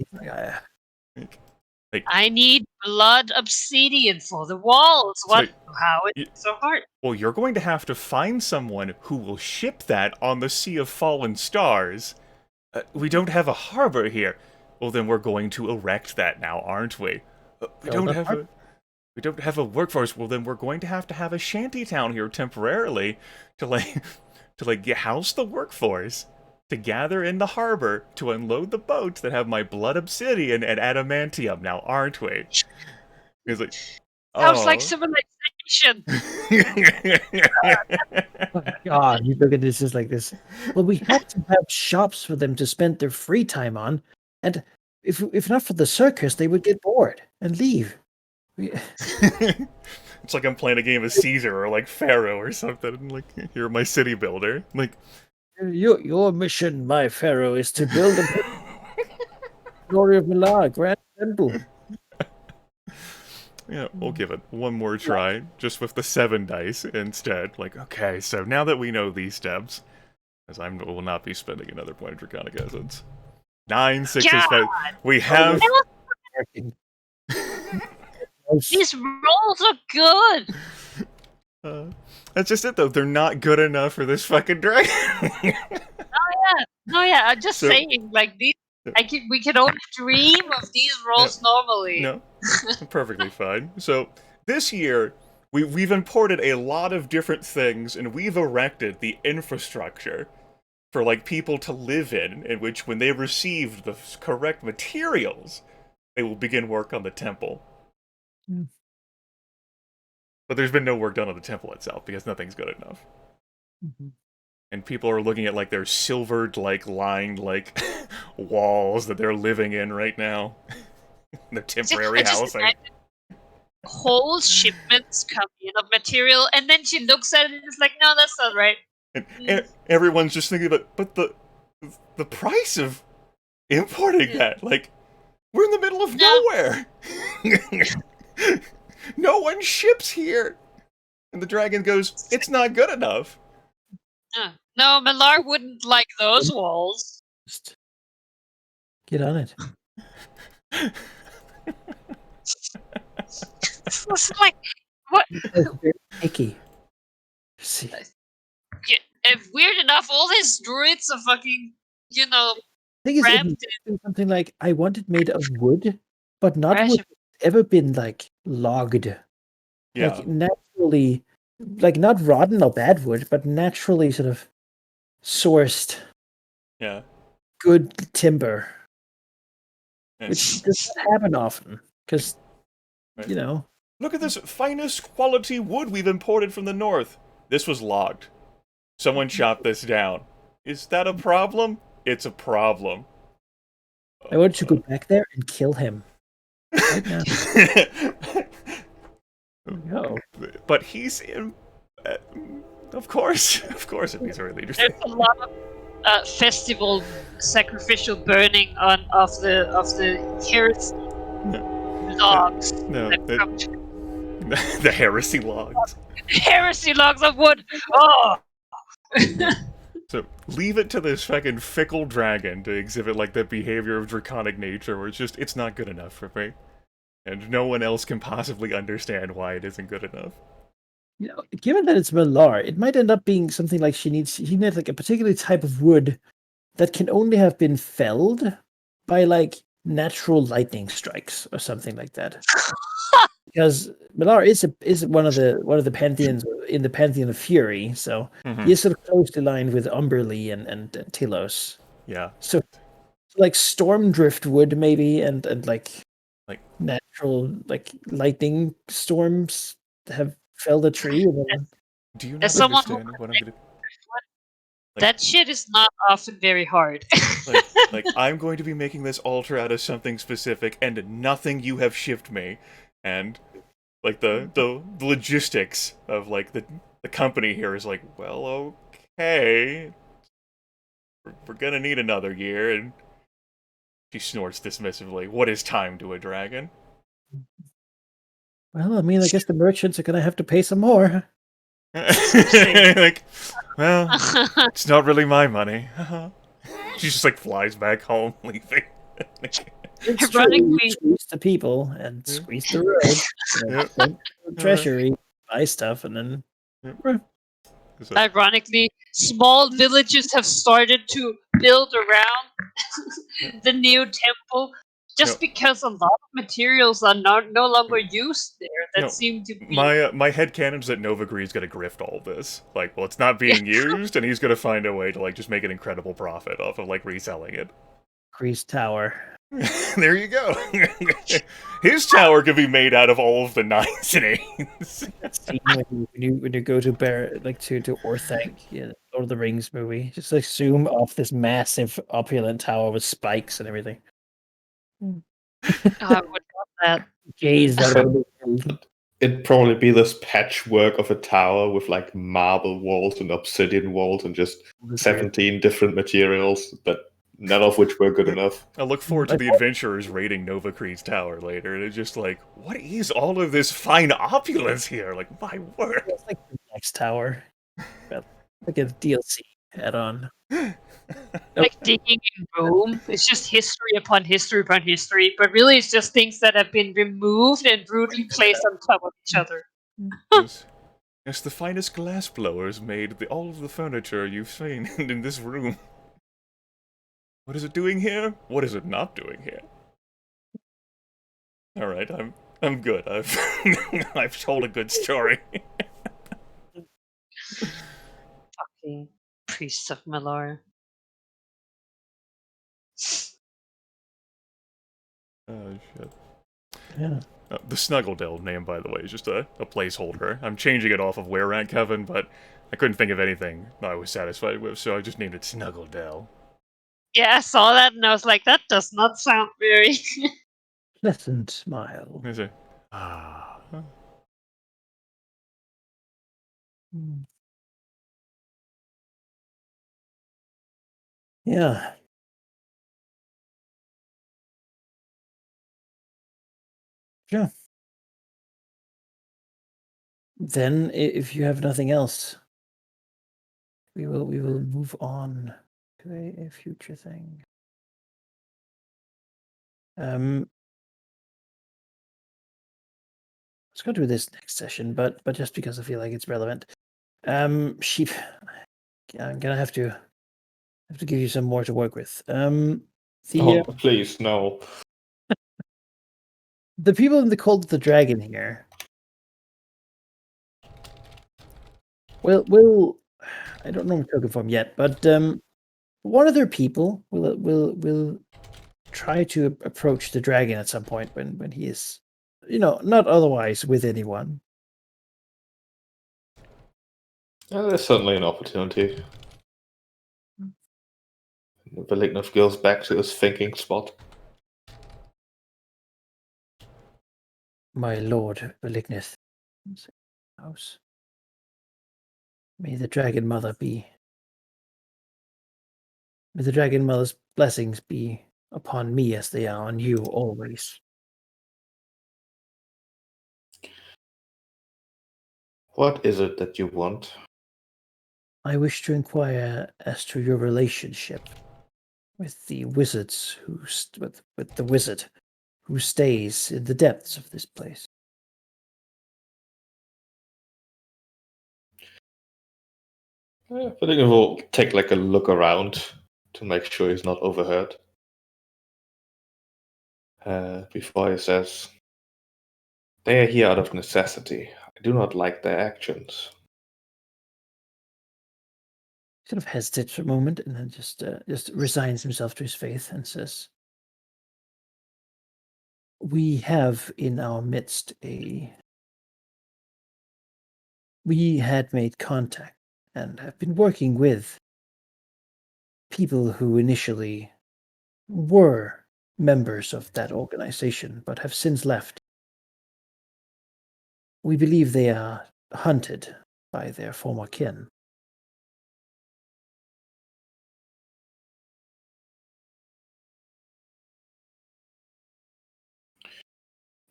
Speaker 2: I need blood obsidian for the walls. What? How is it so hard?
Speaker 3: Well, you're going to have to find someone who will ship that on the Sea of Fallen Stars. We don't have a harbor here. Well, then we're going to erect that now, aren't we? We don't have a workforce. Well, then we're going to have a shantytown here temporarily to house the workforce, to gather in the harbor, to unload the boats that have my blood obsidian and adamantium now, aren't we? He's like,
Speaker 2: sounds like civilization.
Speaker 1: Oh my God, you look at this as like this. Well, we had to have shops for them to spend their free time on, and if not for the circus, they would get bored and leave.
Speaker 3: It's like I'm playing a game of Caesar or like Pharaoh or something. And like, you're my city builder. Like,
Speaker 1: your mission, my pharaoh, is to build a glory of Milan, grand temple.
Speaker 3: Yeah, we'll give it one more try, just with the 7 dice instead. Like, okay, so now that we know these steps, as I will not be spending another point of Draconic Essence. 9, 6, 5. We have.
Speaker 2: These rolls are good.
Speaker 3: That's just it, though. They're not good enough for this fucking dragon.
Speaker 2: No, yeah. I'm just saying, like these. We can only dream of these rolls normally.
Speaker 3: No, perfectly fine. So this year, we've imported a lot of different things, and we've erected the infrastructure for like people to live in which when they receive the correct materials, they will begin work on the temple.
Speaker 1: Mm.
Speaker 3: But there's been no work done on the temple itself because nothing's good enough.
Speaker 1: Mm-hmm.
Speaker 3: And people are looking at like their silvered, like lined, like walls that they're living in right now. Their temporary housing.
Speaker 2: Whole shipments come in of material, and then she looks at it and is like, "No, that's not right."
Speaker 3: And everyone's just thinking about, but the price of importing that, like, we're in the middle of nowhere. No one ships here. And the dragon goes, it's not good enough.
Speaker 2: No, Millar wouldn't like those walls.
Speaker 1: Just get on it.
Speaker 2: It's like, what?
Speaker 1: Very picky. See.
Speaker 2: Yeah, if weird enough, all these druids are fucking,
Speaker 1: Thing is,
Speaker 2: wrapped
Speaker 1: it's something like I want it made of wood, but not wood that's ever been like logged.
Speaker 3: Yeah.
Speaker 1: Like naturally, like not rotten or bad wood, but naturally sort of sourced.
Speaker 3: Yeah.
Speaker 1: Good timber,
Speaker 3: Yeah.
Speaker 1: which doesn't happen often because
Speaker 3: Right. Look at this finest quality wood we've imported from the north. This was logged. Someone chopped this down. Is that a problem? It's a problem.
Speaker 1: I want you to go back there and kill him right now. No.
Speaker 3: But he's in. Of course, if he's our leader.
Speaker 2: There's a lot of festival sacrificial burning of the heresy logs.
Speaker 3: No, The heresy logs.
Speaker 2: Heresy logs of wood. Oh.
Speaker 3: So leave it to this fucking fickle dragon to exhibit like that behavior of draconic nature, where it's not good enough for me, and no one else can possibly understand why it isn't good enough.
Speaker 1: You know, given that it's Malar, it might end up being something like he needs like a particular type of wood that can only have been felled by like natural lightning strikes or something like that. Because Malar is one of the pantheons in the pantheon of fury, so he is sort of closely aligned with Umberly and Tilos.
Speaker 3: Yeah.
Speaker 1: So like storm driftwood maybe and like natural like lightning storms have felled a tree and then
Speaker 3: Do you
Speaker 2: As
Speaker 3: not
Speaker 2: someone
Speaker 3: understand what I'm gonna?
Speaker 2: that shit is not often very hard.
Speaker 3: Like I'm going to be making this altar out of something specific and nothing you have shipped me, and like the logistics of like the company here is like, well, okay, we're gonna need another year, and she snorts dismissively. What is time to a dragon?
Speaker 1: well, I mean, I guess the merchants are gonna have to pay some more.
Speaker 3: Like, well, it's not really my money. She just like flies back home, leaving.
Speaker 1: It's true.
Speaker 2: Ironically-
Speaker 1: Squeeze the people and squeeze the road.
Speaker 3: Yep.
Speaker 1: Go to the treasury, buy stuff, and then
Speaker 2: Ironically, small villages have started to build around the new temple just because a lot of materials are no longer used there that seem to be...
Speaker 3: My headcanon's that Novagree's gonna grift all this. Like, well, it's not being used, and he's gonna find a way to, like, just make an incredible profit off of, like, reselling it.
Speaker 1: Grease Tower.
Speaker 3: There you go. His tower could be made out of all of the 9s and 8s.
Speaker 1: That scene when you go to to Orthanc, yeah, Lord of the Rings movie, just like zoom off this massive opulent tower with spikes and everything.
Speaker 2: Oh, I would love that.
Speaker 1: Gaze out of the
Speaker 4: It'd probably be this patchwork of a tower with like marble walls and obsidian walls and just 17 different materials, but none of which were good enough.
Speaker 3: I look forward to the adventurers raiding Novagree's tower later, and it's just like, what is all of this fine opulence here? Like, my word.
Speaker 1: It's like the next tower. Like a DLC add-on.
Speaker 2: Like digging in Rome. It's just history upon history upon history, but really it's just things that have been removed and brutally placed on top of each other.
Speaker 3: Yes, the finest glass blowers made all of the furniture you've seen in this room. What is it doing here? What is it not doing here? All right, I'm good. I've told a good story.
Speaker 2: Fucking priests of Malar.
Speaker 3: Oh shit.
Speaker 1: Yeah.
Speaker 3: The Snuggledell name, by the way, is just a placeholder. I'm changing it off of Where Ant Kevin, but I couldn't think of anything I was satisfied with, so I just named it Snuggledell.
Speaker 2: Yeah, I saw that and I was like, that does not sound very...
Speaker 1: Pleasant smile.
Speaker 3: Is it? Ah.
Speaker 1: Yeah. Sure. Then, if you have nothing else, we will move on to a future thing. Let's go do this next session, but just because I feel like it's relevant. Sheep. I'm gonna have to give you some more to work with.
Speaker 4: Please, no.
Speaker 1: The people in the Cult of the Dragon here. Will I don't know token form yet, but one of their people will try to approach the dragon at some point when he is, not otherwise with anyone.
Speaker 4: There's certainly an opportunity. Velignov goes back to his thinking spot.
Speaker 1: My lord Velignith. House. May the Dragon Mother be. May the Dragon Mother's blessings be upon me as they are on you always.
Speaker 4: What is it that you want?
Speaker 1: I wish to inquire as to your relationship with the wizards with the wizard who stays in the depths of this place.
Speaker 4: I think we'll take like a look around to make sure he's not overheard. Before he says, "They are here out of necessity. I do not like their actions."
Speaker 1: Sort of hesitates for a moment and then just resigns himself to his fate and says, "We have in our midst we had made contact and have been working with people who initially were members of that organization but have since left. We believe they are hunted by their former kin.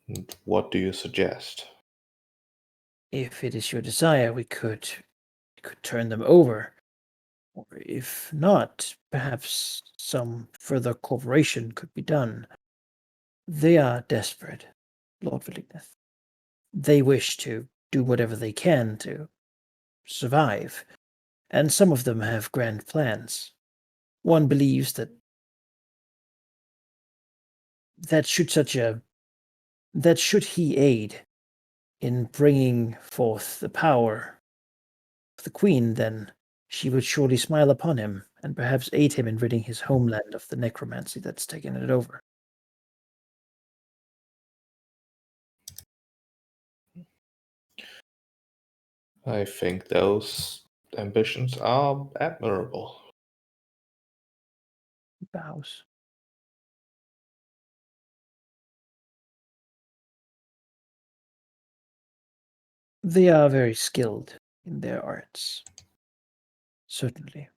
Speaker 4: And what do you suggest?
Speaker 1: If it is your desire, we could turn them over. Or if not, perhaps some further cooperation could be done. They are desperate, Lord Willingness. They wish to do whatever they can to survive, and some of them have grand plans. One believes that should he aid in bringing forth the power of the Queen, then she would surely smile upon him and perhaps aid him in ridding his homeland of the necromancy that's taken it over.
Speaker 4: I think those ambitions are admirable.
Speaker 1: He bows. They are very skilled in their arts. Certainly.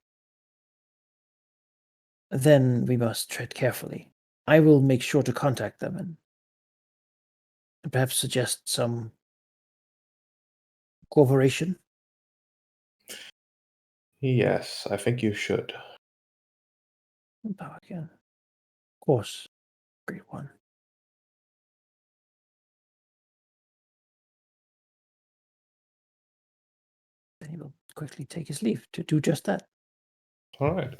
Speaker 1: Then we must tread carefully. I will make sure to contact them and perhaps suggest some cooperation.
Speaker 4: Yes, I think you should.
Speaker 1: Bow again. Of course, great one. Then he will quickly take his leave to do just that.
Speaker 4: All right.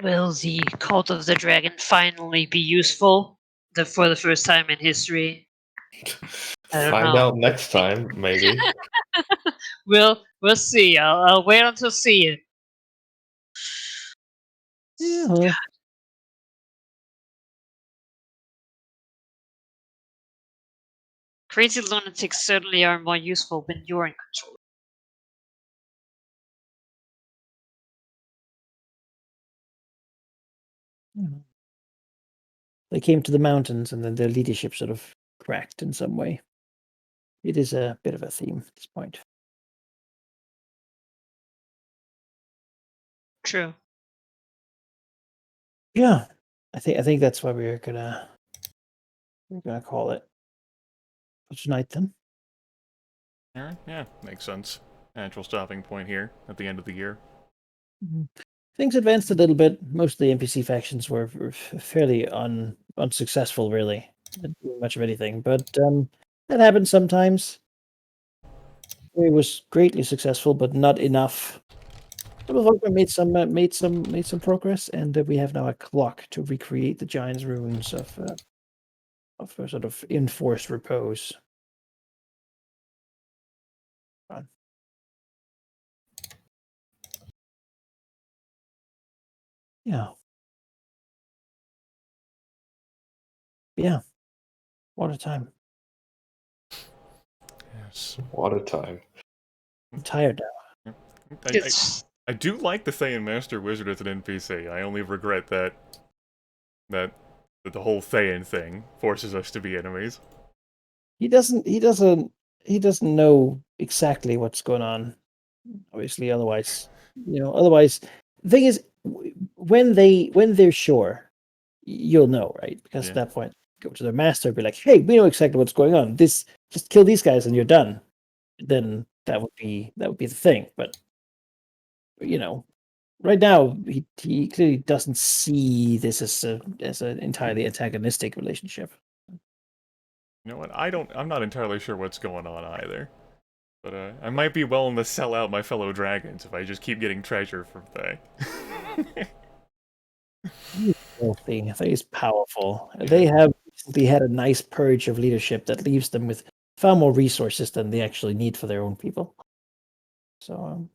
Speaker 2: Will the Cult of the Dragon finally be useful for the first time in history? I don't
Speaker 4: Find
Speaker 2: know.
Speaker 4: out next time, maybe.
Speaker 2: We'll see. I'll wait until see it.
Speaker 1: Yeah, well,
Speaker 2: Crazy lunatics certainly are more useful when you're in control.
Speaker 1: they came to the mountains and then their leadership sort of cracked in some way. It is a bit of a theme at this point.
Speaker 2: True.
Speaker 1: Yeah, I think that's why we're gonna call it for tonight then.
Speaker 3: Alright, yeah, makes sense. Natural stopping point here at the end of the year.
Speaker 1: Things advanced a little bit. Most of the NPC factions were fairly unsuccessful, really. Didn't do much of anything, but that happens sometimes. It was greatly successful, but not enough. Some of us made some progress, and we have now a clock to recreate the giant's runes of a sort of enforced repose. Fun. Yeah. Yeah. What a time.
Speaker 3: Yes.
Speaker 4: What a time.
Speaker 1: I'm tired now.
Speaker 3: I do like the Thayan Master Wizard as an NPC. I only regret that the whole Thayan thing forces us to be enemies.
Speaker 1: He doesn't know exactly what's going on. Obviously, otherwise thing is, when they're sure, you'll know, right? Because
Speaker 3: Yeah.
Speaker 1: at that point, go to their master, and be like, "Hey, we know exactly what's going on. Just kill these guys, and you're done." Then that would be the thing. But right now he clearly doesn't see this as an entirely antagonistic relationship.
Speaker 3: You know what? I'm not entirely sure what's going on either. But I might be willing to sell out my fellow dragons if I just keep getting treasure from Thay.
Speaker 1: He's wealthy. I think he's powerful. They have recently had a nice purge of leadership that leaves them with far more resources than they actually need for their own people. So,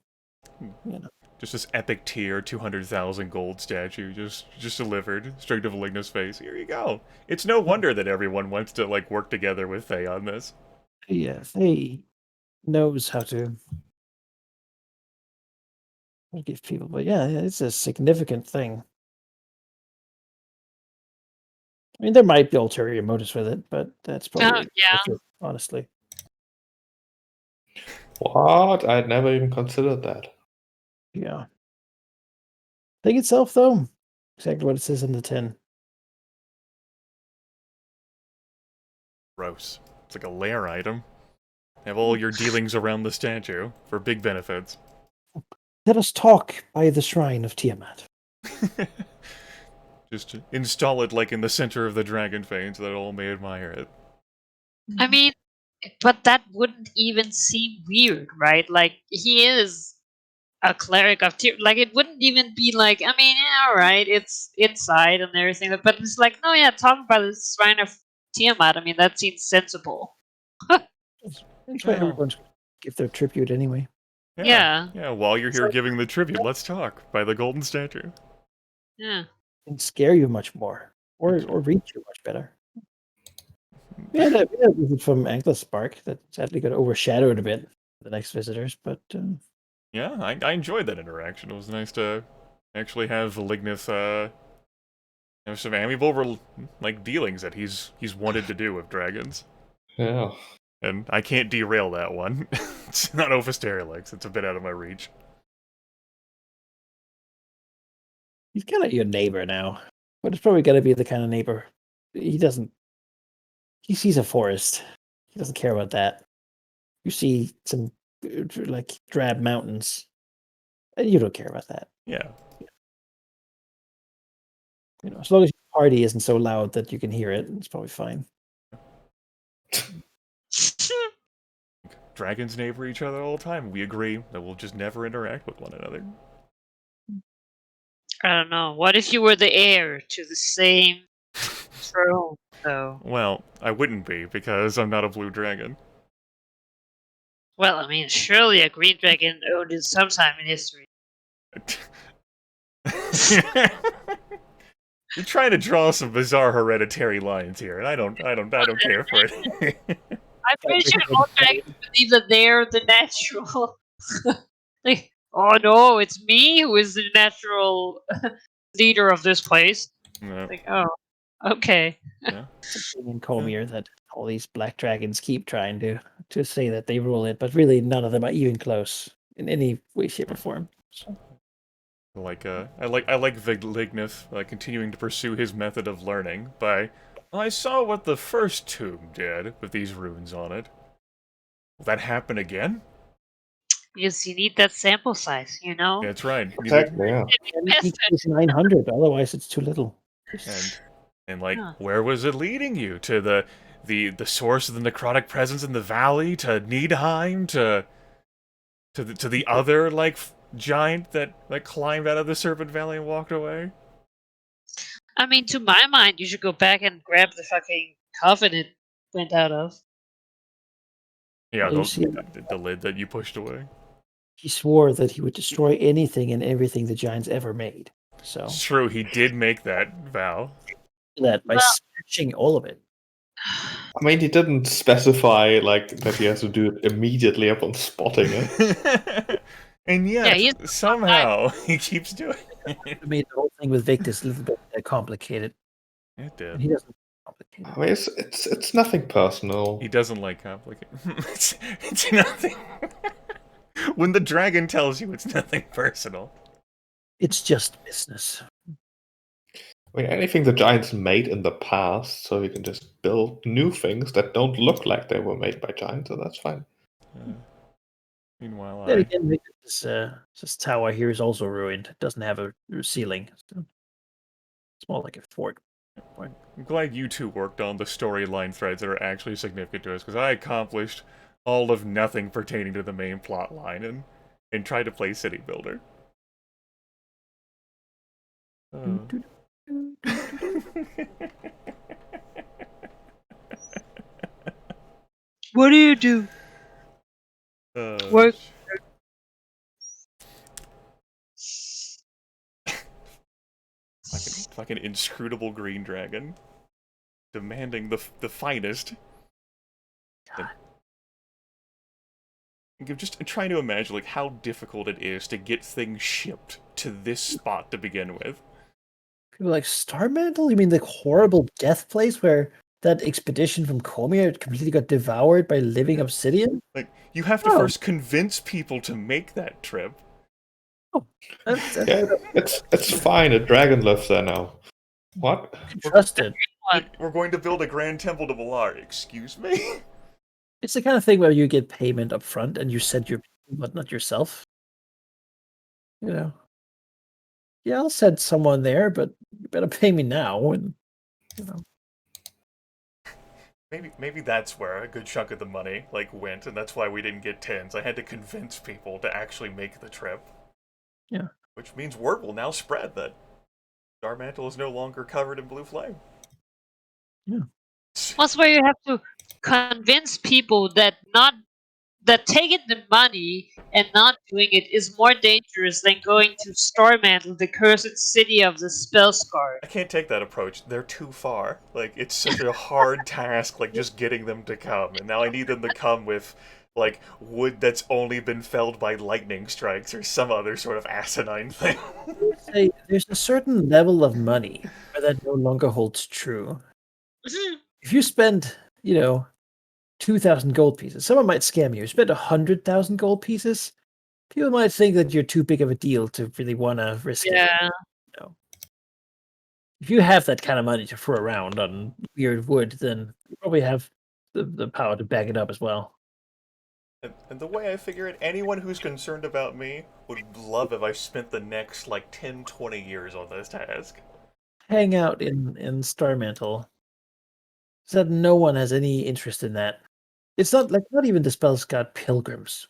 Speaker 3: Just this epic tier 200,000 gold statue just delivered straight to Valignus' face. Here you go. It's no wonder that everyone wants to like work together with Thay on this.
Speaker 1: yeah, they knows how to give people, but yeah, it's a significant thing. I mean, there might be ulterior motives with it, but that's probably honestly.
Speaker 4: What? I'd never even considered that.
Speaker 1: Yeah. Thing itself, though, exactly what it says in the tin.
Speaker 3: Gross. It's like a lair item. Have all your dealings around the statue for big benefits.
Speaker 1: Let us talk by the shrine of Tiamat.
Speaker 3: Just install it like in the center of the dragon fane so that all may admire it.
Speaker 2: I mean, but that wouldn't even seem weird, right? Like, he is a cleric of Tyr. Like, it wouldn't even be like, I mean, yeah, alright, it's inside and everything, but it's like, no, yeah, talk about the shrine of Tiamat. I mean, that seems sensible.
Speaker 1: That's why everyone's give their tribute anyway.
Speaker 2: Yeah.
Speaker 3: Yeah, while you're here giving the tribute, let's talk by the golden statue.
Speaker 2: Yeah.
Speaker 1: And scare you much more. Or reach you much better. We had a visit from Ankle Spark that sadly got overshadowed a bit the next visitors, but
Speaker 3: Yeah, I enjoyed that interaction. It was nice to actually have Valignus have some amiable dealings that he's wanted to do with dragons.
Speaker 4: Yeah.
Speaker 3: And I can't derail that one. It's not Ophisterelix, it's a bit out of my reach.
Speaker 1: he's kind of your neighbor now. But it's probably going to be the kind of neighbor he sees a forest. He doesn't care about that. You see some like drab mountains, and you don't care about that.
Speaker 3: Yeah.
Speaker 1: As long as your party isn't so loud that you can hear it, it's probably fine.
Speaker 3: Dragons neighbor each other all the time. We agree that we'll just never interact with one another.
Speaker 2: I don't know. What if you were the heir to the same throne, though?
Speaker 3: Well, I wouldn't be, because I'm not a blue dragon.
Speaker 2: Well, I mean, surely a green dragon owned it sometime in history.
Speaker 3: You're trying to draw some bizarre hereditary lines here, and I don't care for it.
Speaker 2: I'm pretty sure all dragons believe that they're the natural. Like, oh no, it's me who is the natural leader of this place.
Speaker 3: No.
Speaker 2: Like, oh, okay.
Speaker 3: Yeah.
Speaker 1: In Comir that all these black dragons keep trying to say that they rule it, but really none of them are even close in any way, shape, or form. So.
Speaker 3: I like Valignus continuing to pursue his method of learning by, I saw what the first tomb did with these runes on it. Will that happen again?
Speaker 2: Because you need that sample size, you know?
Speaker 3: That's right.
Speaker 4: Exactly, yeah.
Speaker 1: It's 900, otherwise it's too little.
Speaker 3: And where was it leading you? To the source of the necrotic presence in the valley? To Nidheim? To the other giant that climbed out of the Serpent Valley and walked away?
Speaker 2: I mean, to my mind, you should go back and grab the fucking coffin it went out of.
Speaker 3: Yeah,
Speaker 1: You
Speaker 3: the lid that you pushed away.
Speaker 1: He swore that he would destroy anything and everything the giants ever made. So
Speaker 3: It's true, he did make that vow.
Speaker 1: that by searching all of it.
Speaker 4: I mean, he didn't specify that he has to do it immediately upon spotting it.
Speaker 3: And yet, somehow, he keeps doing it.
Speaker 1: It made the whole thing with Victus a little bit complicated.
Speaker 3: It did.
Speaker 1: And he doesn't complicate
Speaker 4: I mean, it's nothing personal.
Speaker 3: He doesn't like complicated. It's nothing. When the dragon tells you it's nothing personal.
Speaker 1: It's just business.
Speaker 4: I mean, anything the giants made in the past, so you can just build new things that don't look like they were made by giants, so that's fine.
Speaker 3: Meanwhile,
Speaker 1: Then again, this tower here is also ruined. It doesn't have a ceiling. So it's more like a fort.
Speaker 3: I'm glad you two worked on the storyline threads that are actually significant to us, because I accomplished all of nothing pertaining to the main plot line and tried to play City Builder.
Speaker 2: What do you do? Work.
Speaker 3: Fucking inscrutable green dragon. Demanding the finest.
Speaker 1: God.
Speaker 3: I'm just trying to imagine like how difficult it is to get things shipped to this spot to begin with.
Speaker 1: People like Star Mantle? You mean the horrible death place where that expedition from Comia completely got devoured by living obsidian?
Speaker 3: Like, you have to first convince people to make that trip.
Speaker 1: Oh, that's
Speaker 4: Yeah, it's fine. A dragon lives there now. What?
Speaker 1: trusted.
Speaker 3: We're going to build a grand temple to Valar. Excuse me?
Speaker 1: It's the kind of thing where you get payment up front and you send your people, but not yourself. You know. Yeah, I'll send someone there, but you better pay me now. And you know.
Speaker 3: Maybe that's where a good chunk of the money went, and that's why we didn't get tens. I had to convince people to actually make the trip.
Speaker 1: Yeah.
Speaker 3: Which means word will now spread that Darmantle is no longer covered in blue flame.
Speaker 1: Yeah.
Speaker 2: That's where you have to convince people that taking the money and not doing it is more dangerous than going to Starmantle, the cursed city of the Spellscarred.
Speaker 3: I can't take that approach. They're too far. It's such a hard task, just getting them to come. And now I need them to come with, wood that's only been felled by lightning strikes or some other sort of asinine thing.
Speaker 1: Say there's a certain level of money where that no longer holds true. If you spend, 2,000 gold pieces, someone might scam you. You spend 100,000 gold pieces, people might think that you're too big of a deal to really want to risk it.
Speaker 2: Yeah.
Speaker 1: If you have that kind of money to throw around on weird wood, then you probably have the power to back it up as well.
Speaker 3: And the way I figure it, anyone who's concerned about me would love if I spent the next, 10, 20 years on this task.
Speaker 1: Hang out in Starmantle. So that no one has any interest in that. It's not even the Spellscott pilgrims.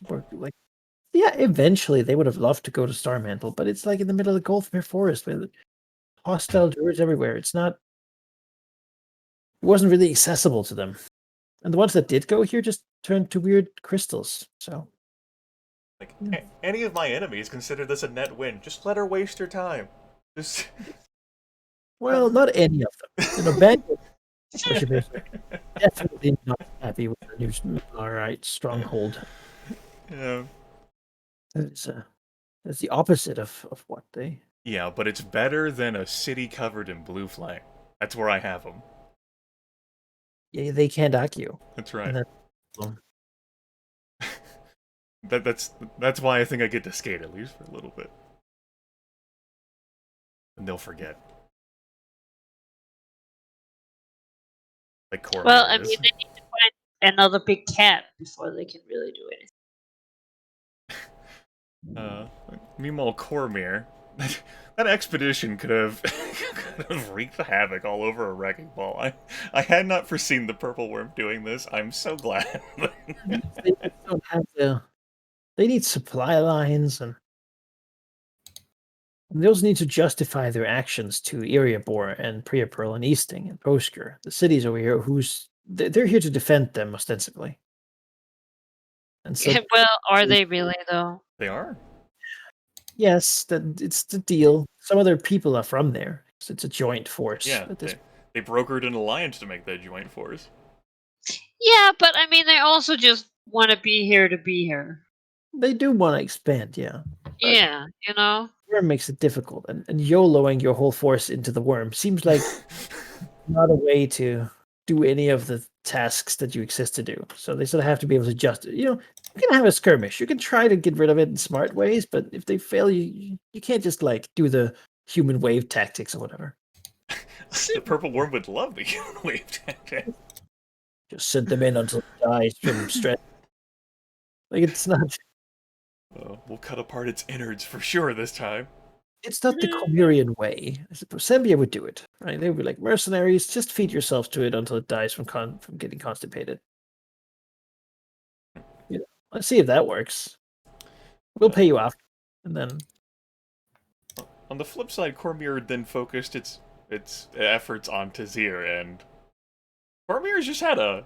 Speaker 1: Yeah, eventually they would have loved to go to Starmantle, but it's in the middle of the Goldmere Forest with hostile druids everywhere. It wasn't really accessible to them. And the ones that did go here just turned to weird crystals. So
Speaker 3: any of my enemies consider this a net win. Just let her waste her time. Just
Speaker 1: well, not any of them. Banquet worshippers are definitely not happy with the new alright stronghold.
Speaker 3: Yeah.
Speaker 1: That's the opposite of what they.
Speaker 3: Yeah, but it's better than a city covered in blue flame. That's where I have them.
Speaker 1: Yeah, they can't argue.
Speaker 3: That's right.
Speaker 1: And
Speaker 3: that's why I think I get to skate at least for a little bit. And they'll forget.
Speaker 2: Well, I mean, they need to find another big cat before they can really do anything.
Speaker 3: Meanwhile, Cormyr, that expedition could have wreaked havoc all over a wrecking ball. I had not foreseen the purple worm doing this. I'm so glad.
Speaker 1: They don't have they need supply lines and they also need to justify their actions to Erebor and Priapurl and Easting and Posker, the cities over here they're here to defend them ostensibly. And so,
Speaker 2: well, are they really though?
Speaker 3: They are.
Speaker 1: Yes, it's the deal. Some of their people are from there. So it's a joint force.
Speaker 3: Yeah, they brokered an alliance to make that joint force.
Speaker 2: Yeah, but I mean, they also just want to be here to be here.
Speaker 1: They do want to expand, yeah.
Speaker 2: Yeah,
Speaker 1: Worm makes it difficult, and YOLOing your whole force into the worm seems like not a way to do any of the tasks that you exist to do. So they sort of have to be able to just, you can have a skirmish. You can try to get rid of it in smart ways, but if they fail, you can't just like do the human wave tactics or whatever.
Speaker 3: The purple worm would love the human wave tactic.
Speaker 1: Just send them in until it dies from stress. Like it's not.
Speaker 3: We'll cut apart its innards for sure this time.
Speaker 1: It's not the Chimerian way. I suppose Sembia would do it, right? They would be like mercenaries. Just feed yourself to it until it dies from getting constipated. Let's see if that works. We'll pay you after, and then.
Speaker 3: On the flip side, Cormyr then focused its efforts on Tazir, and Cormyr's just had a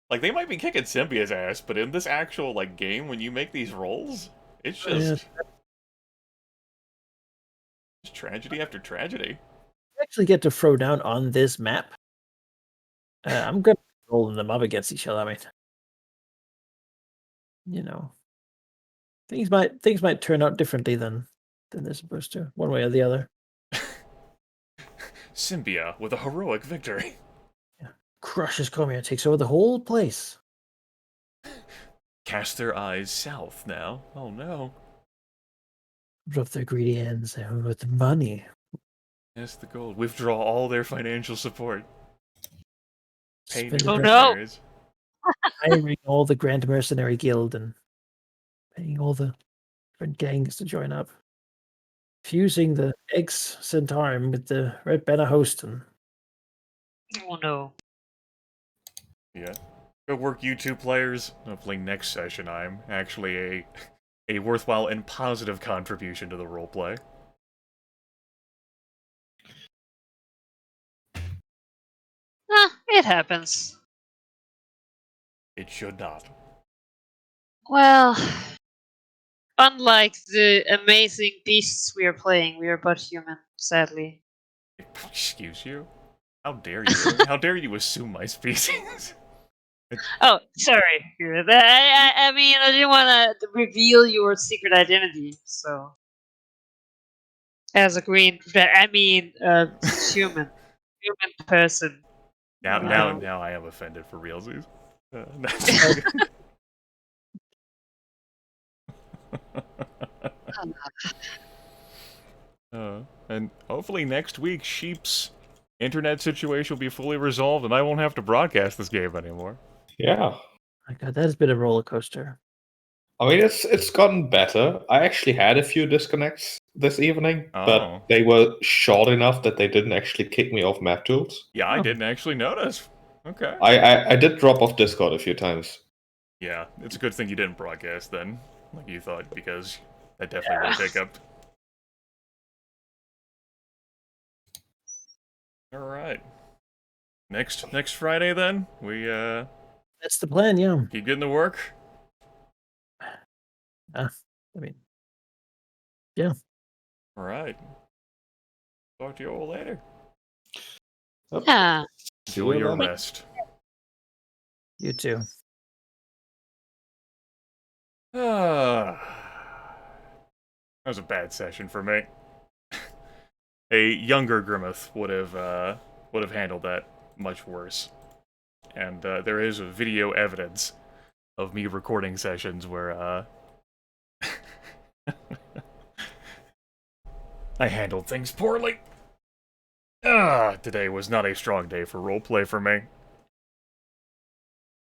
Speaker 3: they might be kicking Sembia's ass, but in this actual game, when you make these rolls, it's just tragedy after tragedy.
Speaker 1: You actually get to throw down on this map. I'm good at rolling them up against each other. I mean, things might turn out differently than they're supposed to, one way or the other.
Speaker 3: Sembia with a heroic victory.
Speaker 1: Yeah. Crushes Cormyr, takes over the whole place.
Speaker 3: Cast their eyes south now. Oh no.
Speaker 1: Drop their greedy hands with the money.
Speaker 3: Yes, the gold. Withdraw all their financial support. Pay new
Speaker 1: Spend
Speaker 3: mercenaries.
Speaker 1: hiring all the Grand Mercenary Guild and paying all the different gangs to join up. Fusing the ex-Centarum with the Red Banner host. And
Speaker 2: Oh no.
Speaker 3: Yeah. Good work, you two players. Hopefully next session I'm actually a worthwhile and positive contribution to the roleplay.
Speaker 2: It happens.
Speaker 3: It should not.
Speaker 2: Well, unlike the amazing beasts we are playing, we are but human, sadly.
Speaker 3: Excuse you? How dare you? How dare you assume my species?
Speaker 2: Oh, sorry. I mean, I didn't want to reveal your secret identity, so. As a human. Human person.
Speaker 3: Now I am offended for realsies. And hopefully next week, Sheep's internet situation will be fully resolved, and I won't have to broadcast this game anymore.
Speaker 4: Yeah.
Speaker 1: my God, that has been a roller coaster.
Speaker 4: I mean, it's gotten better. I actually had a few disconnects this evening, but they were short enough that they didn't actually kick me off map tools.
Speaker 3: Yeah, I didn't actually notice. Okay.
Speaker 4: I did drop off Discord a few times.
Speaker 3: Yeah, it's a good thing you didn't broadcast then, like you thought, because that definitely would have hiccuped. Alright. Next Friday then, we
Speaker 1: That's the plan, yeah.
Speaker 3: keep getting to work.
Speaker 1: I mean, yeah.
Speaker 3: Alright. Talk to you all later.
Speaker 2: Yeah.
Speaker 3: Enjoy your rest.
Speaker 1: You too.
Speaker 3: That was a bad session for me. A younger Grimith would have handled that much worse. And there is video evidence of me recording sessions where I handled things poorly. Today was not a strong day for roleplay for me.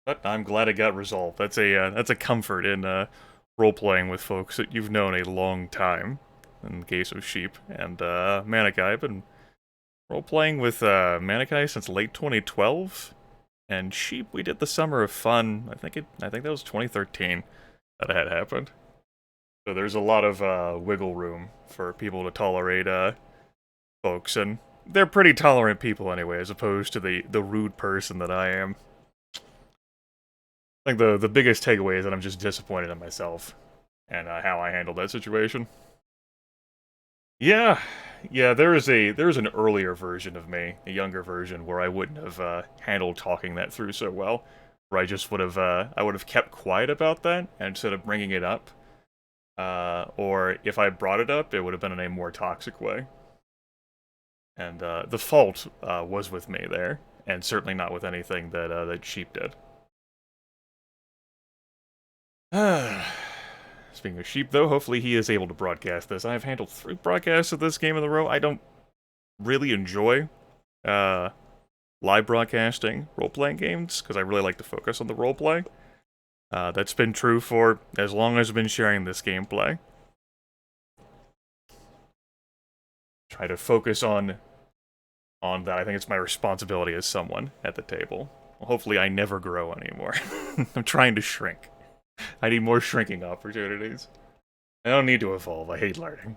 Speaker 3: But I'm glad it got resolved. That's a comfort in role-playing with folks that you've known a long time. In the case of Sheep and Manikai, I've been role-playing with Manikai since late 2012, and Sheep we did the Summer of Fun. I think that was 2013 that had happened. So there's a lot of wiggle room for people to tolerate folks, and they're pretty tolerant people anyway, as opposed to the rude person that I am. I think the biggest takeaway is that I'm just disappointed in myself and how I handled that situation. Yeah, there is an earlier version of me, a younger version, where I wouldn't have handled talking that through so well. Where I just would have kept quiet about that instead of bringing it up. Or if I brought it up, it would have been in a more toxic way. And the fault was with me there, and certainly not with anything that that Sheep did. Speaking of Sheep, though, hopefully he is able to broadcast this. I've handled 3 broadcasts of this game in a row. I don't really enjoy live broadcasting role-playing games, because I really like to focus on the roleplay. That's been true for as long as I've been sharing this gameplay. Try to focus on that. I think it's my responsibility as someone at the table. Well, hopefully I never grow anymore. I'm trying to shrink. I need more shrinking opportunities. I don't need to evolve. I hate learning.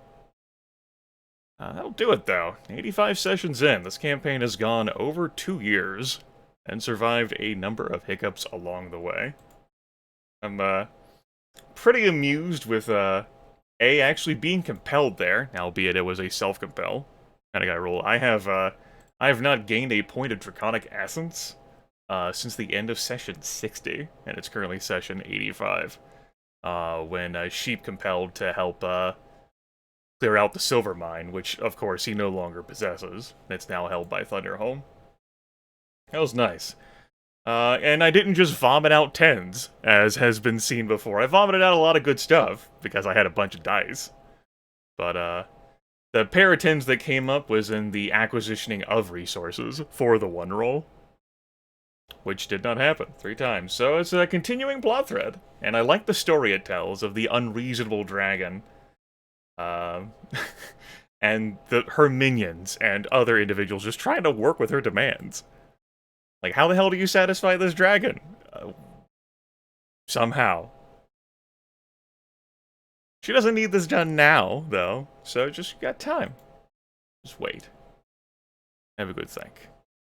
Speaker 3: That'll do it, though. 85 sessions in, this campaign has gone over 2 years, and survived a number of hiccups along the way. I'm, pretty amused with, actually being compelled there, albeit it was a self-compel kind of guy role. I have not gained a point of Draconic Essence since the end of session 60, and it's currently session 85, when Sheep compelled to help, clear out the silver mine, which, of course, he no longer possesses. It's now held by Thunderhome. That was nice. And I didn't just vomit out 10s, as has been seen before. I vomited out a lot of good stuff, because I had a bunch of dice. But, the pair of 10s that came up was in the acquisitioning of resources for the 1 roll, which did not happen 3 times. So it's a continuing plot thread, and I like the story it tells of the unreasonable dragon, and her minions and other individuals just trying to work with her demands. Like, how the hell do you satisfy this dragon? Somehow. She doesn't need this done now, though, so just got time. Just wait. Have a good think.